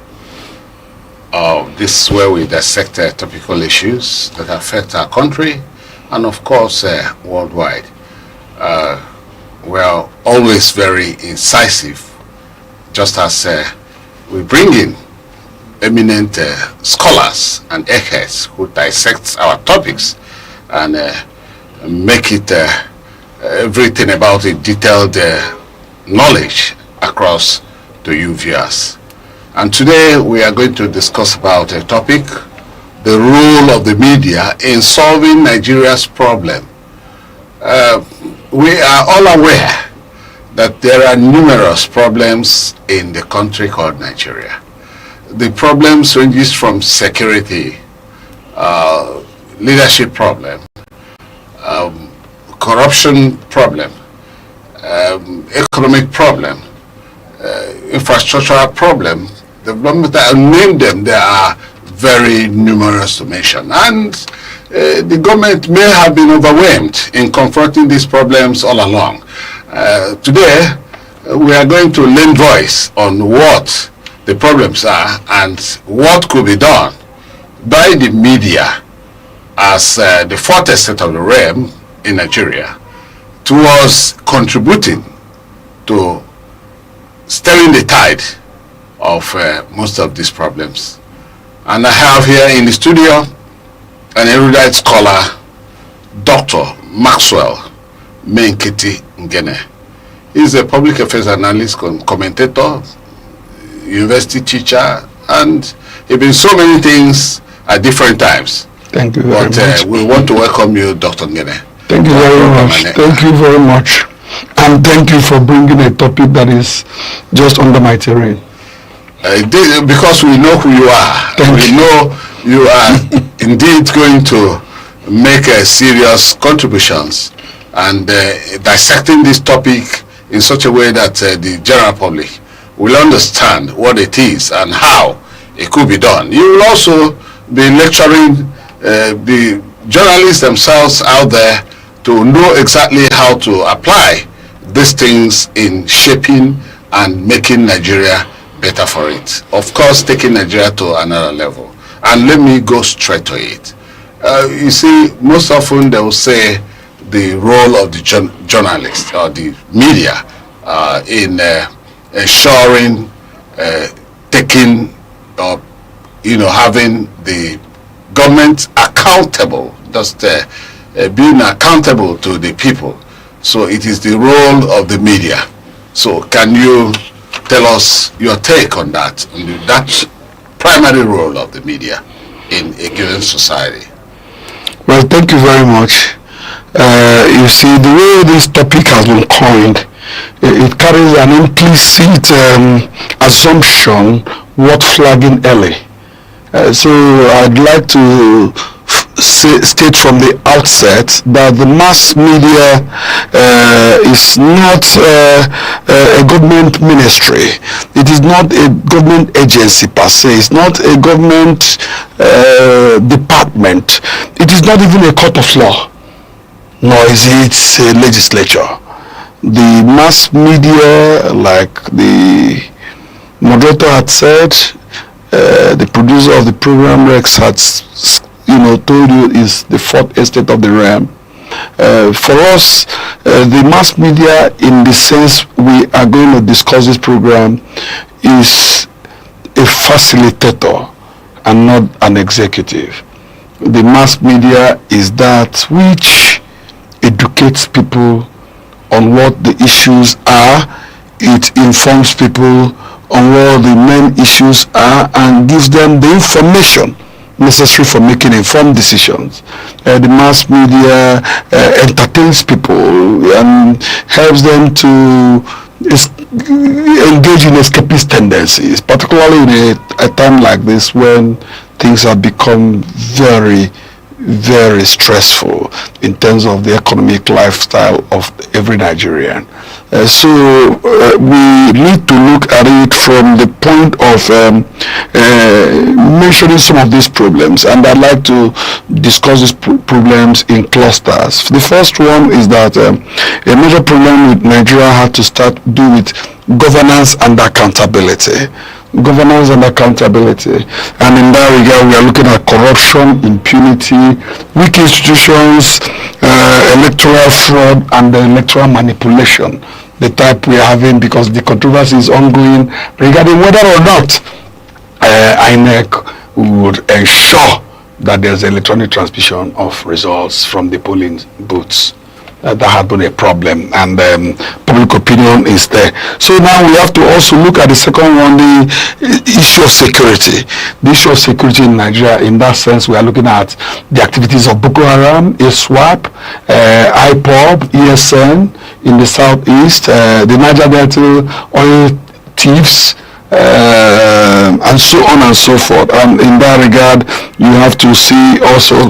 This is where we dissect topical issues that affect our country and of course worldwide. We are always very incisive, just as we bring in eminent scholars and experts who dissect our topics and make it everything about it detailed knowledge across to you viewers. And today we are going to discuss about a topic, the role of the media in solving Nigeria's problem. We are all aware that there are numerous problems in the country called Nigeria. The problems ranges from security, leadership problem, corruption problem, economic problem, infrastructural problem, development. I name them. There are very numerous to mention, and the government may have been overwhelmed in confronting these problems all along. Today, we are going to lend voice on what the problems are and what could be done by the media as the fourth estate of the realm in Nigeria towards contributing to stemming the tide of most of these problems. And I have here in the studio an erudite scholar, Dr. Maxwell Menkiti Ngene. He's a public affairs analyst, commentator, university teacher, and he's been so many things at different times. Thank you very much. We want to welcome you, Dr. Ngene. Thank you very much. Thank you very much. And thank you for bringing a topic that is just under my terrain. Because we know who you are. We know you are indeed going to make serious contributions and dissecting this topic in such a way that the general public will understand what it is and how it could be done. You will also be lecturing the journalists themselves out there to know exactly how to apply these things in shaping and making Nigeria better for it. Of course, taking Nigeria to another level. And let me go straight to it. You see, most often they will say the role of the journalist or the media in ensuring, taking, or having the government accountable, just being accountable to the people. So it is the role of the media. So can you tell us your take on that primary role of the media in a given society? Well, thank you very much. You see, the way this topic has been coined, it carries an implicit assumption worth flagging early. So I'd like to state from the outset that the mass media is not a government ministry. It is not a government agency per se. It's not a government department. It is not even a court of law, nor is it a legislature. The mass media, like the moderator had said, the producer of the program, Rex, had told you, is the fourth estate of the realm. For us, the mass media, in the sense we are going to discuss this program, is a facilitator and not an executive. The mass media is that which educates people on what the issues are. It informs people on what the main issues are and gives them the information necessary for making informed decisions. The mass media entertains people and helps them to engage in escapist tendencies, particularly in a time like this when things have become very, very stressful in terms of the economic lifestyle of every Nigerian. So we need to look at it from the point of mentioning some of these problems, and I'd like to discuss these problems in clusters. The first one is that a major problem with Nigeria had to do with governance and accountability. Governance and accountability, and in that regard we are looking at corruption, impunity, weak institutions, electoral fraud, and electoral manipulation, the type we are having, because the controversy is ongoing regarding whether or not Aneke would ensure that there's electronic transmission of results from the polling booths. That had been a problem, and public opinion is there. So now we have to also look at the second one, the issue of security. The issue of security in Nigeria, in that sense, we are looking at the activities of Boko Haram, ISWAP, IPOB, ESN in the southeast, the Niger Delta oil thieves, and so on and so forth. And in that regard, you have to see also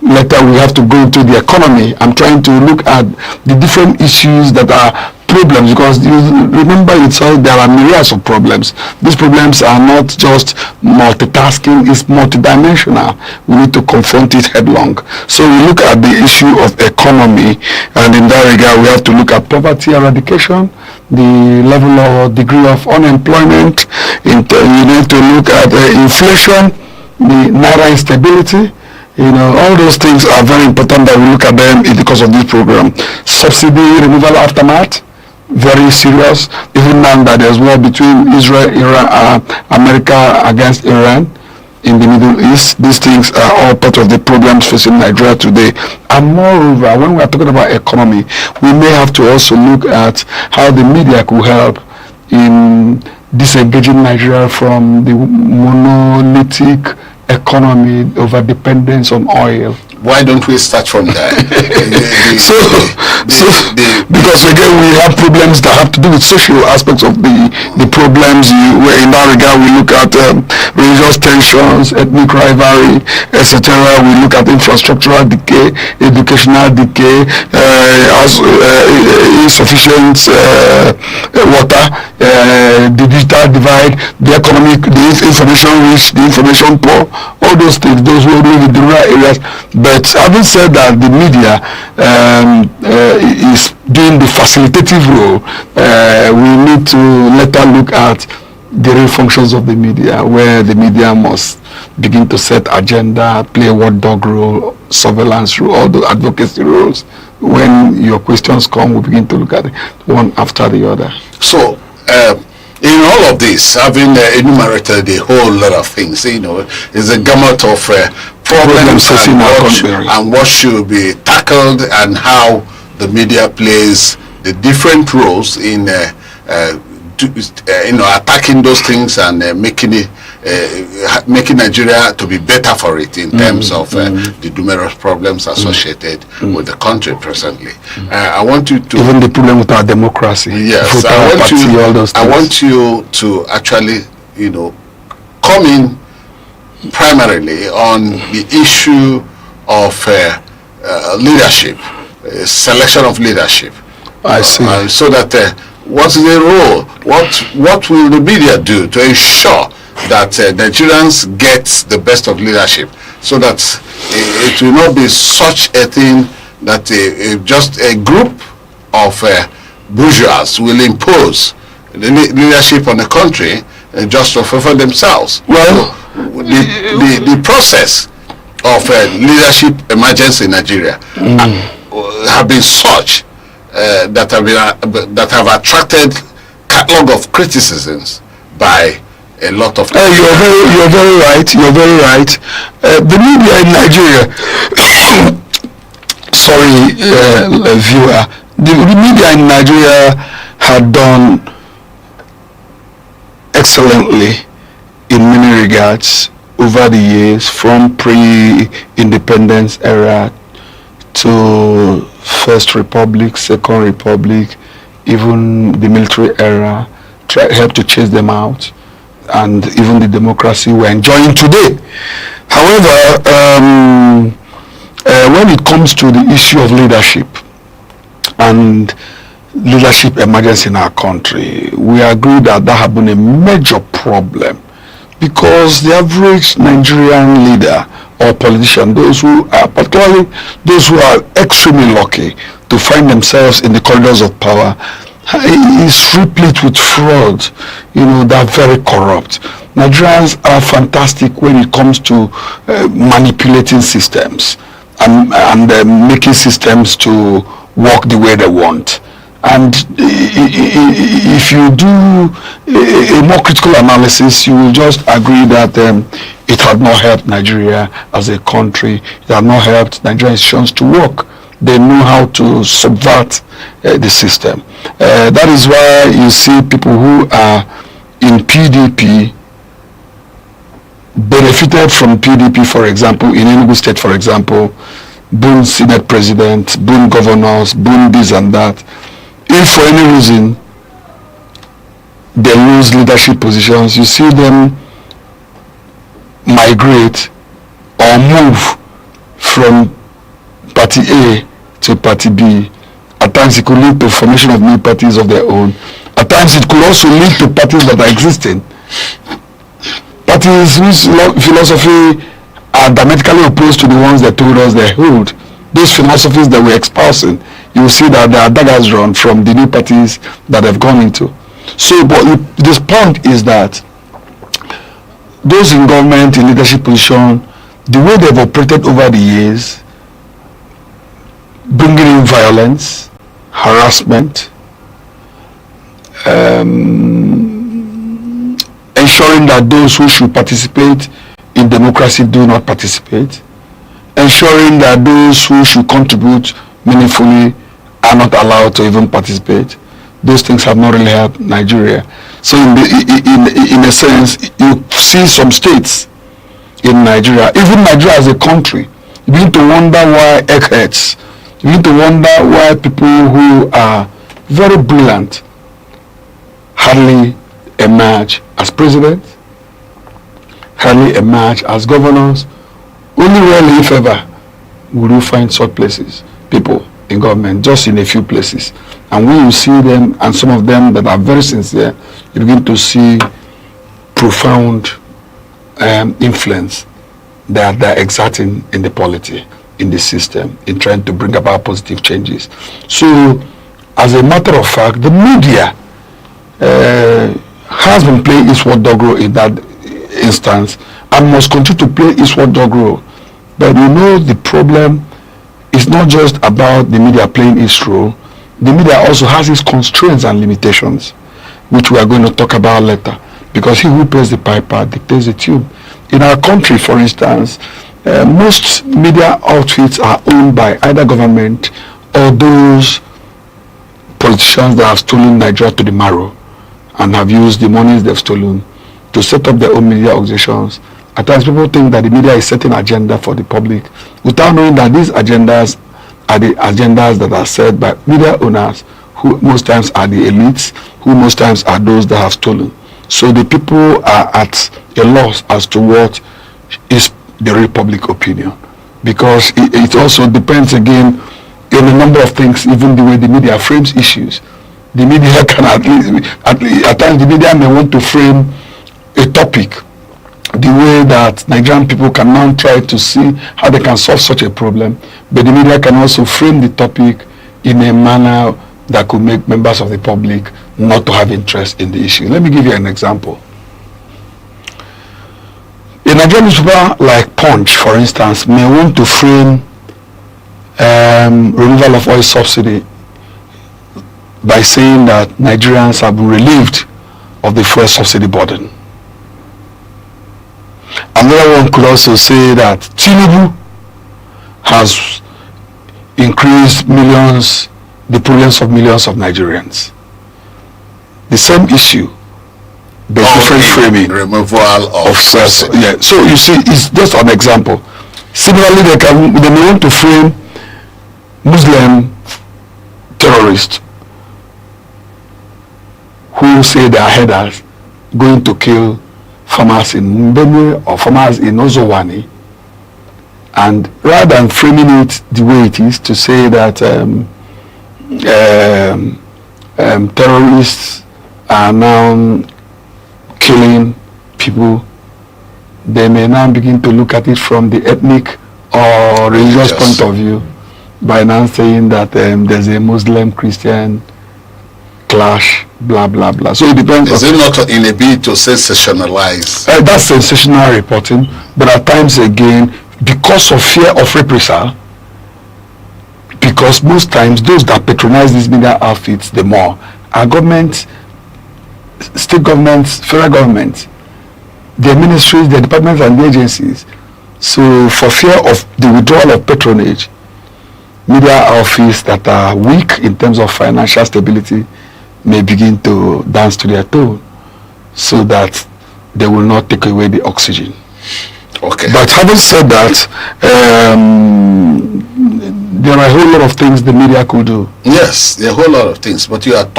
later we have to go into the economy. I'm trying to look at the different issues that are problems, because you remember itself, there are myriads of problems. These problems are not just multitasking, it's multidimensional. We need to confront it headlong. So we look at the issue of economy, and in that regard we have to look at poverty eradication, the level or degree of unemployment. You need to look at inflation, the naira instability. All those things are very important that we look at them because of this program. Subsidy removal aftermath, very serious. Even now that there's war between Israel, Iran, America against Iran in the Middle East, these things are all part of the problems facing Nigeria today. And moreover, when we are talking about economy, we may have to also look at how the media could help in disengaging Nigeria from the monolithic economy over dependence on oil. Why don't we start from there? Because again we have problems that have to do with social aspects of the problems. In that regard, we look at religious tensions, ethnic rivalry, etc. We look at infrastructural decay, educational decay, insufficient water, the digital divide, the economic, the information rich, the information poor, all those things, those who live in the rural areas. But having said that, the media is doing the facilitative role. We need to later look at the real functions of the media, where the media must begin to set agenda, play a watchdog role, surveillance role, all the advocacy roles. When your questions come, we begin to look at it one after the other. So, in all of this, having enumerated a whole lot of things, is a gamut of problems and what should be tackled, and how the media plays the different roles in attacking those things and making Nigeria to be better for it in terms of the numerous problems associated with the country presently. I want you to even the problem with our democracy. Yes, I want you to actually, come in primarily on the issue of leadership, selection of leadership. I see. So that what's the role? What will the media do to ensure that Nigerians get the best of leadership, so that it will not be such a thing that just a group of bourgeois will impose the leadership on the country just to favor themselves. Well, the process of leadership emergence in Nigeria have been such that have attracted catalog of criticisms by a lot of you're very right. The media in Nigeria viewer, the media in Nigeria had done excellently in many regards over the years, from pre-independence era to First Republic, Second Republic, even the military era, helped to chase them out, and even the democracy we're enjoying today. However, When it comes to the issue of leadership and leadership emergence in our country, we agree that that has been a major problem, because the average Nigerian leader or politician, those who are particularly those who are extremely lucky to find themselves in the corridors of power, is replete with fraud. They're very corrupt. Nigerians are fantastic when it comes to manipulating systems and making systems to work the way they want. And if you do a more critical analysis, you will just agree that it had not helped Nigeria as a country. It had not helped Nigerian institutions to work. They know how to subvert the system. That is why you see people who are in PDP benefited from PDP, for example, in Enugu State, for example, boon Senate president, boon governors, boon this and that. If for any reason they lose leadership positions, you see them migrate or move from party A to party B. At times it could lead to formation of new parties of their own. At times it could also lead to parties that are existing. Parties whose philosophy are diametrically opposed to the ones that told us they hold. Those philosophies that we're espousing, you will see that there are daggers drawn from the new parties that they've gone into. So, but this point is that those in government, in leadership position, the way they've operated over the years, bringing in violence, harassment, ensuring that those who should participate in democracy do not participate, ensuring that those who should contribute meaningfully are not allowed to even participate. Those things have not really helped Nigeria. So in a sense, you see some states in Nigeria, even Nigeria as a country, you begin to wonder why eggheads, you begin to wonder why people who are very brilliant hardly emerge as president, hardly emerge as governors. Only rarely, if ever, will you find such places, people in government, just in a few places. And when you see them, and some of them that are very sincere, you begin to see profound influence that they're exerting in the polity, in the system, in trying to bring about positive changes. So, as a matter of fact, the media has been playing its dog role in that instance, and must continue to play its dog role. But the problem is not just about the media playing its role. The media also has its constraints and limitations, which we are going to talk about later, because he who pays the piper dictates the tune. In our country, for instance, most media outfits are owned by either government or those politicians that have stolen Nigeria to the marrow and have used the monies they've stolen to set up their own media organizations. At times people think that the media is setting agenda for the public without knowing that these agendas are the agendas that are set by media owners, who most times are the elites, who most times are those that have stolen. So the people are at a loss as to what is the real public opinion, because it also depends again in a number of things, even the way the media frames issues. The media can at times the media may want to frame a topic the way that Nigerian people can now try to see how they can solve such a problem, but the media can also frame the topic in a manner that could make members of the public not to have interest in the issue. Let me give you an example. A Nigerian newspaper like Punch, for instance, may want to frame removal of oil subsidy by saying that Nigerians have been relieved of the fuel subsidy burden. Another one could also say that Tinubu has increased millions, the problems of millions of Nigerians. The same issue, but different framing. Removal of subsidy. Yeah. So you see, it's just an example. Similarly, they may want to frame Muslim terrorists who say they are headers going to kill farmers in Mbembe or farmers in Ozowani And rather than framing it the way it is, to say that terrorists are now killing people, they may now begin to look at it from the ethnic or religious point of view, by now saying that there's a Muslim-Christian clash, blah, blah, blah. So it depends. Is it not in a bid to sensationalize? That's sensational reporting, but at times again, because of fear of reprisal, because most times those that patronize these media outfits the more are governments, state governments, federal governments, their ministries, their departments and agencies. So for fear of the withdrawal of patronage, media outfits that are weak in terms of financial stability may begin to dance to their tune, so that they will not take away the oxygen. Okay. But having said that, there are a whole lot of things the media could do. Yes, there are a whole lot of things. But you have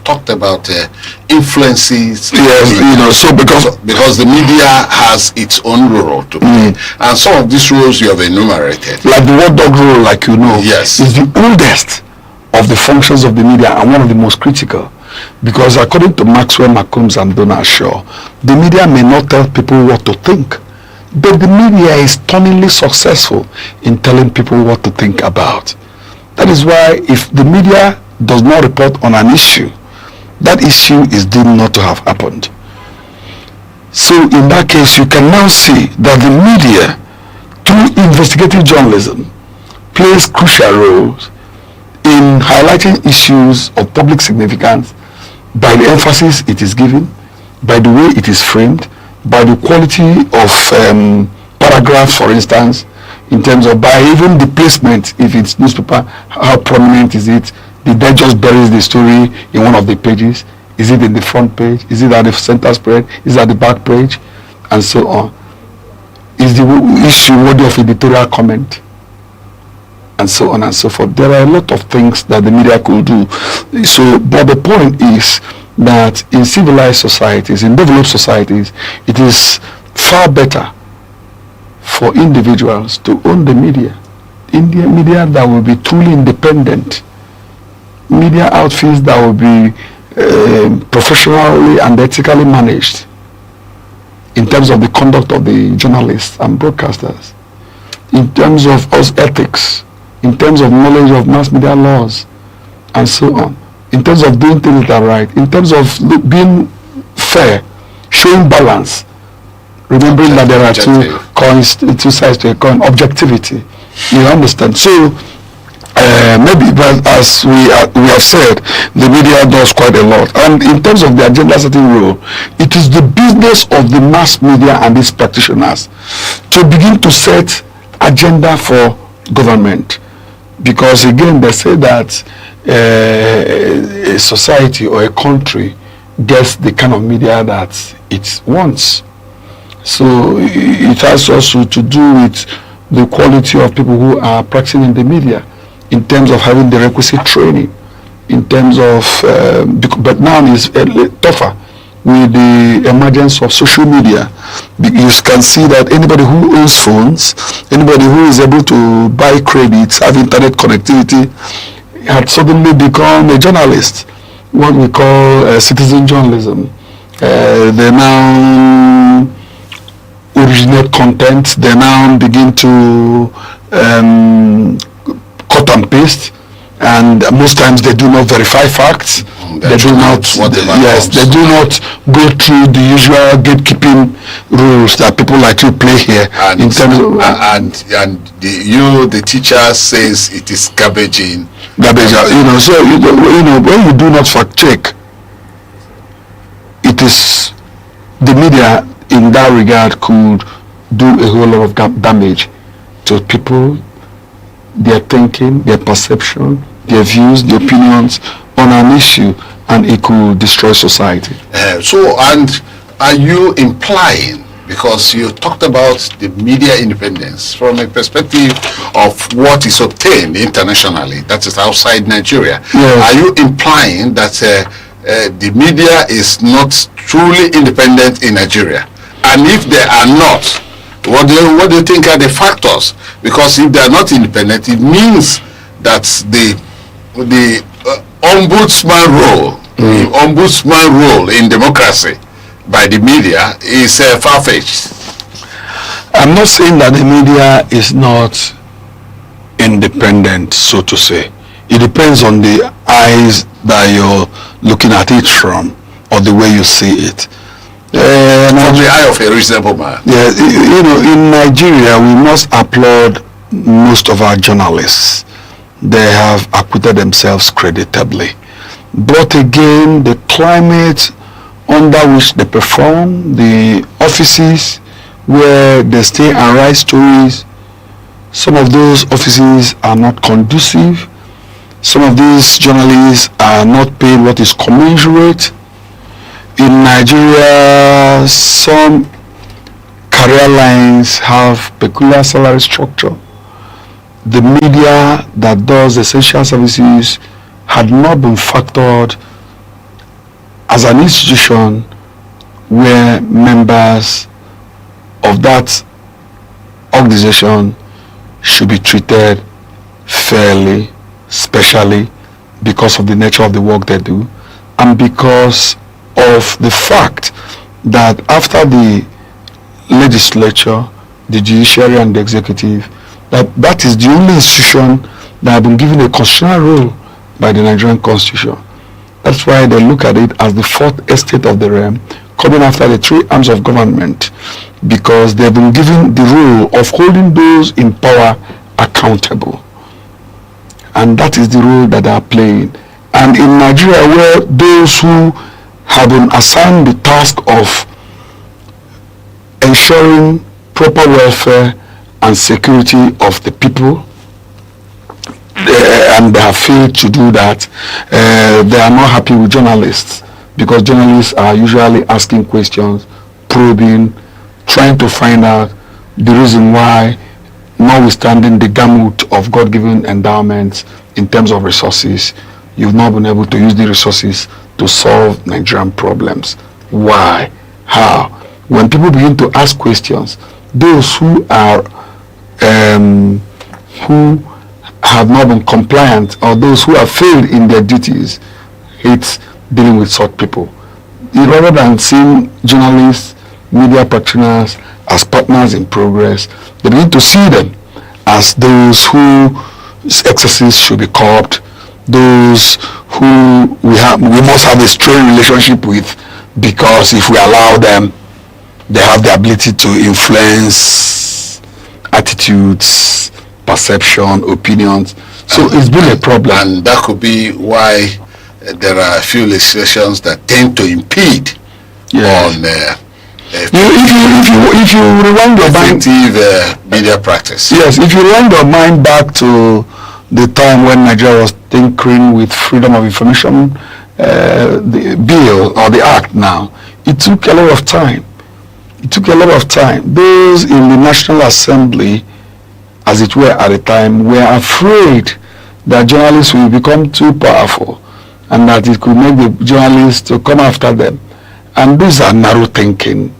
talked about influences. Yes, so because the media has its own role to play, and some of these roles you have enumerated. Like the watchdog role, like yes, is the oldest of the functions of the media and one of the most critical, because according to Maxwell McCombs and Donald Shaw, the media may not tell people what to think, but the media is stunningly successful in telling people what to think about. That is why if the media does not report on an issue, that issue is deemed not to have happened. So in that case, you can now see that the media, through investigative journalism, plays crucial roles in highlighting issues of public significance by the emphasis it is given, by the way it is framed, by the quality of paragraphs, for instance, in terms of by even the placement. If it's newspaper, how prominent is it? Did they just bury the story in one of the pages? Is it in the front page? Is it at the center spread? Is it at the back page? And so on. Is the issue worthy of editorial comment? And so on and so forth. There are a lot of things that the media could do. So, but the point is that in civilized societies, in developed societies, it is far better for individuals to own the media. Indian media that will be truly independent, media outfits that will be professionally and ethically managed in terms of the conduct of the journalists and broadcasters, in terms of us ethics, in terms of knowledge of mass media laws, and so on, in terms of doing things that are right, in terms of being fair, showing balance, remembering that there are two coins, two sides to a coin, objectivity. You understand? So maybe, but as we have said, the media does quite a lot. And in terms of the agenda setting role, it is the business of the mass media and its practitioners to begin to set agenda for government. Because again, they say that a society or a country gets the kind of media that it wants. So it has also to do with the quality of people who are practicing in the media, in terms of having the requisite training, in terms of, but now it's tougher with the emergence of social media. You can see that anybody who owns phones, anybody who is able to buy credits, have internet connectivity, had suddenly become a journalist, what we call citizen journalism. They now originate content, they now begin to cut and paste, and most times they do not verify facts. They do not. They do not go through the usual gatekeeping rules that people like you play here. And in terms of, the teacher says it is garbage in. Garbage out. So when you do not fact check, it is the media in that regard could do a whole lot of damage to people, their thinking, their perception, their views, their opinions on an issue, and it could destroy society. And are you implying, because you talked about the media independence from a perspective of what is obtained internationally, that is outside Nigeria, yes, are you implying that the media is not truly independent in Nigeria? And if they are not, What do you think are the factors? Because if they are not independent, it means that the ombudsman role in democracy by the media is far-fetched. I'm not saying that the media is not independent, so to say. It depends on the eyes that you're looking at it from, or the way you see it. From the eye of a reasonable man. Yeah, in Nigeria, we must applaud most of our journalists. They have acquitted themselves creditably. But again, the climate under which they perform, the offices where they stay and write stories, some of those offices are not conducive. Some of these journalists are not paid what is commensurate. In Nigeria, some career lines have peculiar salary structure. The media that does essential services had not been factored as an institution where members of that organization should be treated fairly, especially because of the nature of the work they do, and because of the fact that after the legislature, the judiciary and the executive, that is the only institution that have been given a constitutional role by the Nigerian Constitution. That's why they look at it as the fourth estate of the realm, coming after the three arms of government, because they've been given the role of holding those in power accountable. And that is the role that they are playing. And in Nigeria, where those who have been assigned the task of ensuring proper welfare and security of the people, and they have failed to do that, they are not happy with journalists, because journalists are usually asking questions, probing, trying to find out the reason why, notwithstanding the gamut of God-given endowments in terms of resources, you've not been able to use the resources to solve Nigerian problems. Why? How? When people begin to ask questions, those who are who have not been compliant, or those who have failed in their duties, hate dealing with such people. Rather than seeing journalists, media practitioners as partners in progress, they begin to see them as those whose excesses should be curbed, those who we must have a strained relationship with, because if we allow them, they have the ability to influence attitudes, perception, opinions. So it's been a problem. And that could be why there are a few legislations that tend to impede on if you rewind your mind, media practice. Yes, if you rewind your mind back to the time when Nigeria was tinkering with Freedom of Information, the bill or the act now, it took a lot of time. It took a lot of time. Those in the National Assembly, as it were at the time, were afraid that journalists will become too powerful and that it could make the journalists to come after them. And these are narrow thinking,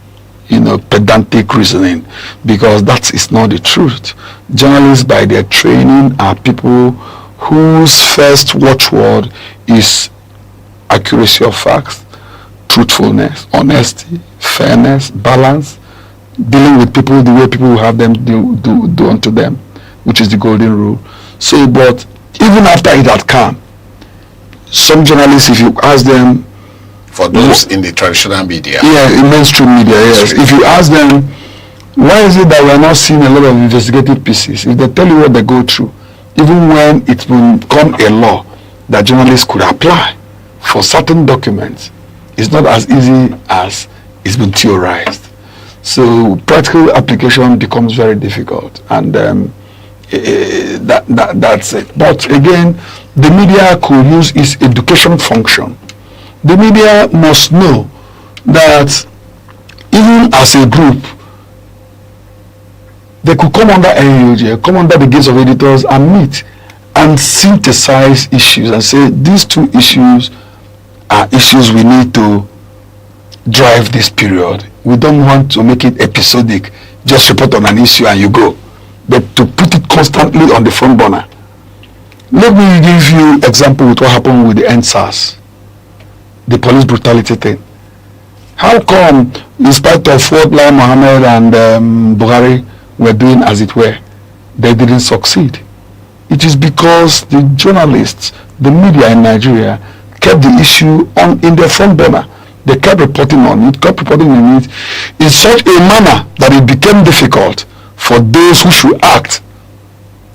pedantic reasoning, because that is not the truth. Journalists, by their training, are people whose first watchword is accuracy of facts, truthfulness, honesty, fairness, balance, dealing with people the way people will have them do unto them, which is the golden rule. So, but even after it had come, some journalists, if you ask them, for those in the traditional media, in mainstream media, yes, if you ask them, why is it that we're not seeing a lot of investigative pieces? If they tell you what they go through, even when it will become a law that journalists could apply for certain documents, it's not as easy as it's been theorized. So practical application becomes very difficult, and that's it. But again, the media could use its education function. The media must know that even as a group, they could come under NUJ, come under the gates of editors and meet and synthesize issues and say, these two issues are issues we need to drive this period. We don't want to make it episodic just report on an issue and you go, but to put it constantly on the front burner. Let me give you example with what happened with the NSAS, the police brutality thing. How come, in spite of what Lai Mohammed and Buhari were doing, as it were, they didn't succeed? It is because the journalists, the media in Nigeria, kept the issue in their front burner. They kept reporting on it, kept reporting on it in such a manner that it became difficult for those who should act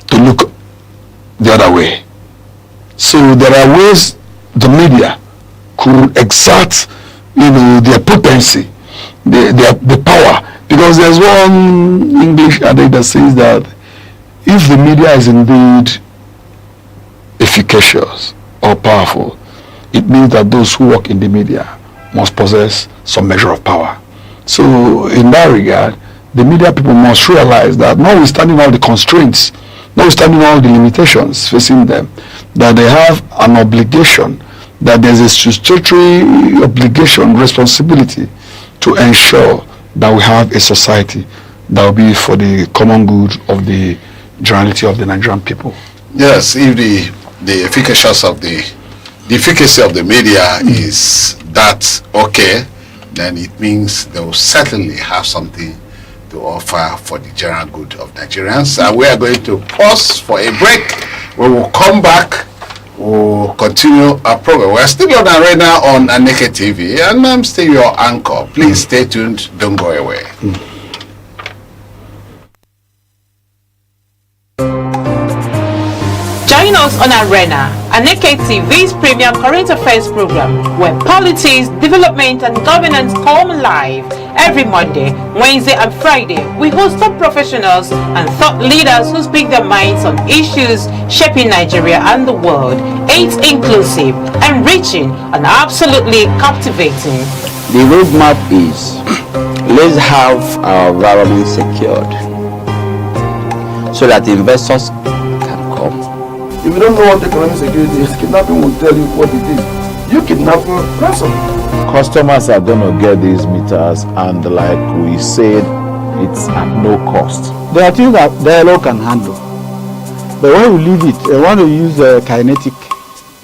to look the other way. So there are ways the media could exert, their potency, the power. Because there's one English adage that says that if the media is indeed efficacious or powerful, it means that those who work in the media must possess some measure of power. So in that regard, the media people must realize that notwithstanding all the constraints, notwithstanding all the limitations facing them, that they have an obligation, that there's a statutory obligation, responsibility to ensure that we have a society that will be for the common good of the generality of the Nigerian people. Yes, if the efficacy of the media is that okay, then it means they will certainly have something to offer for the general good of Nigerians. And we are going to pause for a break. We will come back. We'll continue our program. We're still on Arena on Aneke TV, and I'm still your anchor. Please stay tuned. Don't go away. Join us on Arena, Aneke TV's premium current affairs program, where politics, development and governance come alive. Every Monday, Wednesday and Friday, we host top professionals and thought leaders who speak their minds on issues shaping Nigeria and the world. It's inclusive, enriching and absolutely captivating. The roadmap is, let's have our environment secured so that investors can come. If you don't know what economic security is, kidnapping will tell you what it is. You kidnapping ransom. Customers are going to get these meters, and like we said, it's at no cost. There are things that dialogue can handle, but when you leave it, you want to use a kinetic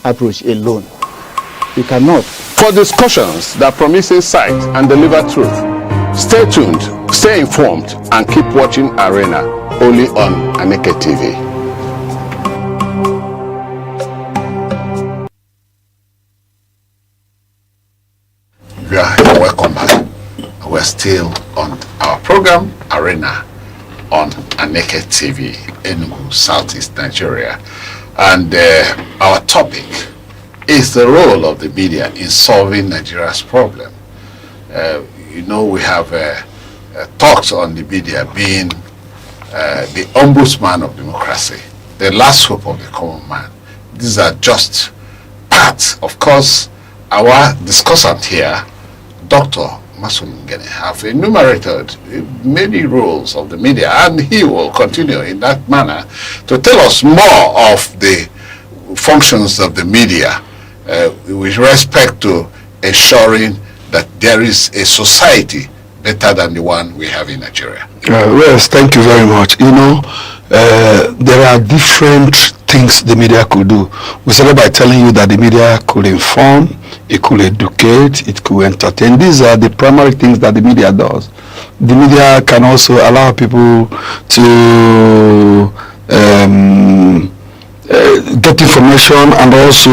approach alone, you cannot. For discussions that promise insight and deliver truth, stay tuned, stay informed, and keep watching Arena only on Aneke TV. Welcome back. We're still on our program Arena on Aneke TV, Enugu, Southeast Nigeria, and our topic is the role of the media in solving Nigeria's problem. We have talks on the media being the ombudsman of democracy, the last hope of the common man. These are just parts. Of course, our discussant here, Dr. Masungene, have enumerated many roles of the media, and he will continue in that manner to tell us more of the functions of the media with respect to ensuring that there is a society better than the one we have in Nigeria. Yes, thank you very much. There are different things the media could do. We started by telling you that the media could inform, it could educate, it could entertain. These are the primary things that the media does. The media can also allow people to get information and also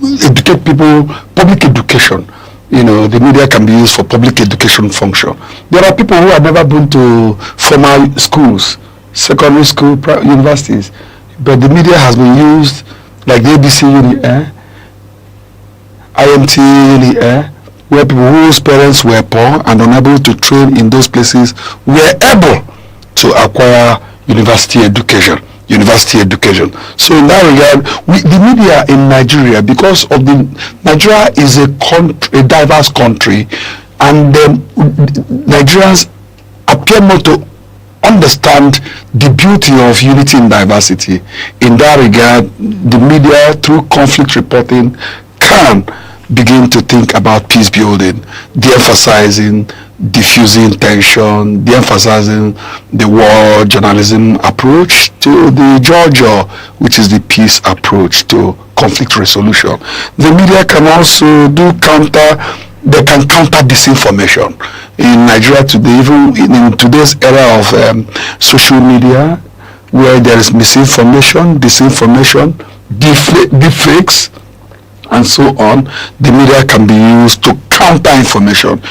educate people, public education. The media can be used for public education function. There are people who have never been to formal schools, secondary school, universities, but the media has been used, like the ABC Uni Air, IMT Uni Air, where people whose parents were poor and unable to train in those places were able to acquire university education. So in that regard, the media in Nigeria, because of Nigeria is a diverse country, and Nigerians appear not to understand the beauty of unity in diversity. In that regard, the media, through conflict reporting, can begin to think about peace building, de-emphasizing diffusing tension, de-emphasizing the war journalism approach to the Georgia, which is the peace approach to conflict resolution. The media can also they can counter disinformation. In Nigeria today, even in today's era of social media, where there is misinformation, disinformation, deepfakes, and so on, the media can be used to counter information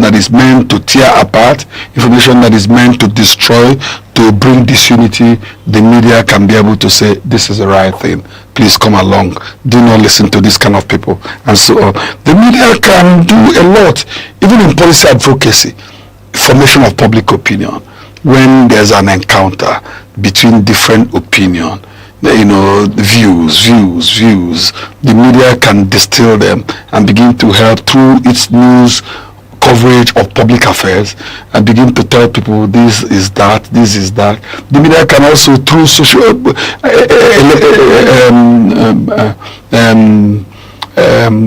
that is meant to tear apart, information that is meant to destroy, to bring disunity. The media can be able to say, this is the right thing, please come along, do not listen to this kind of people, and so on. The media can do a lot, even in policy advocacy, formation of public opinion. When there's an encounter between different opinion, views, the media can distill them and begin to help through its news coverage of public affairs and begin to tell people this is that. The media can also, through social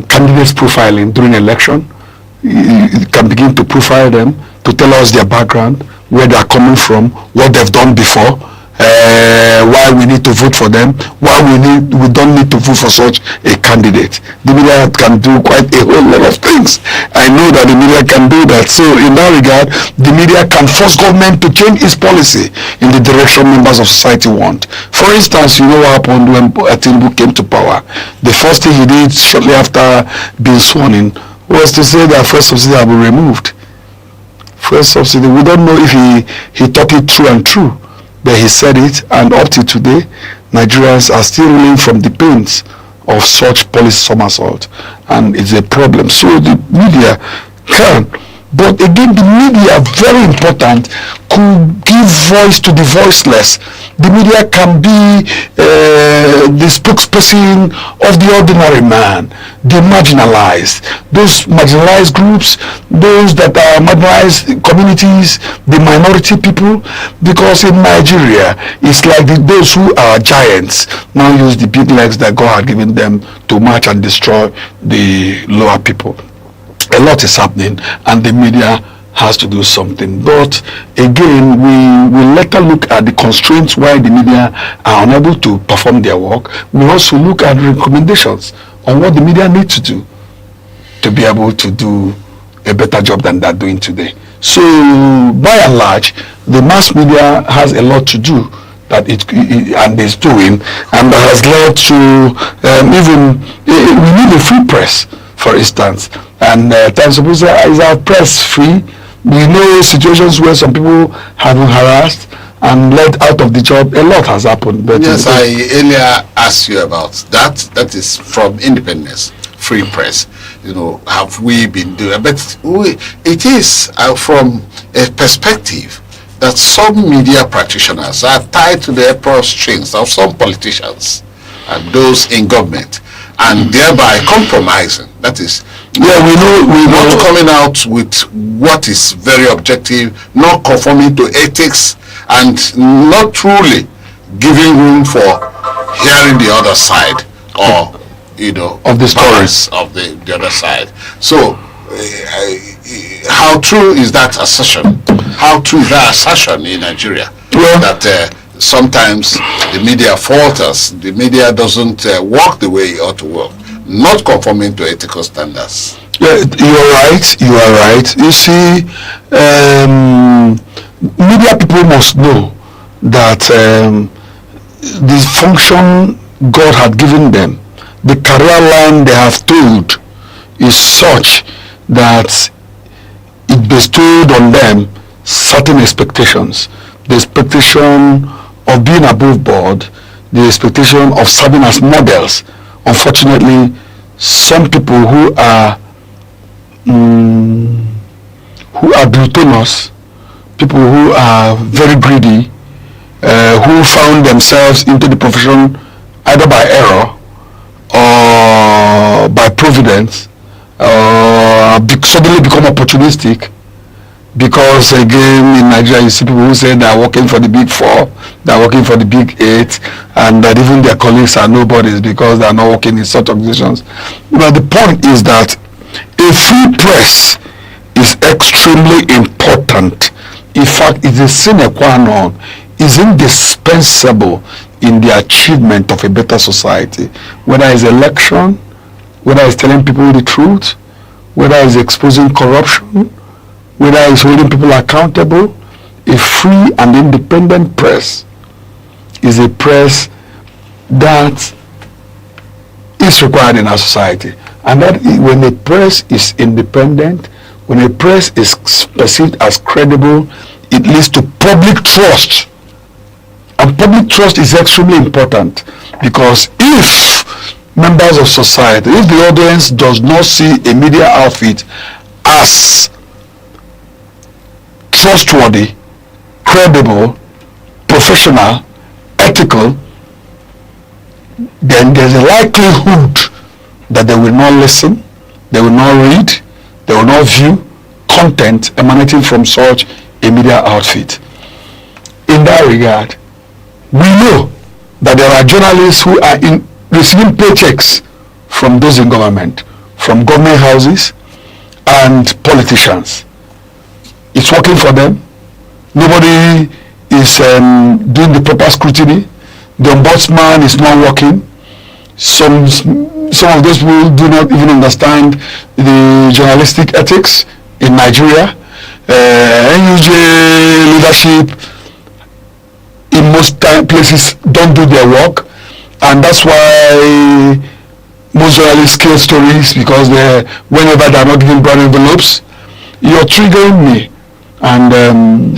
candidates profiling during election, it can begin to profile them, to tell us their background, where they are coming from, what they've done before, why we need to vote for them, why we don't need to vote for such a candidate. The media can do quite a whole lot of things. I know that the media can do that. So in that regard, the media can force government to change its policy in the direction members of society want. For instance, you know what happened when Tinubu came to power. The first thing he did shortly after being sworn in was to say that fuel subsidy have been removed. Fuel subsidy, we don't know if he thought it through and through. But he said it, and up to today, Nigerians are still reeling from the pains of such policy somersault, and it's a problem. So the media can, but again, the media, very important, could give voice to the voiceless. The media can be the spokesperson of the ordinary man, the marginalized, those marginalized groups, those that are marginalized communities, the minority people, because in Nigeria, it's like those who are giants now use the big legs that God had given them to march and destroy the lower people. A lot is happening, and the media has to do something. But again, we will later look at the constraints why the media are unable to perform their work. We also look at recommendations on what the media need to do to be able to do a better job than they're doing today. So by and large, the mass media has a lot to do that it and is doing, and that has led to we need a free press, for instance. And is our press free? We know situations where some people have been harassed and led out of the job. A lot has happened. But yes, I earlier asked you about that. That is from independence, free press. Have we been doing? But it is from a perspective that some media practitioners are tied to the purse strings of some politicians and those in government, and thereby compromising. That is, we know not coming out with what is very objective, not conforming to ethics, and not truly giving room for hearing the other side, or of the stories of the other side. So how true is that assertion? How true is that assertion in Nigeria? That sometimes the media falters, the media doesn't work the way it ought to work, not conforming to ethical standards. Yeah, you are right. You see, media people must know that the function God had given them, the career line they have told, is such that it bestowed on them certain expectations. The expectation of being above board, the expectation of serving as models. Unfortunately, some people who are gluttonous, people who are very greedy, who found themselves into the profession either by error or by providence, suddenly become opportunistic. Because again, in Nigeria, you see people who say they are working for the big four, they are working for the big eight, and that even their colleagues are nobodies because they are not working in such organizations. But the point is that a free press is extremely important. In fact, it is sine qua non, is indispensable in the achievement of a better society. Whether it's election, whether it's telling people the truth, whether it's exposing corruption, whether it's holding people accountable, a free and independent press is a press that is required in our society. And that when a press is independent, when a press is perceived as credible, it leads to public trust. And public trust is extremely important, because if members of society, if the audience does not see a media outfit as trustworthy, credible, professional, ethical, then there's a likelihood that they will not listen, they will not read, they will not view content emanating from such a media outfit. In that regard, we know that there are journalists who are receiving paychecks from those in government, from government houses and politicians. It's working for them. Nobody is doing the proper scrutiny. The ombudsman is not working. Some of those people do not even understand the journalistic ethics in Nigeria. NUJ leadership in most places don't do their work, and that's why most journalists kill stories, because whenever they're not giving brown envelopes, you're triggering me. And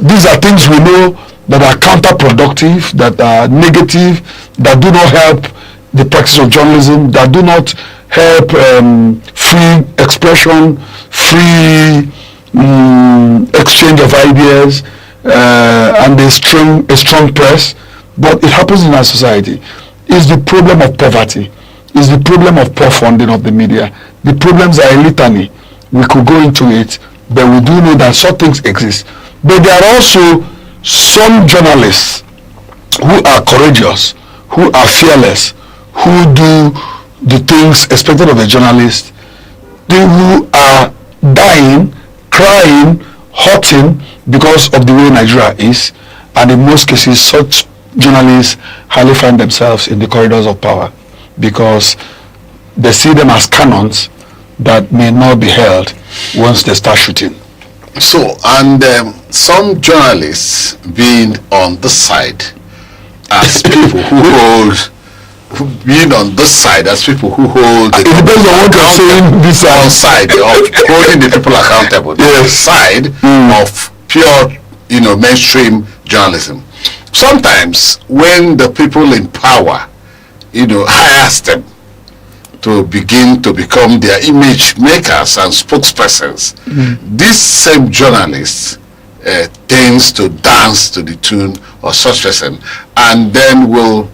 these are things we know that are counterproductive, that are negative, that do not help the practice of journalism, that do not help free expression, free exchange of ideas, and a strong press. But it happens in our society. It's the problem of poverty. It's the problem of poor funding of the media. The problems are a litany. We could go into it, but we do know that such things exist. But there are also some journalists who are courageous, who are fearless, who do the things expected of a journalist, who are dying, crying, hurting because of the way Nigeria is, and in most cases such journalists highly find themselves in the corridors of power because they see them as cannons that may not be held once they start shooting. So, and some journalists being on this side as people who hold, being on this side as people who hold the depends on what you're saying, this side of holding the people accountable, the side of pure, mainstream journalism. Sometimes when the people in power, hires them to begin to become their image makers and spokespersons, these same journalists tends to dance to the tune of such person, and then will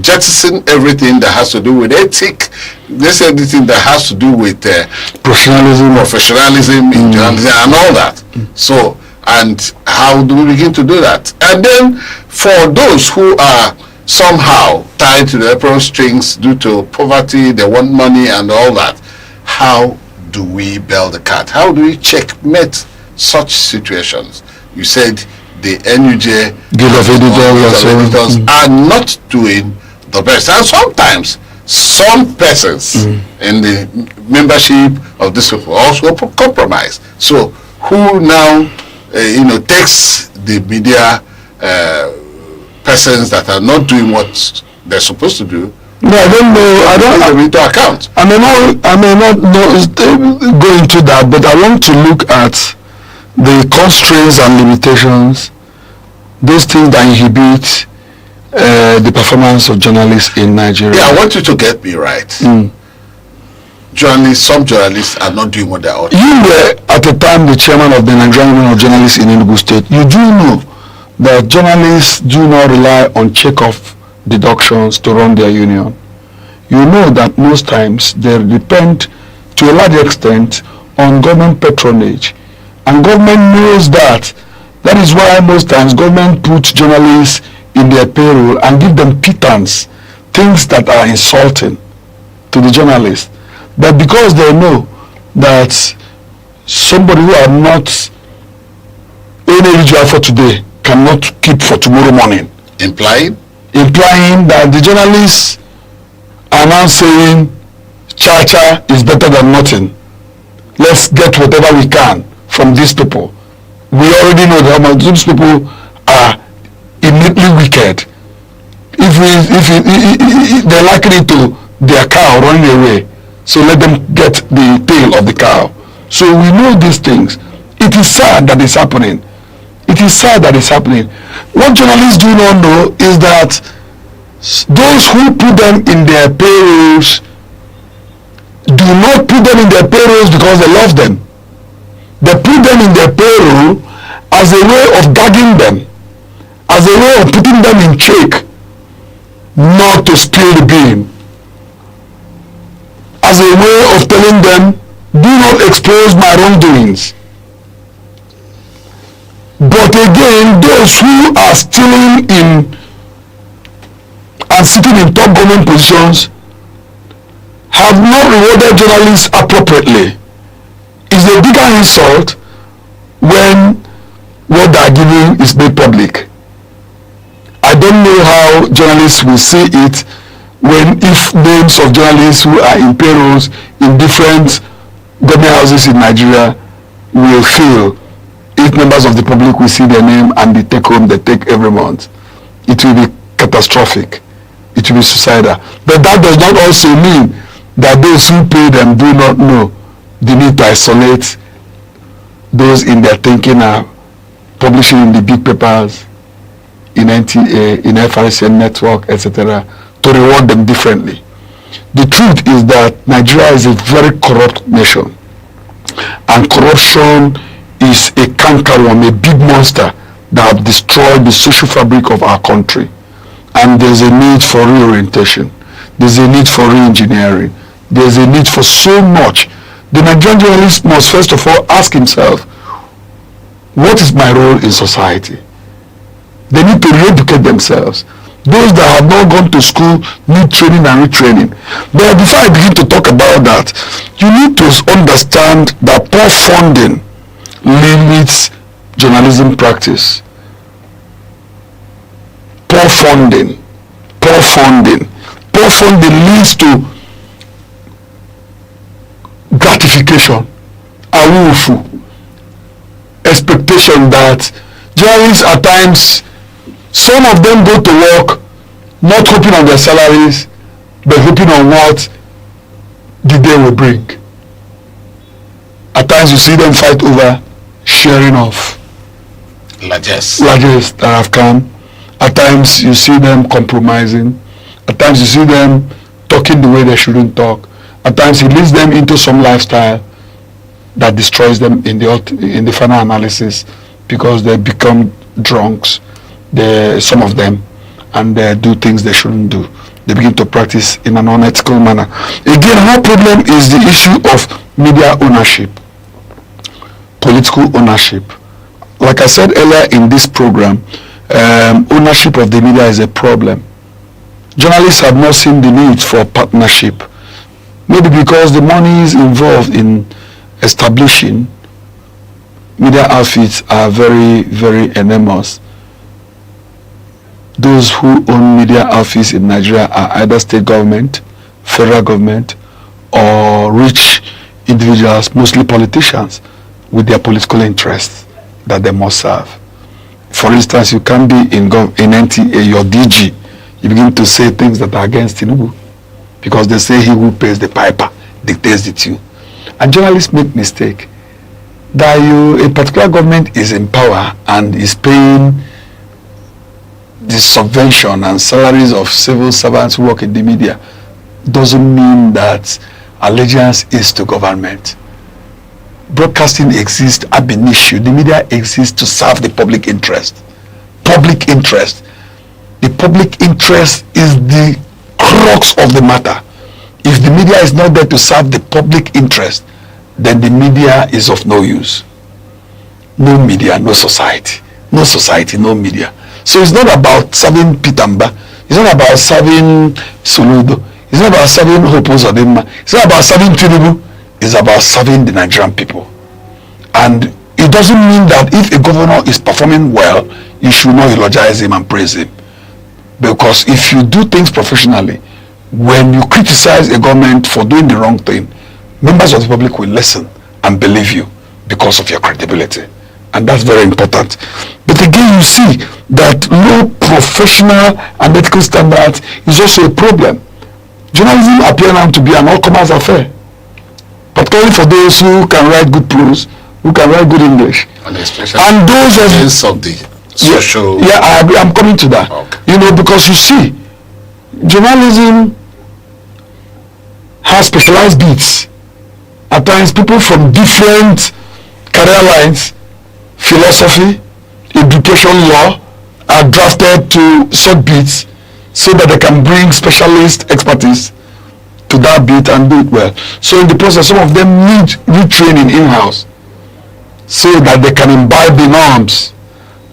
jettison everything that has to do with ethic, this everything that has to do with professionalism in journalism and all that. So, and how do we begin to do that? And then for those who are somehow tied to the apron strings due to poverty, they want money and all that, how do we bail the cat? How do we checkmate such situations? You said the NUJ Guild of Editors are not doing the best, and sometimes some persons in the membership of this people also compromise. So who now takes the media persons that are not doing what they're supposed to do? No, I don't know. I don't into account. I may not go into that, but I want to look at the constraints and limitations, those things that inhibit the performance of journalists in Nigeria. Yeah, I want you to get me right. Some journalists are not doing what they ought to. You were at the time the chairman of the Nigerian Union of Journalists in Enugu State. You do know that journalists do not rely on check-off deductions to run their union. You know that most times they depend to a large extent on government patronage, and government knows that. That is why most times government puts journalists in their payroll and give them pittance, things that are insulting to the journalists. But because they know that somebody who are not eligible for today cannot keep for tomorrow morning. Implying that the journalists are now saying cha-cha is better than nothing. Let's get whatever we can from these people. We already know that these people are innately wicked. If they're liking it to their cow running away, so let them get the tail of the cow. So we know these things. It is sad that it's happening. It is sad that it's happening. What journalists do not know is that those who put them in their payrolls do not put them in their payrolls because they love them. They put them in their payroll as a way of gagging them, as a way of putting them in check, not to spill the bean, as a way of telling them, do not expose my wrongdoings. But again, those who are stealing in and sitting in top government positions have not rewarded journalists appropriately. It's a bigger insult when what they are giving is made public. I don't know how journalists will see it if names of journalists who are in payrolls in different government houses in Nigeria will feel if members of the public will see their name and the take home they take every month. It will be catastrophic. It will be suicidal. But that does not also mean that those who pay them do not know the need to isolate those in their thinking are publishing in the big papers, in NTA, in FRCN network, etc., to reward them differently. The truth is that Nigeria is a very corrupt nation, and corruption is a cankerworm, a big monster that have destroyed the social fabric of our country. And there's a need for reorientation. There's a need for re-engineering. There's a need for so much. The Nigerian journalist must first of all ask himself, what is my role in society? They need to re-educate themselves. Those that have not gone to school need training and retraining. But before I begin to talk about that, you need to understand that poor funding limits journalism practice. Poor funding leads to gratification, awufu, expectation that journalists at times, some of them go to work not hoping on their salaries, but hoping on what the day will bring. At times you see them fight over sharing of largesse that have come. At times you see them compromising. At times you see them talking the way they shouldn't talk. At times it leads them into some lifestyle that destroys them in the final analysis, because they become drunks, some of them, and they do things they shouldn't do. They begin to practice in an unethical manner. Again, our problem is the issue of media ownership, political ownership. Like I said earlier in this program, ownership of the media is a problem. Journalists have not seen the need for partnership, maybe because the money is involved in establishing media outfits are very, very enormous. Those who own media outfits in Nigeria are either state government, federal government, or rich individuals, mostly politicians, with their political interests that they must serve. For instance, you can be in NTA, your DG, you begin to say things that are against Tinubu, because they say he who pays the piper dictates the tune. And journalists make mistake that a particular government is in power and is paying the subvention and salaries of civil servants who work in the media doesn't mean that allegiance is to government. Broadcasting exists ab initio. The media exists to serve the public interest. Public interest. The public interest is the crux of the matter. If the media is not there to serve the public interest, then the media is of no use. No media, no society. No society, no media. So it's not about serving Pitamba. It's not about serving Soludo. It's not about serving Hopo Zodema. It's not about serving Tinubu. It's about serving the Nigerian people. And it doesn't mean that if a governor is performing well, you should not eulogize him and praise him. Because if you do things professionally, when you criticize a government for doing the wrong thing, members of the public will listen and believe you because of your credibility. And that's very important. But again, you see that low professional and ethical standards is also a problem. Journalism appears now to be an all-comers affair, particularly for those who can write good prose, who can write good English. And especially and those of the social... Yeah, I agree. I'm coming to that. Okay. You know, because you see, journalism has specialized beats. At times, people from different career lines, philosophy, education, law, are drafted to such beats so that they can bring specialist expertise to that beat and do it well. So in the process, some of them need retraining in-house so that they can imbibe the norms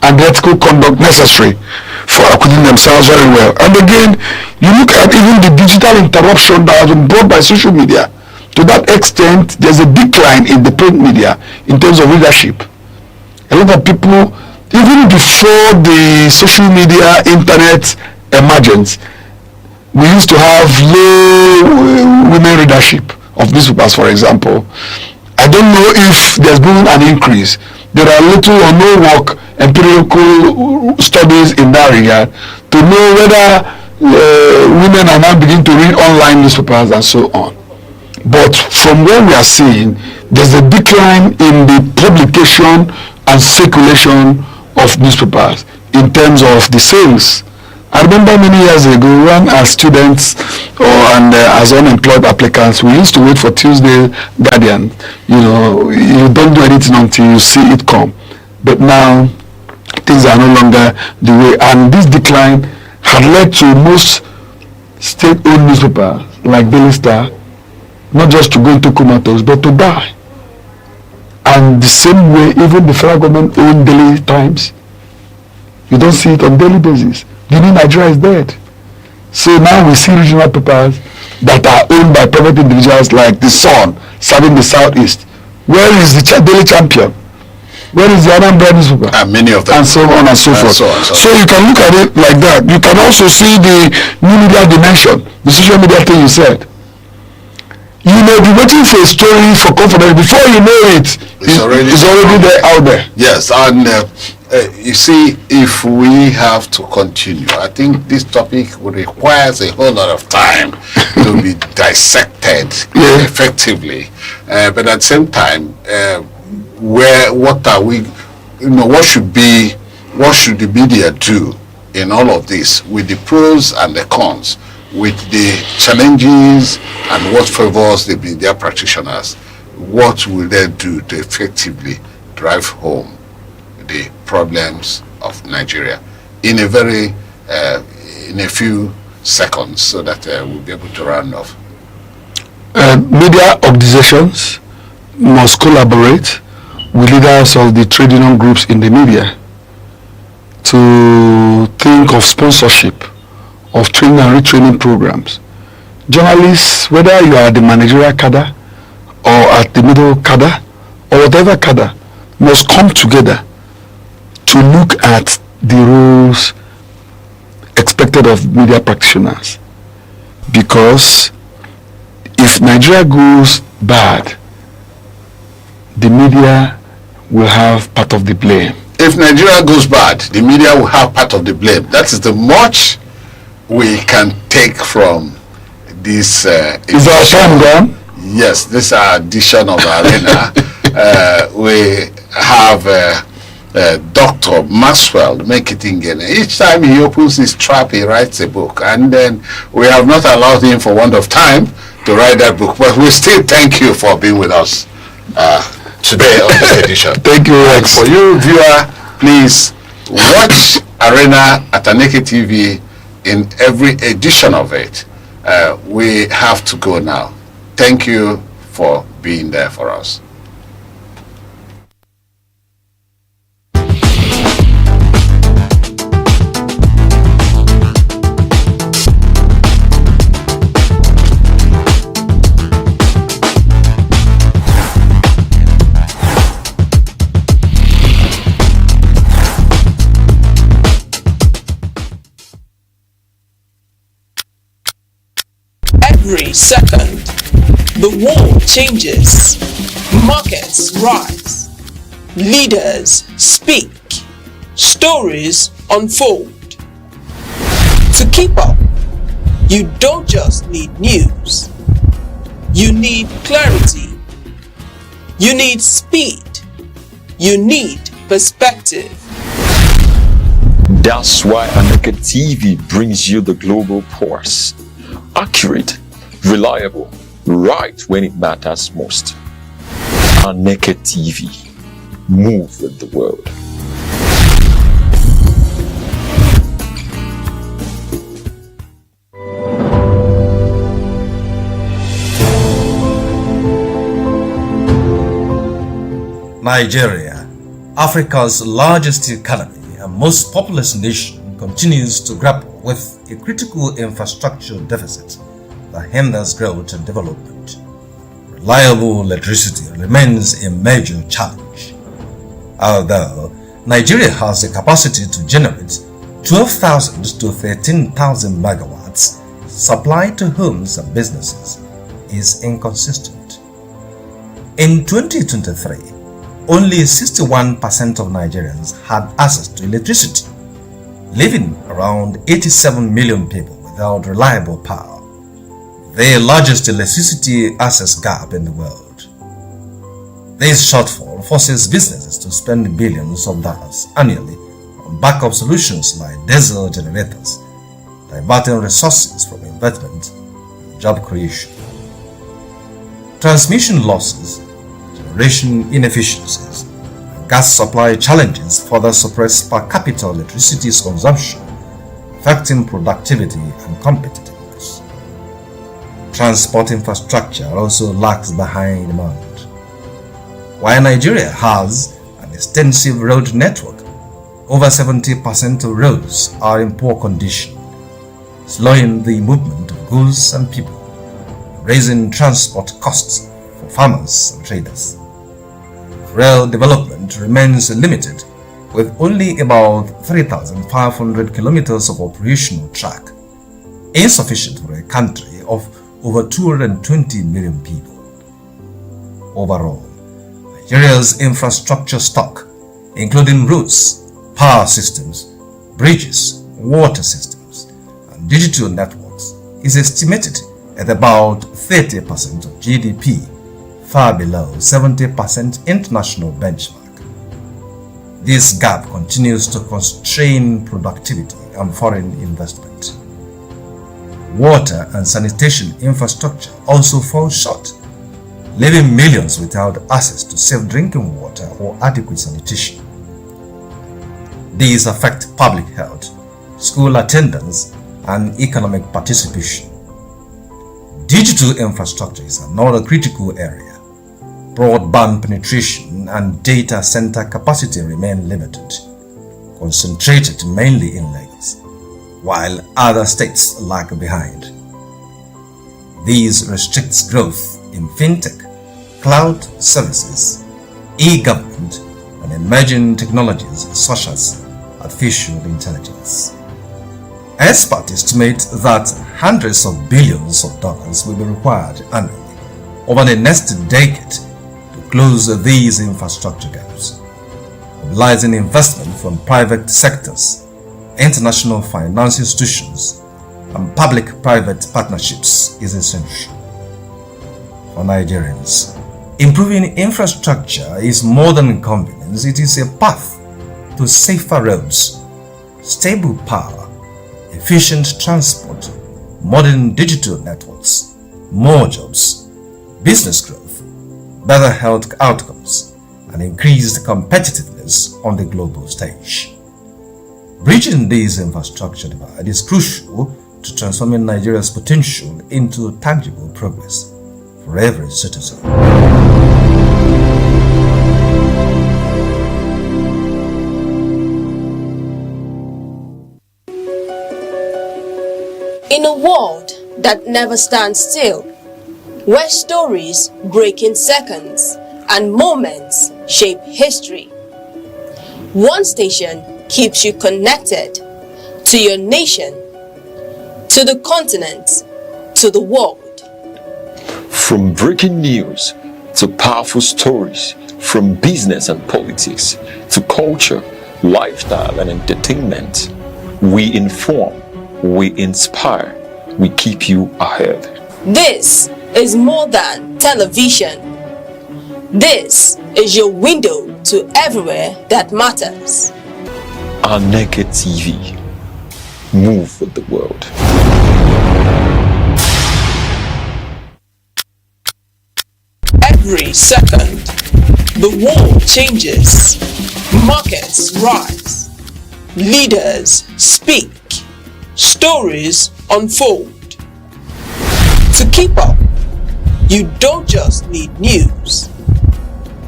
and the ethical conduct necessary for acquitting themselves very well. And again, you look at even the digital interruption that has been brought by social media. To that extent, there's a decline in the print media in terms of readership. A lot of people, even before the social media, internet emergence, we used to have low women readership of newspapers, for example. I don't know if there's been an increase. There are little or no work, empirical studies in that regard to know whether women are now beginning to read online newspapers and so on. But from what we are seeing, there's a decline in the publication and circulation of newspapers in terms of the sales. I remember many years ago when as students and as unemployed applicants, we used to wait for Tuesday Guardian. You know, you don't do anything until you see it come. But now, things are no longer the way. And this decline had led to most state-owned newspapers like Daily Star not just to go into comatose, but to die. And the same way, even the federal government owned Daily Times, you don't see it on daily basis. The new Nigeria is dead. So now we see regional papers that are owned by private individuals like the Sun, serving the Southeast. Where is the Daily Champion? Where is the Anambra newspaper? And many of them. And so on and so forth. So you can look at it like that. You can also see the new media dimension, the social media thing you said. You may be waiting for a story for confidence. Before you know it, it's already there, out there. Yes, and you see, if we have to continue, I think this topic requires a whole lot of time to be dissected effectively. But at the same time, what are we? You know, what should the media do in all of this, with the pros and the cons, with the challenges and what favors the media practitioners? What will they do to effectively drive home the problems of Nigeria in a few seconds, so that we'll be able to round off? Media organizations must collaborate with leaders of the trade union groups in the media to think of sponsorship of training and retraining programs. Journalists, whether you are at the managerial cadre or at the middle cadre or whatever cadre, must come together to look at the roles expected of media practitioners. Because if Nigeria goes bad, the media will have part of the blame. If Nigeria goes bad, the media will have part of the blame. That is the much we can take from this. Is our time gone? Yes, this edition of Arena. We have Dr. Maxwell Mekitingen. Each time he opens his trap, he writes a book, and then we have not allowed him, for want of time, to write that book. But we still thank you for being with us today on this edition. Thank you, Rex. For you, viewer, please watch Arena at Aneke TV in every edition of it. We have to go now. Thank you for being there for us. Second, the world changes, markets rise, leaders speak, stories unfold. To keep up, you don't just need news, you need clarity, you need speed, you need perspective. That's why Aneke TV brings you the global pulse. Accurate, reliable, right when it matters most. Aneke TV. Move with the world. Nigeria, Africa's largest economy and most populous nation, continues to grapple with a critical infrastructure deficit that hinders growth and development. Reliable electricity remains a major challenge. Although Nigeria has the capacity to generate 12,000 to 13,000 megawatts, supply to homes and businesses is inconsistent. In 2023, only 61% of Nigerians had access to electricity, leaving around 87 million people without reliable power, the largest electricity access gap in the world. This shortfall forces businesses to spend billions of dollars annually on backup solutions like diesel generators, diverting resources from investment and job creation. Transmission losses, generation inefficiencies, and gas supply challenges further suppress per capita electricity consumption, affecting productivity and competitiveness. Transport infrastructure also lags behind demand. While Nigeria has an extensive road network, over 70% of roads are in poor condition, slowing the movement of goods and people, raising transport costs for farmers and traders. Rail development remains limited, with only about 3,500 kilometers of operational track, insufficient for a country of over 220 million people. Overall, Nigeria's infrastructure stock, including roads, power systems, bridges, water systems, and digital networks, is estimated at about 30% of GDP, far below 70% international benchmark. This gap continues to constrain productivity and foreign investment. Water and sanitation infrastructure also fall short, leaving millions without access to safe drinking water or adequate sanitation. These affect public health, school attendance, and economic participation. Digital infrastructure is another critical area. Broadband penetration and data center capacity remain limited, concentrated mainly in Lagos, while other states lag behind. This restricts growth in fintech, cloud services, e-government, and emerging technologies such as artificial intelligence. Experts estimate that hundreds of billions of dollars will be required annually over the next decade to close these infrastructure gaps. Mobilizing investment from private sectors, international finance institutions, and public-private partnerships is essential. For Nigerians, improving infrastructure is more than convenience, it is a path to safer roads, stable power, efficient transport, modern digital networks, more jobs, business growth, better health outcomes, and increased competitiveness on the global stage. Bridging this infrastructure divide is crucial to transforming Nigeria's potential into tangible progress for every citizen. In a world that never stands still, where stories break in seconds and moments shape history, one station keeps you connected to your nation, to the continent, to the world. From breaking news to powerful stories, from business and politics to culture, lifestyle and entertainment, we inform, we inspire, we keep you ahead. This is more than television. This is your window to everywhere that matters. Aneke TV. Move with the world. Every second, the world changes, markets rise, leaders speak, stories unfold. To keep up, you don't just need news,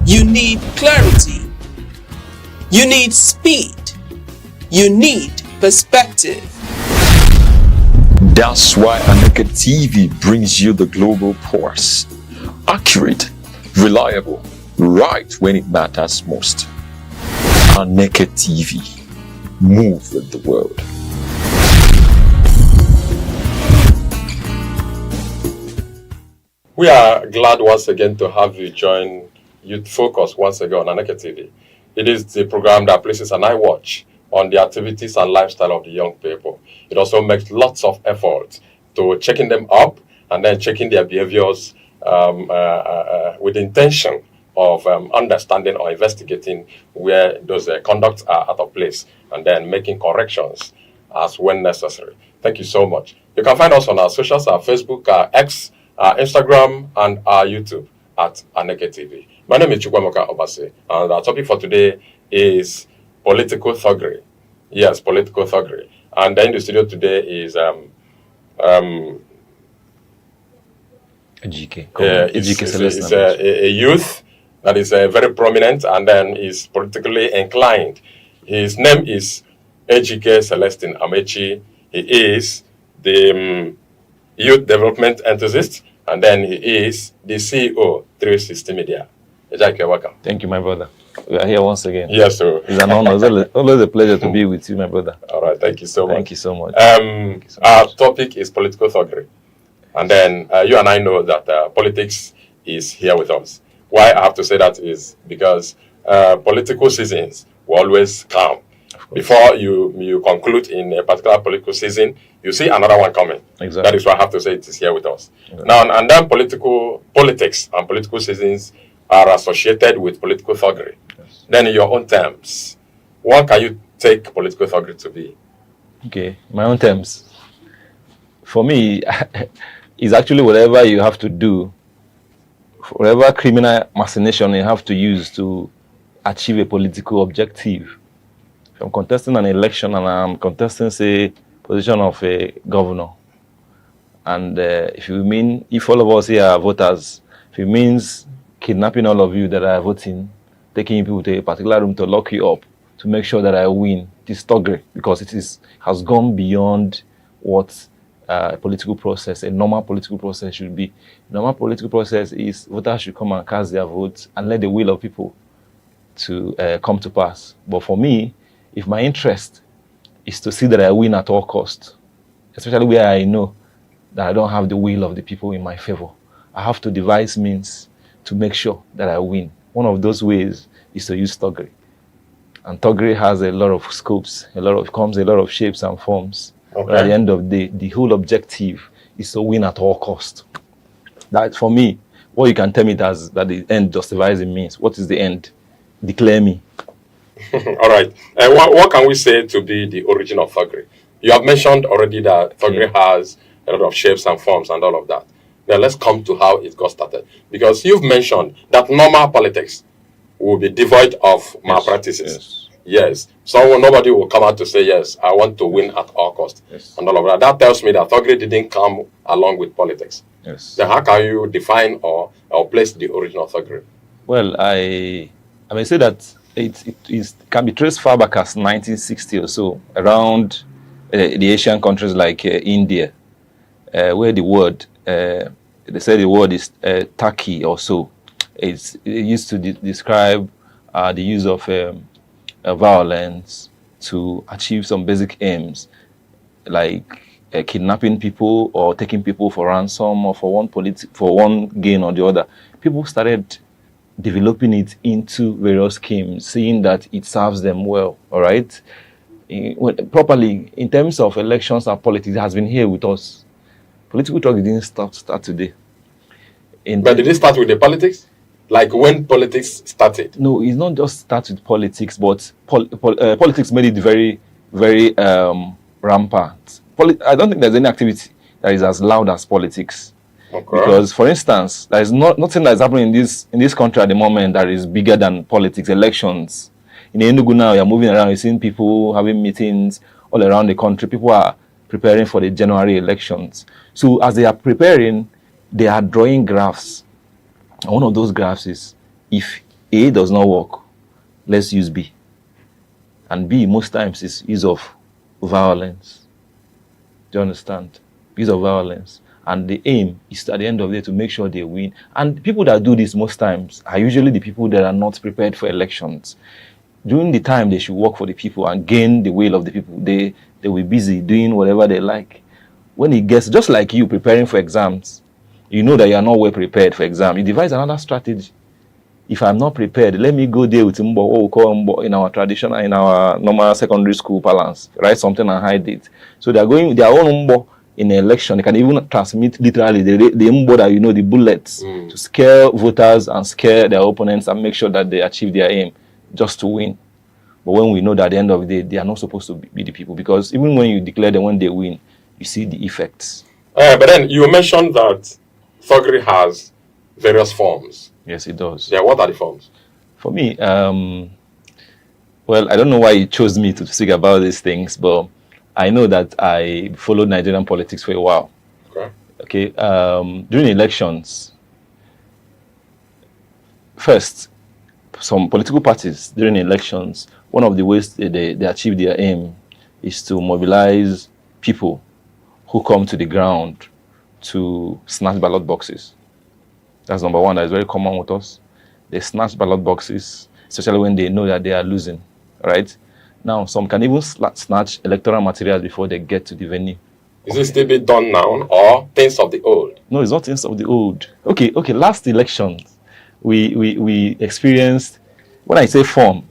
you need clarity, you need speed, you need perspective. That's why Aneke TV brings you the global pulse. Accurate, reliable, right when it matters most. Aneke TV. Move with the world. We are glad once again to have you join Youth Focus once again on Aneke TV. It is the program that places an eye watch on the activities and lifestyle of the young people. It also makes lots of effort to checking them up and then checking their behaviors with the intention of understanding or investigating where those conducts are out of place and then making corrections as when necessary. Thank you so much. You can find us on our socials, our Facebook, our X, our Instagram, and our YouTube at Aneke TV. My name is Chukwuemeka Obase, and our topic for today is political thuggery. Yes, political thuggery. And then in the studio today is It's a youth that is very prominent and then is politically inclined. His name is Ejike Celestine Amechi. He is the youth development enthusiast, and then he is the CEO 360 Media. Ejike, welcome. Thank you, my brother. We are here once again. Yes, sir. It's an honor. It's always a pleasure to be with you, my brother. All right, thank you so much. Thank you so much. Our topic is political thuggery. And then you and I know that politics is here with us. Why I have to say that is because political seasons will always come. Before you conclude in a particular political season, you see another one coming. Exactly. That is why I have to say it is here with us. Exactly. Now, and then politics and political seasons are associated with political thuggery. Yes. Then in your own terms, what can you take political thuggery to be? Okay, my own terms. For me, it's actually whatever you have to do, whatever criminal machination you have to use to achieve a political objective. If I'm contesting an election and I'm contesting, say, position of a governor, and if all of us here are voters, if it means kidnapping all of you that are voting, taking people to a particular room to lock you up to make sure that I win, it is thuggery because has gone beyond what a political process, a normal political process should be. A normal political process is voters should come and cast their votes and let the will of people to come to pass. But for me, if my interest is to see that I win at all costs, especially where I know that I don't have the will of the people in my favor, I have to devise means to make sure that I win. One of those ways is to use thuggery. And thuggery has a lot of scopes, comes a lot of shapes and forms. Okay. But at the end of the whole objective is to win at all cost. That for me, what you can tell me that the end justifies the means. What is the end? Declare me. All right. What can we say to be the origin of thuggery? You have mentioned already that thuggery has a lot of shapes and forms and all of that. Now let's come to how it got started. Because you've mentioned that normal politics will be devoid of malpractices. Yes. So nobody will come out to say, yes, I want to win at all costs. Yes. And all of that. That tells me that thuggery didn't come along with politics. Yes. Then how can you define or place the origin of thuggery? Well, I may say that it can be traced far back as 1960 or so, around the Asian countries like India, where the word, they say the word is Turkey or so. It used to describe the use of violence to achieve some basic aims, like kidnapping people or taking people for ransom or for one gain or the other. People started developing it into various schemes, seeing that it serves them well. All right, properly in terms of elections and politics, it has been here with us. Political talk didn't start today. But did it start with the politics? Like when politics started? No, it's not just start with politics, but politics made it very, very rampant. I don't think there's any activity that is as loud as politics. Okay. Because, for instance, there is nothing that is happening in this country at the moment that is bigger than politics. Elections. In Enugu now, you're moving around, you're seeing people having meetings all around the country. People are preparing for the January elections. So as they are preparing, they are drawing graphs. And one of those graphs is, if A does not work, let's use B. And B, most times, is use of violence. Do you understand? Use of violence. And the aim is, at the end of the day, to make sure they win. And people that do this most times are usually the people that are not prepared for elections. During the time they should work for the people and gain the will of the people, they will be busy doing whatever they like. When it gets, just like you preparing for exams, you know that you are not well prepared for exam. You devise another strategy. If I'm not prepared, let me go there with Mbo, what we call Mbo in our traditional, in our normal secondary school balance. Write something and hide it. So they are going their own Mbo in an election. They can even transmit literally the Mbo that the bullets to scare voters and scare their opponents and make sure that they achieve their aim just to win. But when we know that at the end of the day, they are not supposed to be the people, because even when you declare them when they win, you see the effects. But then you mentioned that thuggery has various forms. Yes, it does. Yeah, what are the forms? For me, well, I don't know why you chose me to speak about these things, but I know that I followed Nigerian politics for a while. Okay. During elections, first, some political parties during elections, one of the ways they achieve their aim is to mobilize people who come to the ground to snatch ballot boxes. That's number one. That is very common with us. They snatch ballot boxes, especially when they know that they are losing, right? Now, some can even snatch electoral materials before they get to the venue. Is it still being done now, or things of the old? No, it's not things of the old. Okay. Last elections, we experienced, when I say form,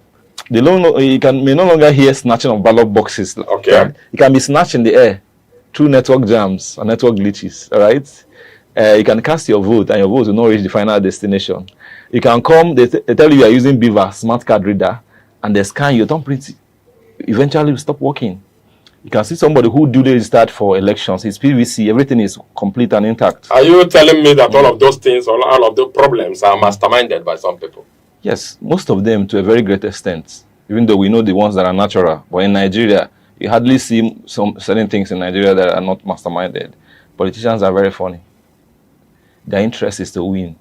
you may no longer hear snatching of ballot boxes. Okay. Right? It can be snatched in the air through network jams and network glitches, all right? You can cast your vote and your vote will not reach the final destination. You can come, they tell you are using Beaver, smart card reader, and they scan your thumbprint. Eventually, will stop working. You can see somebody who duly registered for elections, his PVC, everything is complete and intact. Are you telling me that all of those things, all of those problems are masterminded by some people? Yes, most of them to a very great extent, even though we know the ones that are natural. But in Nigeria, you hardly see some certain things in Nigeria that are not masterminded. Politicians are very funny. Their interest is to win,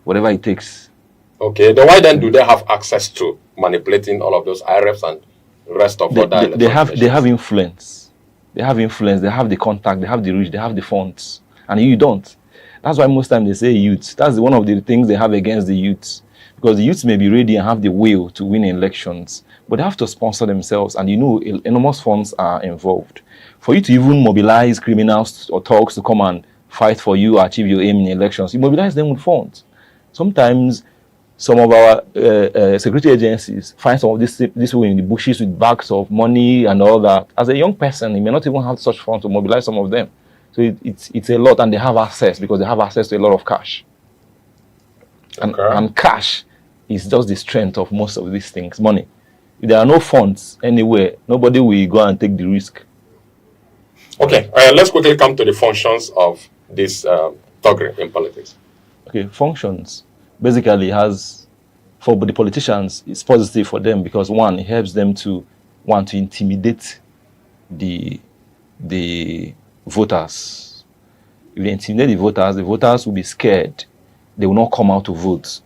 whatever it takes. Okay, then why then do they have access to manipulating all of those IRFs and the rest of they have influence. They have influence, they have the contact, they have the reach, they have the funds. And you don't. That's why most times they say youth. That's one of the things they have against the youth. Because the youth may be ready and have the will to win elections, but they have to sponsor themselves, and enormous funds are involved. For you to even mobilize criminals or thugs to come and fight for you or achieve your aim in elections, you mobilize them with funds. Sometimes some of our security agencies find some of these people in the bushes with bags of money and all that. As a young person, you may not even have such funds to mobilize some of them. So it's a lot, and they have access because they have access to a lot of cash. And cash is just the strength of most of these things, money. If there are no funds anywhere, nobody will go and take the risk. Okay, let's quickly come to the functions of this thuggery in politics. Okay, functions basically for the politicians, it's positive for them because one, it helps them to intimidate the voters. If they intimidate the voters will be scared. They will not come out to vote.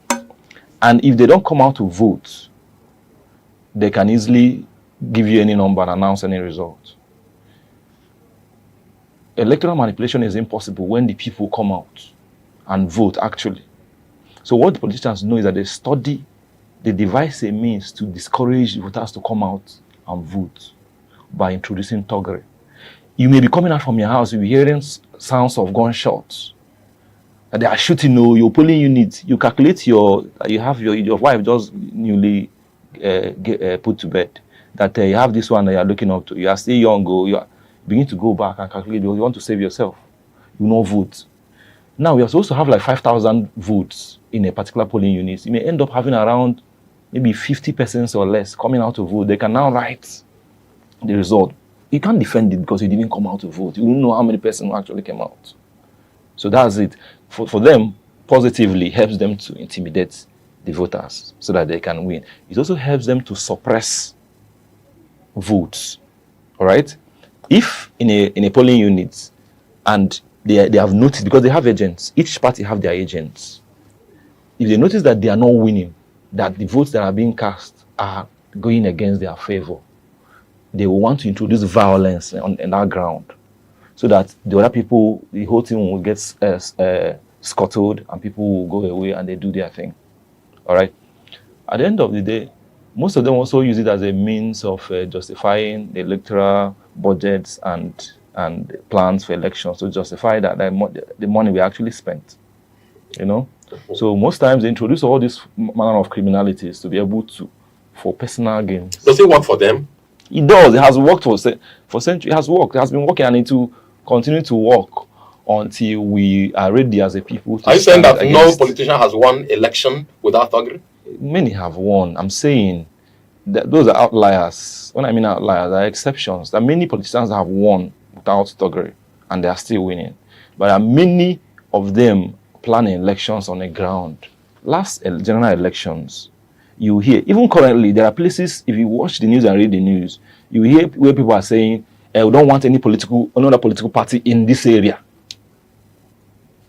And if they don't come out to vote, they can easily give you any number and announce any result. Electoral manipulation is impossible when the people come out and vote, actually. So what the politicians know is that they devise a means to discourage voters to come out and vote by introducing thuggery. You may be coming out from your house, you'll be hearing sounds of gunshots. They are shooting your polling unit. You calculate you have your wife just newly put to bed. That you have this one that you are looking up to. You are still young, you are beginning to go back and calculate. You want to save yourself. You know, vote. Now we are supposed to have like 5,000 votes in a particular polling unit. You may end up having around maybe 50 persons or less coming out to vote. They can now write the result. You can't defend it because you didn't come out to vote. You don't know how many persons actually came out. So that's it. For them, positively helps them to intimidate the voters so that they can win. It also helps them to suppress votes. All right? If in a polling unit and they have noticed, because they have agents, each party have their agents. If they notice that they are not winning, that the votes that are being cast are going against their favor, they will want to introduce violence on that ground so that the other people, the whole team will get scuttled and people will go away and they do their thing. All right? At the end of the day, most of them also use it as a means of justifying the electoral budgets and plans for elections to justify that the money we actually spent. You know? So most times they introduce all this manner of criminalities to be able to, for personal gains. Does it work for them? It does. It has worked for centuries. It has worked. It has been working, and it will continue to work until we are ready as a people. Are you saying that no politician has won election without thuggery? Many have won. I'm saying that those are outliers. When I mean outliers, there are exceptions. There are many politicians that have won without thuggery, and they are still winning. But there are many of them planning elections on the ground. Last general elections, you hear, even currently, there are places, if you watch the news and read the news, you hear where people are saying, we don't want another political party in this area.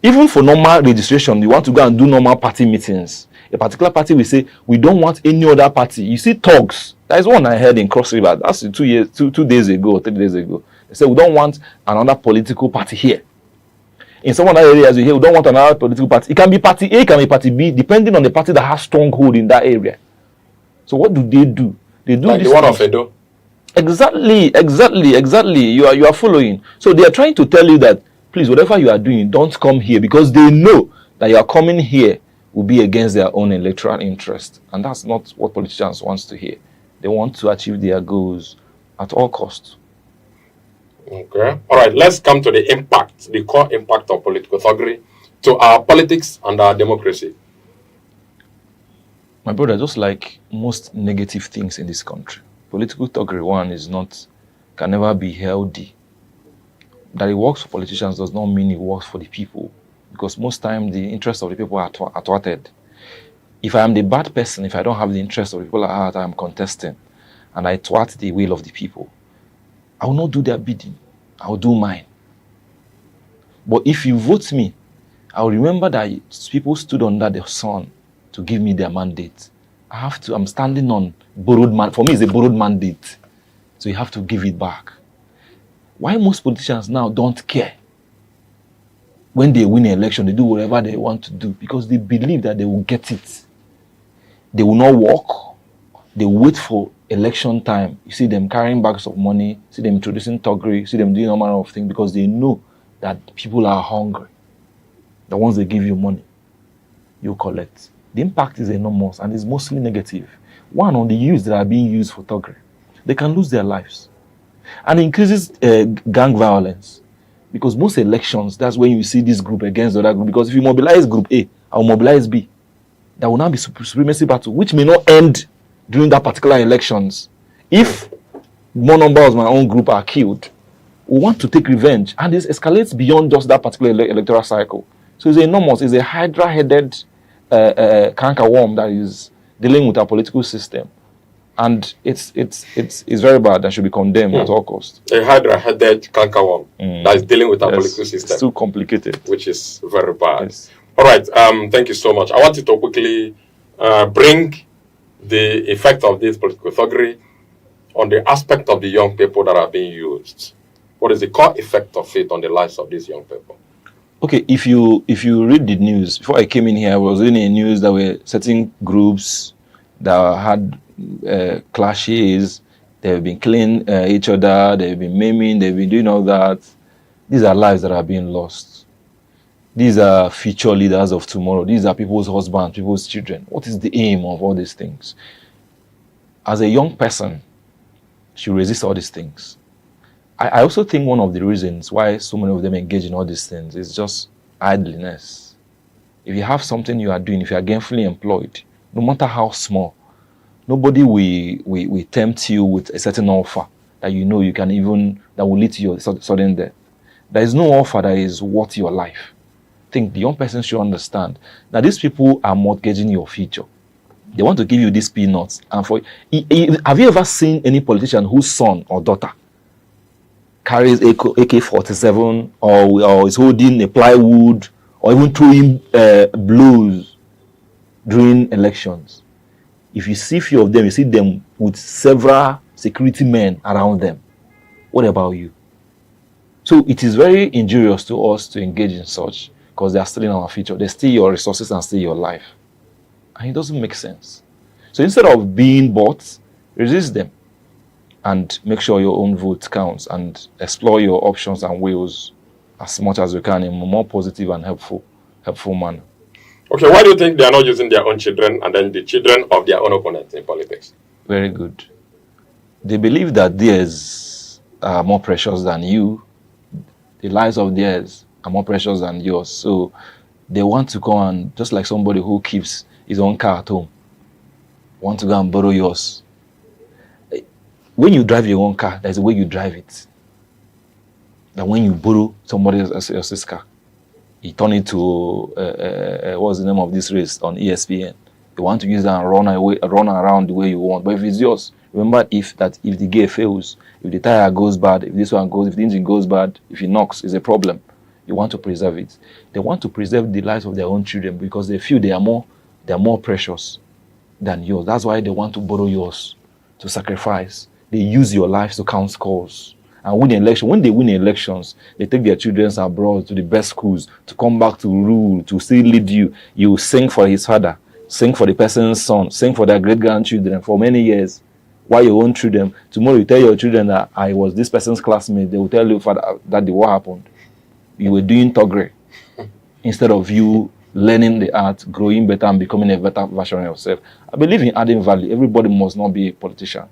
Even for normal registration, you want to go and do normal party meetings. A particular party will say, we don't want any other party. You see thugs. That is one I heard in Cross River. That's 2 days ago, 3 days ago. They say, we don't want another political party here. In some other areas, you hear, we don't want another political party. It can be party A, it can be party B, depending on the party that has stronghold in that area. So what do? They do like this. The one of Edo. Exactly. You are following. So they are trying to tell you that, please, whatever you are doing, don't come here, because they know that you are coming here will be against their own electoral interest. And that's not what politicians want to hear. They want to achieve their goals at all costs. Okay. All right. Let's come to the impact, the core impact of political thuggery to our politics and our democracy. My brother, just like most negative things in this country, political thuggery, can never be healthy. That it works for politicians does not mean it works for the people, because most times the interests of the people are thwarted. If I am the bad person, if I don't have the interest of the people at heart, I am contesting, and I thwart the will of the people, I will not do their bidding. I will do mine. But if you vote me, I will remember that people stood under the sun to give me their mandate. I'm standing on borrowed mandate. For me, it's a borrowed mandate. So you have to give it back. Why most politicians now don't care? When they win an election, they do whatever they want to do because they believe that they will get it. They will not work. They wait for election time. You see them carrying bags of money, see them introducing thuggery, see them doing all manner of things because they know that people are hungry. That once they give you money, you collect. The impact is enormous and it's mostly negative. One, on the youths that are being used for thuggery. They can lose their lives. And it increases gang violence. Because most elections, that's when you see this group against the other group. Because if you mobilize group A, I will mobilize B. There will now be supremacy battle, which may not end during that particular elections. If more numbers of my own group are killed, we want to take revenge. And this escalates beyond just that particular electoral cycle. So it's enormous. It's a hydra-headed canker worm that is dealing with our political system. And it's very bad and should be condemned at all costs. A hydra-headed canker worm that is dealing with our political system. It's too complicated. Which is very bad. Yes. All right. Thank you so much. I wanted to quickly bring the effect of this political thuggery on the aspect of the young people that are being used. What is the core effect of it on the lives of these young people? Okay, if you read the news, before I came in here, I was reading a news that were certain groups that had clashes They've been killing each other. They've been maiming. They've been doing all that. These are lives that are being lost. These are future leaders of tomorrow. These are people's husbands, people's children. What is the aim of all these things? As a young person, you resist all these things. I also think one of the reasons why so many of them engage in all these things is just idleness. If you have something you are doing, if you are gainfully employed, no matter how small, nobody will tempt you with a certain offer that you know you can even, that will lead to your sudden death. There is no offer that is worth your life. I think the young person should understand that these people are mortgaging your future. They want to give you these peanuts. And have you ever seen any politician whose son or daughter carries AK-47 or is holding a plywood or even throwing blows during elections? If you see few of them, you see them with several security men around them. What about you? So it is very injurious to us to engage in such, because they are stealing our future. They steal your resources and steal your life. And it doesn't make sense. So instead of being bought, resist them and make sure your own vote counts and explore your options and ways as much as you can in a more positive and helpful manner. Okay, why do you think they are not using their own children and then the children of their own opponents in politics? Very good. They believe that theirs are more precious than you. The lives of theirs are more precious than yours. So they want to go and, just like somebody who keeps his own car at home, want to go and borrow yours. When you drive your own car, there's a way you drive it. That when you borrow somebody else's car, you turn it to, what's the name of this race on ESPN? You want to use that and run around the way you want. But if it's yours, remember if the gear fails, if the tire goes bad, if the engine goes bad, if it knocks, it's a problem. You want to preserve it. They want to preserve the lives of their own children because they feel they are more precious than yours. That's why they want to borrow yours to sacrifice. They use your lives to count scores and win election. When they win elections, they take their children abroad to the best schools to come back to rule, to still lead you. You sing for his father, sing for the person's son, sing for their great-grandchildren for many years. While you won't treat them, tomorrow you tell your children that I was this person's classmate. They will tell you, Father, that what happened. You were doing toggery instead of you learning the art, growing better and becoming a better version of yourself. I believe in adding value. Everybody must not be a politician.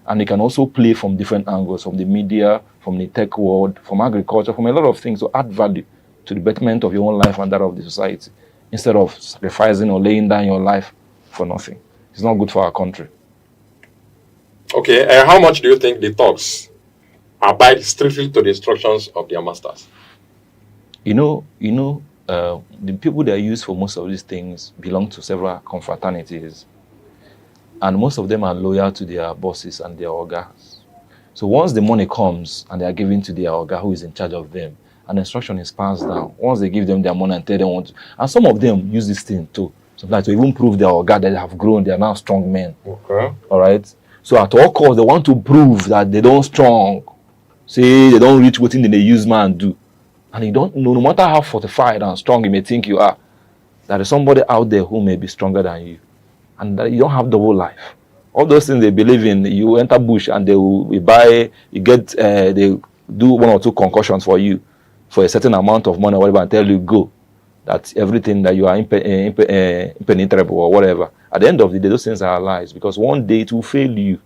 And they can also play from different angles, from the media, from the tech world, from agriculture, from a lot of things to add value to the betterment of your own life and that of the society, instead of sacrificing or laying down your life for nothing. It's not good for our country. Okay, how much do you think the thugs abide strictly to the instructions of their masters? The people that are used for most of these things belong to several confraternities. And most of them are loyal to their bosses and their orgas. So once the money comes and they are given to their orga who is in charge of them, an instruction is passed down. Once they give them their money and tell them what to, and some of them use this thing too, sometimes to even prove their orga that they have grown, they are now strong men. Okay. All right. So at all costs, they want to prove that they don't strong. Say they don't reach what they use man do. And you don't know, no matter how fortified and strong you may think you are, there is somebody out there who may be stronger than you. And that you don't have double life. All those things they believe in, you enter bush and they do one or two concussions for you for a certain amount of money or whatever and tell you go. That's everything that you are impenetrable or whatever. At the end of the day, those things are lies because one day it will fail you.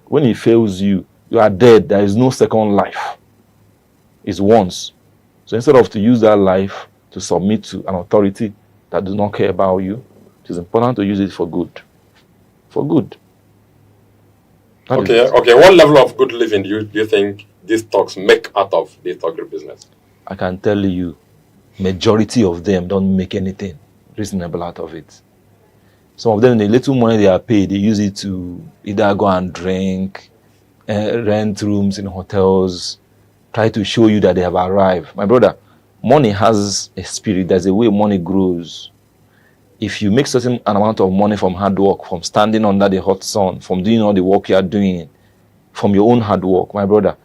When it fails you, you are dead. There is no second life. It's once. So instead of to use that life to submit to an authority that does not care about you, it is important to use it for good. For good. Okay. What level of good living do you think these thugs make out of the thuggery business? I can tell you, majority of them don't make anything reasonable out of it. Some of them, the little money they are paid, they use it to either go and drink, rent rooms in hotels, try to show you that they have arrived. My brother, money has a spirit. There's a way money grows. If you make certain amount of money from hard work, from standing under the hot sun, from doing all the work you are doing, from your own hard work, my brother,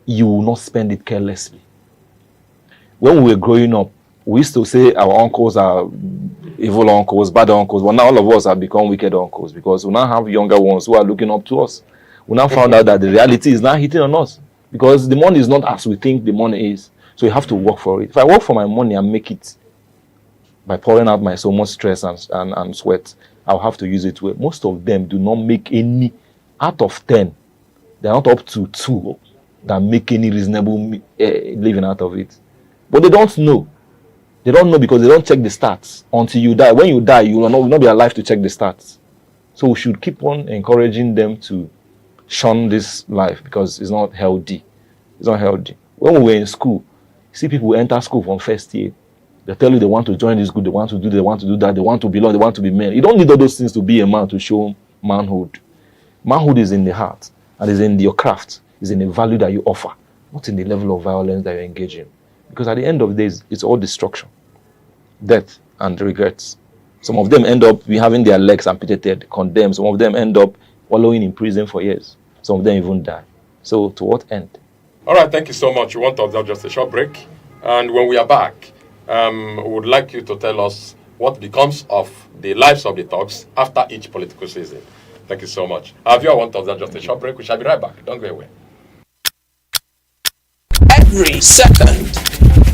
you will not spend it carelessly. When we were growing up, we used to say our uncles are evil uncles, bad uncles. But now all of us have become wicked uncles because we now have younger ones who are looking up to us. We now found out that the reality is now hitting on us because the money is not as we think the money is. So you have to work for it. If I work for my money and make it by pouring out my so much stress and sweat, I'll have to use it well. Most of them do not make any, out of 10, they're not up to 2 that make any reasonable living out of it. But they don't know. They don't know because they don't check the stats until you die. When you die, you will not be alive to check the stats. So we should keep on encouraging them to shun this life because it's not healthy. It's not healthy. When we were in school, you see people enter school from first year. They tell you they want to join this group, they want to do that, they want to belong, they want to be men. You don't need all those things to be a man to show manhood. Manhood is in the heart and is in your craft, is in the value that you offer, not in the level of violence that you engage in. Because at the end of the day, it's all destruction, death, and regrets. Some of them end up having their legs amputated, condemned. Some of them end up wallowing in prison for years. Some of them even die. So to what end? All right, thank you so much. We want to observe just a short break. And when we are back, we would like you to tell us what becomes of the lives of the thugs after each political season. Thank you so much. If you want to observe just a short break, we shall be right back. Don't go away. Every second,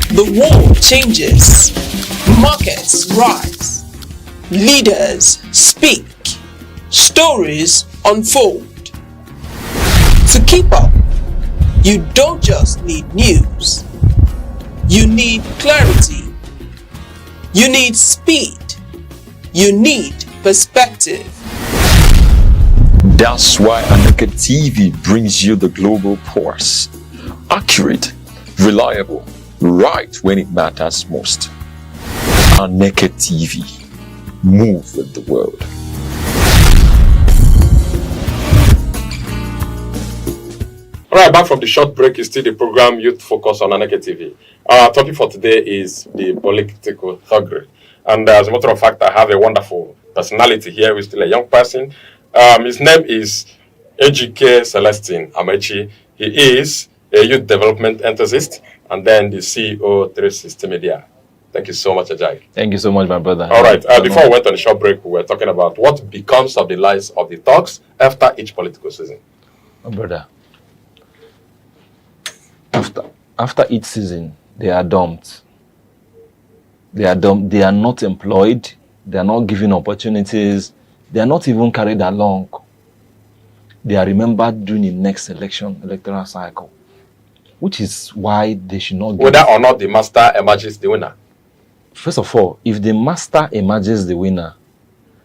the world changes. Markets rise. Leaders speak. Stories unfold. To keep up, you don't just need news. You need clarity. You need speed. You need perspective. That's why Aneke TV brings you the global pulse. Accurate, reliable, right when it matters most. Aneke TV. Move with the world. All right, back from the short break is still the program Youth Focus on Aneke TV. Our topic for today is the political thuggery. And as a matter of fact, I have a wonderful personality here who's still a young person. His name is Ejike Celestine Amechi. He is a youth development enthusiast and then the CEO 360 Media. Thank you so much, Ajay. Thank you so much, my brother. All right, before we went on the short break, we were talking about what becomes of the lives of the thugs after each political season. My brother, after each season, they are dumped. They are dumped. They are not employed. They are not given opportunities. They are not even carried along. They are remembered during the next electoral cycle, which is why they should not. Whether or not the master emerges the winner. First of all, if the master emerges the winner,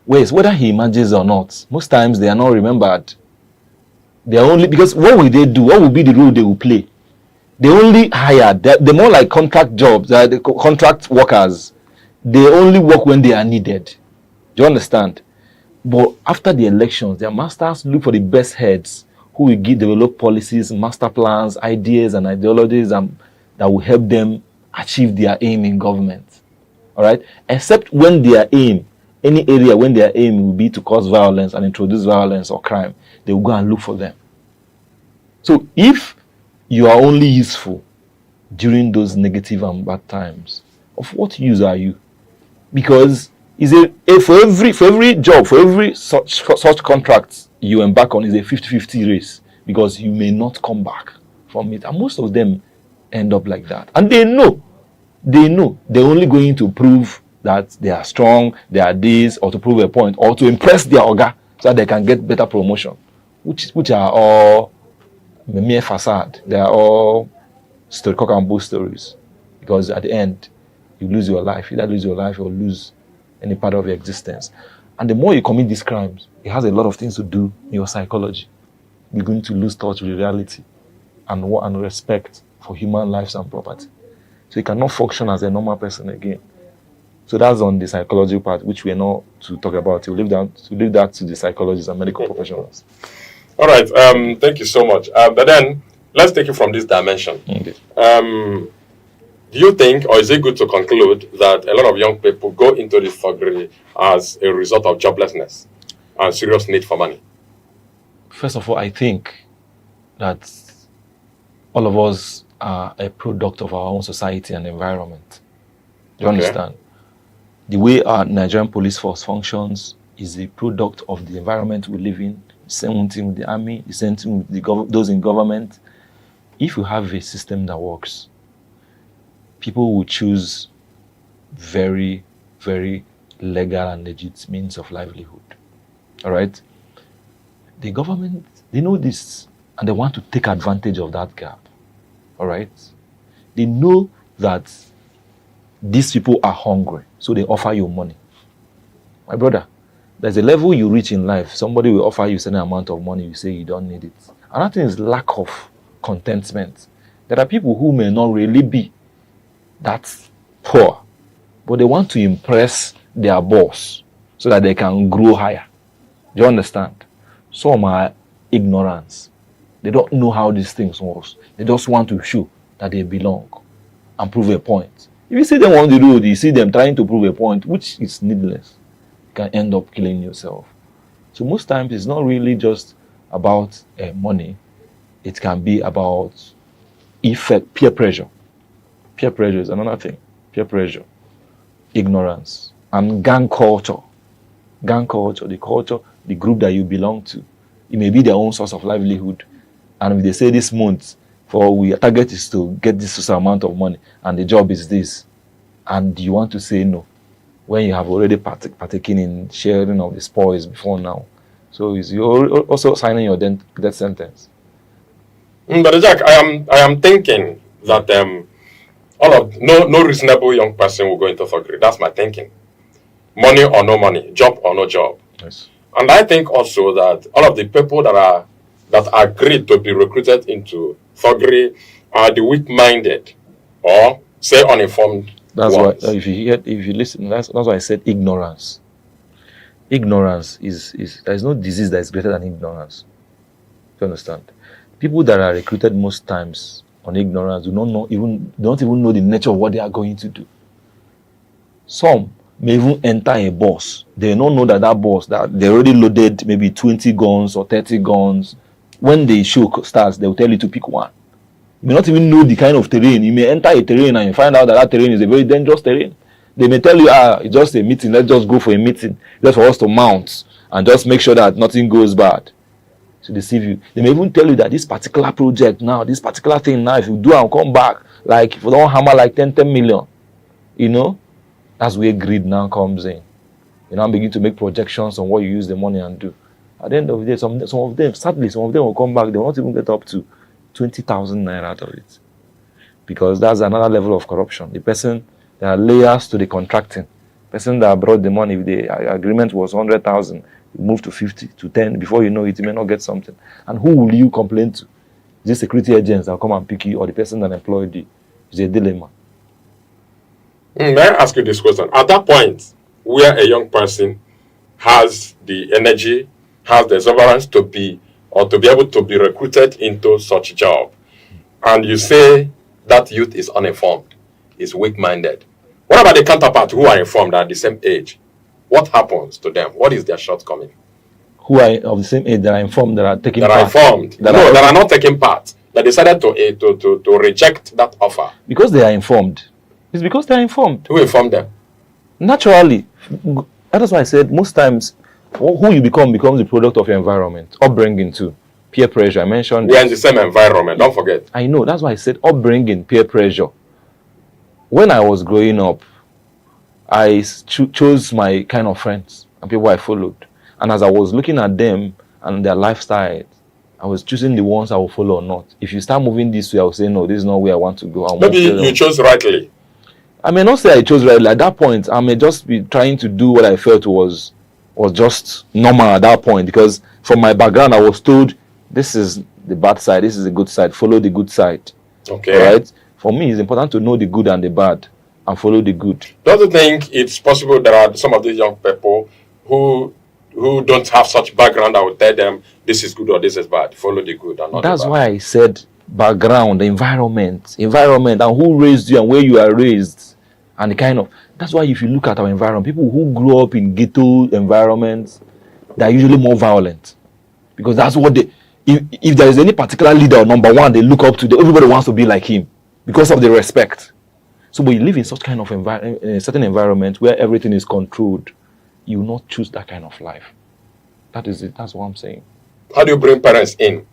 whether he emerges or not, most times they are not remembered. They are only because what will they do? What will be the role they will play? They only hire. They're more like contract jobs. The contract workers. They only work when they are needed. Do you understand? But after the elections, their masters look for the best heads who will develop policies, master plans, ideas, and ideologies that will help them achieve their aim in government. All right? Except when their aim, any area when their aim will be to cause violence and introduce violence or crime, they will go and look for them. So if you are only useful during those negative and bad times, of what use are you? Because for every job, for every such contract you embark on is a 50-50 race, because you may not come back from it. And most of them end up like that. And they know they're only going to prove that they are strong, they are this, or to prove a point, or to impress their oga so that they can get better promotion, which are all mere facade. They are all cock and bull stories. Because at the end, you lose your life. You either lose your life or lose any part of your existence. And the more you commit these crimes, it has a lot of things to do in your psychology. You're going to lose touch with reality and respect for human lives and property. So you cannot function as a normal person again. So that's on the psychology part, which we're not to talk about. We'll leave that to the psychologists and medical professionals. All right. Thank you so much. But then let's take it from this dimension. Okay. Do you think, or is it good to conclude that a lot of young people go into this thuggery as a result of joblessness and serious need for money? First of all, I think that all of us are a product of our own society and environment. Do you understand? The way our Nigerian police force functions is a product of the environment we live in, Same thing with the army, the same thing with those in government. If you have a system that works, people will choose very, very legal and legit means of livelihood. All right? The government, they know this, and they want to take advantage of that gap. All right? They know that these people are hungry, so they offer you money. My brother, there's a level you reach in life, somebody will offer you a certain amount of money, you say you don't need it. Another thing is lack of contentment. There are people who may not really be that poor, but they want to impress their boss so that they can grow higher. Do you understand? Some are ignorance. They don't know how these things work. They just want to show that they belong and prove a point. If you see them on the road, you see them trying to prove a point, which is needless. You can end up killing yourself. So most times it's not really just about money. It can be about effect, peer pressure. Peer pressure is another thing. Peer pressure, ignorance, and gang culture. Gang culture, the group that you belong to. It may be their own source of livelihood. And if they say this month, our target is to get this amount of money, and the job is this, and you want to say no, when you have already partaken in sharing of the spoils before now. So you're also signing your death sentence. But Jack, I am thinking that no reasonable young person will go into thuggery. That's my thinking. Money or no money, job or no job. Yes. And I think also that all of the people that agreed to be recruited into thuggery are the weak-minded or say uninformed. That's ones. why if you listen, that's why I said ignorance. Ignorance is there's no disease that is greater than ignorance. Do you understand? People that are recruited most times on ignorance don't even know the nature of what they are going to do. Some may even enter a bus. They don't know that bus, that they already loaded maybe 20 guns or 30 guns. When the show starts, they will tell you to pick one. You may not even know the kind of terrain. You may enter a terrain and you find out that terrain is a very dangerous terrain. They may tell you, it's just a meeting. Let's just go for a meeting. Just for us to mount and just make sure that nothing goes bad. To deceive you. They may even tell you that this particular project now, this particular thing now, if you do and come back, like if you don't hammer like 10 million, you know, that's where greed now comes in. You now begin to make projections on what you use the money and do. At the end of the day, some of them, sadly, some of them will come back, they will not even get up to 20,000 naira out of it. Because that's another level of corruption. The person, there are layers to the contracting. The person that brought the money, if the agreement was 100,000, you move to 50, to 10, before you know it, you may not get something. And who will you complain to? Is it security agents that will come and pick you, or the person that employed you? It's a dilemma. May I ask you this question? At that point, where a young person has the energy, has the exuberance to be able to be recruited into such a job, and you say that youth is uninformed, is weak-minded. What about the counterpart who are informed at the same age? What happens to them? What is their shortcoming? Who are of the same age that are informed, that are taking part? That are not taking part, that decided to reject that offer. Because they are informed. It's because they are informed. Who informed them? Naturally. That's why I said most times who you become becomes the product of your environment, upbringing too, peer pressure. I mentioned we are in the same environment. Don't forget. I know. That's why I said upbringing, peer pressure. When I was growing up, I chose my kind of friends and people I followed. And as I was looking at them and their lifestyle, I was choosing the ones I will follow or not. If you start moving this way, I will say, no, this is not where I want to go. Maybe you chose rightly. I may not say I chose rightly. At that point, I may just be trying to do what I felt was just normal at that point. Because from my background, I was told, this is the bad side, this is the good side. Follow the good side. Okay. All right? For me, it's important to know the good and the bad and follow the good. Don't you think it's possible there are some of these young people who don't have such background that will tell them this is good or this is bad? Follow the good and not That's the bad. why I said background, the environment, and who raised you and where you are raised, and the kind of. That's why if you look at our environment, people who grow up in ghetto environments, they are usually more violent, because that's what they. If there is any particular leader or number one they look up to, everybody wants to be like him because of the respect. So when you live in such kind of in a certain environment where everything is controlled, you will not choose that kind of life. That is it. That's what I'm saying. How do you bring parents in?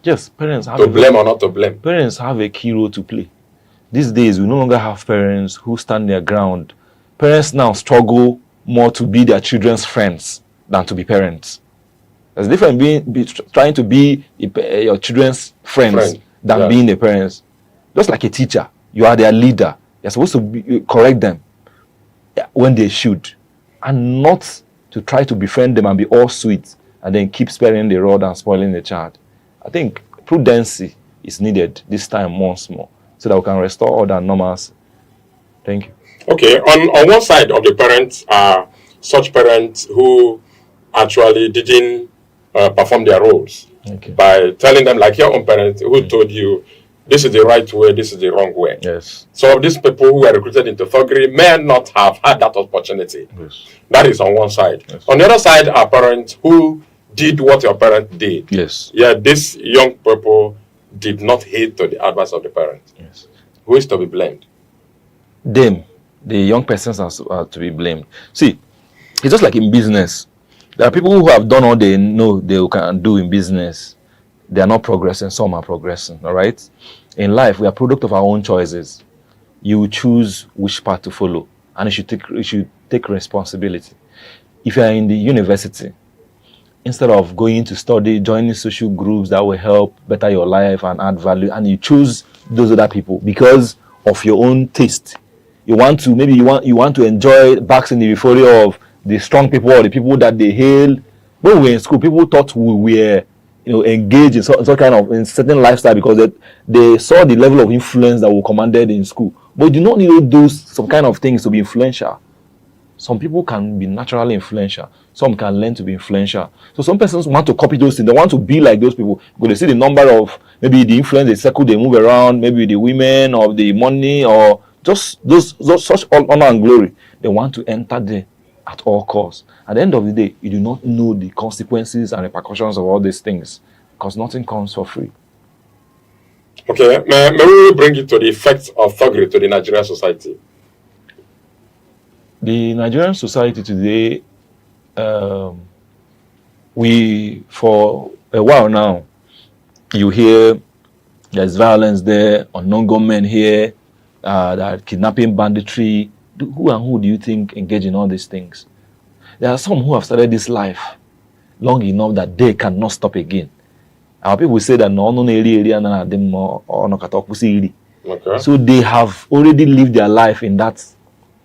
Yes, parents have to blame or not to blame. Parents have a key role to play. These days, we no longer have parents who stand their ground. Parents now struggle more to be their children's friends than to be parents. There's a difference trying to be your children's friends than being the parents. Just like a teacher, you are their leader. You're supposed to correct them when they should, and not to try to befriend them and be all sweet and then keep sparing the rod and spoiling the child. I think prudency is needed this time once more so that we can restore order and normalcy. Thank you. Okay, on one side of the parents are such parents who actually didn't perform their roles by telling them, like your own parents who told you this is the right way, this is the wrong way. Yes. So these people who were recruited into thuggery may not have had that opportunity. Yes. That is on one side. Yes. On the other side are parents who did what your parents did. Yes. Yeah, these young people did not heed to the advice of the parents. Yes. Who is to be blamed? Them. The young persons are to be blamed. See, it's just like in business. There are people who have done all they know they can do in business. They are not progressing. Some are progressing. All right. In life, we are product of our own choices. You choose which path to follow, and you should take responsibility. If you are in the university, instead of going to study, joining social groups that will help better your life and add value, and you choose those other people because of your own taste. You want to enjoy bask in the euphoria of the strong people or the people that they hail. When we were in school, people thought we were engaged in some kind of in certain lifestyle because they saw the level of influence that we commanded in school. But you do not need to do some kind of things to be influential. Some people can be naturally influential. Some can learn to be influential. So some persons want to copy those things. They want to be like those people because they see the number of maybe the influence, the circle they move around, maybe the women or the money or just those such honor and glory. They want to enter there at all costs. At the end of the day, you do not know the consequences and repercussions of all these things because nothing comes for free. Okay, may we bring it to the effects of thuggery to the Nigerian society? The Nigerian society today, we for a while now, you hear there's violence there, unknown gunmen here, that kidnapping, banditry. Who and who do you think engage in all these things? There are some who have started this life long enough that they cannot stop again. Our people say that okay. So they have already lived their life in that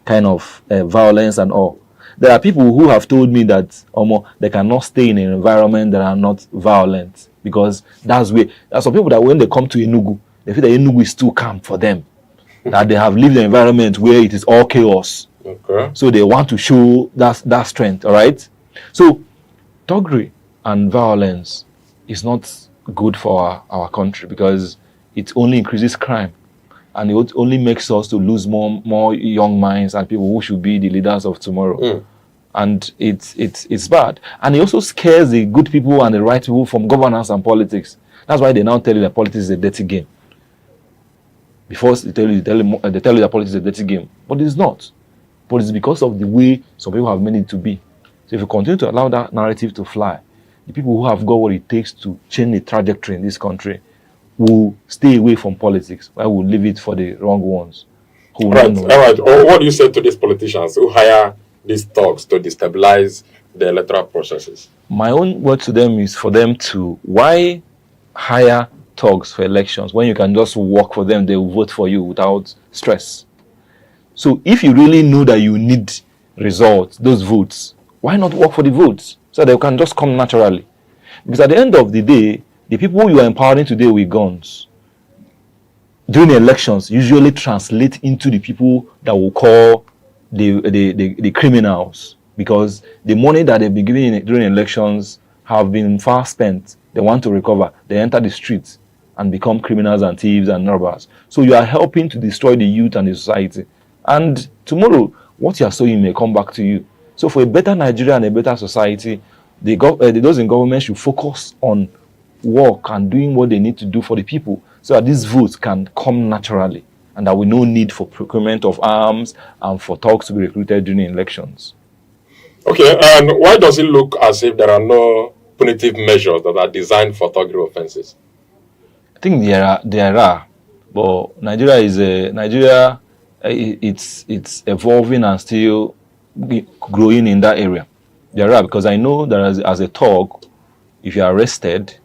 kind of violence and all. There are people who have told me that they cannot stay in an environment that are not violent because that's where. There are some people that when they come to Enugu, they feel that Enugu is too calm for them. That they have lived in an environment where it is all chaos. Okay. So they want to show that strength. All right. So thuggery and violence is not good for our country because it only increases crime. And it only makes us to lose more young minds and people who should be the leaders of tomorrow. And it's bad. And it also scares the good people and the right people from governance and politics. That's why they now tell you that politics is a dirty game. Before they tell you that politics is a dirty game. But it's not. But it's because of the way some people have made it to be. So if you continue to allow that narrative to fly, the people who have got what it takes to change the trajectory in this country will stay away from politics, while we'll leave it for the wrong ones. All right. What do you say to these politicians who hire these thugs to destabilize the electoral processes? My own word to them is for them to, why hire thugs for elections when you can just work for them, they will vote for you without stress. So if you really know that you need results, those votes, why not work for the votes so they can just come naturally? Because at the end of the day, the people you are empowering today with guns during the elections usually translate into the people that will call the criminals, because the money that they've been giving during elections have been far spent. They want to recover. They enter the streets and become criminals and thieves and robbers. So you are helping to destroy the youth and the society. And tomorrow, what you are sowing may come back to you. So for a better Nigeria and a better society, those in government should focus on work and doing what they need to do for the people so that these votes can come naturally and that we no need for procurement of arms and for thugs to be recruited during elections. Okay, and why does it look as if there are no punitive measures that are designed for thuggery offences? I think there are, but Nigeria. It's evolving and still growing in that area. There are, because I know that as a thug, if you are arrested,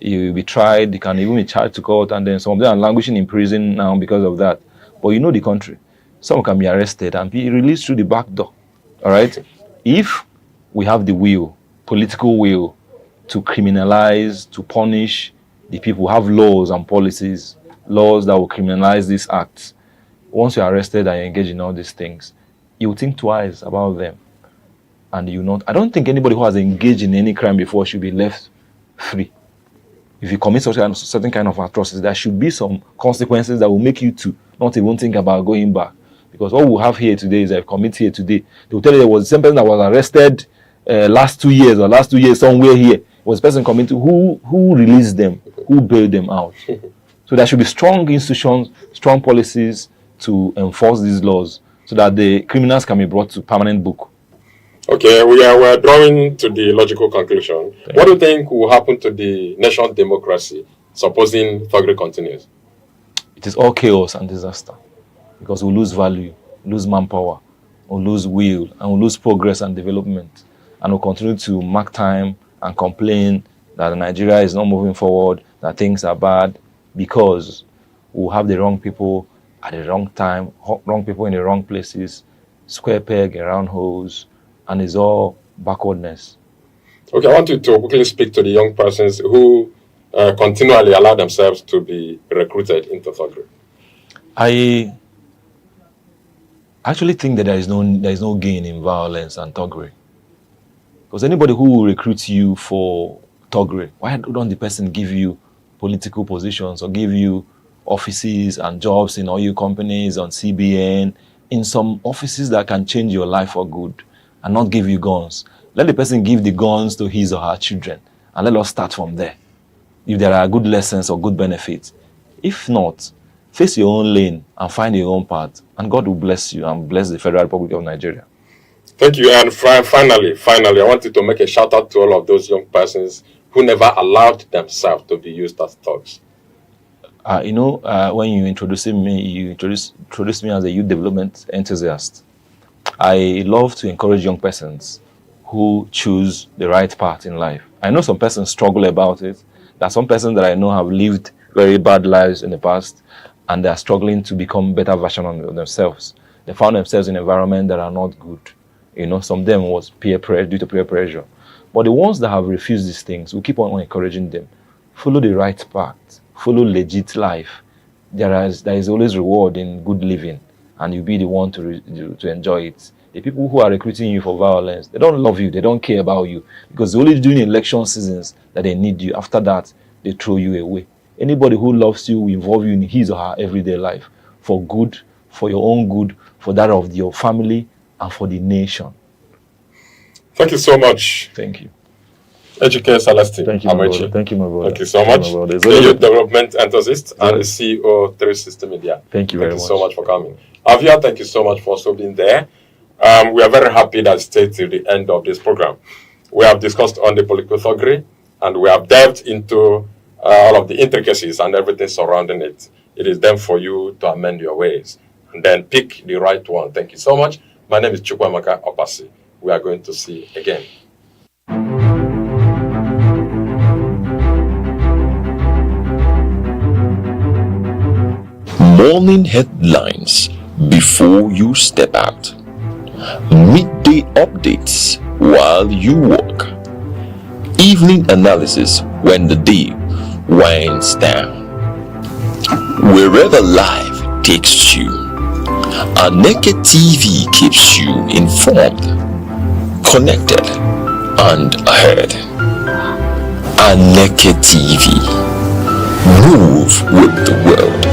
you will be tried. You can even be charged to court, and then some of them are languishing in prison now because of that. But you know the country, some can be arrested and be released through the back door. All right, if we have the will, political will, to criminalize, to punish the people, have laws and policies, laws that will criminalize these acts. Once you're arrested and you engage in all these things, you think twice about them. And you not. I don't think anybody who has engaged in any crime before should be left free. If you commit certain kind of atrocities, there should be some consequences that will make you to not even think about going back. Because what we have here today is that if you commit here today, they will tell you there was the same person that was arrested last 2 years or last 2 years somewhere here. It was the person committed who released them, who bailed them out. So there should be strong institutions, strong policies to enforce these laws so that the criminals can be brought to permanent book. Okay, we are drawing to the logical conclusion. What do you think will happen to the nation's democracy, supposing thuggery continues? It is all chaos and disaster, because we'll lose value, lose manpower, we'll lose will, and we'll lose progress and development. And we'll continue to mark time and complain that Nigeria is not moving forward, that things are bad, because we'll have the wrong people at the wrong time, wrong people in the wrong places, square peg around holes, and it's all backwardness. Okay, I want you to quickly speak to the young persons who continually allow themselves to be recruited into thuggery. I actually think that there is no gain in violence and thuggery. Because anybody who will recruit you for thuggery, why don't the person give you political positions or give you offices and jobs in oil companies, on CBN, in some offices that can change your life for good, and not give you guns? Let the person give the guns to his or her children, and let us start from there. If there are good lessons or good benefits. If not, face your own lane and find your own path, and God will bless you and bless the Federal Republic of Nigeria. Thank you. And finally, I wanted to make a shout out to all of those young persons who never allowed themselves to be used as thugs. When you introduced me as a youth development enthusiast. I love to encourage young persons who choose the right path in life. I know some persons struggle about it. There are some persons that I know have lived very bad lives in the past, and they are struggling to become better version of themselves. They found themselves in environments that are not good. Some of them was due to peer pressure. But the ones that have refused these things, we keep on encouraging them. Follow the right path. Follow legit life. There is always reward in good living, and you'll be the one to enjoy it. The people who are recruiting you for violence, they don't love you, they don't care about you, because they're only during election seasons that they need you. After that, they throw you away. Anybody who loves you will involve you in his or her everyday life, for good, for your own good, for that of your family, and for the nation. Thank you so much. Thank you. Aneke Celestine. Thank you, my brother. Thank you, my brother. Thank you so much. The youth development enthusiast and the CEO of 360 Media. Thank you very much. Thank you so much for coming. Avia, thank you so much for also being there. We are very happy that stayed till the end of this program. We have discussed on the political thuggery, and we have delved into all of the intricacies and everything surrounding it. It is then for you to amend your ways and then pick the right one. Thank you so much. My name is Chukwamaka Opasi. We are going to see again. Morning headlines before you step out. Midday updates while you walk. Evening analysis when the day winds down. Wherever life takes you, Aneke TV keeps you informed, connected, and ahead. Aneke TV. Move with the world.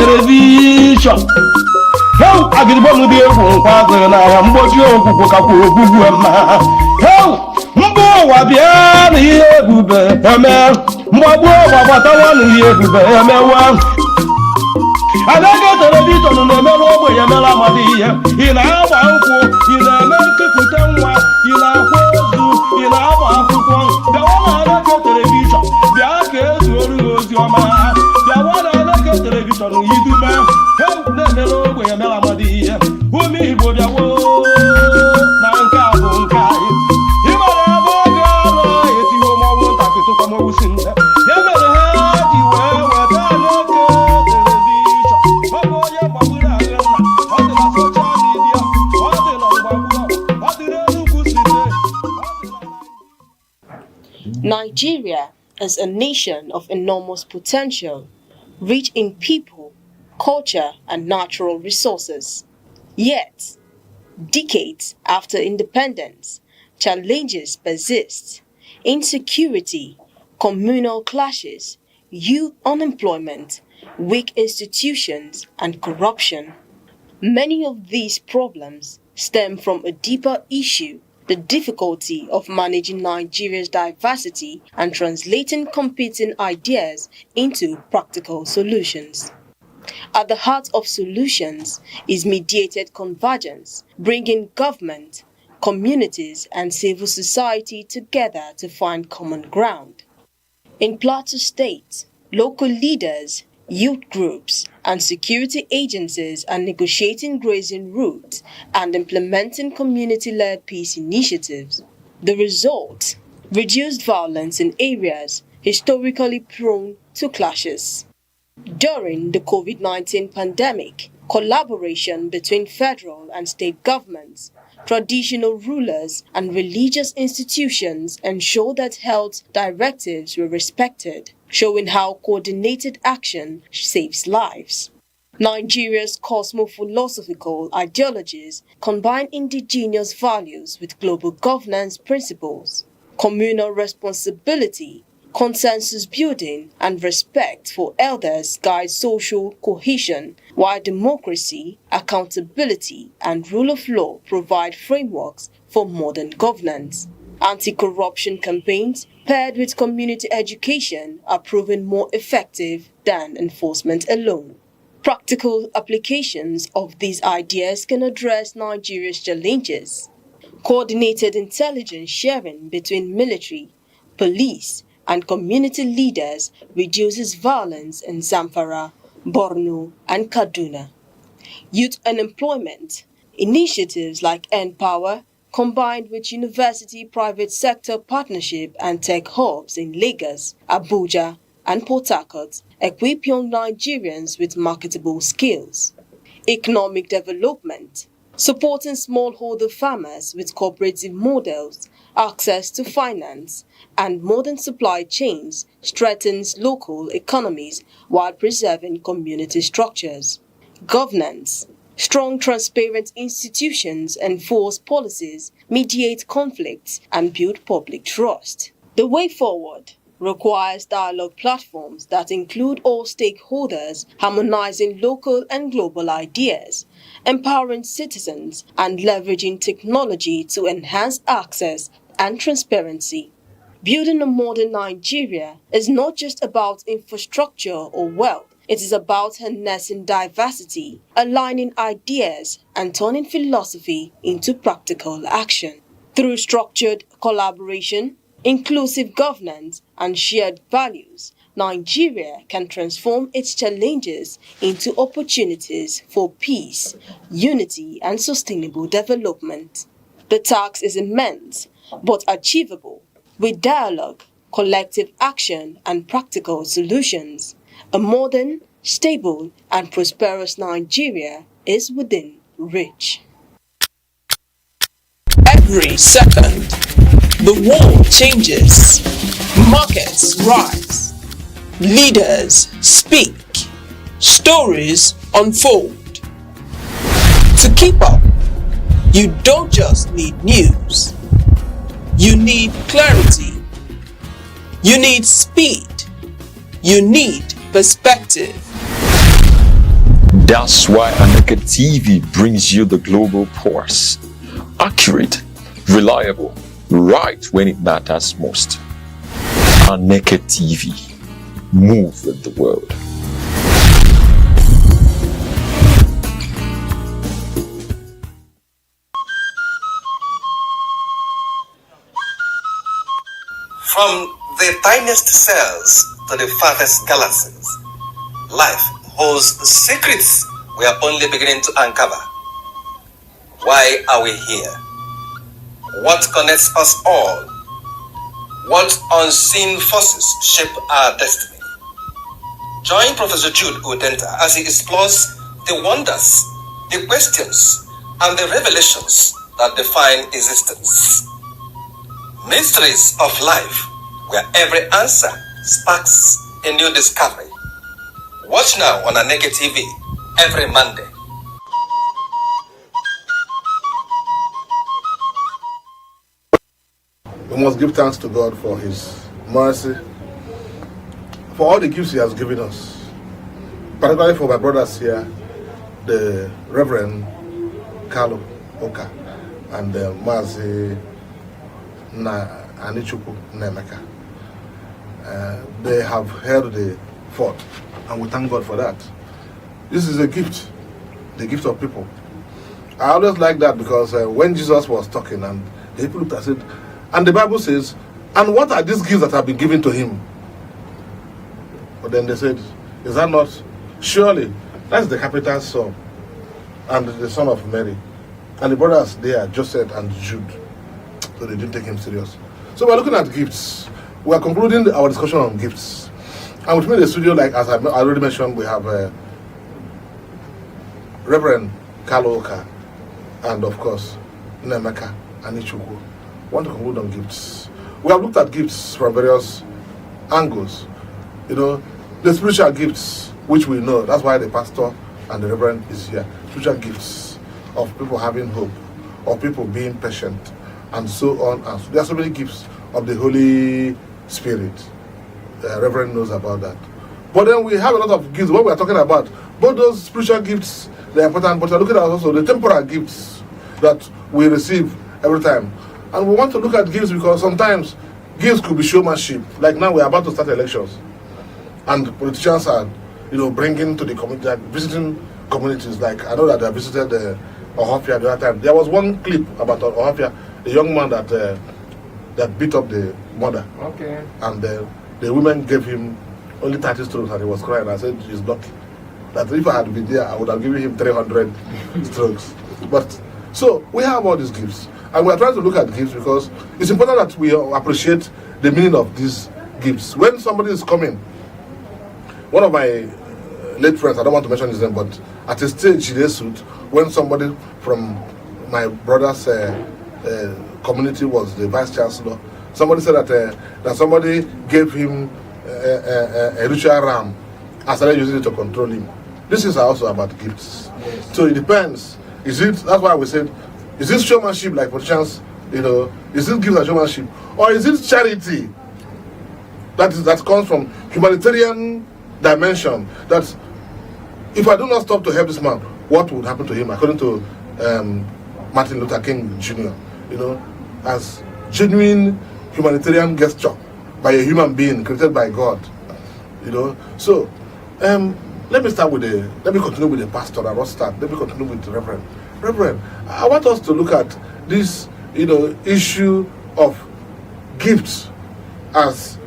television. How I get one with the father and I am what you how Mbo Wabian here, Bube, Mabo, Wabatawan here, Bube, I got television on the mellow way, Yamela Madia, in our uncle, in a American Putanwa, in our Pozu, in our Pukwan, the one I got television, the Arcades will lose your man, the one I got television, you do man, help the mellow way, Yamela Madia, who me would have won, Nanka Bunkai. Nigeria is a nation of enormous potential, rich in people, culture, and natural resources. Yet, decades after independence, challenges persist. Insecurity, communal clashes, youth unemployment, weak institutions, and corruption. Many of these problems stem from a deeper issue: the difficulty of managing Nigeria's diversity and translating competing ideas into practical solutions. At the heart of solutions is mediated convergence, bringing government, communities, and civil society together to find common ground. In Plateau State, local leaders, youth groups, and security agencies are negotiating grazing routes and implementing community-led peace initiatives. The result: reduced violence in areas historically prone to clashes. During the COVID-19 pandemic, collaboration between federal and state governments, traditional rulers, and religious institutions ensured that health directives were respected, showing how coordinated action saves lives. Nigeria's cosmo-philosophical ideologies combine indigenous values with global governance principles. Communal responsibility, consensus building, and respect for elders guide social cohesion, while democracy, accountability, and rule of law provide frameworks for modern governance. Anti-corruption campaigns paired with community education are proven more effective than enforcement alone. Practical applications of these ideas can address Nigeria's challenges. Coordinated intelligence sharing between military, police, and community leaders reduces violence in Zamfara, Borno, and Kaduna. Youth unemployment, initiatives like N-Power, combined with university-private sector partnership and tech hubs in Lagos, Abuja, and Port Harcourt, equip young Nigerians with marketable skills. Economic development, supporting smallholder farmers with cooperative models, access to finance, and modern supply chains strengthens local economies while preserving community structures. Governance, strong, transparent institutions enforce policies, mediate conflicts, and build public trust. The way forward requires dialogue platforms that include all stakeholders, harmonizing local and global ideas, empowering citizens, and leveraging technology to enhance access and transparency. Building a modern Nigeria is not just about infrastructure or wealth. It is about harnessing diversity, aligning ideas, and turning philosophy into practical action. Through structured collaboration, inclusive governance, and shared values, Nigeria can transform its challenges into opportunities for peace, unity, and sustainable development. The task is immense, but achievable. With dialogue, collective action, and practical solutions, a modern, stable, and prosperous Nigeria is within reach. Every second, the world changes, markets rise, leaders speak, stories unfold. To keep up, you don't just need news. You need clarity. You need speed. You need perspective. That's why Aneke TV brings you the global pulse. Accurate, reliable, right when it matters most. Aneke TV. Move with the world. From the tiniest cells to the farthest galaxies, life holds secrets we are only beginning to uncover. Why are we here? What connects us all? What unseen forces shape our destiny? Join Professor Jude Udenta as he explores the wonders, the questions, and the revelations that define existence. Mysteries of life, where every answer sparks a new discovery. Watch now on Aneke TV every Monday. We must give thanks to God for His mercy, for all the gifts He has given us, particularly for my brothers here, the Reverend Carlo Oka and Mazi Anichukwu Nemeka. They have held the fort, and we thank God for that. This is a gift, the gift of people. I always like that because when Jesus was talking and the people looked at it, and the Bible says, and what are these gifts that have been given to him? But then they said, is that not? Surely, that's the carpenter's son and the son of Mary. And the brothers there, Joseph and Jude. So they didn't take him serious. So we're looking at gifts. We are concluding our discussion on gifts. And with me in the studio, like as I already mentioned, we have Reverend Carlo Oka and of course Nemeka Anichukwu. Want to conclude on gifts. We have looked at gifts from various angles. You know, the spiritual gifts, which we know, that's why the pastor and the reverend is here. Spiritual gifts of people having hope, of people being patient, and so on. And so there are so many gifts of the Holy Spirit. The reverend knows about that. But then we have a lot of gifts. What we are talking about, both those spiritual gifts, they are important, but we're looking at also the temporal gifts that we receive every time. And we want to look at gifts because sometimes gifts could be showmanship. Like now we're about to start elections. And politicians are, bringing to the community, like visiting communities. Like I know that they visited Ohafia the other time. There was one clip about Ohafia, a young man that beat up the mother. Okay. And the women gave him only 30 strokes and he was crying. I said, he's lucky. That if I had been there, I would have given him 300 strokes. But, so, we have all these gifts. And we are trying to look at gifts because it's important that we appreciate the meaning of these gifts. When somebody is coming, one of my late friends, I don't want to mention his name, but at a stage in a suit, when somebody from my brother's community was the vice chancellor, somebody said that somebody gave him a ritual ram and started using it to control him. This is also about gifts. Yes. So it depends. That's why we said, is this showmanship like politicians, is this gifts and showmanship? Or is it charity that comes from humanitarian dimension? That if I do not stop to help this man, what would happen to him? According to Martin Luther King Jr., as genuine humanitarian gesture by a human being created by God. So let me continue with the pastor. I will start. Let me continue with the reverend. Reverend, I want us to look at this, issue of gifts as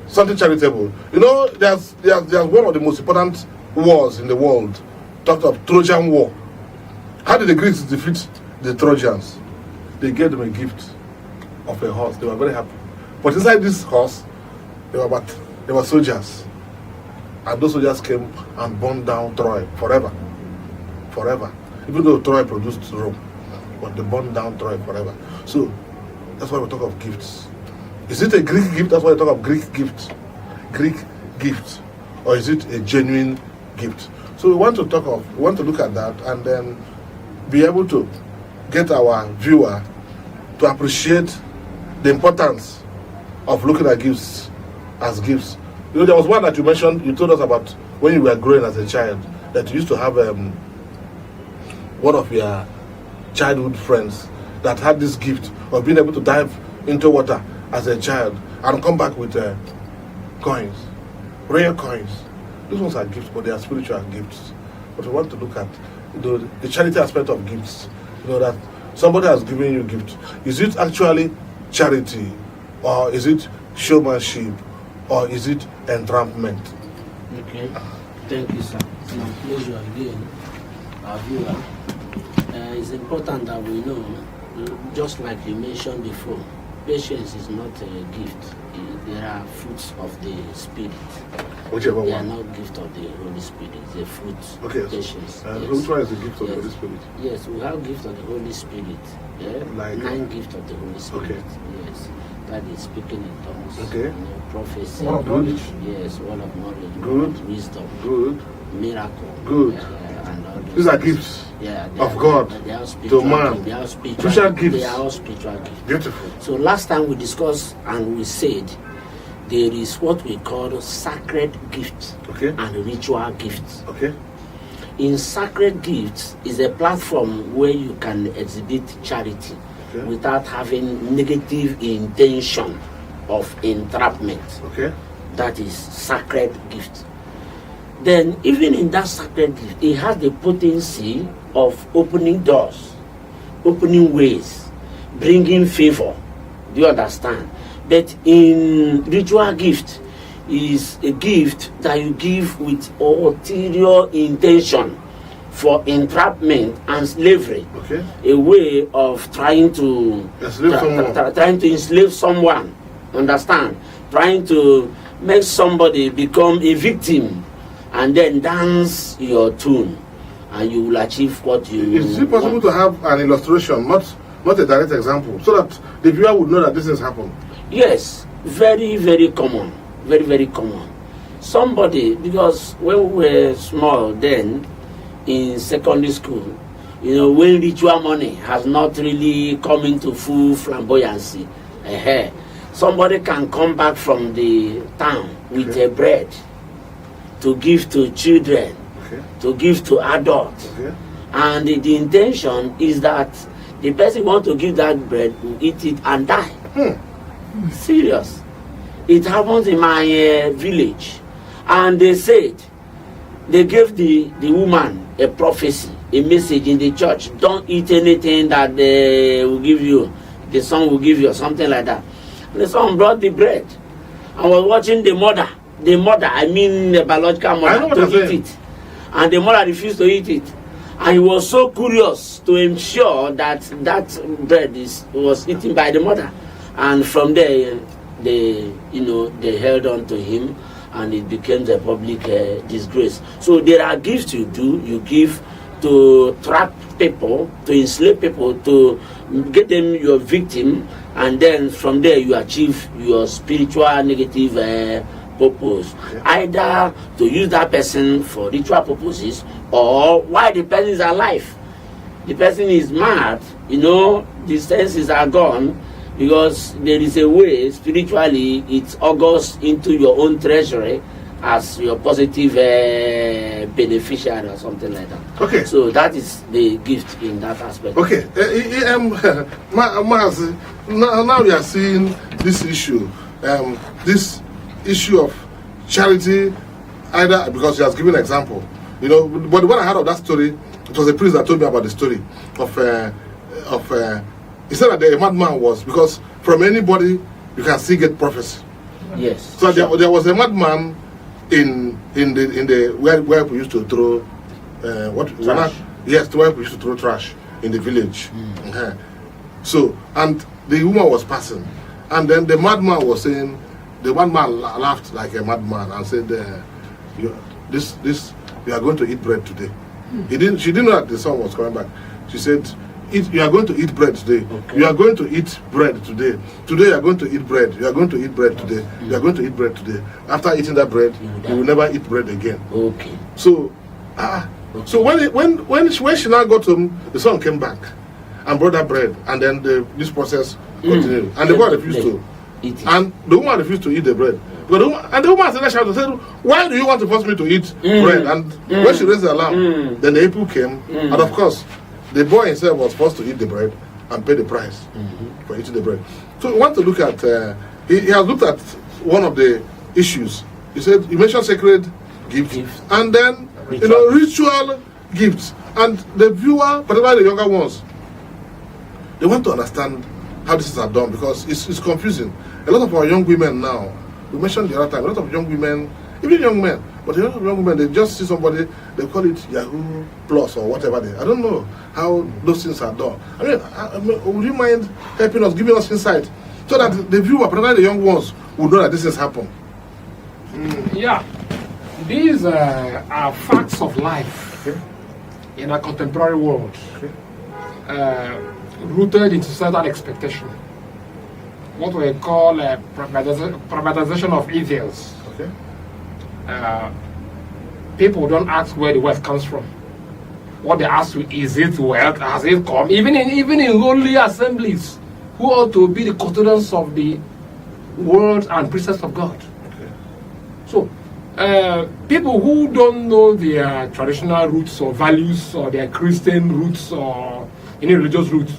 something charitable. There's one of the most important wars in the world, talked of Trojan War. How did the Greeks defeat the Trojans? They gave them a gift of a horse. They were very happy. But inside this horse, there were soldiers. And those soldiers came and burned down Troy forever. Forever. Even though Troy produced Rome, but they burned down Troy forever. So that's why we talk of gifts. Is it a Greek gift? That's why we talk of Greek gift. Greek gift. Or is it a genuine gift? So we want to look at that and then be able to get our viewer to appreciate the importance of looking at gifts as gifts. There was one that you mentioned, you told us about when you were growing as a child. that you used to have one of your childhood friends that had this gift of being able to dive into water as a child and come back with coins, rare coins. These ones are gifts, but they are spiritual gifts. But we want to look at the charity aspect of gifts. That somebody has given you a gift. Is it actually charity, or is it showmanship, or is it entrampment? Okay, thank you, sir. It's my pleasure again, our viewer. It's important that we know, just like you mentioned before, patience is not a gift. There are fruits of the Spirit. Whichever they one. are not gift of the Holy Spirit. It's a fruit. Okay. Patience. Yes. Which one is the gift of the Holy Spirit? Yes, we have gift of the Holy Spirit. Yeah? Like 9 gifts of the Holy Spirit. Okay. Yes. That is speaking in tongues. Okay. Prophecy. Word of knowledge. Yes, word of knowledge. Good. Word of wisdom. Good. Miracle. Good. And all those These are things. gifts Of God they are to spiritual man. gifts. They are spiritual Spiritual gifts. They gifts. are all spiritual gifts. Beautiful. So last time we discussed and we said there is what we call sacred gifts and ritual gifts. Okay. In sacred gifts is a platform where you can exhibit charity without having negative intention of entrapment. Okay. That is sacred gift. Then even in that sacred gift, it has the potency of opening doors, opening ways, bringing favor. Do you understand? But in ritual gift is a gift that you give with ulterior intention for entrapment and slavery. Okay. A way of trying to enslave someone. Understand? Trying to make somebody become a victim and then dance your tune and you will achieve what you Is it possible want. to have an illustration, not a direct example, so that the viewer would know that this has happened? Yes, very, very common. Very, very common. Somebody, because when we were small then, in secondary school, when ritual money has not really come into full flamboyancy, somebody can come back from the town with a bread to give to children, to give to adults. And the intention is that the person want to give that bread will eat it and die. Serious. It happens in my village. And they said, they gave the woman a prophecy, a message in the church. Don't eat anything that they will give you. The son will give you or something like that. And the son brought the bread and was watching the mother, I mean the biological mother, to eat it. And the mother refused to eat it. And he was so curious to ensure that that bread was eaten by the mother. And from there, they held on to him, and it became a public disgrace. So there are gifts you do. You give to trap people, to enslave people, to get them your victim, and then from there you achieve your spiritual negative purpose. Either to use that person for ritual purposes, or while the person is alive. The person is mad, the senses are gone, because there is a way spiritually it augurs into your own treasury as your positive beneficiary or something like that. Okay. So that is the gift in that aspect. Okay. Now we are seeing this issue. This issue of charity, either because he has given an example, but when I heard of that story, it was a priest that told me about the story of he said that a madman was, because from anybody you can still get prophecy. Yes. So there was a madman in the where we used to throw Trash. Yes, where we used to throw trash in the village. So, and the woman was passing, and then the madman was saying, the madman laughed like a madman and said, you are going to eat bread today. She didn't know that the son was coming back. She said, you are going to eat bread today. Okay. You are going to eat bread today. Today you are going to eat bread. You are going to eat bread today. You are going to eat bread today. After eating that bread, you will never eat bread again. Okay. So, so when she now got home, the son came back and brought that bread, and then this process continued. And the boy refused to. And the woman refused to eat the bread. And the woman said, why do you want to force me to eat bread? And when she raised the alarm, then the people came. And of course, the boy himself was forced to eat the bread and pay the price for eating the bread. So we want to look at, he has looked at one of the issues. He said, he mentioned sacred gifts. And then, ritual gifts. And the viewer, particularly the younger ones, they want to understand how this is done because it's confusing. A lot of our young women now, we mentioned the other time, a lot of young women, even young men, but a lot of young women, they just see somebody, they call it Yahoo Plus or whatever. I don't know how those things are done. I mean, would you mind helping us, giving us insight, so that the viewer, particularly the young ones, will know that this has happened? Yeah, these are facts of life in a contemporary world, rooted into certain expectation. What we call privatization of evils. People don't ask where the wealth comes from. What they ask is it wealth? Has it come? Even in holy assemblies, who ought to be the custodians of the word and precepts of God. So, people who don't know their traditional roots or values or their Christian roots or any religious roots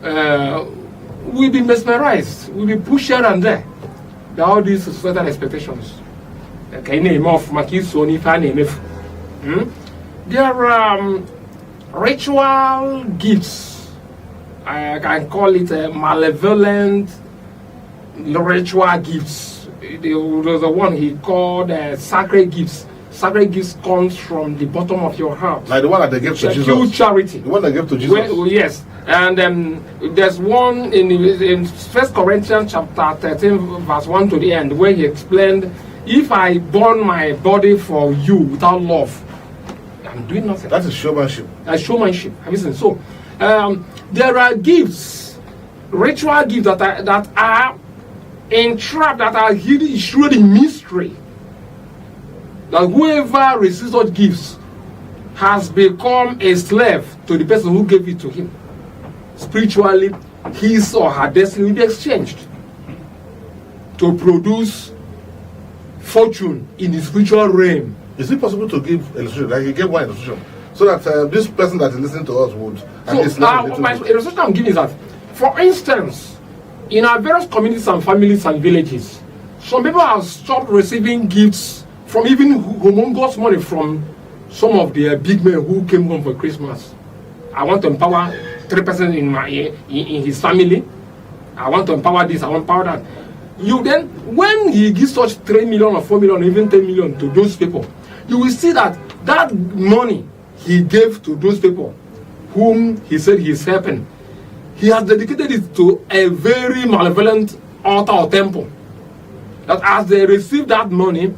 will be mesmerized, will be pushed here and there by all these certain expectations. There are ritual gifts. I can call it malevolent ritual gifts. There's the one he called sacred gifts. Sacred gifts comes from the bottom of your heart. Like the one that they gave to Jesus. Pure charity. The one they gave to Jesus. Yes. And there's one in 1 Corinthians chapter 13 verse 1 to the end where he explained, if I burn my body for you without love, I'm doing nothing. That is showmanship. Showmanship. Have you seen? So there are gifts, ritual gifts that are entrapped, that are hidden, shrouded in mystery. That whoever receives such gifts has become a slave to the person who gave it to him. Spiritually, his or her destiny will be exchanged to produce fortune in the spiritual realm. Is it possible to give illustration? Like he gave one illustration, so that this person that is listening to us would. So my illustration I'm giving is that, for instance, in our various communities and families and villages, some people have stopped receiving gifts from even humongous money from some of the big men who came home for Christmas. I want to empower 3% in his family. I want to empower this, I want to empower that. You then, when he gives such 3 million or 4 million, even 10 million to those people, you will see that that money he gave to those people whom he said he is helping, he has dedicated it to a very malevolent altar or temple. That as they receive that money,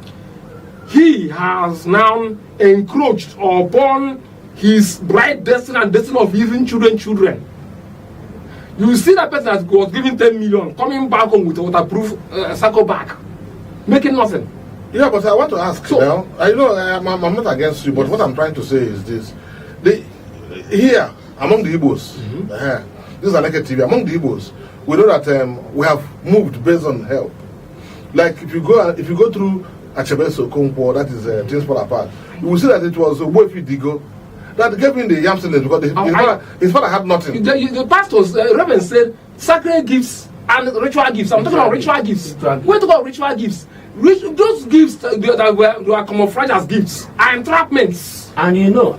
he has now encroached upon his bright destiny and destiny of even children. You will see that person that was given 10 million coming back home with a waterproof circle bag, making nothing. Yeah, but I want to ask now. I know I'm not against you, but what I'm trying to say is this: here among the Igbos, this is Aneke TV. Among the Igbos, we know that we have moved based on help. Like if you go through Achebeso Kongpo, that is things fall apart. You will see that it was Wofi Digo that gave him the yam sellers because his father had nothing. The pastors, Reverend said, sacred gifts and ritual gifts. I'm talking about ritual gifts. We're talking about ritual gifts. Those gifts that were camouflaged as gifts are entrapments. And you know.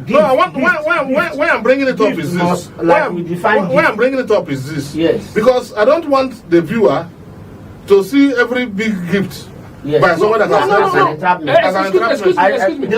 Why I'm bringing it up is this. Why I'm bringing it up is this. Yes. Because I don't want the viewer to see every big gift. Yes. By someone that Excuse me. We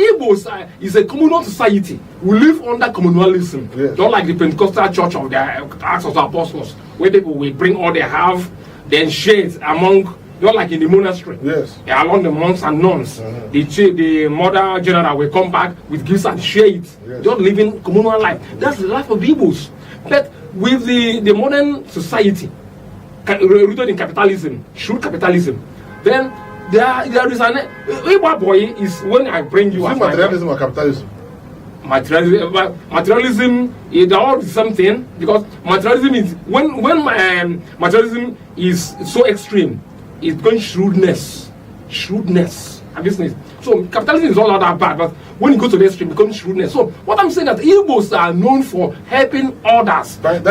Igbos is a communal society. We live under communalism. Yes. Not like the Pentecostal church of the Acts of the Apostles, where people will bring all they have, then share it among, not like in the monastery. Yes. Along the monks and nuns. The mother general will come back with gifts and share it. Yes. Just living communal life. That's the life of the Igbos. But with the modern society, rooted in capitalism, shrewd capitalism, then there is an Igbo boy is when I bring you. Is it materialism or capitalism? Materialism is all something, because materialism is when materialism is so extreme is going shrewdness. And business. So capitalism is all not that bad, but when you go to the extreme, it becomes shrewdness. So what I'm saying that Igbos are known for helping others. Like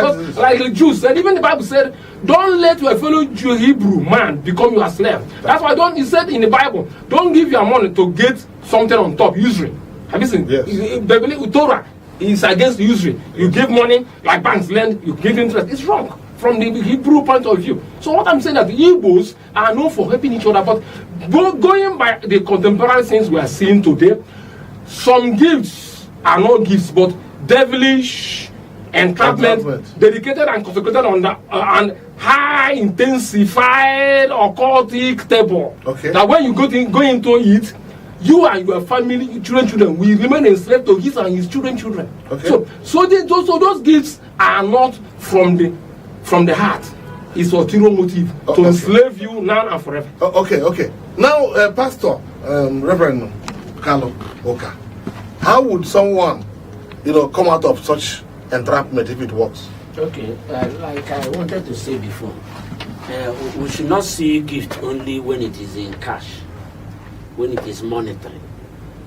the Jews said, even the Bible said, don't let your fellow Jew Hebrew man become your slave. That's why he said in the Bible, don't give your money to get something on top, usury. Have you seen? Yes. They believe with Torah is against usury. You give money, like banks lend, you give interest. It's wrong from the Hebrew point of view. So what I'm saying that the Igbos are known for helping each other, but going by the contemporary things we are seeing today, some gifts are not gifts, but devilish entrapment, dedicated and consecrated on the and high intensified occultic table. Okay. That when you go into it, you and your family, children, will remain enslaved to his and his children. Okay. So those gifts are not from the heart. It's ulterior motive to enslave you now and forever. Okay. Now, Pastor, Reverend Carlo Oka, how would someone, come out of such entrapment if it works? Okay, like I wanted to say before, we should not see gift only when it is in cash, when it is monetary.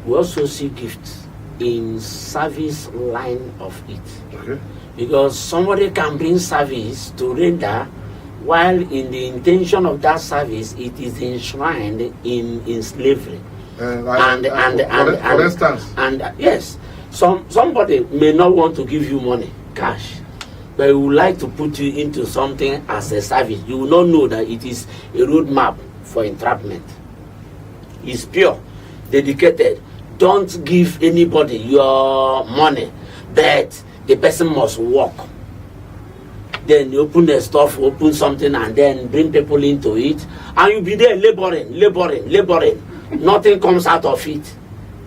We also see gifts in service line of it. Okay. Because somebody can bring service to render, while in the intention of that service it is enshrined in slavery. For instance, yes, somebody may not want to give you money, cash, but he would like to put you into something as a service. You will not know that it is a roadmap for entrapment. It's pure, dedicated. Don't give anybody your money, but the person must work. Then you open the stuff, open something, and then bring people into it, and you'll be there laboring. Nothing comes out of it.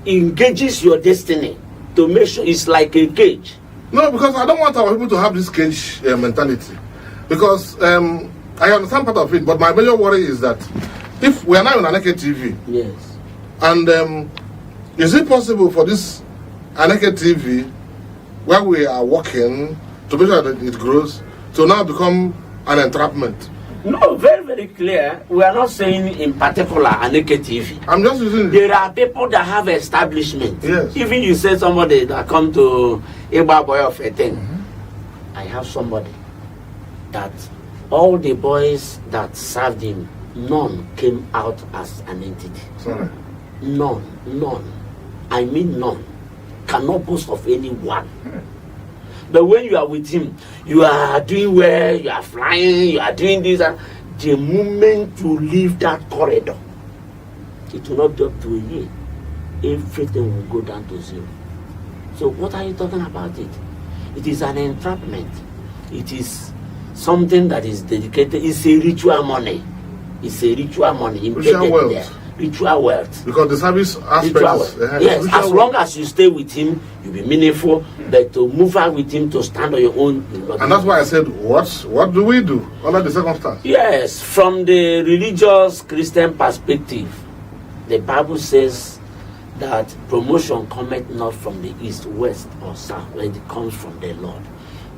It engages your destiny to make sure it's like a cage. No, because I don't want our people to have this cage mentality. Because I understand part of it, but my major worry is that if we are now on Aneke TV, yes, and is it possible for this Aneke TV, where we are working to make sure that it grows, to now become an entrapment? No, very, very clear. We are not saying in particular Aneke TV. I'm just using. There are people that have establishment. Yes. Even you say somebody that come to Eba Boy of a thing. I have somebody that all the boys that served him, none came out as an entity. Sorry. None. I mean none. Cannot boast of anyone. But when you are with him, you are doing well, you are flying, you are doing this, and the moment you leave that corridor, it will not drop to a year. Everything will go down to zero. So what are you talking about it? It is an entrapment. It is something that is dedicated. It's a ritual money. Ritual wealth. Ritual wealth. Because the service aspect is, yes, as long as you stay with him, you'll be meaningful. But to move out with him, to stand on your own, you'll not. And that's why I said, what do we do under the circumstance? Yes, from the religious Christian perspective, the Bible says that promotion cometh not from the east, west, or south, when it comes from the Lord.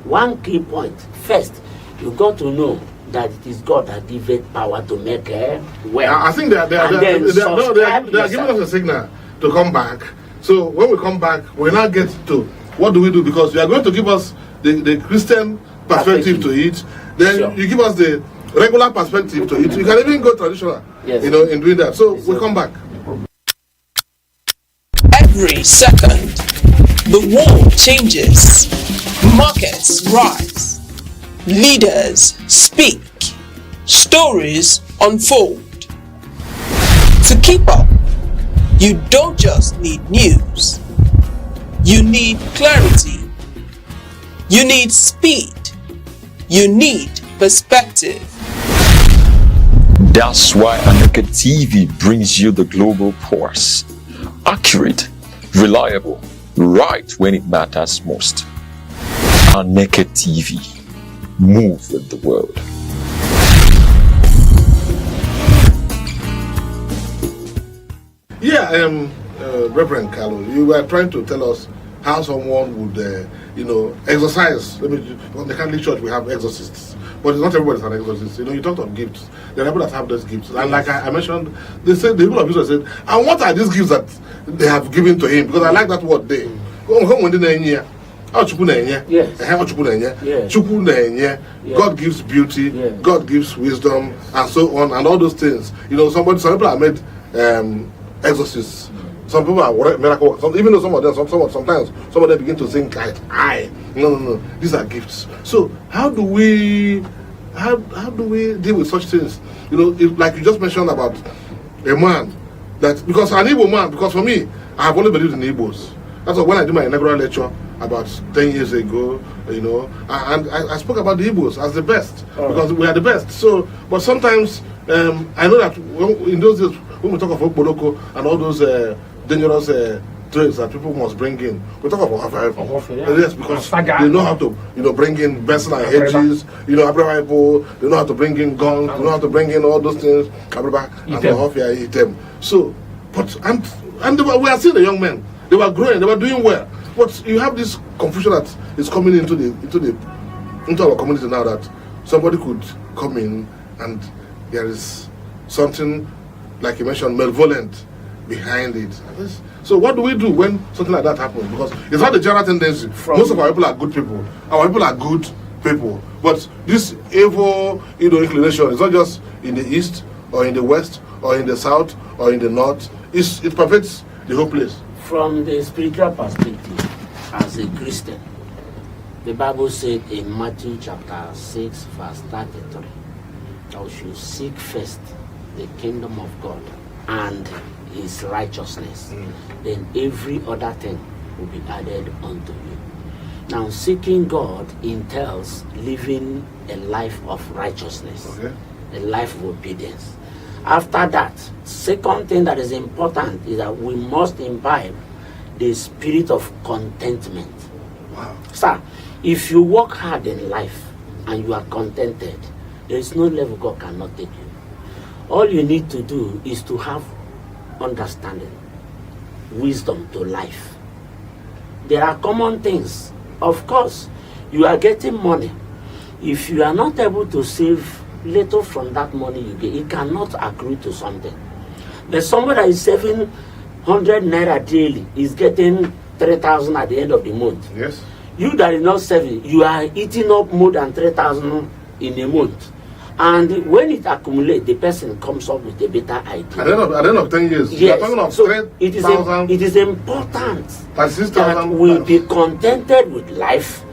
One key point: first, you got to know that it is God that giveth power to make well. I think they are giving us a signal to come back. So when we come back, we now get to what do we do, because you are going to give us the Christian perspective to it. Then you give us the regular perspective to it. You can even go traditional, in doing that. So we come back. Every second, the world changes, markets rise. Leaders speak, stories unfold. To keep up, you don't just need news, you need clarity, you need speed, you need perspective. That's why Aneke TV brings you the global pulse. Accurate, reliable, right when it matters most. Aneke TV. Move with the world. Reverend Carlo, you were trying to tell us how someone would, exorcise. On the Catholic Church we have exorcists. but it's not everybody's an exorcist. You know, you talked of gifts. There are people that have those gifts, and like I mentioned, they said the people of Israel said, "And what are these gifts that they have given to him?" Because I like that word. They yes. God gives beauty, God gives wisdom, and so on, and all those things. You know, some people are made exorcists. Some people are miracle. Even though some of them, sometimes some of them begin to think, no. These are gifts. So how do we deal with such things? You know, like you just mentioned about a man that, because an Igbo man, because for me, I have only believed in Igbos. That's why when I did my inaugural lecture about 10 years ago, you know, and I spoke about the Igbos as the best, because we are the best. So, but sometimes I know that in those days when we talk of Okporoko and all those dangerous traits that people must bring in, we talk about yes, because they know how to, you know, bring in Benson and Hedges, you know, they know how to bring in guns, they know how to bring in all those things, eat them. So, but and we are seeing the young men. They were growing, they were doing well. But you have this confusion that is coming into our community now, that somebody could come in and there is something, like you mentioned, malevolent behind it. So what do we do when something like that happens? Because it's not the general tendency. Most of our people are good people. Our people are good people. But this evil, you know, inclination is not just in the east or in the west or in the south or in the north. It pervades the whole place. From the spiritual perspective, as a Christian, the Bible said in Matthew chapter 6, verse 33, thou should seek first the kingdom of God and his righteousness. Then every other thing will be added unto you. Now, seeking God entails living a life of righteousness, a life of obedience. After that, second thing that is important is that we must imbibe the spirit of contentment. Wow. Sir, if you work hard in life and you are contented, there is no level God cannot take you. All you need to do is to have understanding, wisdom to life. There are common things. Of course, you are getting money. If you are not able to save little from that money you get, it cannot accrue to something. But somebody that is saving 100 naira daily is getting 3,000 at the end of the month. Yes. You that is not saving, you are eating up more than 3,000 in a month. And when it accumulates, the person comes up with a better idea. At the end of 10 years, yes. you are talking of so 3,000. It is important that 6,000 we be contented with life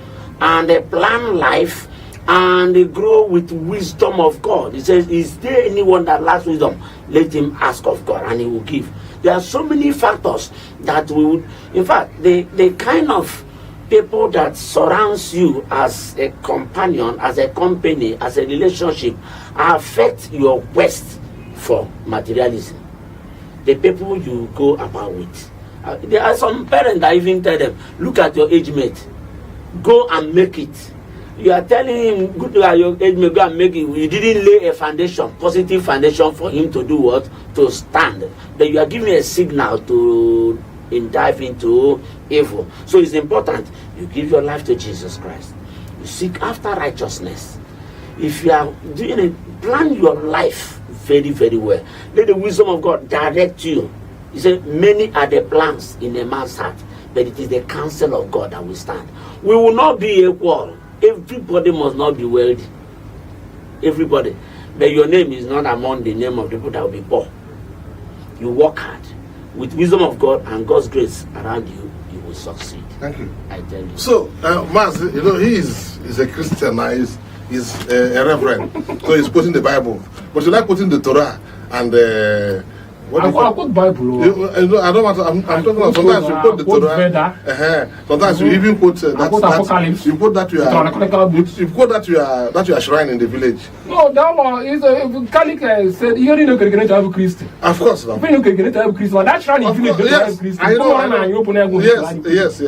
and plan life and grow with wisdom of God. He says, is there anyone that lacks wisdom? Let him ask of God and he will give. There are so many factors that we would, in fact, the kind of people that surrounds you as a companion, as a company, as a relationship, affect your quest for materialism. The people you go about with. There are some parents that even tell them, look at your age mate, go and make it. You are telling him, good at your age mate, go and make it. You didn't lay a foundation, positive foundation for him to do what? To stand. Then you are giving a signal to dive into evil. So it's important you give your life to Jesus Christ. You seek after righteousness. If you are doing it, plan your life very, very well. Let the wisdom of God direct you. He said, many are the plans in a man's heart, but it is the counsel of God that will stand. We will not be equal. Everybody must not be wealthy. Everybody. But your name is not among the name of people that will be poor. You work hard. With wisdom of God and God's grace around you, you will succeed. Thank you. I tell you. So, Mas, you know, he's a Christian now. He's a reverend. So he's quoting the Bible. But you like quoting the Torah and I quote Bible. I don't want to. I'm talking about sometimes you quote the Torah. Sometimes you even quote Apocalypse. You quote that you are shrine in the village. No, that one is Kalik said you only know can have Christ. Of course, no. You know can have Christ. That shrine in village don't have Christ. I know. Yes.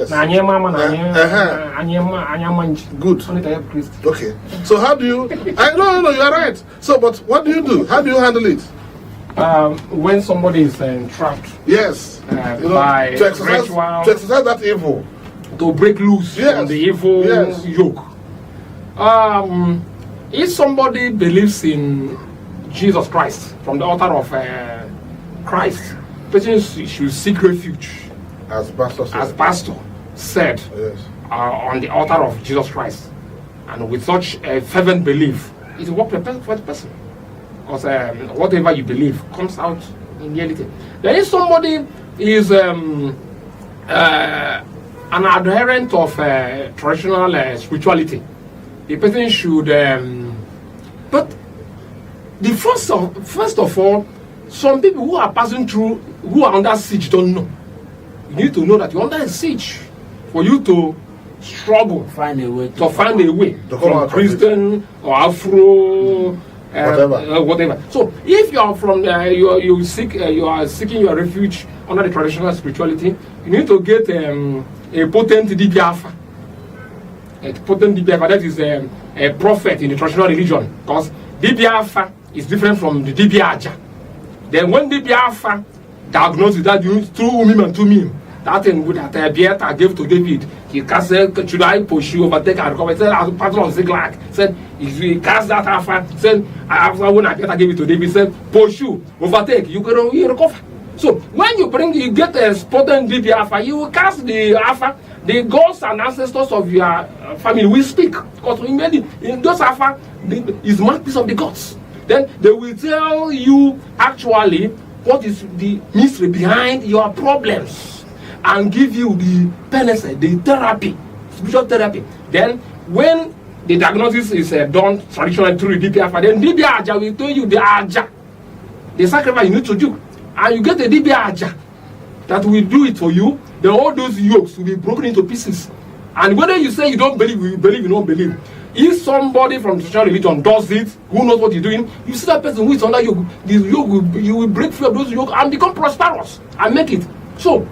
Good. Only have Christ. Okay. So how do you? I know you are right. So, but what do you do? How do you handle it? When somebody is trapped, yes, by to exercise that evil, to break loose from the evil yoke. if somebody believes in Jesus Christ from the altar of Christ, person should seek refuge, as pastor said, yes. On the altar of Jesus Christ, and with such a fervent belief, it will work for the person. Because whatever you believe comes out in reality. Then if somebody is an adherent of traditional spirituality, the person should. But the first of all, some people who are passing through, who are under siege, don't know. You need to know that you're under a siege for you to struggle, find a way from Christian or Afro, whatever. So if you are from you are seeking your refuge under the traditional spirituality, you need to get a potent DBF. A potent DBF, that is a prophet in the traditional religion, because DBF is different from the DBAja. Then when DBF diagnosed that you through Umim and Tumim, that thing with that Bieta gave to David, he cast should I pursue, overtake and recover? Said as patron of Ziklag, said if you cast that alpha, said after when Bieta gave it to David, said pursue, overtake, you recover. So when you get a potent DB alpha, you will cast the alpha, the gods and ancestors of your family will speak. Because in those alpha is mouthpiece of the gods. Then they will tell you actually what is the mystery behind your problems and give you the penance, the therapy, spiritual therapy. Then when the diagnosis is done traditionally through the DB alpha, then DB Aja will tell you the Aja, the sacrifice you need to do. And you get a DB Aja that will do it for you, then all those yokes will be broken into pieces. And whether you say you don't believe, you don't believe. If somebody from the traditional religion does it, who knows what he's doing, you see that person who is under yoke, this yoke you will break free of those yoke and become prosperous and make it. So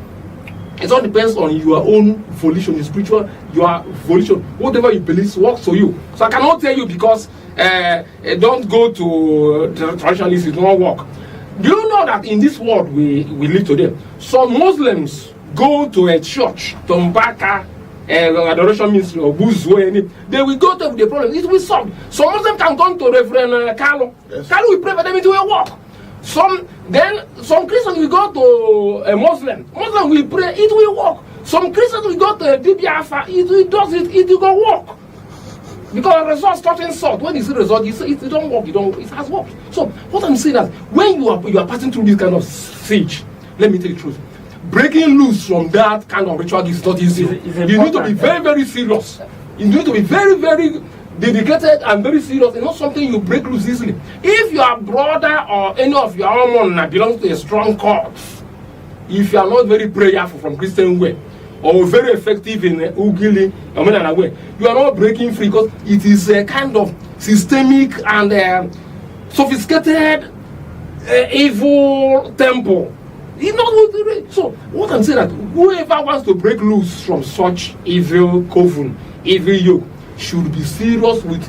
it all depends on your own volition, spiritual, your volition. Whatever you believe works for you. So I cannot tell you because don't go to the traditionalists, it won't work. Do you know that in this world we live today, some Muslims go to a church, to Mbaka, adoration ministry or Buzwe, they will go to the problem, it will solve. Some Muslims can come to Reverend Carlo. Yes. Carlo will pray for them, it will work. Some Christians will go to a Muslim will pray, it will work. Some Christians will go to a DB Alpha, it will work. Because results starting sort. When you see result, it don't work, it has worked. So what I'm saying is when you are passing through this kind of siege, let me tell you the truth. Breaking loose from that kind of ritual is not easy. You need to be very, very serious. You need to be very, very dedicated and very serious. It's not something you break loose easily. If your brother or any of your own that belongs to a strong cause, if you are not very prayerful from Christian way, or very effective in Ugili, way, you are not breaking free because it is a kind of systemic and sophisticated evil temple. It's not so. What I'm saying that whoever wants to break loose from such evil coven, evil yoke, should be serious with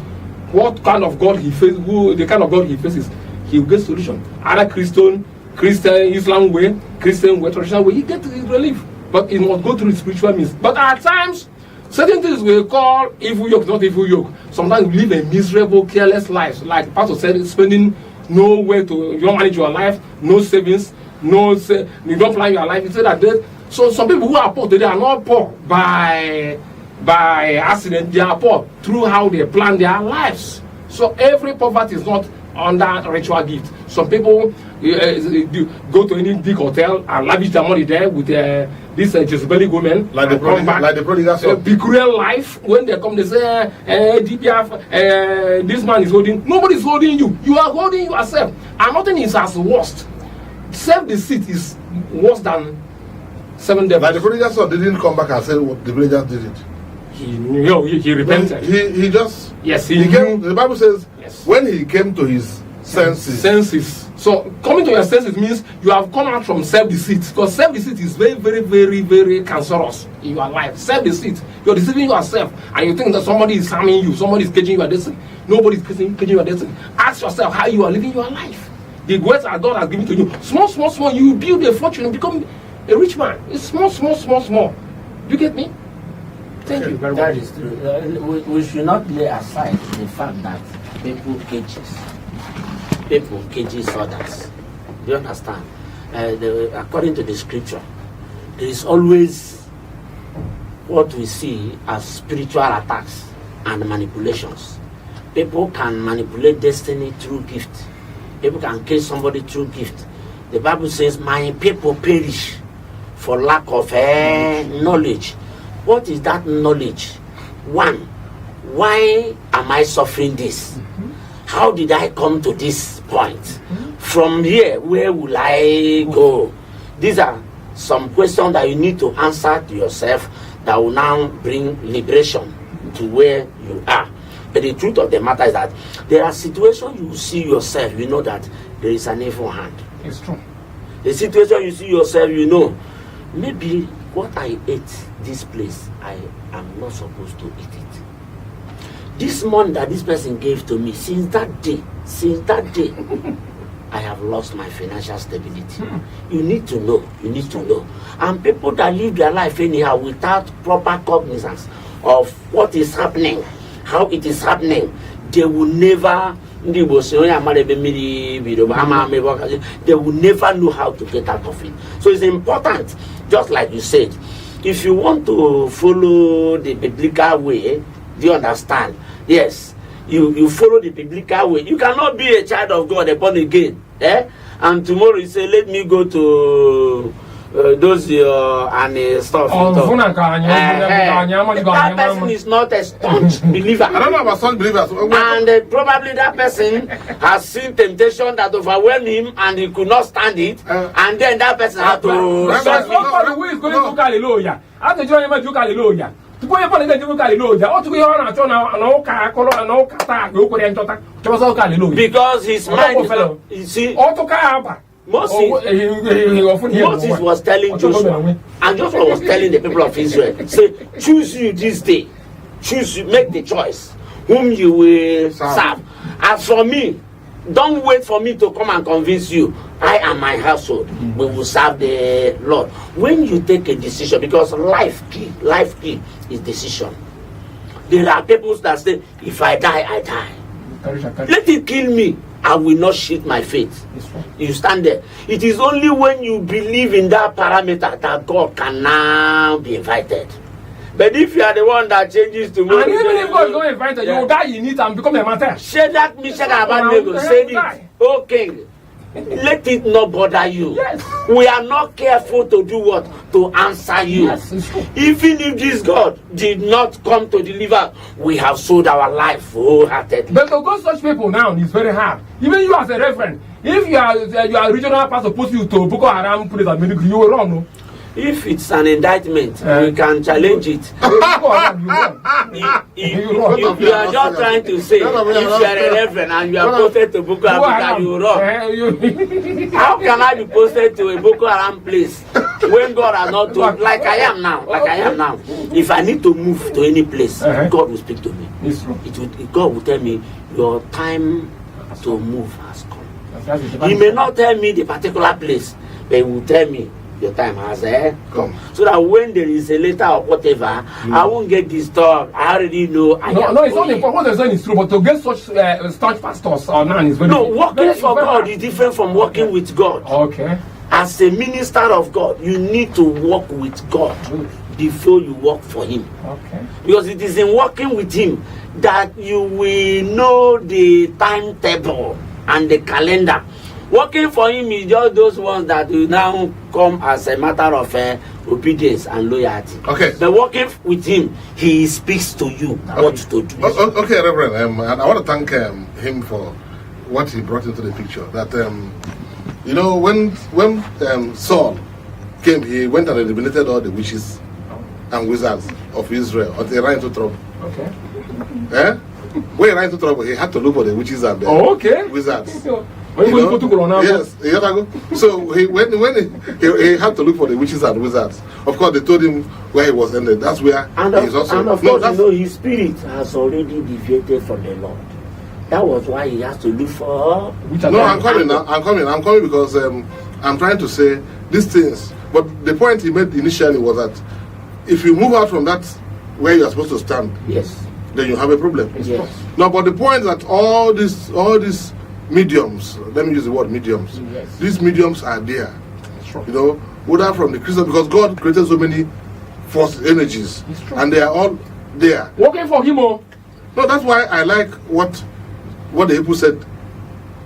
what kind of God he faces. The kind of God he faces, he will get solution. Either Christian, Islam way, Christian way, traditional way, he get relief. But it must go through spiritual means. But at times, certain things we call evil yoke, not evil yoke. Sometimes we live a miserable, careless life. Like Pastor said, spending nowhere to, you don't manage your life, no savings, you don't plan your life. You say that so some people who are poor today are not poor by accident. They are poor through how they plan their lives. So every poverty is not under ritual gift. Some people go to any big hotel and lavish their money there with this Jezebelic women, like the prodigal son. Be cruel life. When they come, they say, this man is holding. Nobody is holding you. You are holding yourself. And nothing is as worst. Self-deceit is worse than 7 devils. Like the prodigal son didn't come back and say what the villagers did it. He repented. He just... Yes, he came, the Bible says, yes, when he came to his senses. So coming to your senses means you have come out from self-deceit. Because self-deceit is very, very, very, very cancerous in your life. Self-deceit. You're deceiving yourself and you think that somebody is harming you, somebody is caging your destiny. Nobody is caging your destiny. Ask yourself how you are living your life. The words that God has given to you. Small, you build a fortune and become a rich man. It's small. You get me? Thank you very much. That is true. We should not lay aside the fact that people cages others. Do you understand? According to the scripture, there is always what we see as spiritual attacks and manipulations. People can manipulate destiny through gift. People can cage somebody through gift. The Bible says, my people perish for lack of knowledge. What is that knowledge? One, why am I suffering this? How did I come to this point? From here, where will I go? These are some questions that you need to answer to yourself that will now bring liberation to where you are. But the truth of the matter is that there are situations you see yourself, you know that there is an evil hand. It's true. The situation you see yourself, you know, maybe what I ate this place, I am not supposed to eat it. This money that this person gave to me, since that day, I have lost my financial stability. You need to know. And people that live their life anyhow without proper cognizance of what is happening, how it is happening, they will never know how to get out of it. So it's important, just like you said, if you want to follow the biblical way, do you understand? Yes, you follow the biblical way. You cannot be a child of God born again, and tomorrow you say, let me go to those and stuff. That person is not a staunch believer. I don't know about staunch believers. And probably that person has seen temptation that overwhelmed him and he could not stand it. And then that person had to. Who is going to hallelujah? I have to join him to hallelujah. To go upon the hallelujah. Or to be on a because his mind is not, you see, Moses was telling Joshua, and Joshua was telling the people of Israel, say, choose you this day, choose you, make the choice whom you will serve. As for me, don't wait for me to come and convince you. I and my household, we will serve the Lord. When you take a decision, because life key is decision. There are people that say, if I die, I die. Let it kill me. I will not shit my faith. You stand there. It is only when you believe in that parameter that God can now be invited. But if you are the one that changes tomorrow, and even if God is not invited, you will die in it and become a martyr. Say that, say it. Oh King, let it not bother you. Yes. We are not careful to do what? To answer you. Yes, even if this God did not come to deliver, we have sold our life wholeheartedly. But to go such people now is very hard. Even you as a reverend, if you are regional pastor, post you to Boko Haram place and you will wrong. No? If it's an indictment, we can challenge it. If you are just trying to say, if you are a reverend and you are posted to Boko Haram, you wrong. How can I be posted to a Boko Haram place when God has not told, like I am now? If I need to move to any place, God will speak to me. God will tell me, your time to move has come. He may not tell me the particular place, but he will tell me, your time has come. So that when there is a letter or whatever, I won't get disturbed. I already know I am. No, it's not important. What they're saying is true, but to get such staunch pastors or none is very working for God is different from working with God. Okay. As a minister of God, you need to work with God before you work for Him. Okay. Because it is in working with Him that you will know the timetable and the calendar. Working for Him is just those ones that will now come as a matter of obedience and loyalty. Okay. But working with Him, He speaks to you what to do. Okay, Reverend, and I want to thank him for what he brought into the picture. That you know, when Saul came, he went and eliminated all the witches and wizards of Israel until he ran into trouble. Okay. When he ran into trouble, he had to look for the witches and the wizards. Yes, so when he had to look for the witches and wizards, of course they told him where he was ended. That's where he's also. And of course, you know, his spirit has already deviated from the Lord. That was why he has to look for. No, I'm coming now. I'm coming because I'm trying to say these things. But the point he made initially was that if you move out from that where you are supposed to stand, yes, then you have a problem. Yes. Now, but the point that all these mediums, let me use the word mediums, Yes. these mediums are there. You know, whether from the Christian, because God created so many force energies, and they are all there. Working for him, oh. No, that's why I like what the people said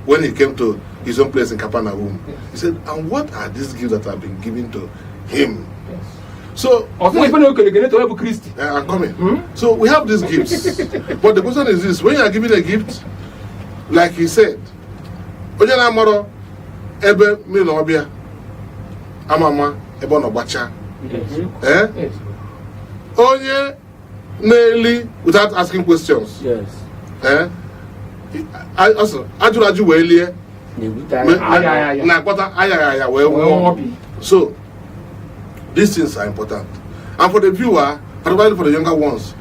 when he came to his own place in Capernaum. He said, and what are these gifts that have been given to him? So, I'm coming. So we have these gifts. But the question is this: when you are giving a gift, like he said, Amama ebe no bacha. Onye nearly without asking questions. Yes. Also, ajuraju welie. So these things are important. And for the viewer, particularly for the younger ones,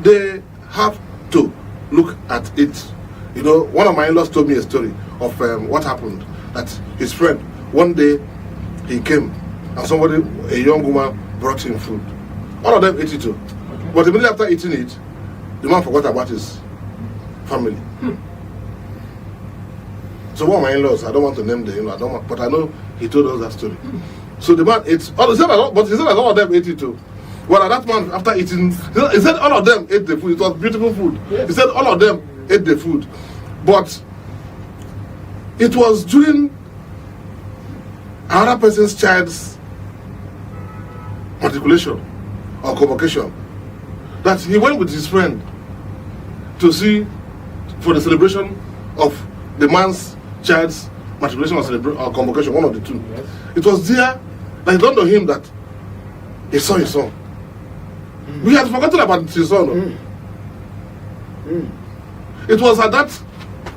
they have to look at it. You know, one of my in-laws told me a story of what happened. That his friend, one day, he came and somebody, a young woman, brought him food. All of them ate it too. Okay. But immediately after eating it, the man forgot about his family. So one of my in-laws, I don't want to name the in-law, but I know he told us that story. So the man ate, but he said that all of them ate it too. Well, that man, after eating, he said all of them ate the food. It was beautiful food. Yes. He said all of them ate the food. But it was during another person's child's matriculation or convocation that he went with his friend to see for the celebration of the man's child's matriculation or convocation, one of the two. Yes. It was there that it dawned on him that he saw his son. We had forgotten about his son. It was at that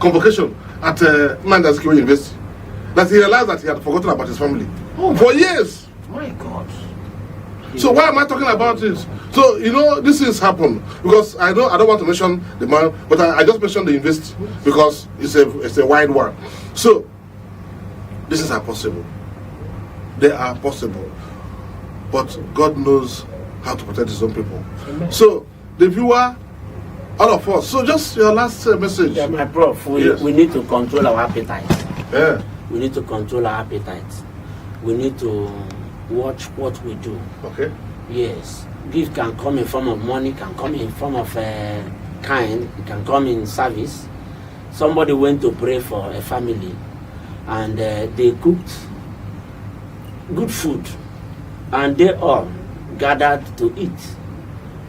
convocation at Mandaskiwa University that he realized that he had forgotten about his family for years. My God. So why am I talking about it? So, you know, these things happen because I don't want to mention the man, but I just mentioned the university because it's a wide one. So these things are possible. They are possible. But God knows how to protect his own people. Amen. So the viewer, all of us. So just your last message. Yeah, my prof, we need to control our appetite. Yeah. We need to control our appetite. We need to watch what we do. Okay. Yes. Gift can come in form of money, can come in form of kind, it can come in service. Somebody went to pray for a family and they cooked good food and they all gathered to eat.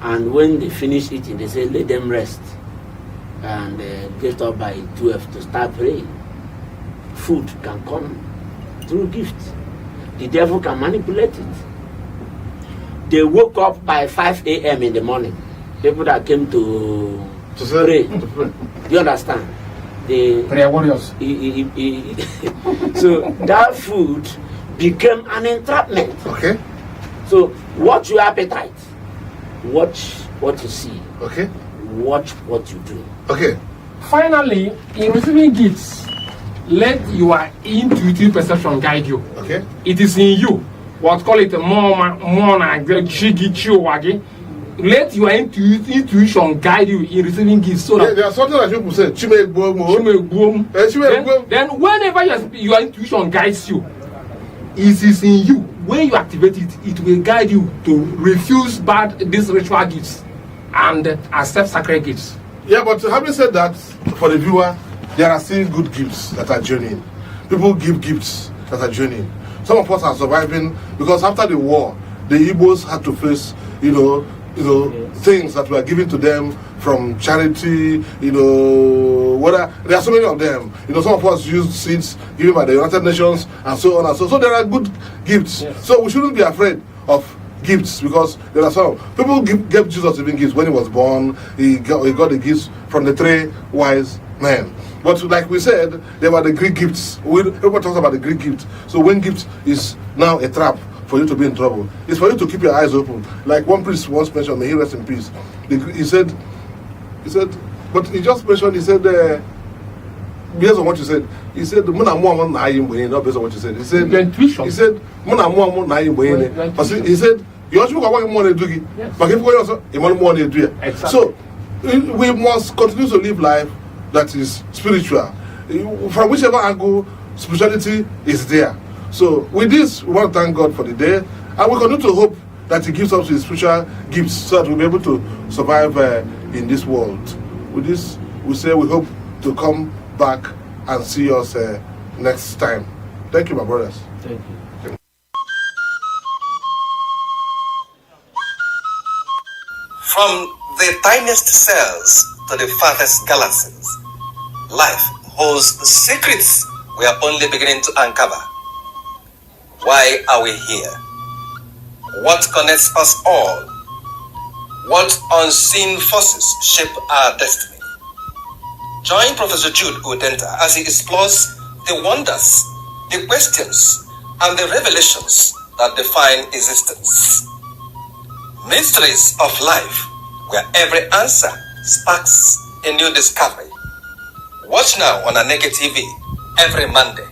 And when they finished eating, they said, let them rest. And get up by 12 to start praying. Food can come through gifts. The devil can manipulate it. They woke up by 5 a.m. in the morning. People that came to pray. Do you understand? Prayer warriors. So that food became an entrapment. Okay. So watch your appetite. Watch what you see. Okay. Watch what you do. Okay. Finally, in receiving gifts, let your intuitive perception guide you. Okay. It is in you. What call it more let your intuition guide you in receiving gifts. So that there are something that people say, then whenever your intuition guides you, it is in you. When you activate it, it will guide you to refuse these ritual gifts and accept sacred gifts. Yeah, but having said that, for the viewer, there are still good gifts that are genuine. People give gifts that are genuine. Some of us are surviving because after the war, the Igbos had to face, things that were given to them from charity, there are so many of them. Some of us used seeds given by the United Nations and so on and so. So there are good gifts. Yes. So we shouldn't be afraid of gifts because there are some people gave Jesus even gifts when he was born. He got the gifts from the 3 wise men. But like we said, there were the Greek gifts. Everybody talks about the Greek gift. So when gift is now a trap for you to be in trouble, it's for you to keep your eyes open. Like one priest once mentioned, may he rest in peace. He said, but he just mentioned, he said, based on what you said, he said, not based on what you said. He said, intuition. He said, he said, you also got what you want to do. But if you also, you want to do it. So We must continue to live life that is spiritual. From whichever angle, spirituality is there. So with this, we want to thank God for the day, and we continue to hope that He gives us His spiritual gifts so that we'll be able to survive in this world. With this, we say we hope to come back and see us next time. Thank you, my brothers. Thank you. From the tiniest cells to the farthest galaxies, life holds secrets we are only beginning to uncover. Why are we here? What connects us all? What unseen forces shape our destiny? Join Professor Jude Udenta as he explores the wonders, the questions, and the revelations that define existence. Mysteries of life, where every answer sparks a new discovery. Watch now on Aneke TV every Monday.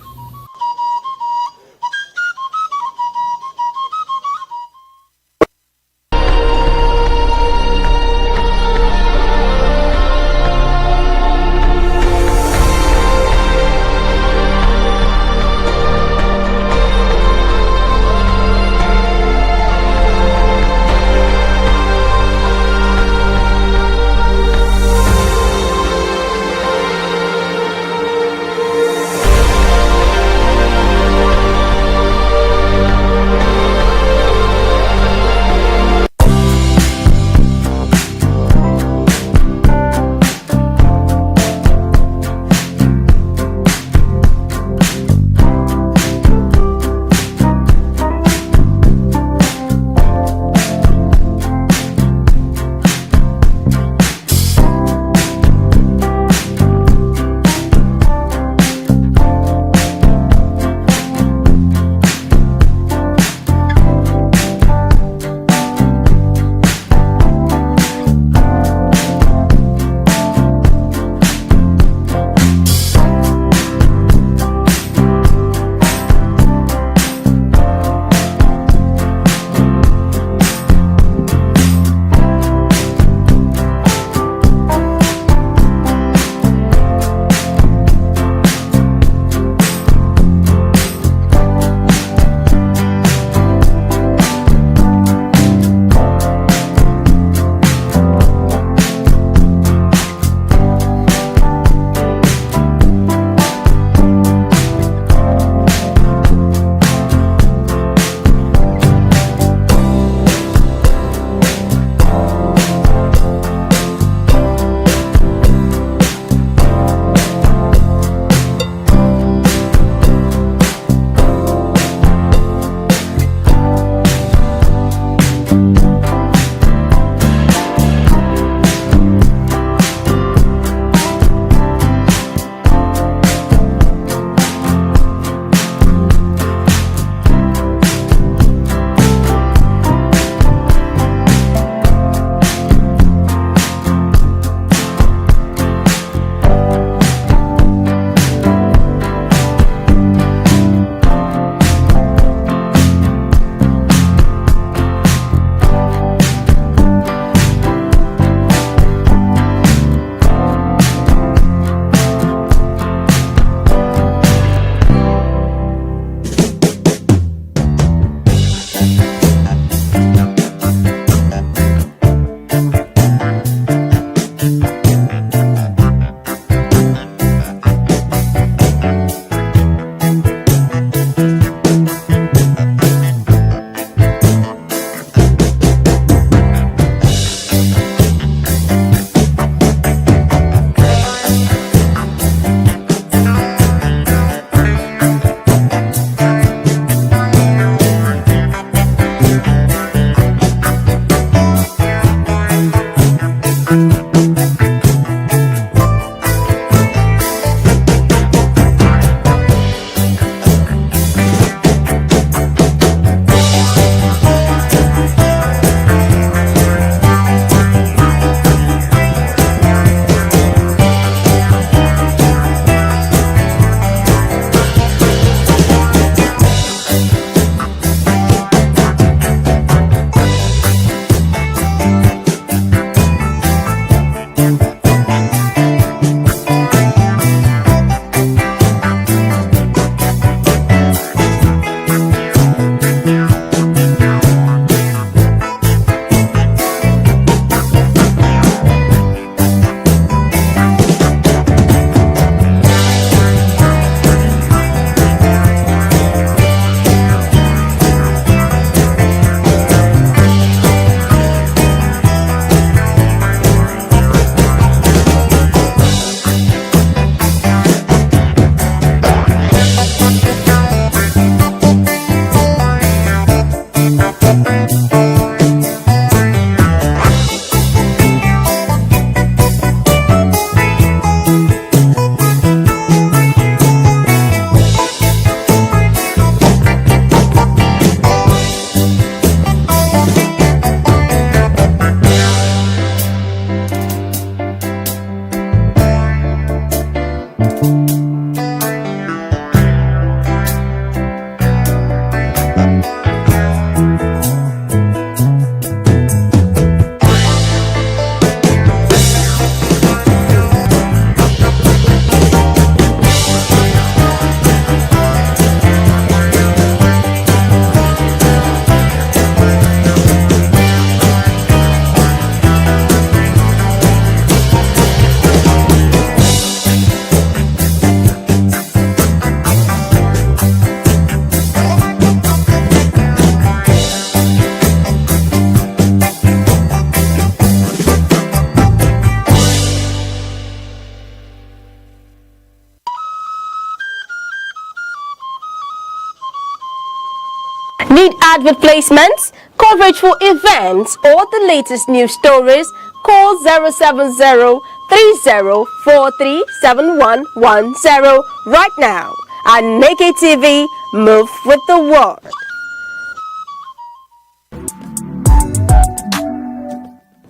advert placements, coverage for events, or the latest news stories, call 070-3043-7110 right now. Aneke TV, move with the world.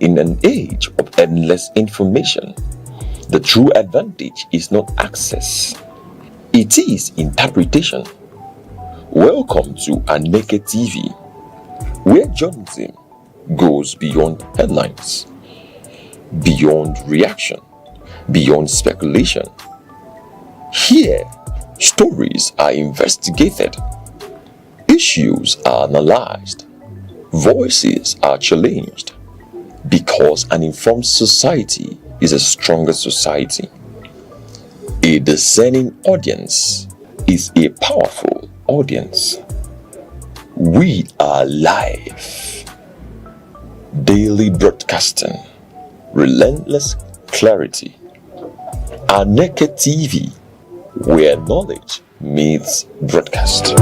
In an age of endless information, the true advantage is not access, it is interpretation. Welcome to Aneke TV, where journalism goes beyond headlines, beyond reaction, beyond speculation. Here, stories are investigated, issues are analyzed, voices are challenged, because an informed society is a stronger society. A discerning audience is a powerful audience. We are live. Daily broadcasting. Relentless clarity. Aneke TV, where knowledge meets broadcast.